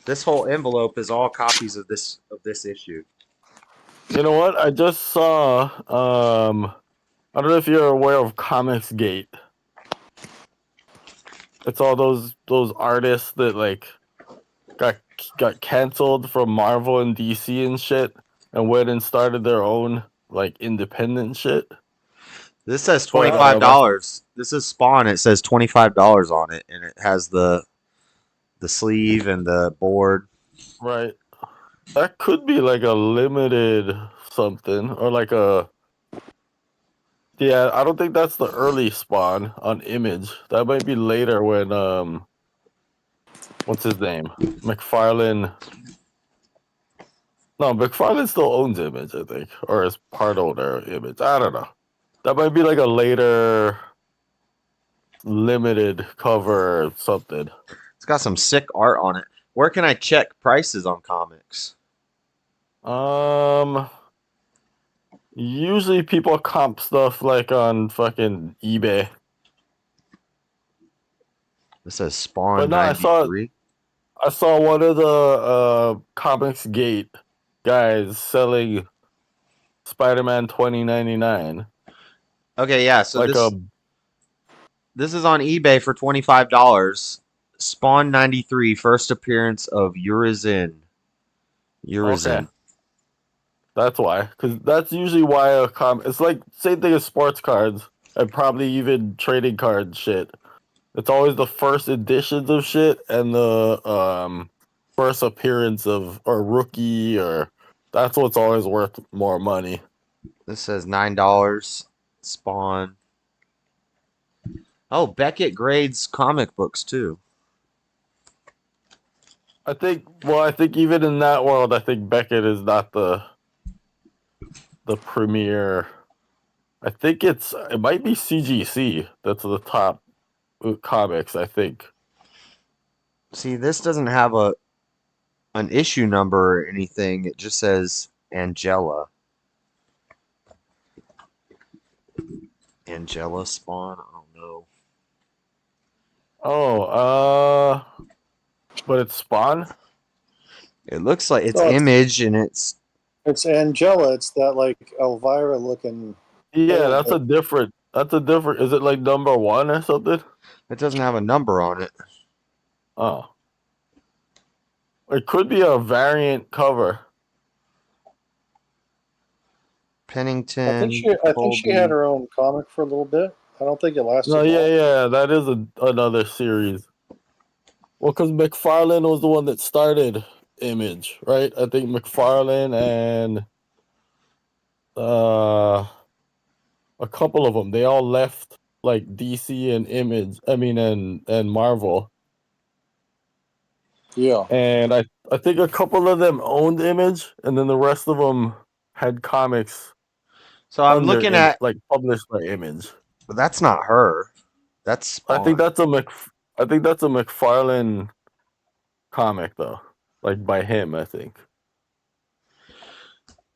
This whole envelope is all copies of this issue. You know what? I just saw I don't know if you're aware of Comicsgate. It's all those artists that like got canceled from Marvel and DC and shit and went and started their own like independent shit. This says $25. This is Spawn. It says $25 on it, and it has the sleeve and the board. Right. That could be like a limited something or like a. Yeah, I don't think that's the early Spawn on Image. That might be later when what's his name? McFarlane. No, McFarlane still owns Image, I think, or is part owner of Image. I don't know. That might be like a later limited cover or something. It's got some sick art on it. Where can I check prices on comics? Usually people comp stuff like on fucking eBay. This says Spawn But no, 93. I saw one of the Comicsgate guys selling Spider-Man 2099. Okay, yeah. So like this is on eBay for $25. Spawn 93, first appearance of Urizen. Okay. That's why, because that's usually why it's like same thing as sports cards and probably even trading card shit. It's always the first editions of shit and the first appearance of or rookie or that's what's always worth more money. This says $9. Spawn. Oh, Beckett grades comic books too. I think even in that world, I think Beckett is not the premier. I think it might be CGC that's the top comics, I think. See, this doesn't have an issue number or anything. It just says Angela. Angela Spawn? I don't know. Oh, but it's Spawn? It looks like it's Oh, Image and it's Angela. It's that like Elvira looking. Yeah, that's a different. Is it like number 1 or something? It doesn't have a number on it. Oh. It could be a variant cover. Pennington. I think she had her own comic for a little bit. I don't think it lasted. No, long. yeah, that is another series. Well, because McFarlane was the one that started Image, right? I think McFarlane and a couple of them, they all left like DC and Image. I mean, and Marvel. Yeah. And I think a couple of them owned Image, and then the rest of them had comics. So I'm looking at like published by Image. But that's not her. That's Spawn. I think that's a McFarlane comic though, like by him, I think.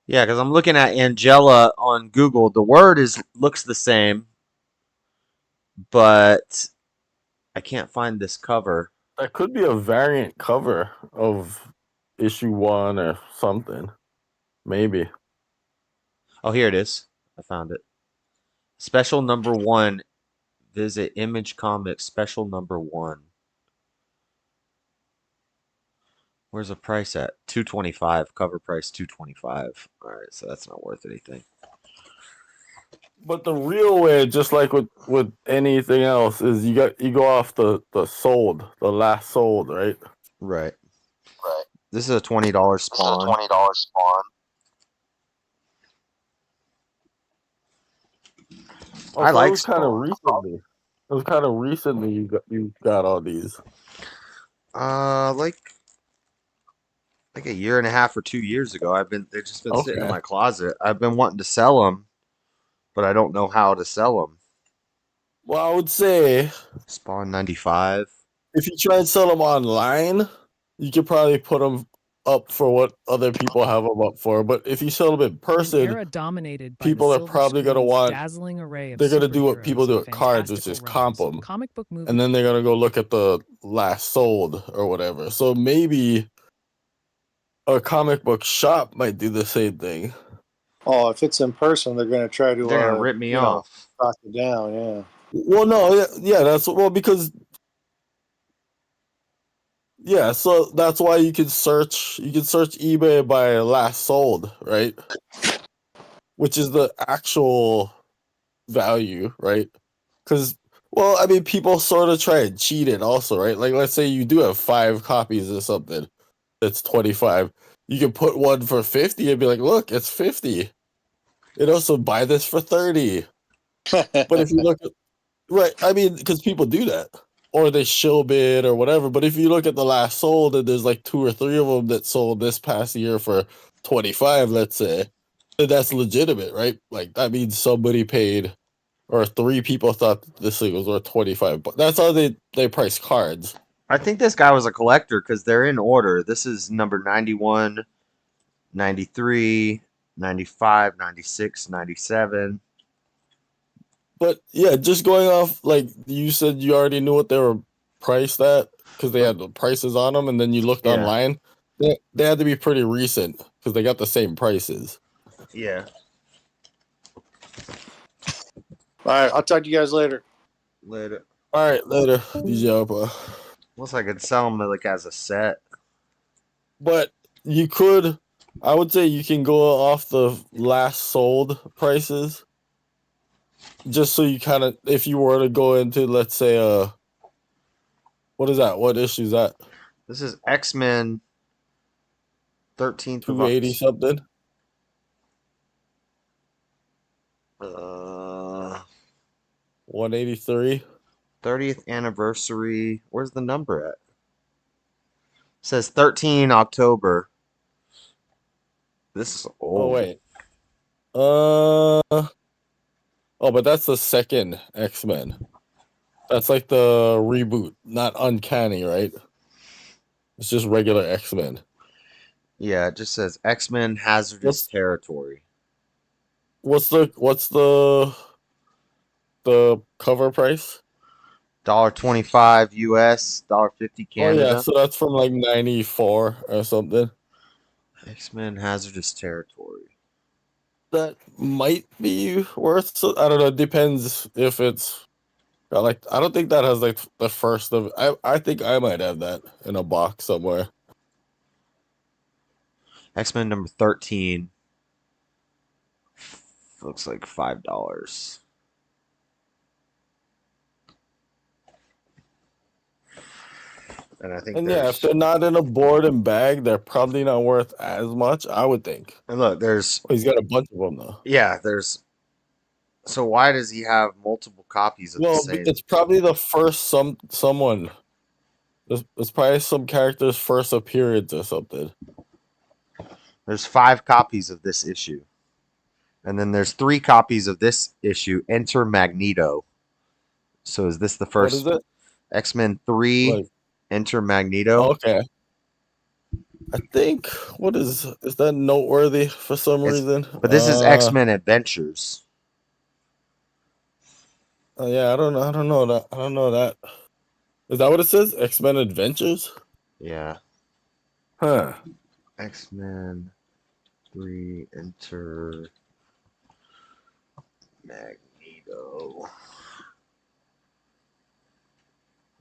Yeah, because I'm looking at Angela on Google. The word looks the same, but I can't find this cover. That could be a variant cover of issue 1 or something. Maybe. Oh, here it is. I found it. Special number 1. Visit Image Comics. Special number 1. Where's the price at? $225. Cover price $225. All right, so that's not worth anything. But the real way, just like with anything else, is you go off the last sold, right? Right. This is a $20 Spawn. Oh, I so like it was kind of Spawn. recently. It was kind of recently you got all these. Like a year and a half or 2 years ago. They've just been sitting in Okay. my closet. I've been wanting to sell them, but I don't know how to sell them. Well, I would say Spawn 95. if you try and sell them online, you could probably put them up for what other people have them up for. But if you sell them in person, dominated by people the are Silver probably going to Screen's want. dazzling array of They're going to do what superheroes people do and at cards, which fantastical is comp realms, them, comic book movies, and then they're going to go look at the last sold or whatever. So maybe a comic book shop might do the same thing. Oh, if it's in person, they're going to try to. They're gonna rip me off. Knock it down. Yeah. Well, no, yeah, because. Yeah, so that's why you can search eBay by last sold, right? Which is the actual value, right? Because, well, I mean, people sort of try and cheat it also, right? Like, let's say you do have 5 copies of something that's 25. You can put one for 50 and be like, look, it's 50. And also buy this for 30. But if you look at, right, I mean, because people do that. Or they shill bid or whatever. But if you look at the last sold and there's like 2 or 3 of them that sold this past year for 25, let's say, then that's legitimate, right? Like that means somebody paid, or 3 people thought this thing was worth 25. But that's how they price cards. I think this guy was a collector because they're in order. This is number 91, 93, 95, 96, 97. But yeah, just going off, like you said, you already knew what they were priced at because they had the prices on them, and then you looked online. They had to be pretty recent because they got the same prices. Yeah. All right, I'll talk to you guys later. Later. All right, later. DJ. Unless I could sell them like as a set. But you could, I would say you can go off the last sold prices. Just so you kind of, if you were to go into, let's say, what is that? What issue is that? This is X-Men 13th 280 something. 183. 30th anniversary. Where's the number at? Says 13 October. This is Oh old. wait. Oh, but that's the second X-Men. That's like the reboot, not Uncanny, right? It's just regular X-Men. Yeah, it just says X-Men Hazardous Territory. What's the cover price? $1.25 US, $1.50 Canada. Oh yeah, so that's from like 94 or something. X-Men Hazardous Territory. That might be worth. So I don't know. It depends if it's got like. I don't think that has like the first of. I think I might have that in a box somewhere. X-Men number 13. Looks like $5. And I think And yeah, if they're not in a board and bag, they're probably not worth as much. I would think. And look, there's. Oh, he's got a bunch of them though. Yeah, there's. So why does he have multiple copies of the same? It's probably the first someone. It's probably some character's first appearance or something. There's 5 copies of this issue. And then there's 3 copies of this issue, Enter Magneto. So is this the first? What is it? X-Men 3, Enter Magneto. Okay. I think, is that noteworthy for some reason? But this is X-Men Adventures. Yeah, I don't know that. Is that what it says? X-Men Adventures? Yeah. Huh. X-Men 3, Enter Magneto.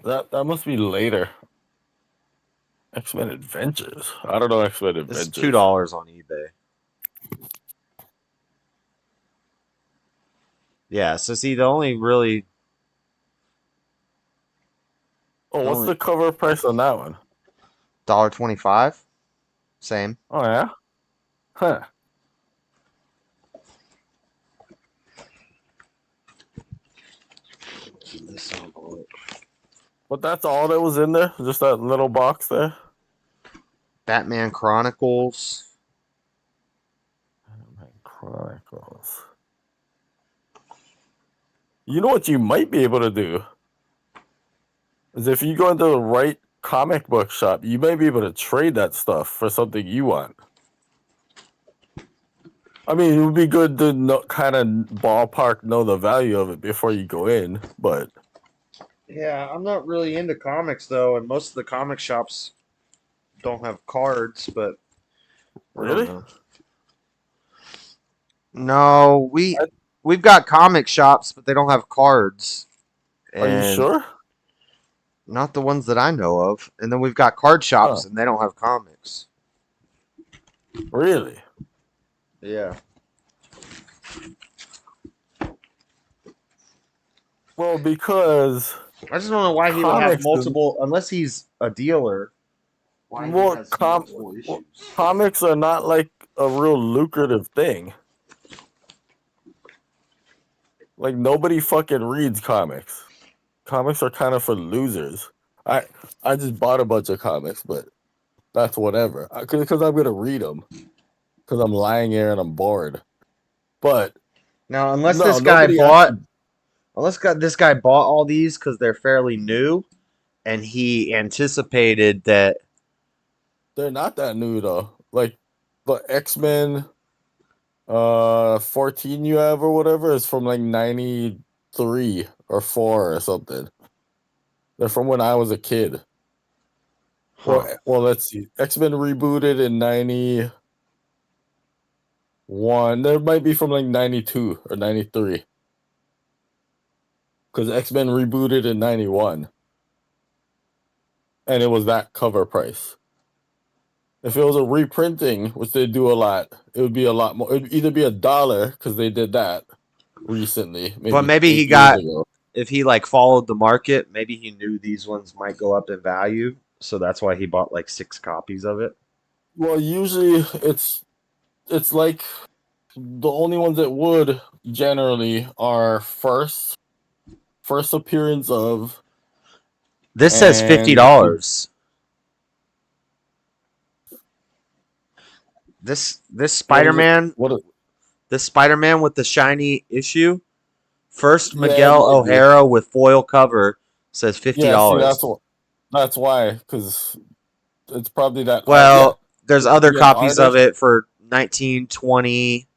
That must be later. X-Men Adventures. I don't know X-Men Adventures. This is $2 on eBay. Yeah, so see, the only really. Oh, what's the cover price on that one? $1.25. Same. Oh yeah. Huh. But that's all that was in there? Just that little box there? Batman Chronicles. Chronicles. You know what you might be able to do? Is if you go into the right comic book shop, you may be able to trade that stuff for something you want. I mean, it would be good to kind of ballpark know the value of it before you go in, but... Yeah, I'm not really into comics, though, and most of the comic shops don't have cards, but... Really? No, we've got comic shops, but they don't have cards. Are you sure? Not the ones that I know of. And then we've got card shops, and they don't have comics. Really? Yeah. Well, because... I just don't know why he would have multiple... Unless he's a dealer. Well, comics are not like a real lucrative thing. Like, nobody fucking reads comics. Comics are kind of for losers. I just bought a bunch of comics, but that's whatever. Because I'm going to read them. Because I'm lying here and I'm bored. But... Now, unless this guy bought all these because they're fairly new, and he anticipated that... They're not that new, though. Like, the X-Men 14 you have or whatever is from, like, 93 or 4 or something. They're from when I was a kid. Well, let's see. X-Men rebooted in 91. There might be from, like, 92 or 93. Because X-Men rebooted in 91. And it was that cover price. If it was a reprinting, which they do a lot, it would be a lot more. It would either be $1 because they did that recently. But maybe he got, if he like followed the market, maybe he knew these ones might go up in value, so that's why he bought like 6 copies of it. Well, usually it's like the only ones that would generally are first appearance of. This says $50. This What is it? Spider-Man, What? this Spider-Man with the shiny issue, first Yeah, it Miguel might be. O'Hara with foil cover says $50. Yeah, see, that's why, because it's probably that. Yeah, Well, there's to other be an copies of artist. it for 1920,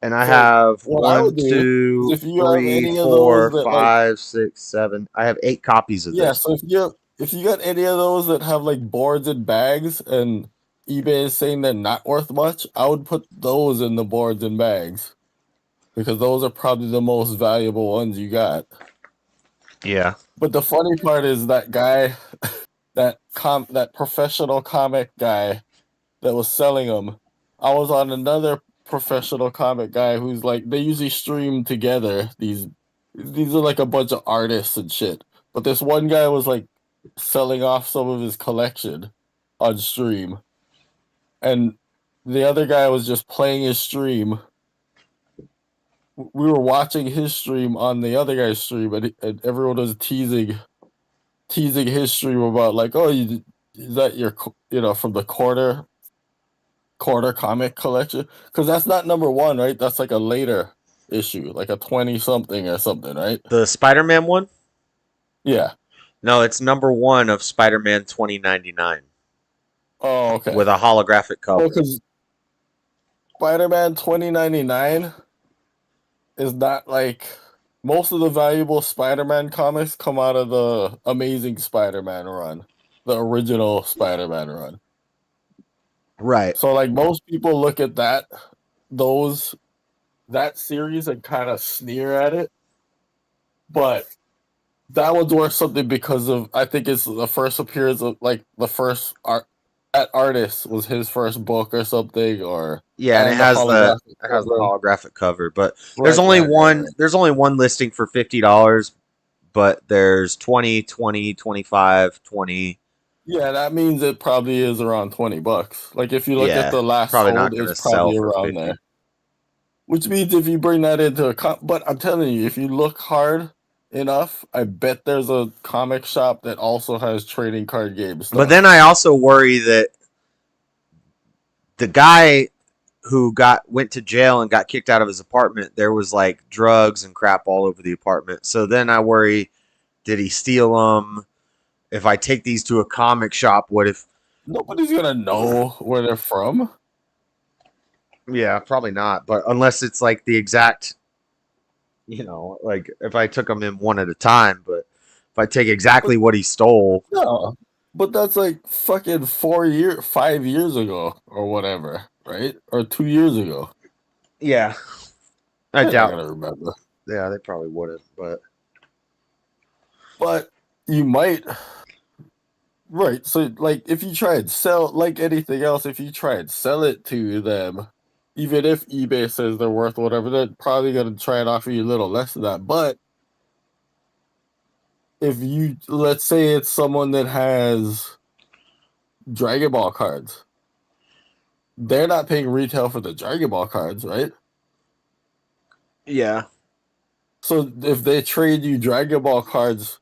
and I So have what I would 1, do is 2, if you have 3, any of 4, those that like, 5, 6, 7. I have 8 copies of yeah. this. So if you got any of those that have like boards and bags, and eBay is saying they're not worth much, I would put those in the boards and bags because those are probably the most valuable ones you got. Yeah. But the funny part is that guy, that professional comic guy that was selling them. I was on another professional comic guy who's like, they usually stream together. These are like a bunch of artists and shit. But this one guy was like selling off some of his collection on stream, and the other guy was just playing his stream. We were watching his stream on the other guy's stream, and everyone was teasing his stream about like, oh, is that your from the quarter comic collection? Because that's not number one, right? That's like a later issue, like a 20 something or something, right? The Spider-Man one? Yeah. No, it's number 1 of Spider-Man 2099 Oh, okay. with a holographic cover. Well, because Spider-Man 2099 is not like most of the valuable Spider-Man comics come out of the Amazing Spider-Man run, the original Spider-Man run. Right. So like most people look at that series and kind of sneer at it, but that one's worth something because of, I think it's the first appearance of like the first artist was his first book or something, or Yeah, and it has the holographic cover, but there's only one there's only one listing for $50, but there's 20, 20, 25, 20. Yeah, that means it probably is around $20. Like if you look Yeah, at the last probably not sold, gonna it's sell probably for around 50. there. Which means if you bring that into but I'm telling you, if you look hard enough, I bet there's a comic shop that also has trading card game stuff. But then I also worry that the guy who went to jail and got kicked out of his apartment, there was like drugs and crap all over the apartment. So then I worry, did he steal them? If I take these to a comic shop, what if nobody's gonna know where they're from? Yeah, probably not. But unless it's like the exact, like if I took them in one at a time, but if I take exactly what he stole. No, but that's like fucking 5 years ago or whatever, right? Or 2 years ago. Yeah. I They're doubt. not gonna remember. Yeah, they probably wouldn't, but you might. Right. So like if you try and sell, like anything else, if you try and sell it to them, even if eBay says they're worth whatever, they're probably gonna try and offer you a little less than that. But if you, let's say it's someone that has Dragon Ball cards, they're not paying retail for the Dragon Ball cards, right? Yeah. So if they trade you Dragon Ball cards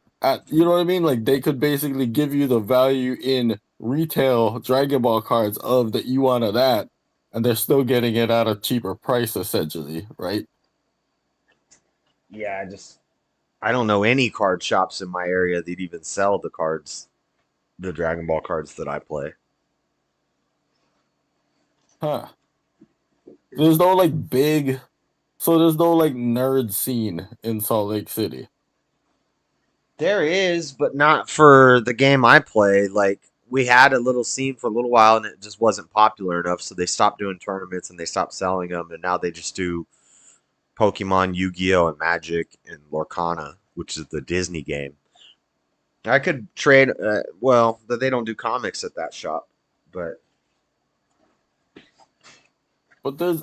you know what I mean? Like they could basically give you the value in retail Dragon Ball cards of that you want of that, and they're still getting it at a cheaper price, essentially, right? Yeah, I don't know any card shops in my area that even sell the cards, the Dragon Ball cards that I play. Huh. There's no like there's no like nerd scene in Salt Lake City. There is, but not for the game I play. Like, we had a little scene for a little while, and it just wasn't popular enough, so they stopped doing tournaments and they stopped selling them, and now they just do Pokemon, Yu-Gi-Oh, and Magic, and Lorcana, which is the Disney game. I could trade. They don't do comics at that shop, but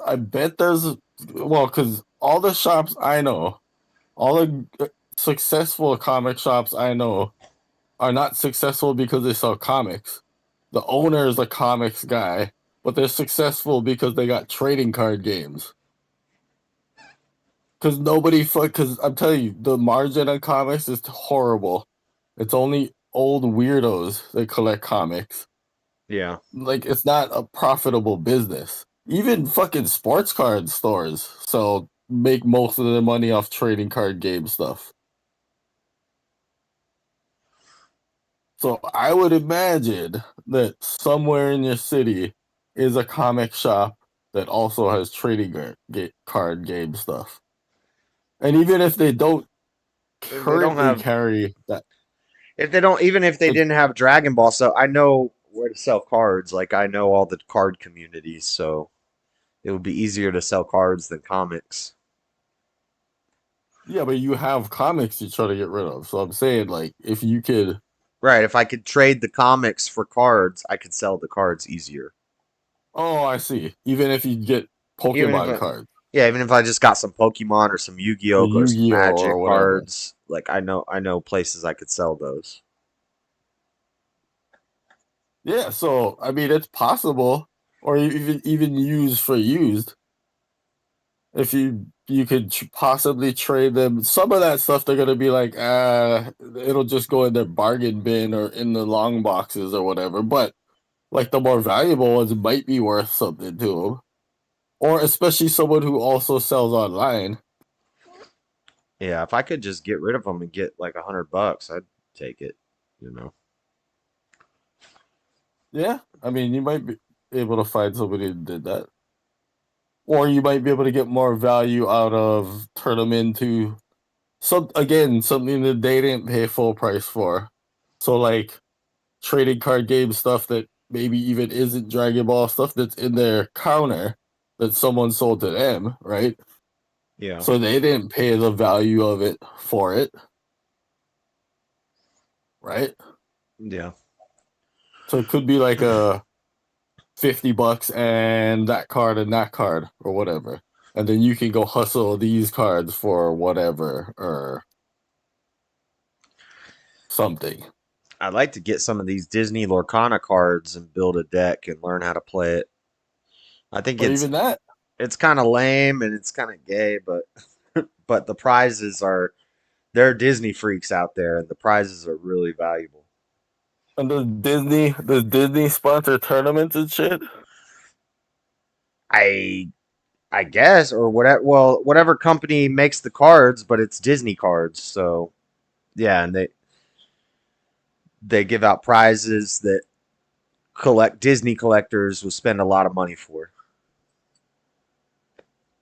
I bet there's because all the shops I know, all the successful comic shops I know are not successful because they sell comics. The owner is a comics guy, but they're successful because they got trading card games. Because because I'm telling you, the margin on comics is horrible. It's only old weirdos that collect comics. Yeah. Like, it's not a profitable business. Even fucking sports card stores make most of their money off trading card game stuff. So I would imagine that somewhere in your city is a comic shop that also has card game stuff. And even if they don't If they don't currently have, carry that, if they don't, even if they like, didn't have Dragon Ball, so I know where to sell cards. Like I know all the card communities, so it would be easier to sell cards than comics. yeah, but you have comics you try to get rid of. So I'm saying, like, if you could, Right. If I could trade the comics for cards, I could sell the cards easier. oh, I see. Even if you get Even if Pokemon I, cards yeah, even if I just got some Pokemon or some or Yu-Gi-Oh or some Yu-Gi-Oh or Magic whatever. cards, like I know places I could sell those. Yeah, so I mean, it's possible, or even used for used. If you could possibly trade them, some of that stuff they're gonna be like, it'll just go in their bargain bin or in the long boxes or whatever. But like the more valuable ones might be worth something to them, or especially someone who also sells online. Yeah, if I could just get rid of them and get like $100, I'd take it. You know. Yeah, I mean, you might be able to find somebody who did that. Or you might be able to get more value out of turn them into something that they didn't pay full price for. So like trading card game stuff that maybe even isn't Dragon Ball stuff that's in their counter that someone sold to them, right? Yeah. So they didn't pay the value of it for it, right? Yeah. So it could be like a $50 and that card or whatever. And then you can go hustle these cards for whatever or something. I'd like to get some of these Disney Lorcana cards and build a deck and learn how to play it. I think Or even that. it's kind of lame and it's kind of gay, but but the prizes are there are Disney freaks out there and the prizes are really valuable. And does Disney sponsor tournaments and shit? I I guess or whatever. Well, whatever company makes the cards, but it's Disney cards. So yeah, and they give out prizes that Disney collectors will spend a lot of money for.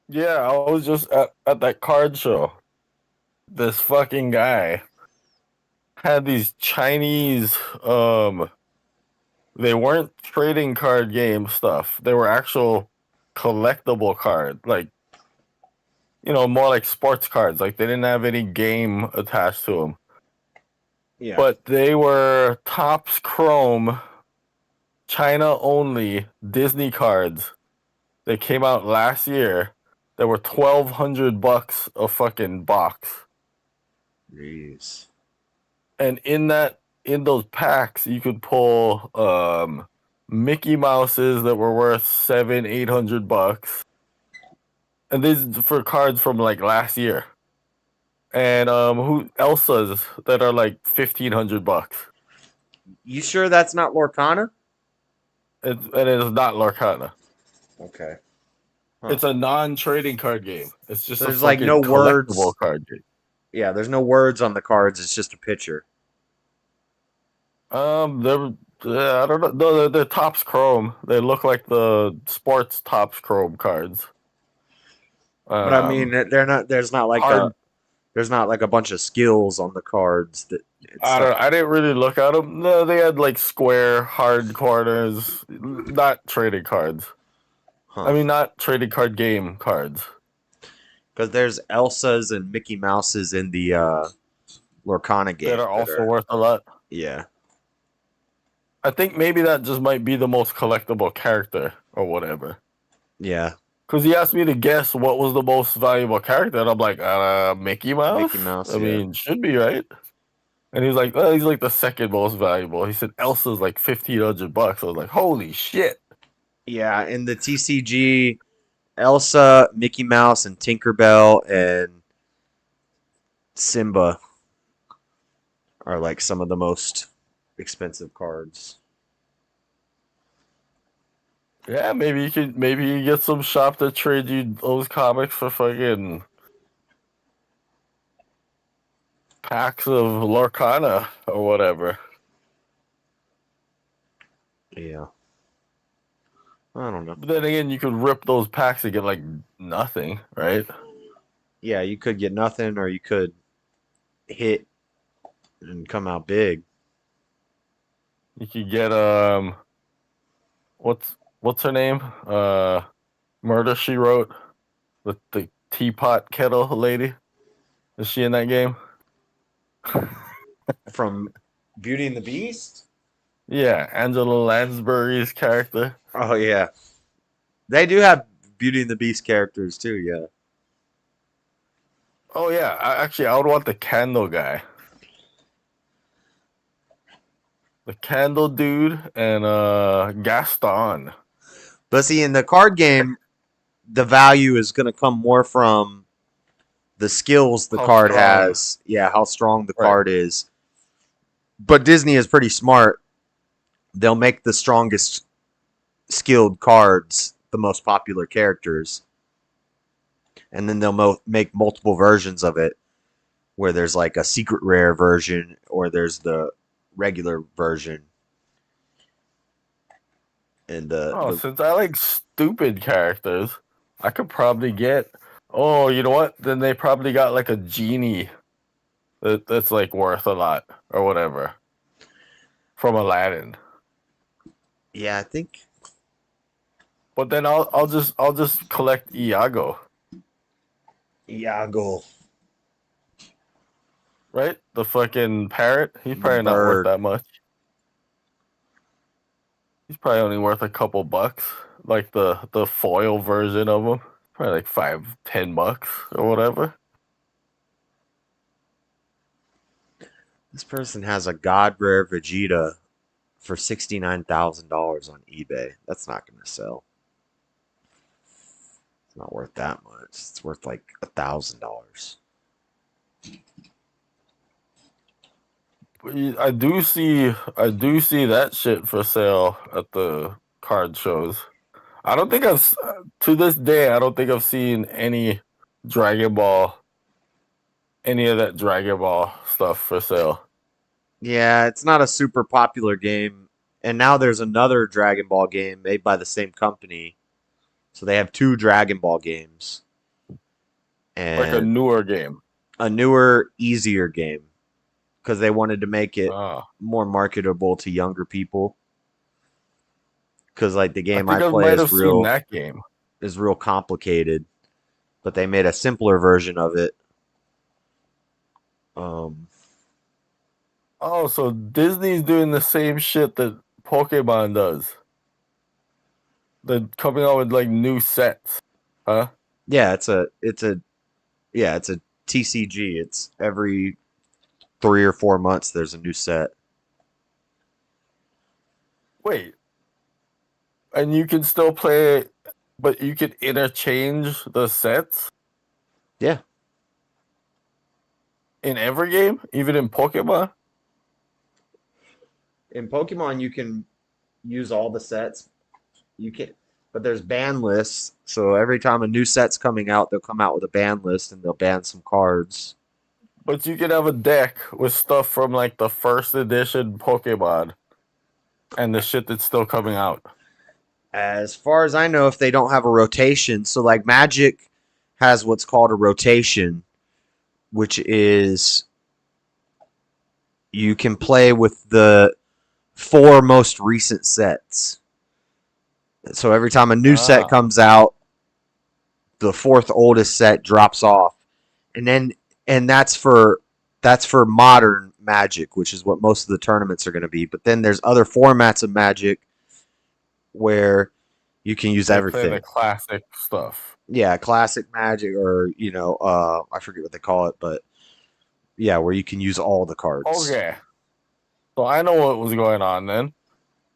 Yeah, I was just at that card show. This fucking guy had these Chinese they weren't trading card game stuff. They were actual collectible cards, like more like sports cards. Like they didn't have any game attached to them. Yeah. But they were Topps Chrome China only Disney cards. They came out last year. That were $1,200 a fucking box. Jeez. And in those packs, you could pull Mickey Mouses that were worth $700-800, and these for cards from like last year. And Elsas that are like $1,500. You sure that's not Lorcana? And it is not Lorcana. Okay. It's a non-trading card game. It's just So a there's like fucking no collectible words. card game. Yeah, there's no words on the cards. It's just a picture. They're I don't know. No, they're Topps Chrome. They look like the sports Topps Chrome cards. But I mean, they're not. Hard. There's not like a bunch of skills on the cards that. I didn't really look at them. No, they had like square, hard corners, not trading cards. Huh. I mean, not trading card game cards. Because there's Elsa's and Mickey Mouse's in the Lorcana game That are also worth a lot. Yeah. I think maybe that just might be the most collectible character or whatever. Yeah. Because he asked me to guess what was the most valuable character, and I'm like, Mickey Mouse? Mickey Mouse, I yeah. mean, should be, right? And he's like, he's like the second most valuable. He said Elsa's like $1,500. I was like, holy shit. Yeah, in the TCG, Elsa, Mickey Mouse, and Tinkerbell and Simba are like some of the most expensive cards. Yeah, maybe you get some shop that trade you those comics for fucking packs of Lorcana or whatever. Yeah. I don't know. But then again, you could rip those packs and get like nothing, right? Yeah, you could get nothing, or you could hit and come out big. You could get what's her name? Murder She Wrote, the teapot kettle lady. Is she in that game? From Beauty and the Beast? Yeah, Angela Lansbury's character. Oh yeah. They do have Beauty and the Beast characters too, yeah. Oh yeah, I would want the candle guy. The candle dude and Gaston. But see, in the card game, the value is going to come more from the skills the How card strong. has. Yeah, how strong the Right. card is. But Disney is pretty smart. They'll make the strongest skilled cards the most popular characters. And then they'll make multiple versions of it, where there's like a secret rare version or there's the regular version. And Since I like stupid characters, I could probably get. Oh, you know what? Then they probably got like a genie that's like worth a lot or whatever from Aladdin. yeah, I think. But then I'll just collect Iago, Iago. right? The fucking parrot. He's The probably not worth bird. that much. He's probably only worth a couple bucks. Like the foil version of him, probably like $5-10 or whatever. This person has a God Rare Vegeta for $69,000 on eBay. That's not going to sell. It's not worth that much. It's worth like $1,000. I do see that shit for sale at the card shows. I don't think to this day I don't think I've seen any Dragon Ball, any of that Dragon Ball stuff for sale. Yeah, it's not a super popular game. And now there's another Dragon Ball game made by the same company. So they have two Dragon Ball games. And Like a newer game. A newer, easier game. Because they wanted to make it more marketable to younger people. Because like the game I play is real, that game is real complicated, but they made a simpler version of it. Oh, so Disney's doing the same shit that Pokemon does. They're coming out with like new sets, huh? Yeah, it's a TCG. It's every 3 or 4 months there's a new set. Wait. And you can still play, but you can interchange the sets? Yeah. In every game? Even in Pokemon? In Pokemon, you can use all the sets. But there's ban lists. So every time a new set's coming out, they'll come out with a ban list and they'll ban some cards. But you can have a deck with stuff from like the first edition Pokemon and the shit that's still coming out. As far as I know, if they don't have a rotation, so like Magic has what's called a rotation, which is you can play with the 4 most recent sets. So every time a new set comes out, the 4th oldest set drops off. And that's for modern Magic, which is what most of the tournaments are going to be. But then there's other formats of Magic where you can use everything. The classic stuff. Yeah, classic Magic, or I forget what they call it, but yeah, where you can use all the cards. Okay. So I know what was going on then.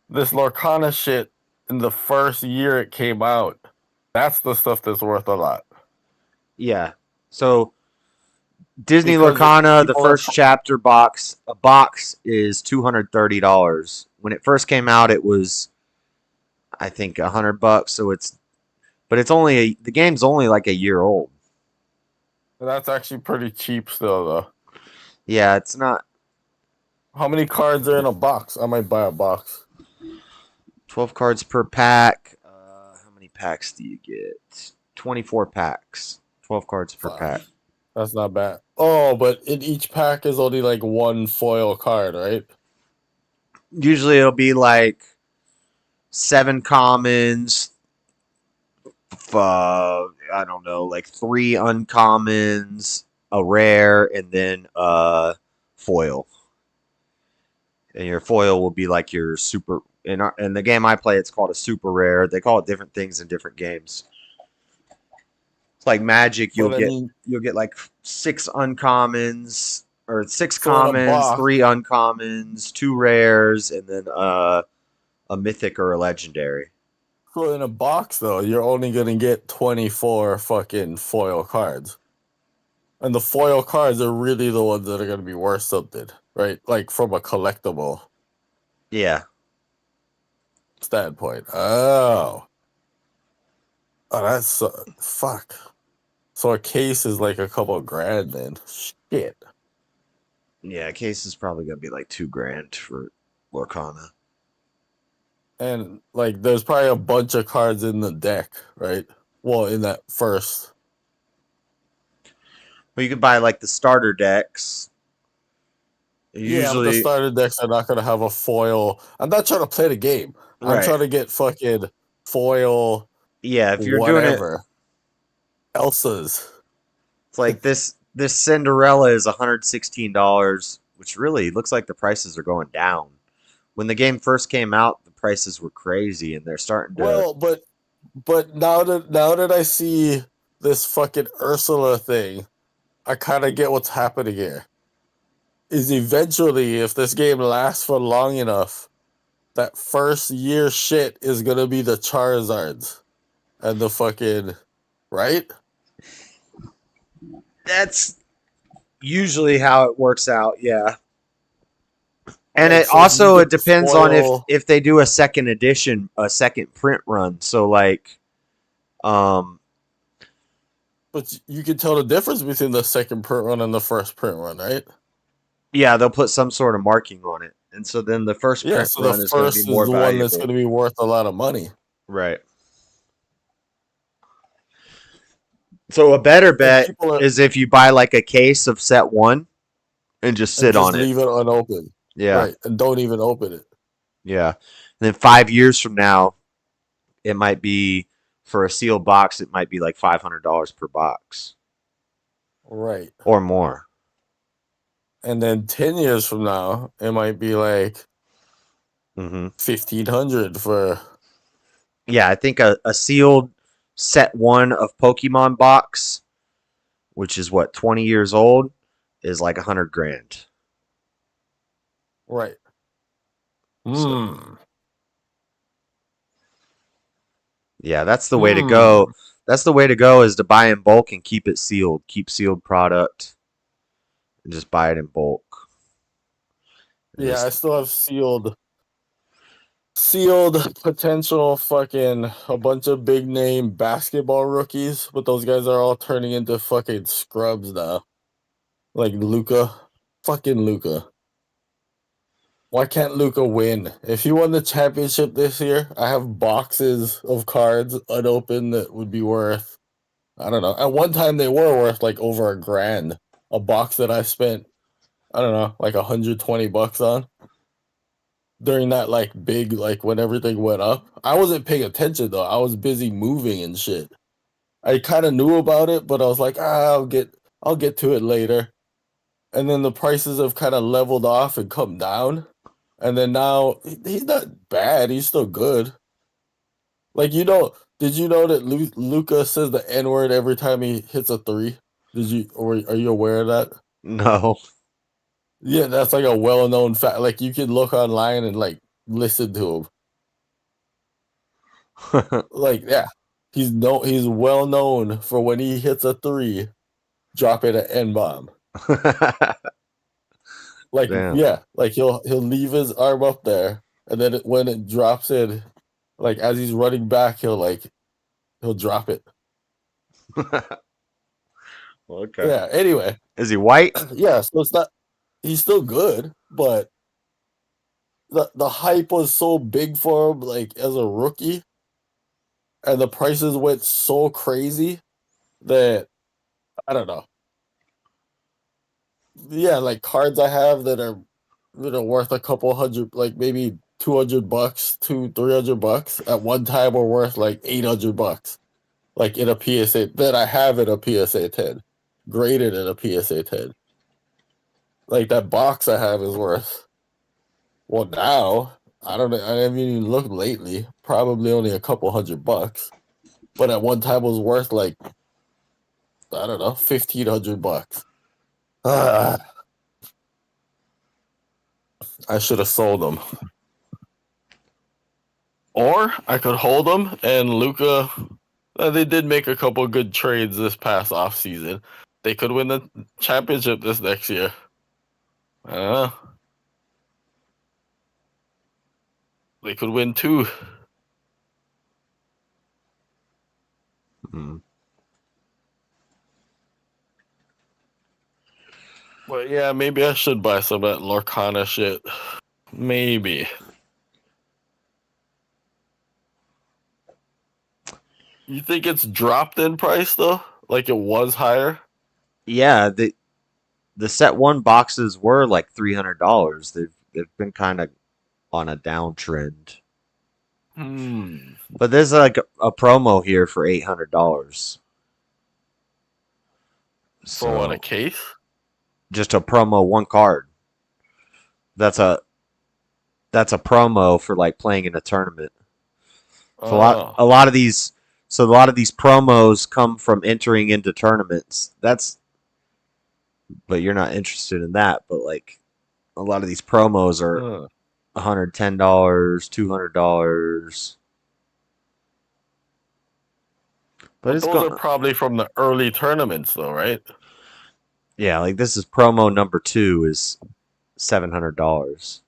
This Lorcana shit in the first year it came out, that's the stuff that's worth a lot. Yeah. So Disney Because Lorcana, the people first chapter box, a box is $230. When it first came out, it was I think $100. So but it's only the game's only like a year old. That's actually pretty cheap still, though. Yeah, it's not. How many cards are in a box? I might buy a box. 12 cards per pack. How many packs do you get? 24 packs. 12 cards per pack. That's not bad. Oh, but in each pack is only like one foil card, right? Usually it'll be like 7 commons. I don't know, like 3 uncommons, a rare, and then foil. And your foil will be like your super. In the game I play, it's called a super rare. They call it different things in different games. It's like Magic. You'll get like 6 uncommons or 6 commons, 3 uncommons, 2 rares, and then a mythic or a legendary. So in a box, though, you're only going to get 24 fucking foil cards. And the foil cards are really the ones that are going to be worth something, right? Like from a collectible standpoint. Oh, that's fuck. So a case is like a couple grand, then. Shit. Yeah, a case is probably going to be like $2,000 for Lorcana. And like, there's probably a bunch of cards in the deck, right? Well, in that first. Well, you could buy like the starter decks. Yeah, but the starter decks are not going to have a foil. I'm not trying to play the game. I'm trying to get fucking foil. Yeah, if you're whatever. doing it, Elsa's. It's like this Cinderella is $116, which really looks like the prices are going down. When the game first came out, the prices were crazy, and they're starting to. Well, but now that I see this fucking Ursula thing, I kind of get what's happening here. Is eventually, if this game lasts for long enough, that first year shit is gonna be the Charizards and the fucking right. That's usually how it works out, yeah. And it also depends on if they do a second edition, a second print run. So like, but you can tell the difference between the second print run and the first print run, right? Yeah, they'll put some sort of marking on it, and so then the first print run is going to be more the valuable. one that's going to be worth a lot of money, right? So a better bet is if you buy like a case of set 1 and just sit on it. Leave it unopened. Yeah. Right. And don't even open it. Yeah. And then 5 years from now, it might be for a sealed box, it might be like $500 per box. Right. Or more. And then 10 years from now, it might be like $1,500 for. Yeah, I think a sealed set 1 of Pokemon box, which is what, 20 years old, is like $100,000. Right. Yeah, that's the way to go. That's the way to go, is to buy in bulk and keep it sealed. Keep sealed product and just buy it in bulk. Yeah, I still have sealed potential fucking a bunch of big name basketball rookies, but those guys are all turning into fucking scrubs now. Like Luka. Fucking Luka. Why can't Luka win? If he won the championship this year, I have boxes of cards unopened that would be worth, I don't know. At one time they were worth like over $1,000. A box that I spent, I don't know, like $120 on. During that like big, like when everything went up. I wasn't paying attention though. I was busy moving and shit. I kind of knew about it, but I was like, I'll get to it later. And then the prices have kind of leveled off and come down. And then now he's not bad. He's still good. Like, did you know that Luka says the N-word every time he hits a 3? Are you aware of that? No. Yeah, that's like a well-known fact. Like, you can look online and like listen to him. Like, yeah, he's well known for when he hits a 3, dropping an N-bomb. Like, damn. yeah, like he'll leave his arm up there, and then when it drops in, Like as he's running back, he'll drop it. Okay. Yeah. Anyway, Is he white? yeah. So it's not. He's still good, but the hype was so big for him, like as a rookie, and the prices went so crazy that I don't know. Yeah, like cards I have that are worth a couple hundred, like maybe $200, $300 at one time were worth like $800, like in a PSA that I have in a PSA 10, graded in a PSA 10. Like that box I have is worth. Well, now I don't know. I haven't even looked lately. Probably only a couple $100, but at one time was worth like I don't know, $1,500. I should have sold them. Or I could hold them and Luca. They did make a couple good trades this past offseason. They could win the championship this next year. I don't know. They could win 2. But yeah, maybe I should buy some of that Lorcana shit. Maybe. You think it's dropped in price though? Like it was higher? Yeah, the set 1 boxes were like $300. They've been kind of on a downtrend. But there's like a promo here for $800. For what, a case? Just a promo, 1 card. That's a promo for like playing in a tournament. So a lot of these promos come from entering into tournaments. But you're not interested in that. But like a lot of these promos are $110, $200. But those are probably from the early tournaments, though, right? Yeah, like this is promo number 2 is $700.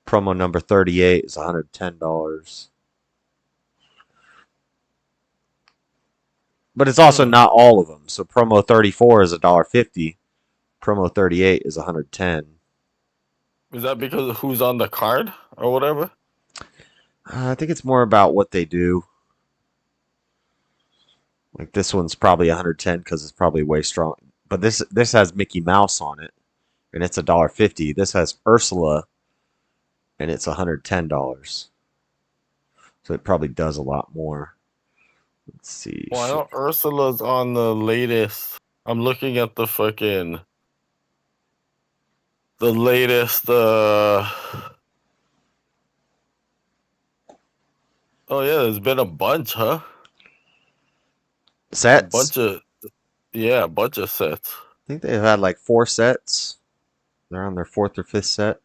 Promo number 38 is $110. But it's also not all of them. So promo 34 is $1.50. Promo 38 is $110. Is that because of who's on the card or whatever? I think it's more about what they do. Like this one's probably $110 because it's probably way strong. But this has Mickey Mouse on it, and it's $1.50. This has Ursula, and it's $110. So it probably does a lot more. Let's see. Well, I know Ursula's on the latest. I'm looking at the latest. Oh yeah, there's been a bunch, huh? Sets? A bunch of sets. I think they've had like 4 sets. They're on their 4th or 5th set.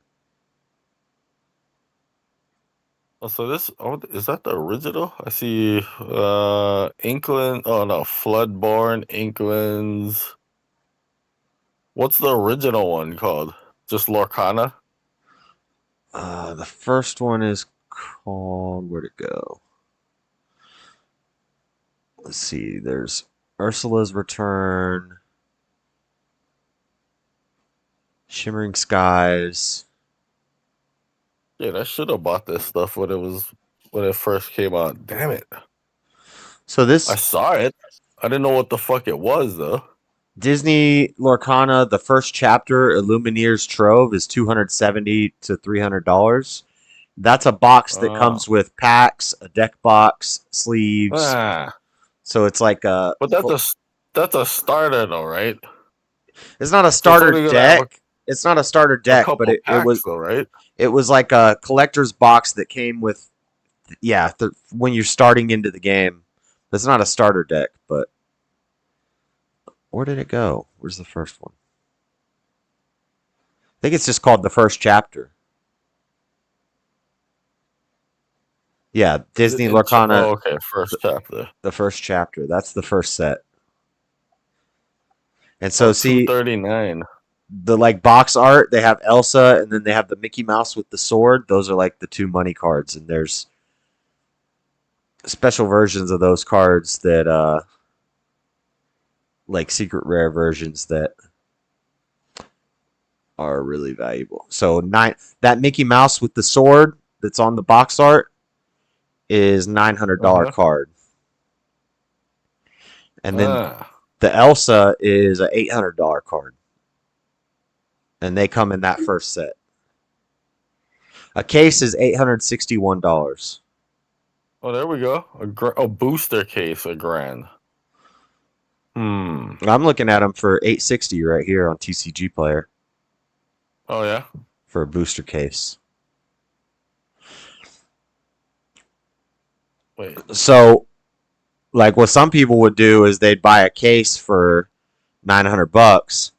Oh, so is that the original? I see Inkland. Oh no, Floodborn, Inklings. What's the original one called? Just Lorcana? The first one is called, where'd it go? Let's see, there's Ursula's Return, Shimmering Skies. Yeah, I should have bought this stuff when it first came out. Damn it. So this, I saw it. I didn't know what the fuck it was though. Disney Lorcana, the first chapter, Illumineer's Trove, is $270 to $300. That's a box that comes with packs, a deck box, sleeves. So it's like a. But that's a starter though, right? It's not a starter deck. It's not a starter deck, but it was though, right? It was like a collector's box that came with, when you're starting into the game. It's not a starter deck, but where did it go? Where's the first one? I think it's just called the first chapter. Yeah, Disney Lorcana. Oh, okay, first chapter. The first chapter. That's the first set. And so see, $239. The like box art, they have Elsa, and then they have the Mickey Mouse with the sword. Those are like the 2 money cards, and there's special versions of those cards that like secret rare versions that are really valuable. So that Mickey Mouse with the sword that's on the box art is $900 card. And then the Elsa is a $800 card. And they come in that first set. A case is $861. Oh, there we go. A booster case, $1,000. I'm looking at them for $860 right here on TCG Player. Oh yeah, for a booster case. Wait. So, like what some people would do is they'd buy a case for $900,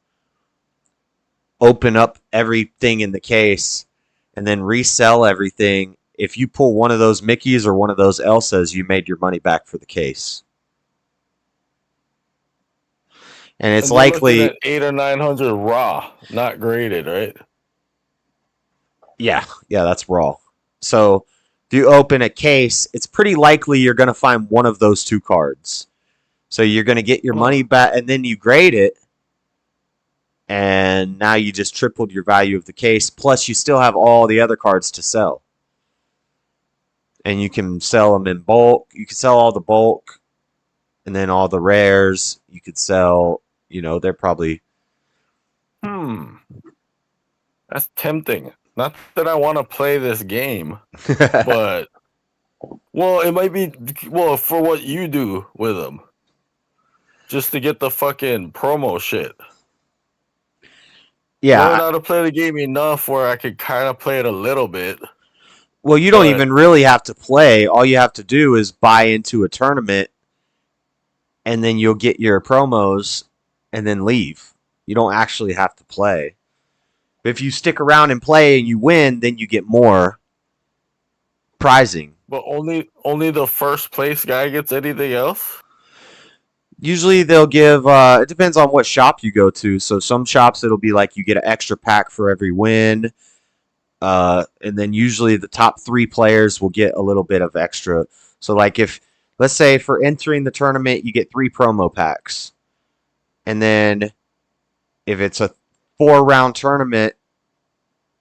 open up everything in the case, and then resell everything. If you pull one of those Mickeys or one of those Elsas, you made your money back for the case. And it's likely at 800 or 900 raw, not graded, right? Yeah, that's raw. So if you open a case, it's pretty likely you're going to find one of those two cards. So you're going to get your money back, and then you grade it, and now you just tripled your value of the case. Plus, you still have all the other cards to sell. And you can sell them in bulk. You can sell all the bulk, and then all the rares. You could sell, they're probably... That's tempting. Not that I want to play this game, but... Well, it might be... Well, for what you do with them. Just to get the fucking promo shit. Yeah. Learn how to play the game enough where I could kind of play it a little bit. Well, you don't even really have to play. All you have to do is buy into a tournament, and then you'll get your promos, and then leave. You don't actually have to play. But if you stick around and play and you win, then you get more prizing. But only the first place guy gets anything else? Usually they'll give, it depends on what shop you go to. So some shops it'll be like you get an extra pack for every win. And then usually the top 3 players will get a little bit of extra. So like if, let's say for entering the tournament, you get 3 promo packs. And then if it's a 4-round tournament,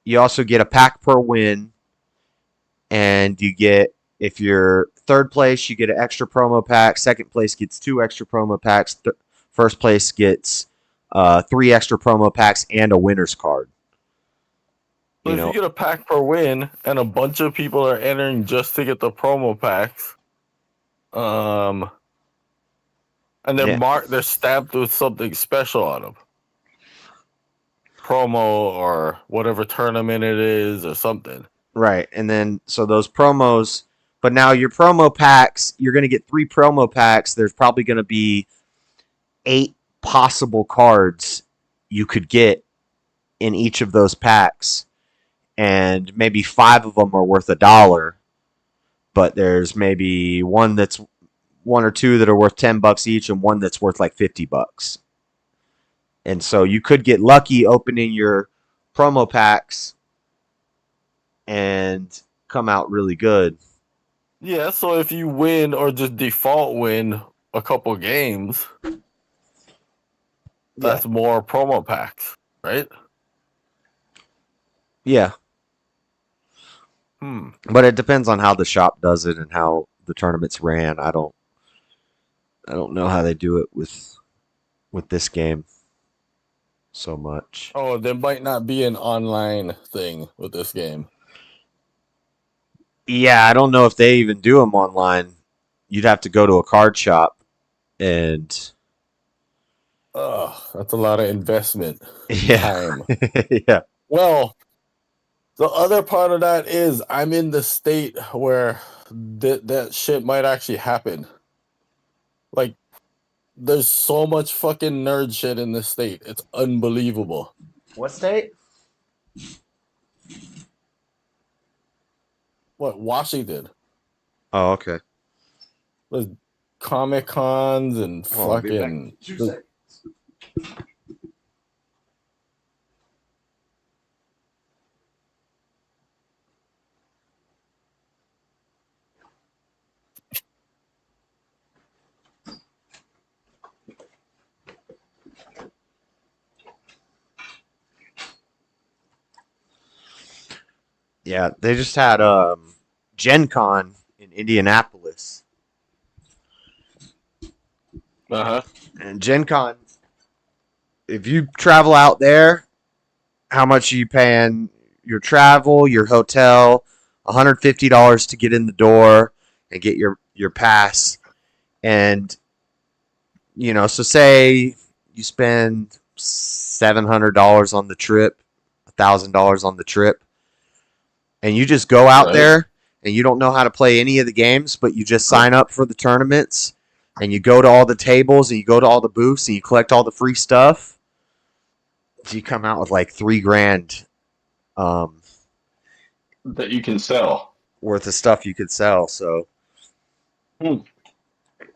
you also get a pack per win. And you get, if you're third place, you get an extra promo pack. Second place gets 2 extra promo packs. First place gets 3 extra promo packs and a winner's card. So if you get a pack per win, and a bunch of people are entering just to get the promo packs, and they're stamped with something special on them, promo or whatever tournament it is or something. Right, and then so those promos, but now your promo packs, you're going to get 3 promo packs. There's probably going to be 8 possible cards you could get in each of those packs, and maybe 5 of them are worth $1. But there's maybe one or two that are worth $10 each, and one that's worth like $50. And so you could get lucky opening your promo packs and come out really good. Yeah, so if you win or just default win a couple games, that's more promo packs, right? Yeah. But it depends on how the shop does it and how the tournaments ran. I don't know how they do it with this game so much. Oh, there might not be an online thing with this game. Yeah, I don't know if they even do them online. You'd have to go to a card shop and... That's a lot of investment. Yeah. Time. Yeah. Well, the other part of that is I'm in the state where that shit might actually happen. Like, there's so much fucking nerd shit in this state. It's unbelievable. What state? What, Washington? Oh, okay. There's Comic Cons and I'll be back fucking... in 2 seconds. Yeah, they just had Gen Con in Indianapolis. And Gen Con, if you travel out there, how much are you paying? Your travel, your hotel, $150 to get in the door and get your pass. And, so say you spend $700 on the trip, $1,000 on the trip, and you just go out there and you don't know how to play any of the games, but you just sign up for the tournaments and you go to all the tables and you go to all the booths and you collect all the free stuff. So you come out with like $3,000 that you can sell worth of stuff you could sell. So, and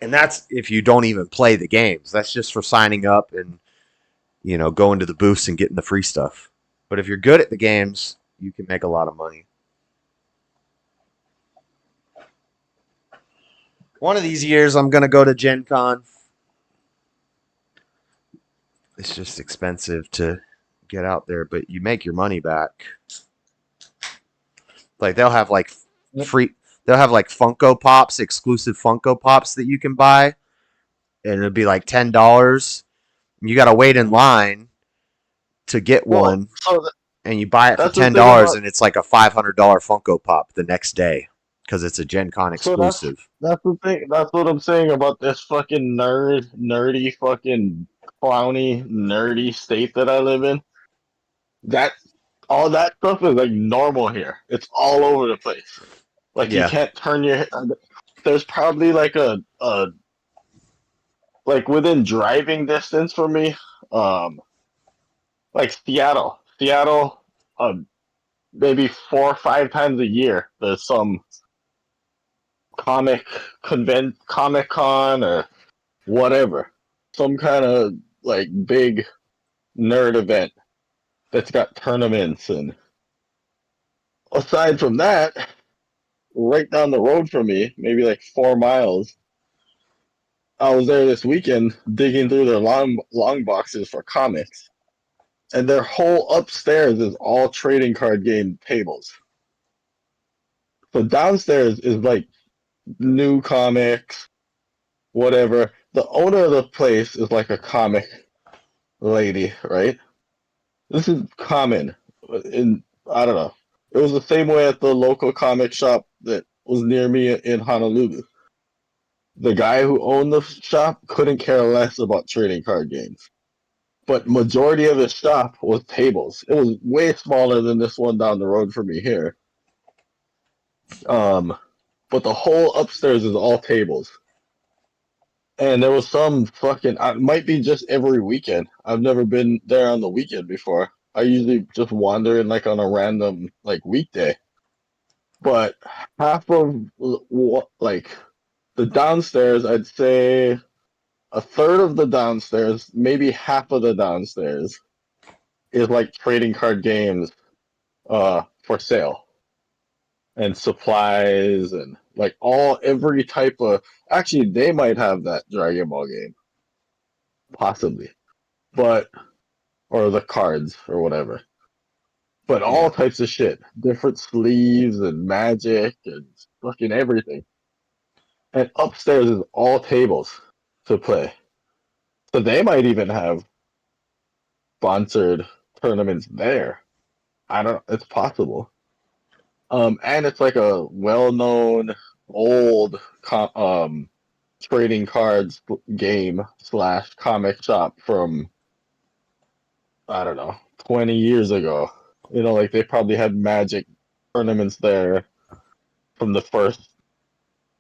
that's if you don't even play the games. That's just for signing up and going to the booths and getting the free stuff. But if you're good at the games, you can make a lot of money. One of these years, I'm going to go to Gen Con. It's just expensive to get out there, but you make your money back. Like they'll have like Funko Pops, exclusive Funko Pops that you can buy, and it'll be like $10. You got to wait in line to get one, and you buy it for $10, and it's like a $500 Funko Pop the next day because it's a Gen Con exclusive. That's the thing. That's what I'm saying about this fucking nerdy, fucking clowny, nerdy state that I live in. That all that stuff is like normal here. It's all over the place. Like you can't turn your head. There's probably like a like within driving distance from me, like Seattle, maybe 4 or 5 times a year. There's some Comic Con or whatever, some kind of like big nerd event that's got tournaments. And aside from that, right down the road from me, maybe like 4 miles, I was there this weekend digging through their long boxes for comics, and their whole upstairs is all trading card game tables. So downstairs is like new comics, whatever. The owner of the place is like a comic lady, right? This is common in, I don't know. It was the same way at the local comic shop that was near me in Honolulu. The guy who owned the shop couldn't care less about trading card games. But majority of his shop was tables. It was way smaller than this one down the road from me here. But the whole upstairs is all tables. And there was some fucking, it might be just every weekend. I've never been there on the weekend before. I usually just wander in like on a random like weekday. But half of like the downstairs, I'd say a third of the downstairs, maybe half of the downstairs is like trading card games for sale. And supplies and like every type of, actually they might have that Dragon Ball game. Possibly. But or the cards or whatever. But all types of shit. Different sleeves and magic and fucking everything. And upstairs is all tables to play. So they might even have sponsored tournaments there. It's possible. And it's like a well-known old trading cards game / comic shop from, I don't know, 20 years ago. Like they probably had Magic tournaments there from the first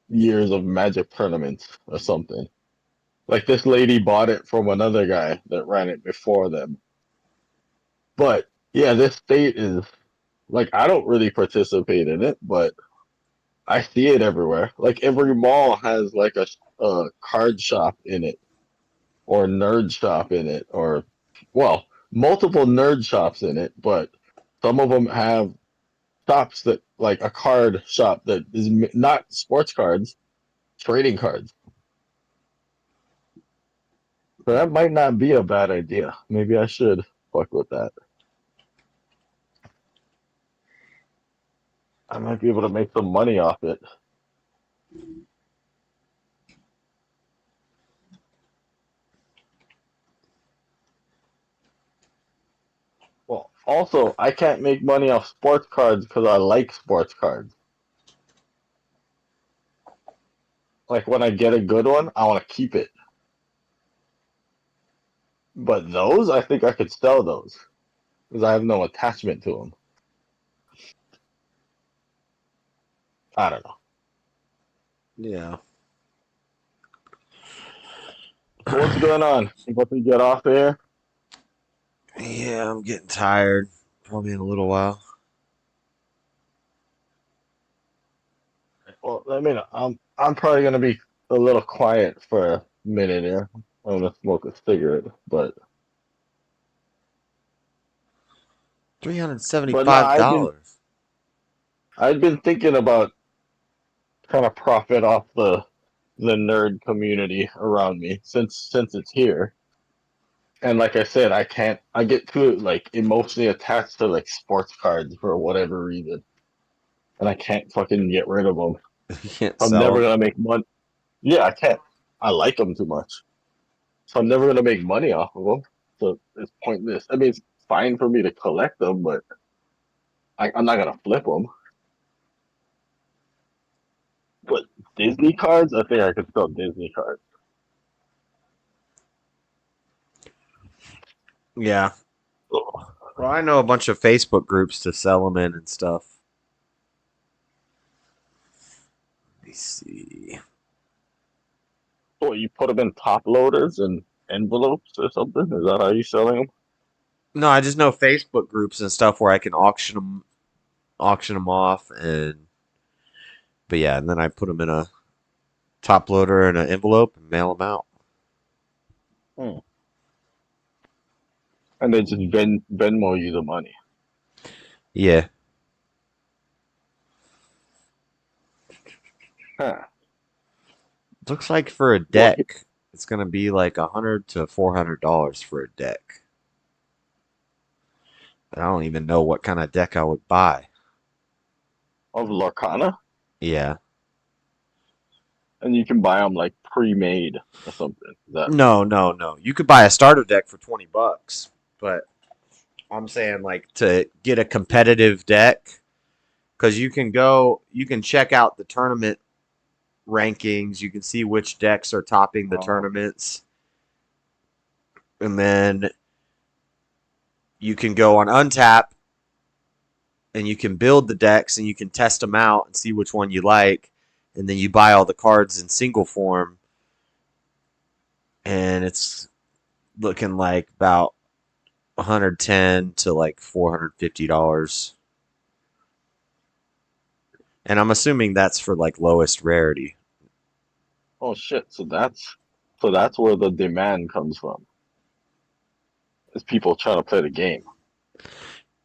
years of Magic tournaments or something. Like this lady bought it from another guy that ran it before them. But yeah, this state is like, I don't really participate in it, but I see it everywhere. Like every mall has like a card shop in it or nerd shop in it, or well, multiple nerd shops in it, but some of them have shops that like a card shop that is not sports cards, trading cards. So that might not be a bad idea. Maybe I should fuck with that. I might be able to make some money off it. Well, also, I can't make money off sports cards because I like sports cards. Like when I get a good one, I want to keep it. But those, I think I could sell those because I have no attachment to them. I don't know. Yeah. What's going on? You about to get off there? Yeah, I'm getting tired. Probably in a little while. Well, I mean, I'm probably gonna be a little quiet for a minute here. I'm gonna smoke a cigarette, but no, $375. I'd been thinking about trying to profit off the nerd community around me since it's here. And like I said, I get too like emotionally attached to like sports cards for whatever reason, and I can't fucking get rid of them. You can't I'm sell never them. gonna make money. Yeah, I can't. I like them too much, so I'm never gonna make money off of them. So it's pointless. I mean, it's fine for me to collect them, but I'm not gonna flip them. But Disney cards, I think I could sell Disney cards. Yeah. Well, I know a bunch of Facebook groups to sell them in and stuff. Let me see. What, you put them in top loaders and envelopes or something? Is that how you selling them? No, I just know Facebook groups and stuff where I can auction them off, and but yeah, and then I put them in a top loader and an envelope and mail them out. Hmm. And then just Venmo you the money. Yeah. Huh. Looks like for a deck, it's gonna be like $100 to $400 for a deck. But I don't even know what kind of deck I would buy. Of Lorcana? Yeah. And you can buy them like pre-made or something. No. You could buy a starter deck for $20, but I'm saying like to get a competitive deck, because you can check out the tournament rankings. You can see which decks are topping the tournaments, and then you can go on Untap and you can build the decks and you can test them out and see which one you like, and then you buy all the cards in single form, and it's looking like about $110 to like $450. And I'm assuming that's for like lowest rarity. Oh shit! So that's where the demand comes from. Is people trying to play the game.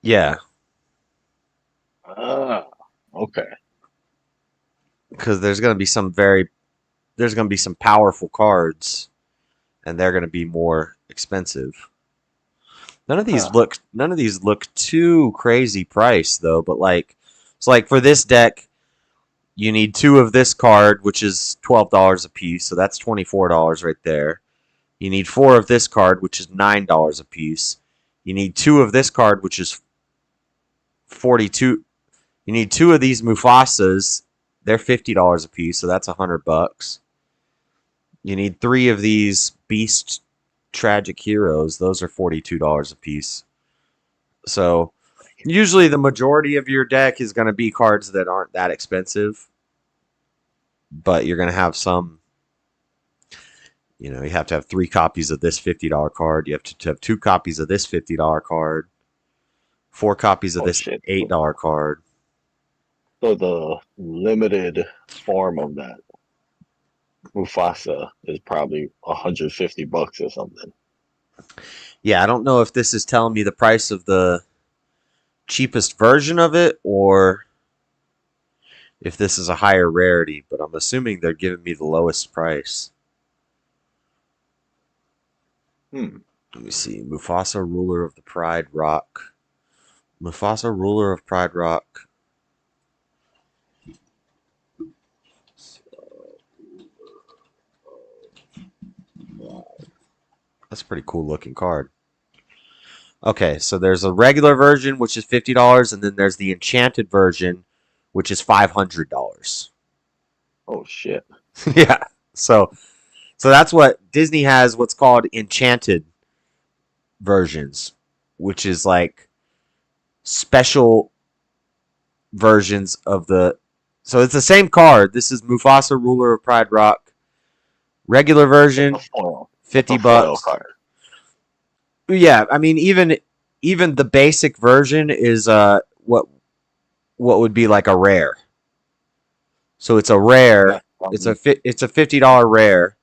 Yeah. Ah, okay. Because there's going to be some powerful cards, and they're going to be more expensive. None of these look too crazy priced though, but like it's like for this deck, you need 2 of this card, which is $12 a piece, so that's $24 right there. You need 4 of this card, which is $9 a piece. You need 2 of this card, which is 42. You need 2 of these Mufasas. They're $50 a piece, so that's $100. You need 3 of these Beast Tragic Heroes. Those are $42 a piece. So usually the majority of your deck is going to be cards that aren't that expensive, but you're going to have some. You have to have 3 copies of this $50 card. You have to have 2 copies of this $50 card, 4 copies of this $8 card. So the limited form of that Mufasa is probably $150 or something. Yeah, I don't know if this is telling me the price of the cheapest version of it or if this is a higher rarity, but I'm assuming they're giving me the lowest price. Let me see. Mufasa, Ruler of the Pride Rock. Mufasa, Ruler of Pride Rock. That's a pretty cool looking card. Okay, so there's a regular version, which is $50, and then there's the enchanted version, which is $500. Oh shit. Yeah. So that's what Disney has, what's called enchanted versions, which is like special versions of the. So it's the same card. This is Mufasa, ruler of Pride Rock. Regular version, $50. Card. Yeah, I mean even the basic version is what would be like a rare. So it's a rare. It's a $50 rare,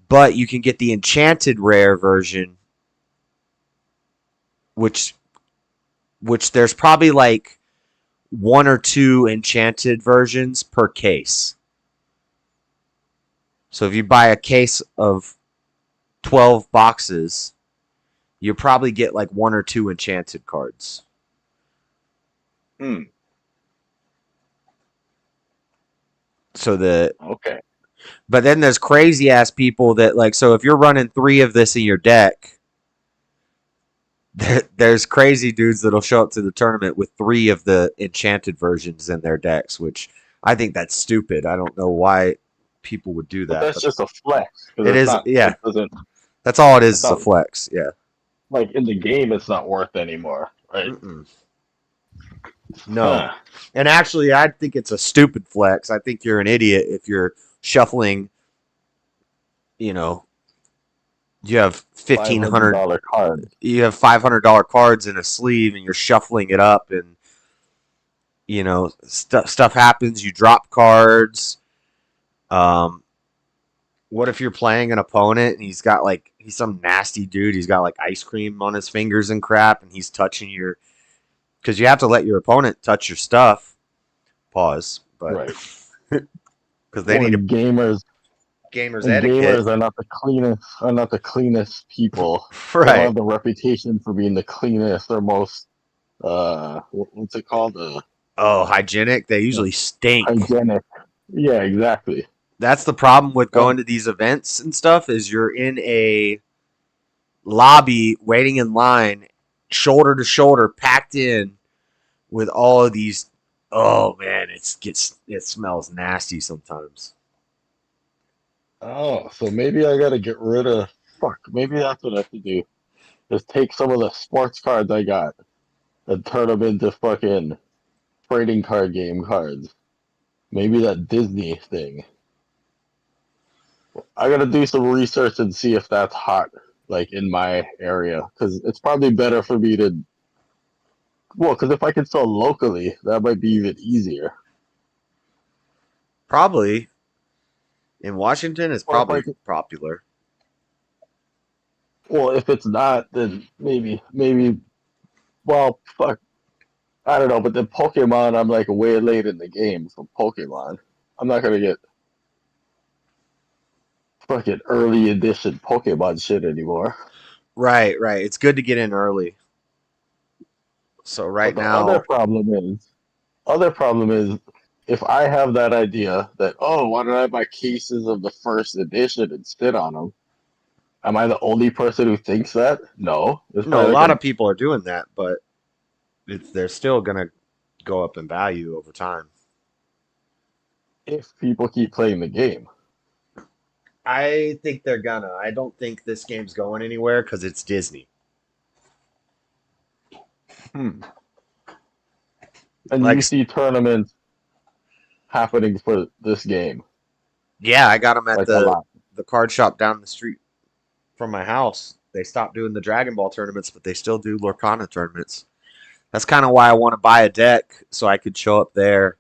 but you can get the enchanted rare version, which there's probably like 1 or 2 enchanted versions per case. So if you buy a case of 12 boxes, you probably get like 1 or 2 enchanted cards. So okay. But then there's crazy ass people that like, so if you're running 3 of this in your deck, there's crazy dudes that'll show up to the tournament with 3 of the enchanted versions in their decks, which I think that's stupid. I don't know why people would do that. But that's just a flex. It is, yeah. That's all it is a flex, yeah. Like in the game, it's not worth anymore, right? No. And actually, I think it's a stupid flex. I think you're an idiot if you're shuffling, you know, you have $1,500 cards. You have $500 cards in a sleeve and you're shuffling it up and, you know, stuff happens. You drop cards. What if you're playing an opponent and he's some nasty dude. He's got like ice cream on his fingers and crap and he's touching your... Because you have to let your opponent touch your stuff. Pause. But right. Because they need gamers etiquette. Gamers are not the cleanest people. Right. They don't have the reputation for being the cleanest or most what's it called? Hygienic. They usually stink. Hygienic. Yeah, exactly. That's the problem with going to these events and stuff is you're in a lobby waiting in line, shoulder to shoulder, packed in with all of these. Oh man, it smells nasty sometimes. Oh, so maybe I gotta get rid of. Fuck, maybe that's what I have to do. Just take some of the sports cards I got and turn them into fucking trading card game cards. Maybe that Disney thing. I gotta do some research and see if that's hot, like in my area, because it's probably better for me to. Well, because if I can sell locally, that might be even easier. Probably. In Washington, it's probably popular. Well, if it's not, then maybe. Well, fuck. I don't know, but then Pokemon, I'm like way late in the game from Pokemon. I'm not gonna get fucking early edition Pokemon shit anymore. Right. It's good to get in early. So The other problem is if I have that idea that, oh, why don't I buy cases of the first edition and sit on them? Am I the only person who thinks that? No. No, a lot of people are doing that, but they're still gonna go up in value over time. If people keep playing the game. I think they're gonna. I don't think this game's going anywhere because it's Disney. And you see tournaments happening for this game. Yeah, I got them at the card shop down the street from my house. They stopped doing the Dragon Ball tournaments, but they still do Lorcana tournaments. That's kind of why I want to buy a deck so I could show up there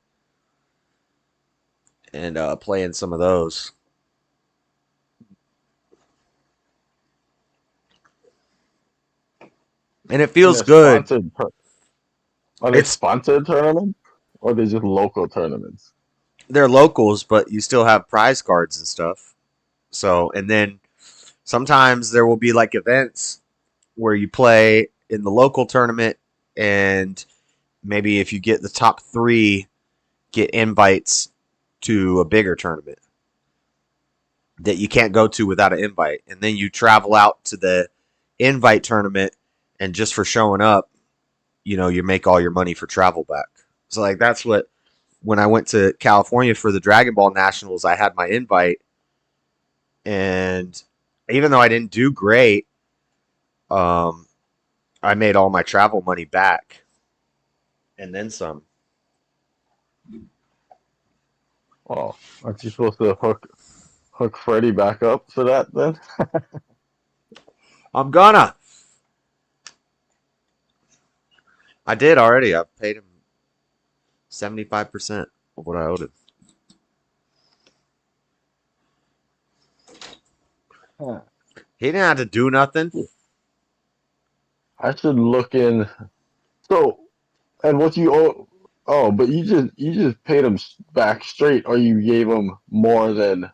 and play in some of those. And it feels good. Are they sponsored tournaments? Or are they just local tournaments? They're locals, but you still have prize cards and stuff. So, and then sometimes there will be like events where you play in the local tournament, and maybe if you get the top 3, get invites to a bigger tournament. that you can't go to without an invite. And then you travel out to the invite tournament, and just for showing up, you make all your money for travel back. So like that's what, when I went to California for the Dragon Ball Nationals, I had my invite, and even though I didn't do great, I made all my travel money back, and then some. Oh, aren't you supposed to hook Freddy back up for that then? I'm gonna. I did already. I paid him 75% of what I owed him. Huh. He didn't have to do nothing. I should look in. So, and what you owe? Oh, but you just paid him back straight, or you gave him more than,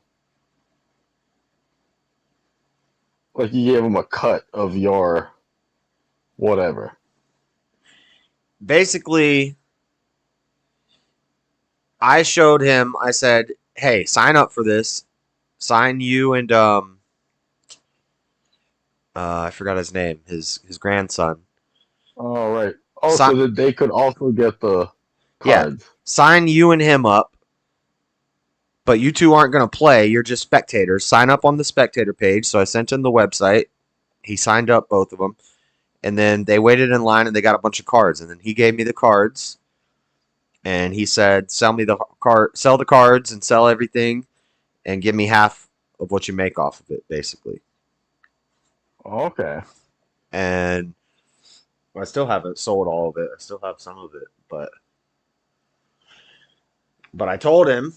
like you gave him a cut of your whatever. Basically, I showed him. I said, "Hey, sign up for this. Sign you and I forgot his name. His grandson. Oh, right. Oh, so that they could also get the cards. Yeah, sign you and him up. But you two aren't going to play. You're just spectators. Sign up on the spectator page." So I sent him the website. He signed up, both of them. And then they waited in line, and they got a bunch of cards. And then he gave me the cards. And he said, sell the cards and sell everything, and give me half of what you make off of it, basically. Okay. And I still haven't sold all of it. I still have some of it. But I told him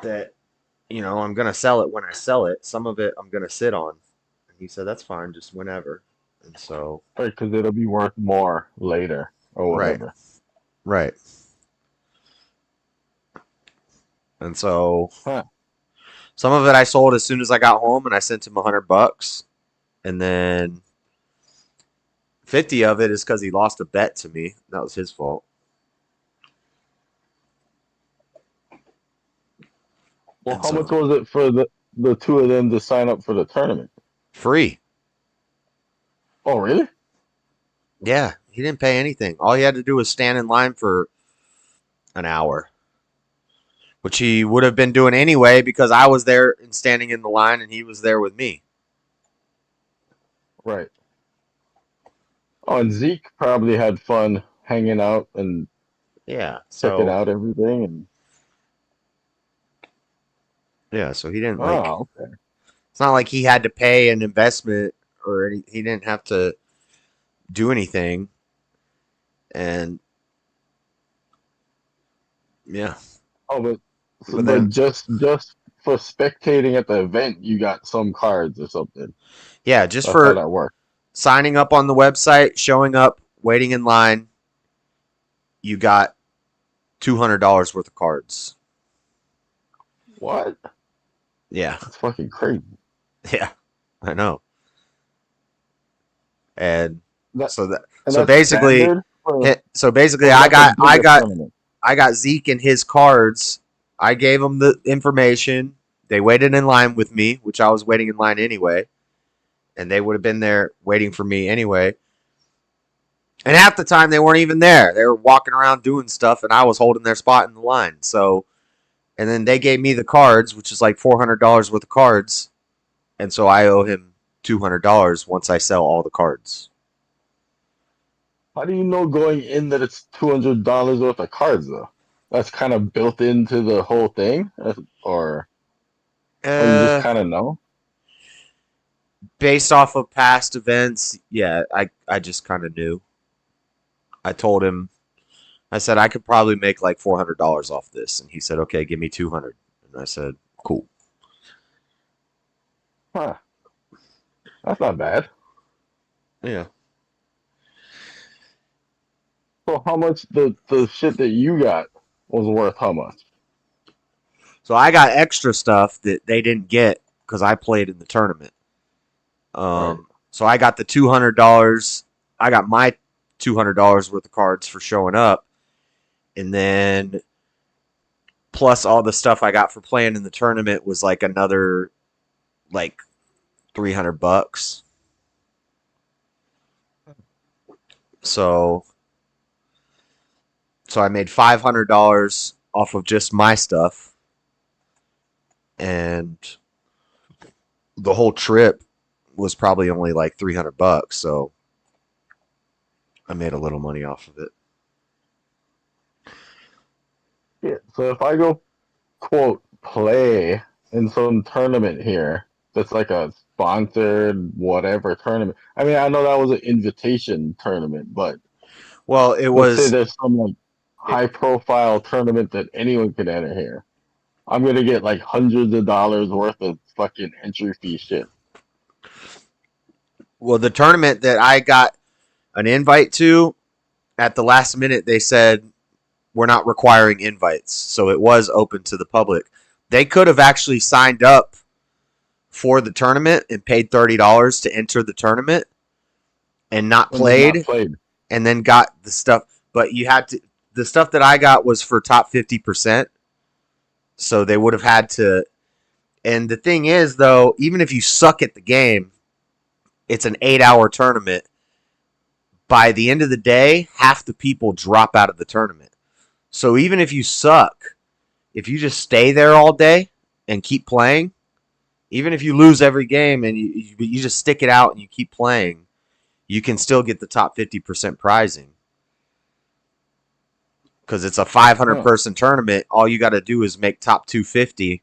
that, I'm going to sell it when I sell it. Some of it I'm going to sit on. And he said, that's fine, just whenever. And so. Right, because it'll be worth more later or whatever. Right. And so some of it I sold as soon as I got home, and I sent him $100. And then 50 of it is because he lost a bet to me. That was his fault. Well, how much was it for the two of them to sign up for the tournament? Free. Oh, really? Yeah, he didn't pay anything. All he had to do was stand in line for an hour, which he would have been doing anyway because I was there and standing in the line, and he was there with me. Right. Oh, and Zeke probably had fun hanging out and checking out everything. And yeah, so he didn't okay. It's not like he had to pay an investment or he didn't have to do anything. And yeah. Oh, but just for spectating at the event, you got some cards or something. Yeah, just That's for how that works. Signing up on the website, showing up, waiting in line, you got $200 worth of cards. What? Yeah. That's fucking crazy. Yeah, I know. And so that's basically, standard I got Zeke and his cards. I gave them the information. They waited in line with me, which I was waiting in line anyway. And they would have been there waiting for me anyway. And half the time they weren't even there. They were walking around doing stuff, and I was holding their spot in the line. So, and then they gave me the cards, which is like $400 worth of cards. And so I owe him $200 once I sell all the cards. How do you know going in that it's $200 worth of cards, though? That's kind of built into the whole thing? Or you just kind of know? Based off of past events, yeah, I just kind of knew. I told him, I said, I could probably make like $400 off this. And he said, okay, give me $200. And I said, cool. Huh. That's not bad. Yeah. So how much the shit that you got was worth how much? So I got extra stuff that they didn't get because I played in the tournament. Right. So I got the $200. I got my $200 worth of cards for showing up. And then plus all the stuff I got for playing in the tournament was like another like $300. So I made $500 off of just my stuff, and the whole trip was probably only like $300. So I made a little money off of it. Yeah, so if I go, quote, play in some tournament here that's like a sponsored whatever tournament. I mean, I know that was an invitation tournament, but well, it let's say was there's some like high profile tournament that anyone could enter here. I'm gonna get like hundreds of dollars worth of fucking entry fee shit. well, the tournament that I got an invite to, at the last minute they said we're not requiring invites, so it was open to the public. They could have actually signed up for the tournament and paid $30 to enter the tournament and not played, and then got the stuff. But you had to. The stuff that I got was for top 50%, so they would have had to. And the thing is, though, even if you suck at the game, it's an 8-hour tournament. By the end of the day, half the people drop out of the tournament. So even if you suck, if you just stay there all day and keep playing, even if you lose every game and you just stick it out and you keep playing, you can still get the top 50% prizing. Because it's a 500-person tournament. All you got to do is make top 250,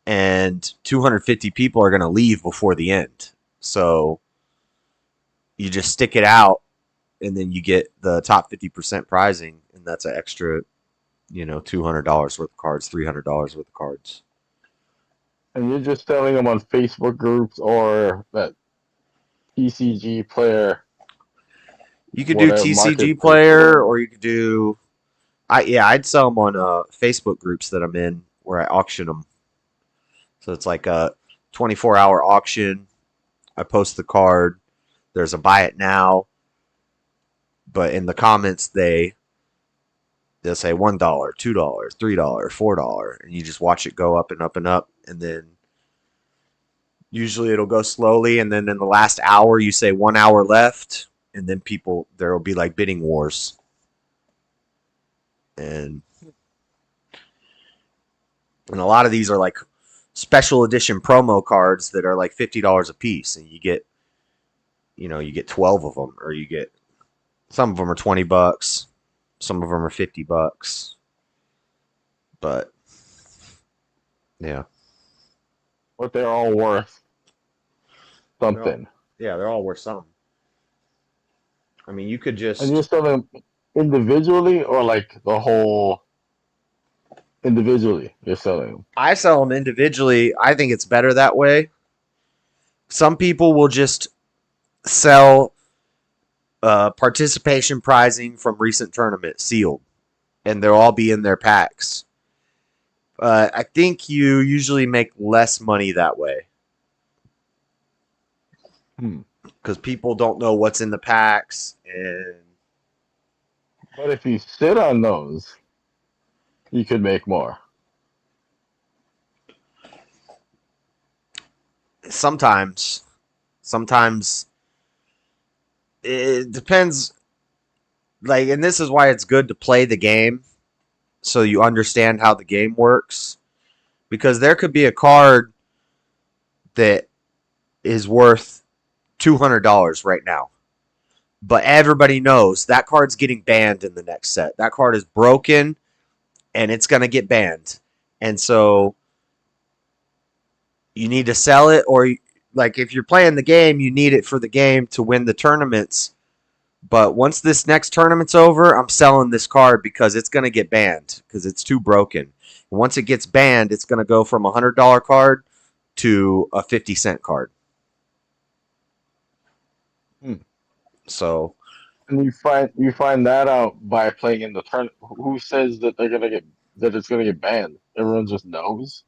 and 250 people are going to leave before the end. So you just stick it out, and then you get the top 50% prizing, and that's an extra, $200 worth of cards, $300 worth of cards. And you're just selling them on Facebook groups or that TCG player. You could do TCG player, or you could do. I'd sell them on Facebook groups that I'm in where I auction them. So it's like a 24-hour auction. I post the card. There's a buy it now. But in the comments, they'll say $1, $2, $3, $4, and you just watch it go up and up and up. And then usually it'll go slowly, and then in the last hour, you say 1 hour left, and then there will be like bidding wars. And a lot of these are like special edition promo cards that are like $50 a piece, and you get 12 of them, or you get some of them are $20, some of them are $50, but yeah, but they're all worth something. They're all worth something. I mean, you could just. And you sell them individually, or like the whole. Individually, you're selling them. I sell them individually. I think it's better that way. Some people will just sell participation prizing from recent tournaments sealed, and they'll all be in their packs. I think you usually make less money that way. Because people don't know what's in the packs. But if you sit on those, you could make more. Sometimes it depends. Like, and this is why it's good to play the game, so you understand how the game works. Because there could be a card that is worth $200 right now, but everybody knows that card's getting banned in the next set. That card is broken, and it's going to get banned. And so you need to sell it, or like if you're playing the game, you need it for the game to win the tournaments. But once this next tournament's over, I'm selling this card because it's going to get banned because it's too broken. And once it gets banned, it's going to go from a $100 card to a 50-cent card. So, and you find that out by playing in the tournament. Who says that it's gonna get banned? Everyone just knows.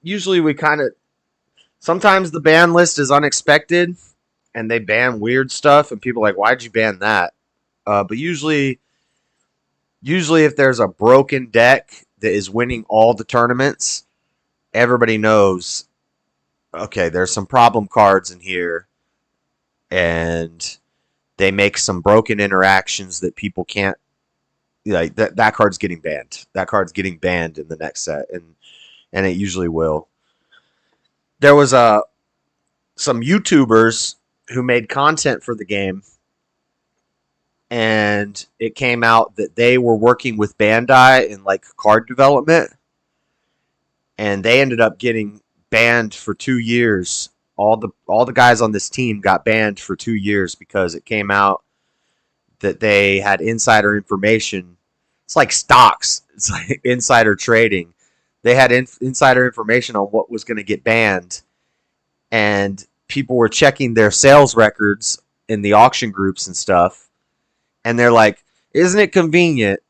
Usually we sometimes the ban list is unexpected, and they ban weird stuff, and people are like, why'd you ban that? But usually Usually, if there's a broken deck that is winning all the tournaments, everybody knows, okay, there's some problem cards in here, and they make some broken interactions that people can't. Like that card's getting banned. That card's getting banned in the next set, and it usually will. There was some YouTubers who made content for the game, and it came out that they were working with Bandai in like card development, and they ended up getting banned for 2 years. All the guys on this team got banned for 2 years because it came out that they had insider information. It's like stocks. It's like insider trading. They had insider information on what was going to get banned, and people were checking their sales records in the auction groups and stuff, and they're like, isn't it convenient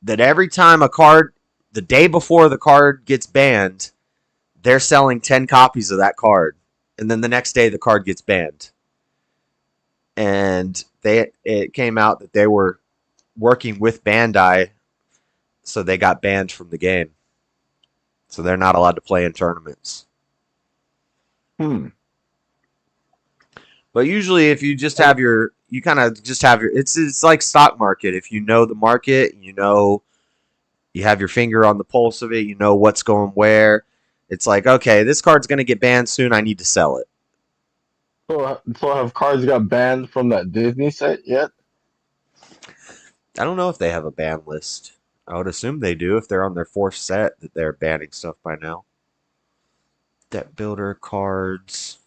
that every time a card, the day before the card gets banned, they're selling 10 copies of that card, and then the next day the card gets banned. And it came out that they were working with Bandai, so they got banned from the game. So they're not allowed to play in tournaments. But usually if you just have your, you kind of just have your, it's like stock market. If you know the market, you know, you have your finger on the pulse of it, you know what's going where. It's like, okay, this card's going to get banned soon, I need to sell it. So have cards got banned from that Disney set yet? I don't know if they have a ban list. I would assume they do if they're on their 4th set, that they're banning stuff by now. Deck builder cards.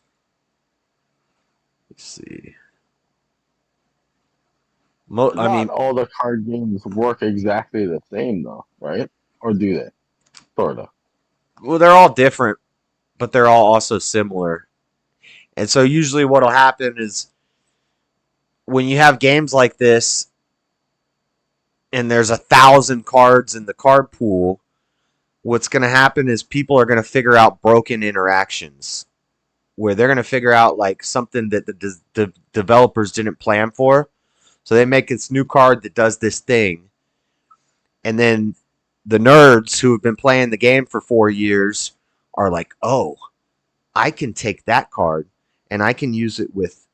Let's see. I mean, all the card games work exactly the same, though, right? Or do they? Sort of. Well, they're all different, but they're all also similar. And so usually what'll happen is when you have games like this and there's 1,000 cards in the card pool, what's going to happen is people are going to figure out broken interactions where they're going to figure out like something that the developers didn't plan for. So they make this new card that does this thing. And then the nerds who have been playing the game for 4 years are like, oh, I can take that card and I can use it with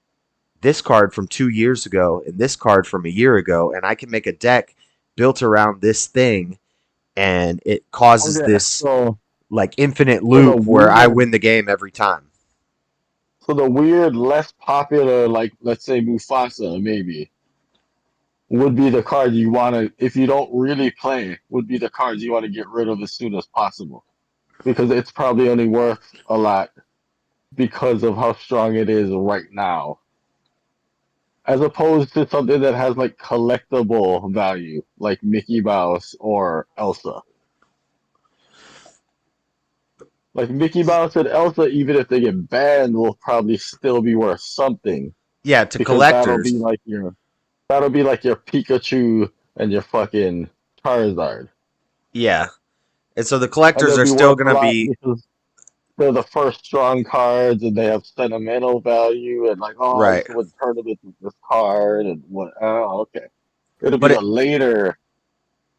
this card from 2 years ago and this card from a year ago, and I can make a deck built around this thing, and it causes this like infinite loop where I win the game every time. So the weird, less popular, like let's say Mufasa, maybe, would be the card you want to, if you don't really play, would be the cards you want to get rid of as soon as possible, because it's probably only worth a lot because of how strong it is right now, as opposed to something that has like collectible value, like Mickey Mouse or Elsa. Like Mickey Mouse and Elsa, even if they get banned, will probably still be worth something. Yeah, to collectors. That'll be like your Pikachu and your fucking Charizard. Yeah. And so the collectors are still going to be... They're the first strong cards, and they have sentimental value, and like, oh, right. I would tournament with this card, and what? Oh, okay. It'll be a later.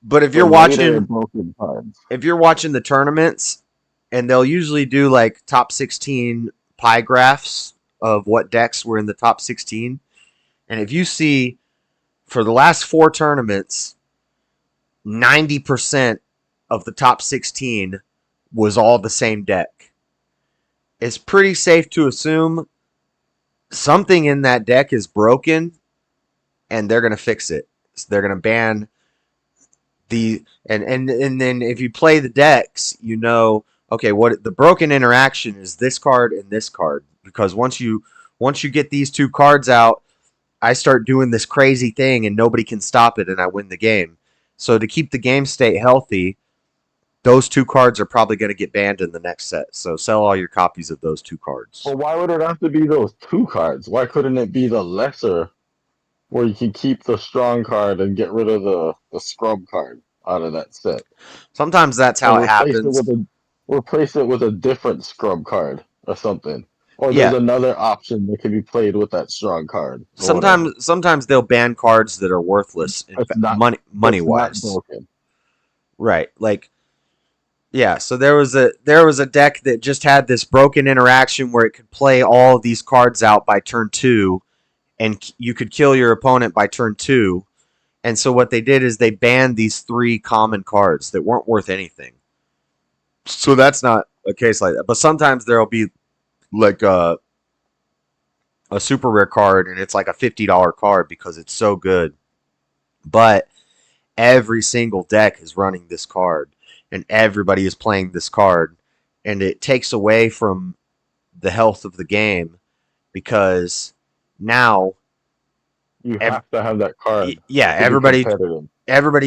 But if you're watching, if you're watching the tournaments, and they'll usually do like top 16 pie graphs of what decks were in the top 16, and if you see for the last 4 tournaments, 90% of the top 16 was all the same deck. It's pretty safe to assume something in that deck is broken, and they're going to fix it. So they're going to ban the... And then if you play the decks, you know, okay, what the broken interaction is this card and this card. Because once you get these 2 cards out, I start doing this crazy thing, and nobody can stop it, and I win the game. So to keep the game state healthy, those 2 cards are probably going to get banned in the next set. So sell all your copies of those 2 cards. Well, why would it have to be those 2 cards? Why couldn't it be the lesser, where you can keep the strong card and get rid of the scrub card out of that set? Sometimes that's how it happens. Replace it with a different scrub card or something. Or Yeah. there's another option that can be played with that strong card. Or whatever. Sometimes they'll ban cards that are worthless It's not money it's not wise. broken. Right. Like yeah, so there was a deck that just had this broken interaction where it could play all of these cards out by turn 2 and you could kill your opponent by turn 2. And so what they did is they banned these 3 common cards that weren't worth anything. So that's not a case like that. But sometimes there'll be like a super rare card and it's like a $50 card because it's so good. But every single deck is running this card and everybody is playing this card, and it takes away from the health of the game because now you have to have that card. Yeah, everybody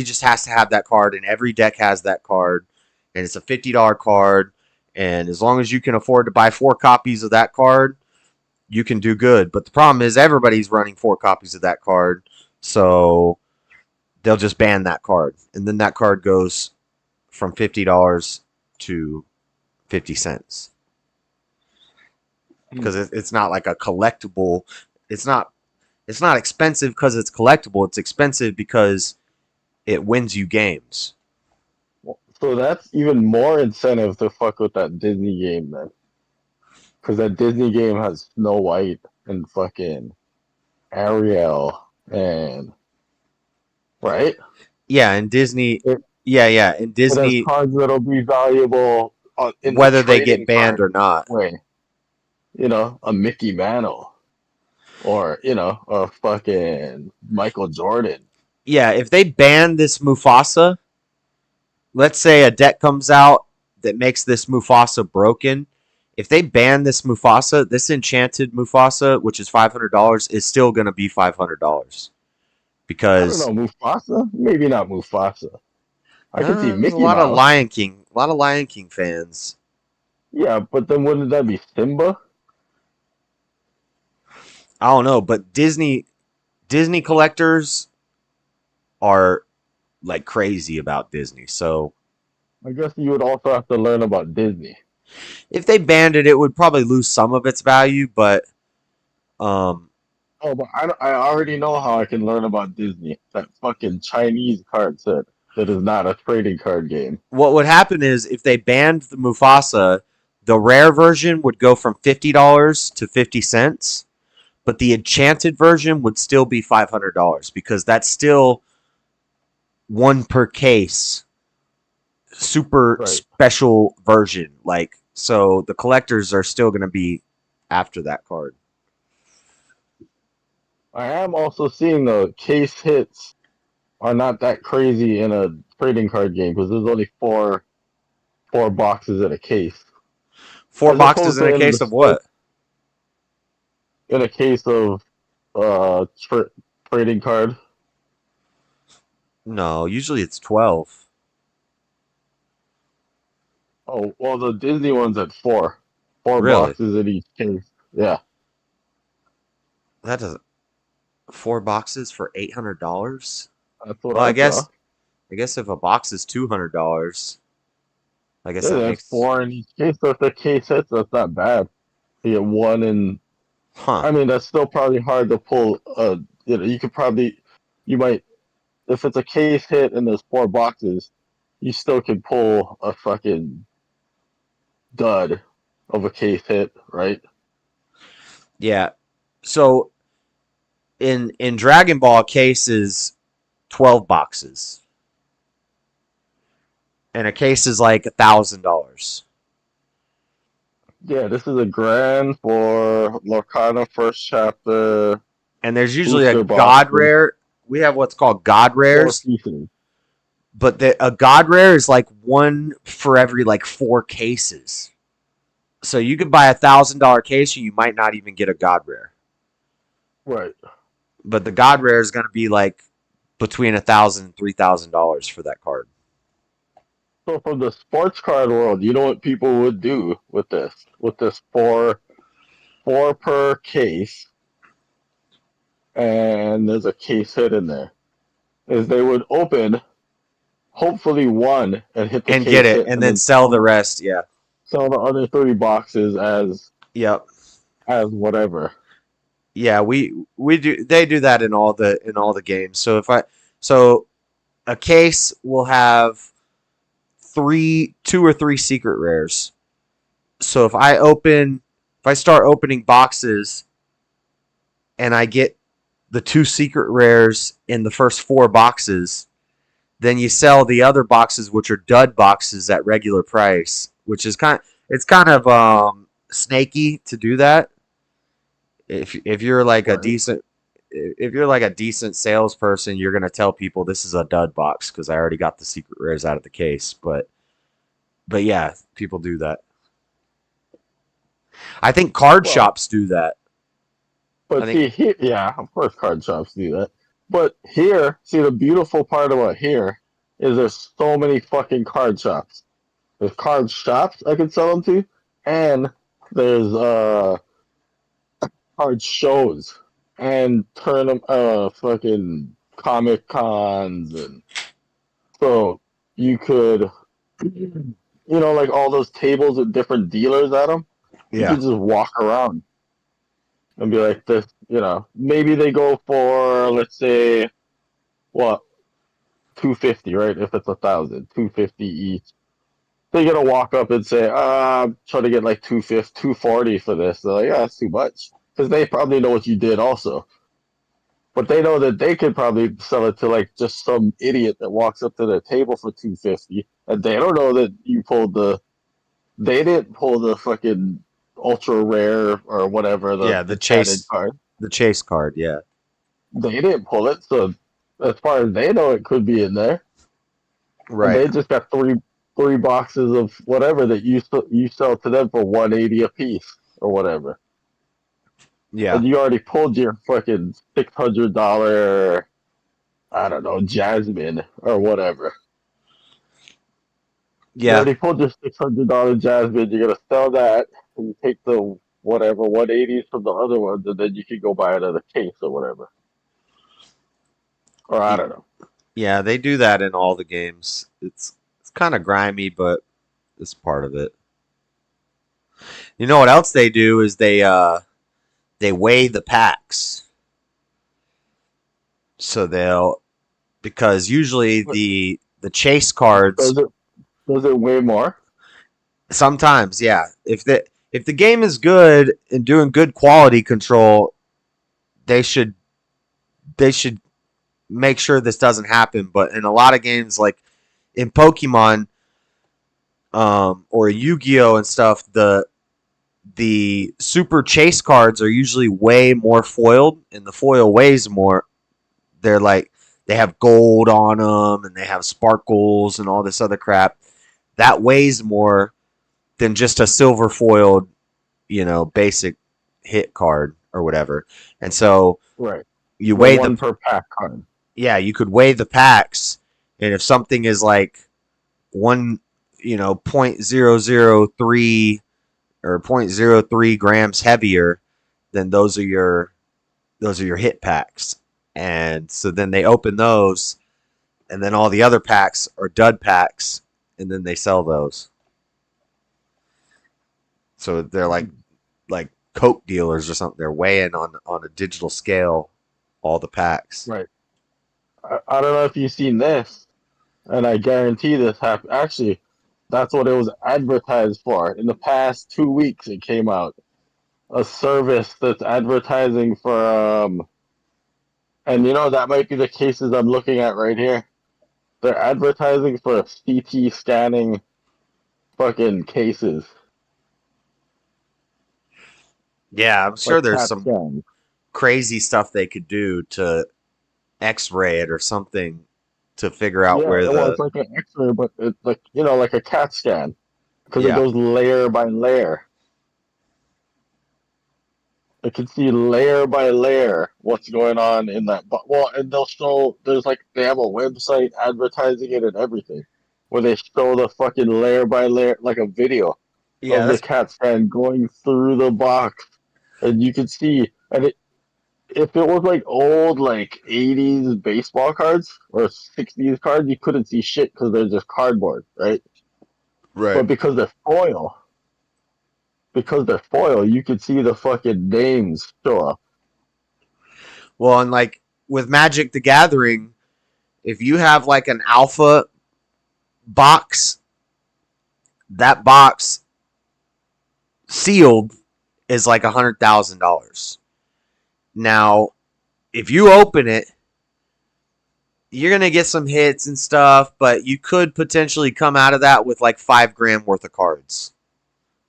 just has to have that card, and every deck has that card, and it's a $50 card, and as long as you can afford to buy 4 copies of that card, you can do good. But the problem is everybody's running 4 copies of that card, so they'll just ban that card, and then that card goes from $50 to 50 cents. Because it's not like a collectible. It's not expensive because it's collectible. It's expensive because it wins you games. So that's even more incentive to fuck with that Disney game then. Because that Disney game has Snow White and fucking Ariel and... Right? Yeah, and Disney... and Disney... It has cards that'll be valuable in whether they get banned or not. Way. You know, a Mickey Mantle. Or, you know, a fucking Michael Jordan. Yeah, if they ban this Mufasa, let's say a deck comes out that makes this Mufasa broken. If they ban this Mufasa, this enchanted Mufasa, which is $500, is still going to be $500. Because... I don't know, Mufasa? Maybe not Mufasa. I can see Mickey a lot Mouse. of Lion King fans. Yeah, but then wouldn't that be Simba? I don't know, but Disney collectors are like crazy about Disney. So I guess you would also have to learn about Disney. If they banned it, it would probably lose some of its value, but Oh, but I already know how I can learn about Disney. That fucking Chinese card set that is not a trading card game. What would happen is if they banned the Mufasa, the rare version would go from $50 to 50 cents, but the enchanted version would still be $500 because that's still one per case, super special version. Like, so the collectors are still going to be after that card. I am also seeing the case hits are not that crazy in a trading card game because there's only four boxes in a case. Four boxes in a case of what? In a case of trading card. No, usually it's 12. Oh, well, the Disney one's at 4. 4 Really? boxes in each case. Yeah. That doesn't... 4 boxes for $800? That's what well, I guess. saw. I guess if a box is $200, I guess Yeah, that that's makes 4 in each case. So if the case hits, that's not bad. You get 1 in. Huh. I mean, that's still probably hard to pull. You know, you might, if it's a case hit and there's 4 boxes, you still could pull a fucking dud of a case hit, right? Yeah. So in Dragon Ball, case is 12 boxes. And a case is like $1,000. Yeah, this is a grand for Lorcana first chapter. And there's usually a booster God boxes. rare. We have what's called God 4 rares. pieces. But a God rare is like 1 for every like 4 cases. So you could buy $1,000 case and you might not even get a God rare. Right. But the God rare is going to be like between $1,000 and $3,000 for that card. So from the sports card world, you know what people would do with this? With this 4 per case, and there's a case hit in there, is they would open hopefully 1 and hit the Get case it, hit, and then sell the rest. Yeah. sell the other 3 boxes as Yep. as whatever. Yeah, we do. They do that in all the games. So a case will have two or three secret rares. So if I start opening boxes and I get the two secret rares in the first four boxes, then you sell the other boxes, which are dud boxes, at regular price, which is kind of snaky to do that. If you're like a decent salesperson, you're gonna tell people this is a dud box because I already got the secret rares out of the case. But yeah, people do that. I think card shops do that. But yeah, of course card shops do that. But here, see, the beautiful part about here is there's so many fucking card shops. There's card shops I can sell them to, and there's card shows and fucking Comic Cons, and so you could, like all those tables with different dealers at them. You Yeah. could just walk around and be like, this, maybe they go for, let's say, what, 250, right? If it's 1,000, 250 each. They're gonna walk up and say, try to get like 240 for this. They're like, yeah, that's too much, because they probably know what you did also. But they know that they could probably sell it to like just some idiot that walks up to their table for 250, and they don't know that they didn't pull the fucking ultra rare or whatever the chase card. The chase card, yeah. They didn't pull it, so as far as they know, it could be in there. Right. And they just got three boxes of whatever that you sell to them for $180 a piece or whatever. Yeah. And you already pulled your fucking $600, I don't know, Jasmine or whatever. Yeah. You already pulled your $600 Jasmine. You're gonna sell that, and you take the whatever 180s from the other ones, and then you can go buy another case or whatever. Or I don't know. Yeah, they do that in all the games. It's kind of grimy, but it's part of it. You know what else they do is they weigh the packs. So because usually the chase cards. Does it weigh more? Sometimes, yeah. If the game is good and doing good quality control, they should make sure this doesn't happen. But in a lot of games, like in Pokemon, or Yu-Gi-Oh and stuff, the super chase cards are usually way more foiled, and the foil weighs more. They're like, they have gold on them, and they have sparkles and all this other crap. That weighs more than just a silver foiled, basic hit card or whatever. And so right, you weigh one per pack card. Yeah, you could weigh the packs, and if something is like 0.003 or 0.03 grams heavier, then those are your hit packs. And so then they open those, and then all the other packs are dud packs, and then they sell those. So they're like Coke dealers or something. They're weighing on a digital scale all the packs. Right. I don't know if you've seen this, and I guarantee this happened. Actually, that's what it was advertised for. In the past 2 weeks, it came out. A service that's advertising for, and that might be the cases I'm looking at right here. They're advertising for CT scanning fucking cases. Yeah, I'm sure Like there's CAT some scans. crazy stuff they could do to X-ray it or something to figure out where it's like an X-ray, but it's like like a CAT scan, because it Yeah. goes layer by layer. It can see layer by layer what's going on in that. And they'll show. They have a website advertising it and everything, where they show the fucking layer by layer, like a video of the CAT scan going through the box, and you can see. And if it was like old, like 80s baseball cards or 60s cards, you couldn't see shit because they're just cardboard, right? Right. But because they're foil, because they're foil, you could see the fucking names show up. Well, and like with Magic the Gathering, if you have like an alpha box, that box sealed is like $100,000. Now, if you open it, you're gonna get some hits and stuff, but you could potentially come out of that with like $5,000 worth of cards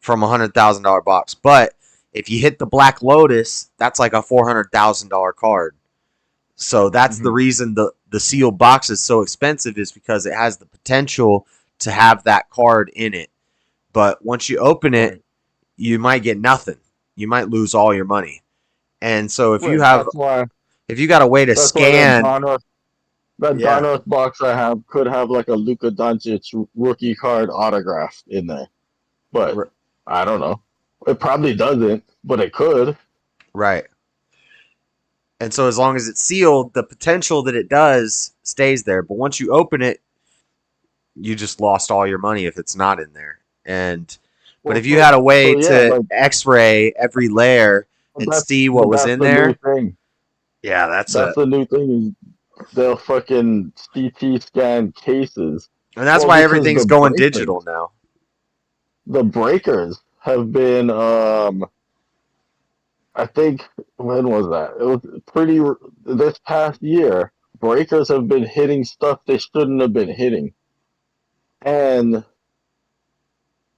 from $100,000 box. But if you hit the Black Lotus, that's like a $400,000 card. So that's the reason the sealed box is so expensive, is because it has the potential to have that card in it. But once you open it, you might get nothing. You might lose all your money. And so if you have, if you got a way to scan, that Donos box I have could have like a Luka Doncic rookie card autograph in there, but I don't know. It probably doesn't, but it could. Right. And so as long as it's sealed, the potential that it does stays there. But once you open it, you just lost all your money if it's not in there. And but if you had a way to X-ray every layer and see what was in there, yeah, that's the new thing. Is they'll fucking CT scan cases, and that's why everything's going digital now. The breakers have been, I think, when was that? It was pretty, this past year, breakers have been hitting stuff they shouldn't have been hitting. And,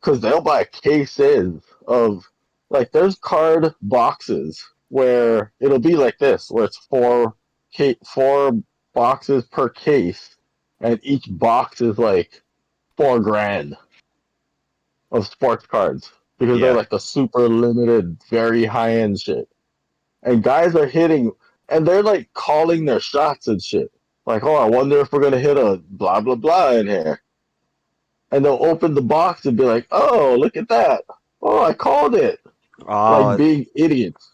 because they'll buy cases of, like, there's card boxes where it'll be like this, where it's four boxes per case, and each box is like $4,000 of sports cards. Because they're like the super limited, very high end shit. And guys are hitting, and they're like calling their shots and shit. Like, oh, I wonder if we're going to hit a blah, blah, blah in here. And they'll open the box and be like, oh, look at that. Oh, I called it. Like being idiots.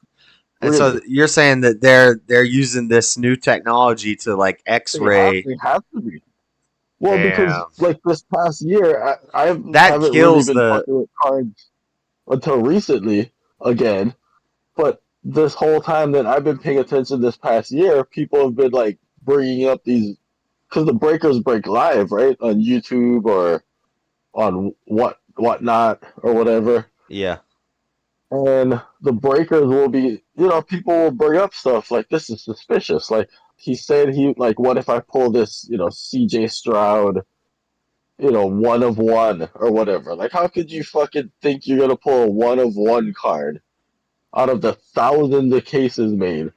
And so you're saying that they're using this new technology to like X-ray. They have to be. Well, because like this past year, I haven't kills really been fucking with cards until recently again, but this whole time that I've been paying attention this past year, people have been like bringing up these, because the breakers break live, right, on YouTube or on whatnot or whatever. Yeah. And the breakers will be, people will bring up stuff like, this is suspicious. Like he said, what if I pull this, CJ Stroud, 1 of 1 or whatever. Like, how could you fucking think you're gonna pull a 1 of 1 card out of the thousands of cases made?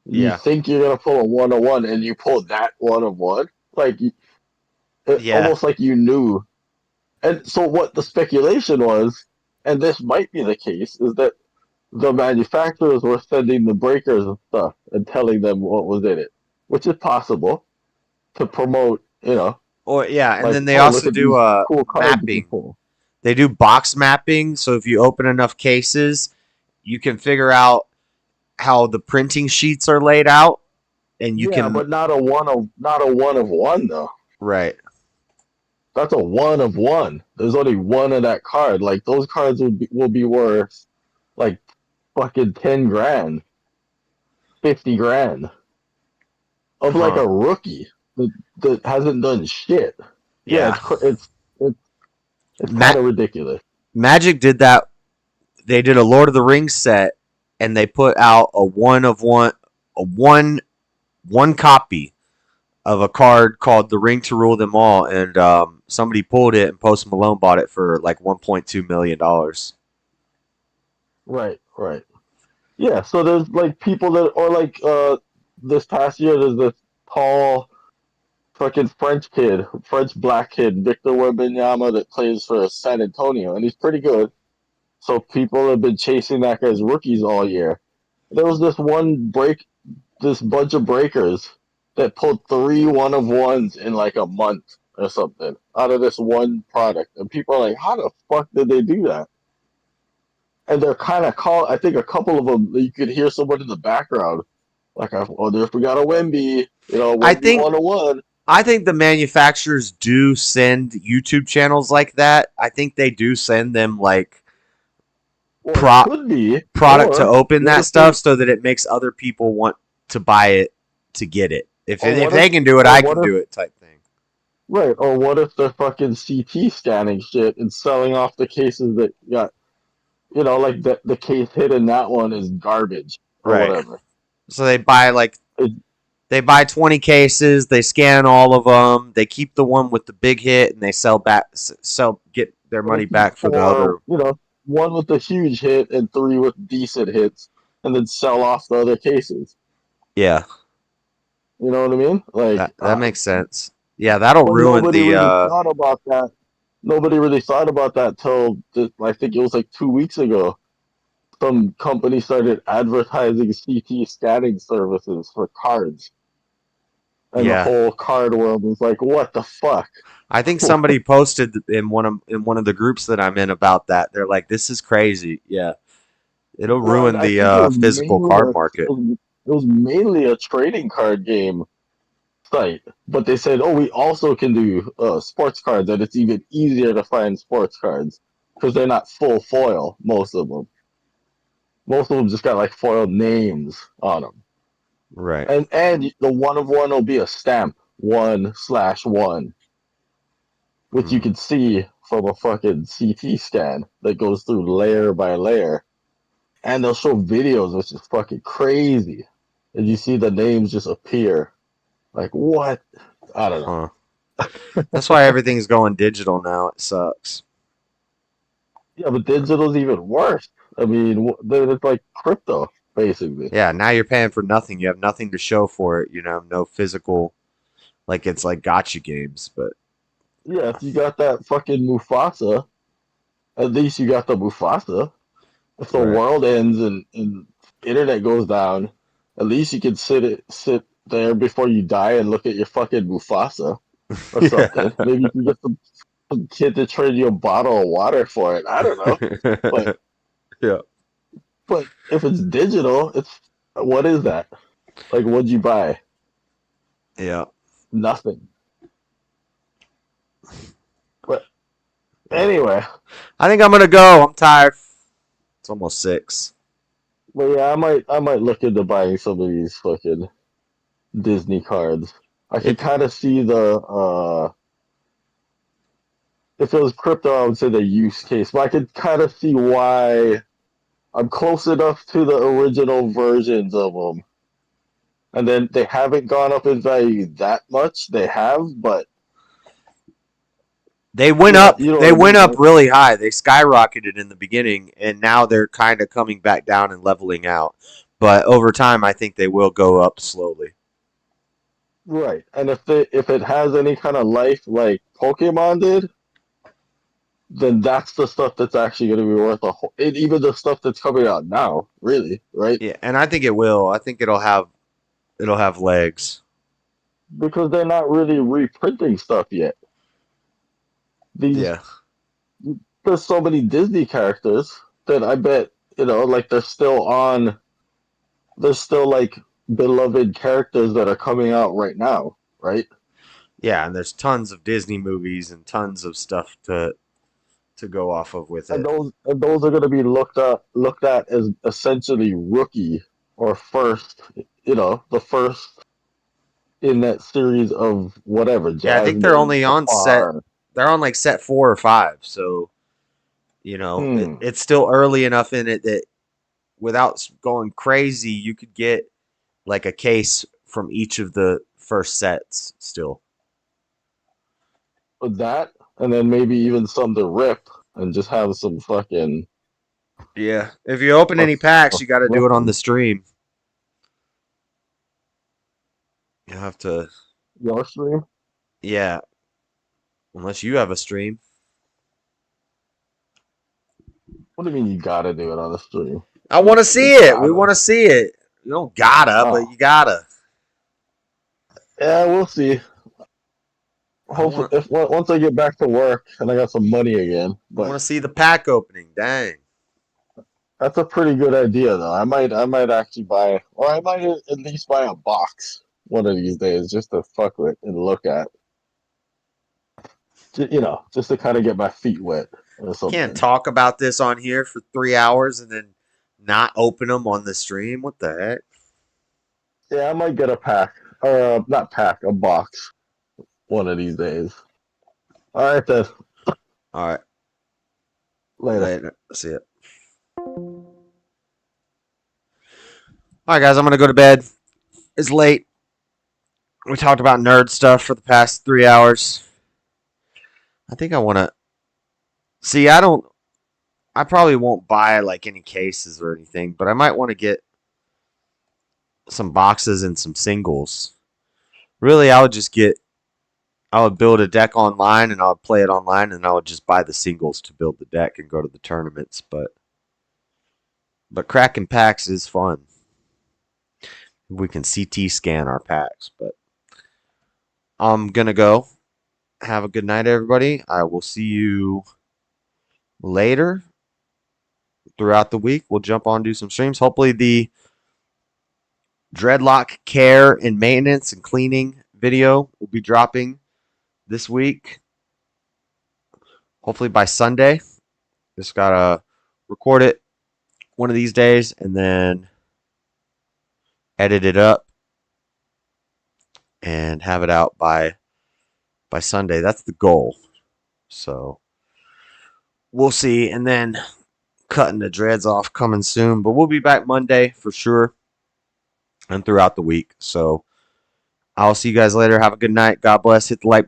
You think you're gonna pull a 1 of 1 and you pull that 1 of 1? Like, almost like you knew. And so what the speculation was, and this might be the case, is that the manufacturers were sending the breakers and stuff and telling them what was in it, which is possible to promote, Or and like, then they oh, also do cool mapping. They do box mapping, so if you open enough cases, you can figure out how the printing sheets are laid out, and you can. But not a one of one though. Right. That's a 1 of 1. There's only one of that card. Like those cards will be worth like fucking $10,000, $50,000 of like a rookie that hasn't done shit. Yeah, it's kind of ridiculous. Magic did that. They did a Lord of the Rings set, and they put out a one copy of a card called The Ring to Rule Them All, and somebody pulled it, and Post Malone bought it for like $1.2 million. Right. Yeah, so there's like people that, or like this past year, there's this tall fucking French black kid, Victor Wembanyama, that plays for San Antonio, and he's pretty good. So people have been chasing that guy's rookies all year. There was this bunch of breakers that pulled 3 1 of 1s in like a month or something out of this one product, and people are like, "How the fuck did they do that?" And they're kind of I think a couple of them, you could hear someone in the background, like, "I wonder if we got a Wemby, Wemby 101." I think the manufacturers do send YouTube channels like that. I think they do send them like could be product to or open what that if stuff so that it makes other people want to buy it to get it. If or what they if can do it, or I what can if do it type thing. right, or what if they're fucking CT scanning shit and selling off the cases that got, like the case hit in that one is garbage or Right. whatever. So they buy they buy 20 cases, they scan all of them, they keep the one with the big hit, and they get their money back for the other. One with the huge hit and 3 with decent hits, and then sell off the other cases. Yeah, You know what I mean? Like that makes sense. Yeah, that'll but ruin nobody the. really thought about that. Nobody really thought about that till I think it was like 2 weeks ago. Some company started advertising CT scanning services for cards, and the Yeah. whole card world was like, "What the fuck?" I think somebody posted in one of the groups that I'm in about that. They're like, "This is crazy." Yeah, it'll Well, ruin I think it the was physical card market. it was mainly a trading card game site, but they said, "Oh, we also can do sports cards, and it's even easier to find sports cards because they're not full foil. Most of them just got like foil names on them, Right. and the one of one will be a stamp 1/1, which you can see from a fucking CT scan that goes through layer by layer, and they'll show videos, which is fucking crazy, and you see the names just appear. Like what? I don't know. That's why everything's going digital now. It sucks. Yeah, but digital's even worse. I mean, it's like crypto, basically. Yeah, now you're paying for nothing. You have nothing to show for it. No physical, like it's like gotcha games. But Yeah, if you got that fucking Mufasa, at least you got the Mufasa. If the Right. world ends and internet goes down, at least you can sit there before you die and look at your fucking Mufasa or something. Maybe you can get some kid to trade you a bottle of water for it. I don't know. But yeah. But if it's digital, what is that? Like, what'd you buy? Yeah. Nothing. But anyway, I think I'm gonna go. I'm tired. It's almost 6. but yeah, I might look into buying some of these fucking Disney cards. I can kind of see the if it was crypto, I would say the use case, but I could kind of see why I'm close enough to the original versions of them. And then they haven't gone up in value that much. They have, but They went up. you know They what I went mean, up right? really high. They skyrocketed in the beginning, and now they're kind of coming back down and leveling out. But over time, I think they will go up slowly. Right. And if it has any kind of life like Pokemon did, then that's the stuff that's actually going to be worth a whole. And even the stuff that's coming out now, really, right? Yeah, and I think it will. I think it'll have legs. Because they're not really reprinting stuff yet. Yeah. There's so many Disney characters that I bet like they're still on. There's still like beloved characters that are coming out right now, right? Yeah, and there's tons of Disney movies and tons of stuff to go off of with it. And those are going to be looked at as essentially rookie or first, the first in that series of whatever. Yeah, I think they're Jasmine, only on set. Safar. They're on like set 4 or 5. So it's still early enough in it that without going crazy, you could get like a case from each of the first sets still. With that, and then maybe even some to rip and just have some fucking. Yeah, if you open any packs, you got to do it on the stream. You have to. Your stream? Yeah, unless you have a stream. What do you mean you gotta do it on the stream? I want to see it. We want to see it. You don't gotta, but you gotta. Yeah, we'll see. Hopefully, once I get back to work and I got some money again. I want to see the pack opening. Dang. That's a pretty good idea, though. I might actually buy, or I might at least buy a box one of these days just to fuck with and look at. Just to kind of get my feet wet. or something. Can't talk about this on here for 3 hours and then not open them on the stream. What the heck? Yeah, I might get a pack. Or not pack, a box. One of these days. Alright then. Alright. Later. See it. Alright, guys, I'm going to go to bed. It's late. We talked about nerd stuff for the past 3 hours. I think I want to... See, I probably won't buy like any cases or anything, but I might want to get some boxes and some singles. Really, I would build a deck online and I would play it online and I would just buy the singles to build the deck and go to the tournaments. But cracking packs is fun. We can CT scan our packs, but I'm going to go. Have a good night, everybody. I will see you later throughout the week. We'll jump on, do some streams. Hopefully the dreadlock care and maintenance and cleaning video will be dropping this week. Hopefully by Sunday. Just gotta record it one of these days and then edit it up and have it out by Sunday. That's the goal. So we'll see. And then cutting the dreads off coming soon. But we'll be back Monday for sure and throughout the week. So I'll see you guys later. Have a good night. God bless. Hit the like button.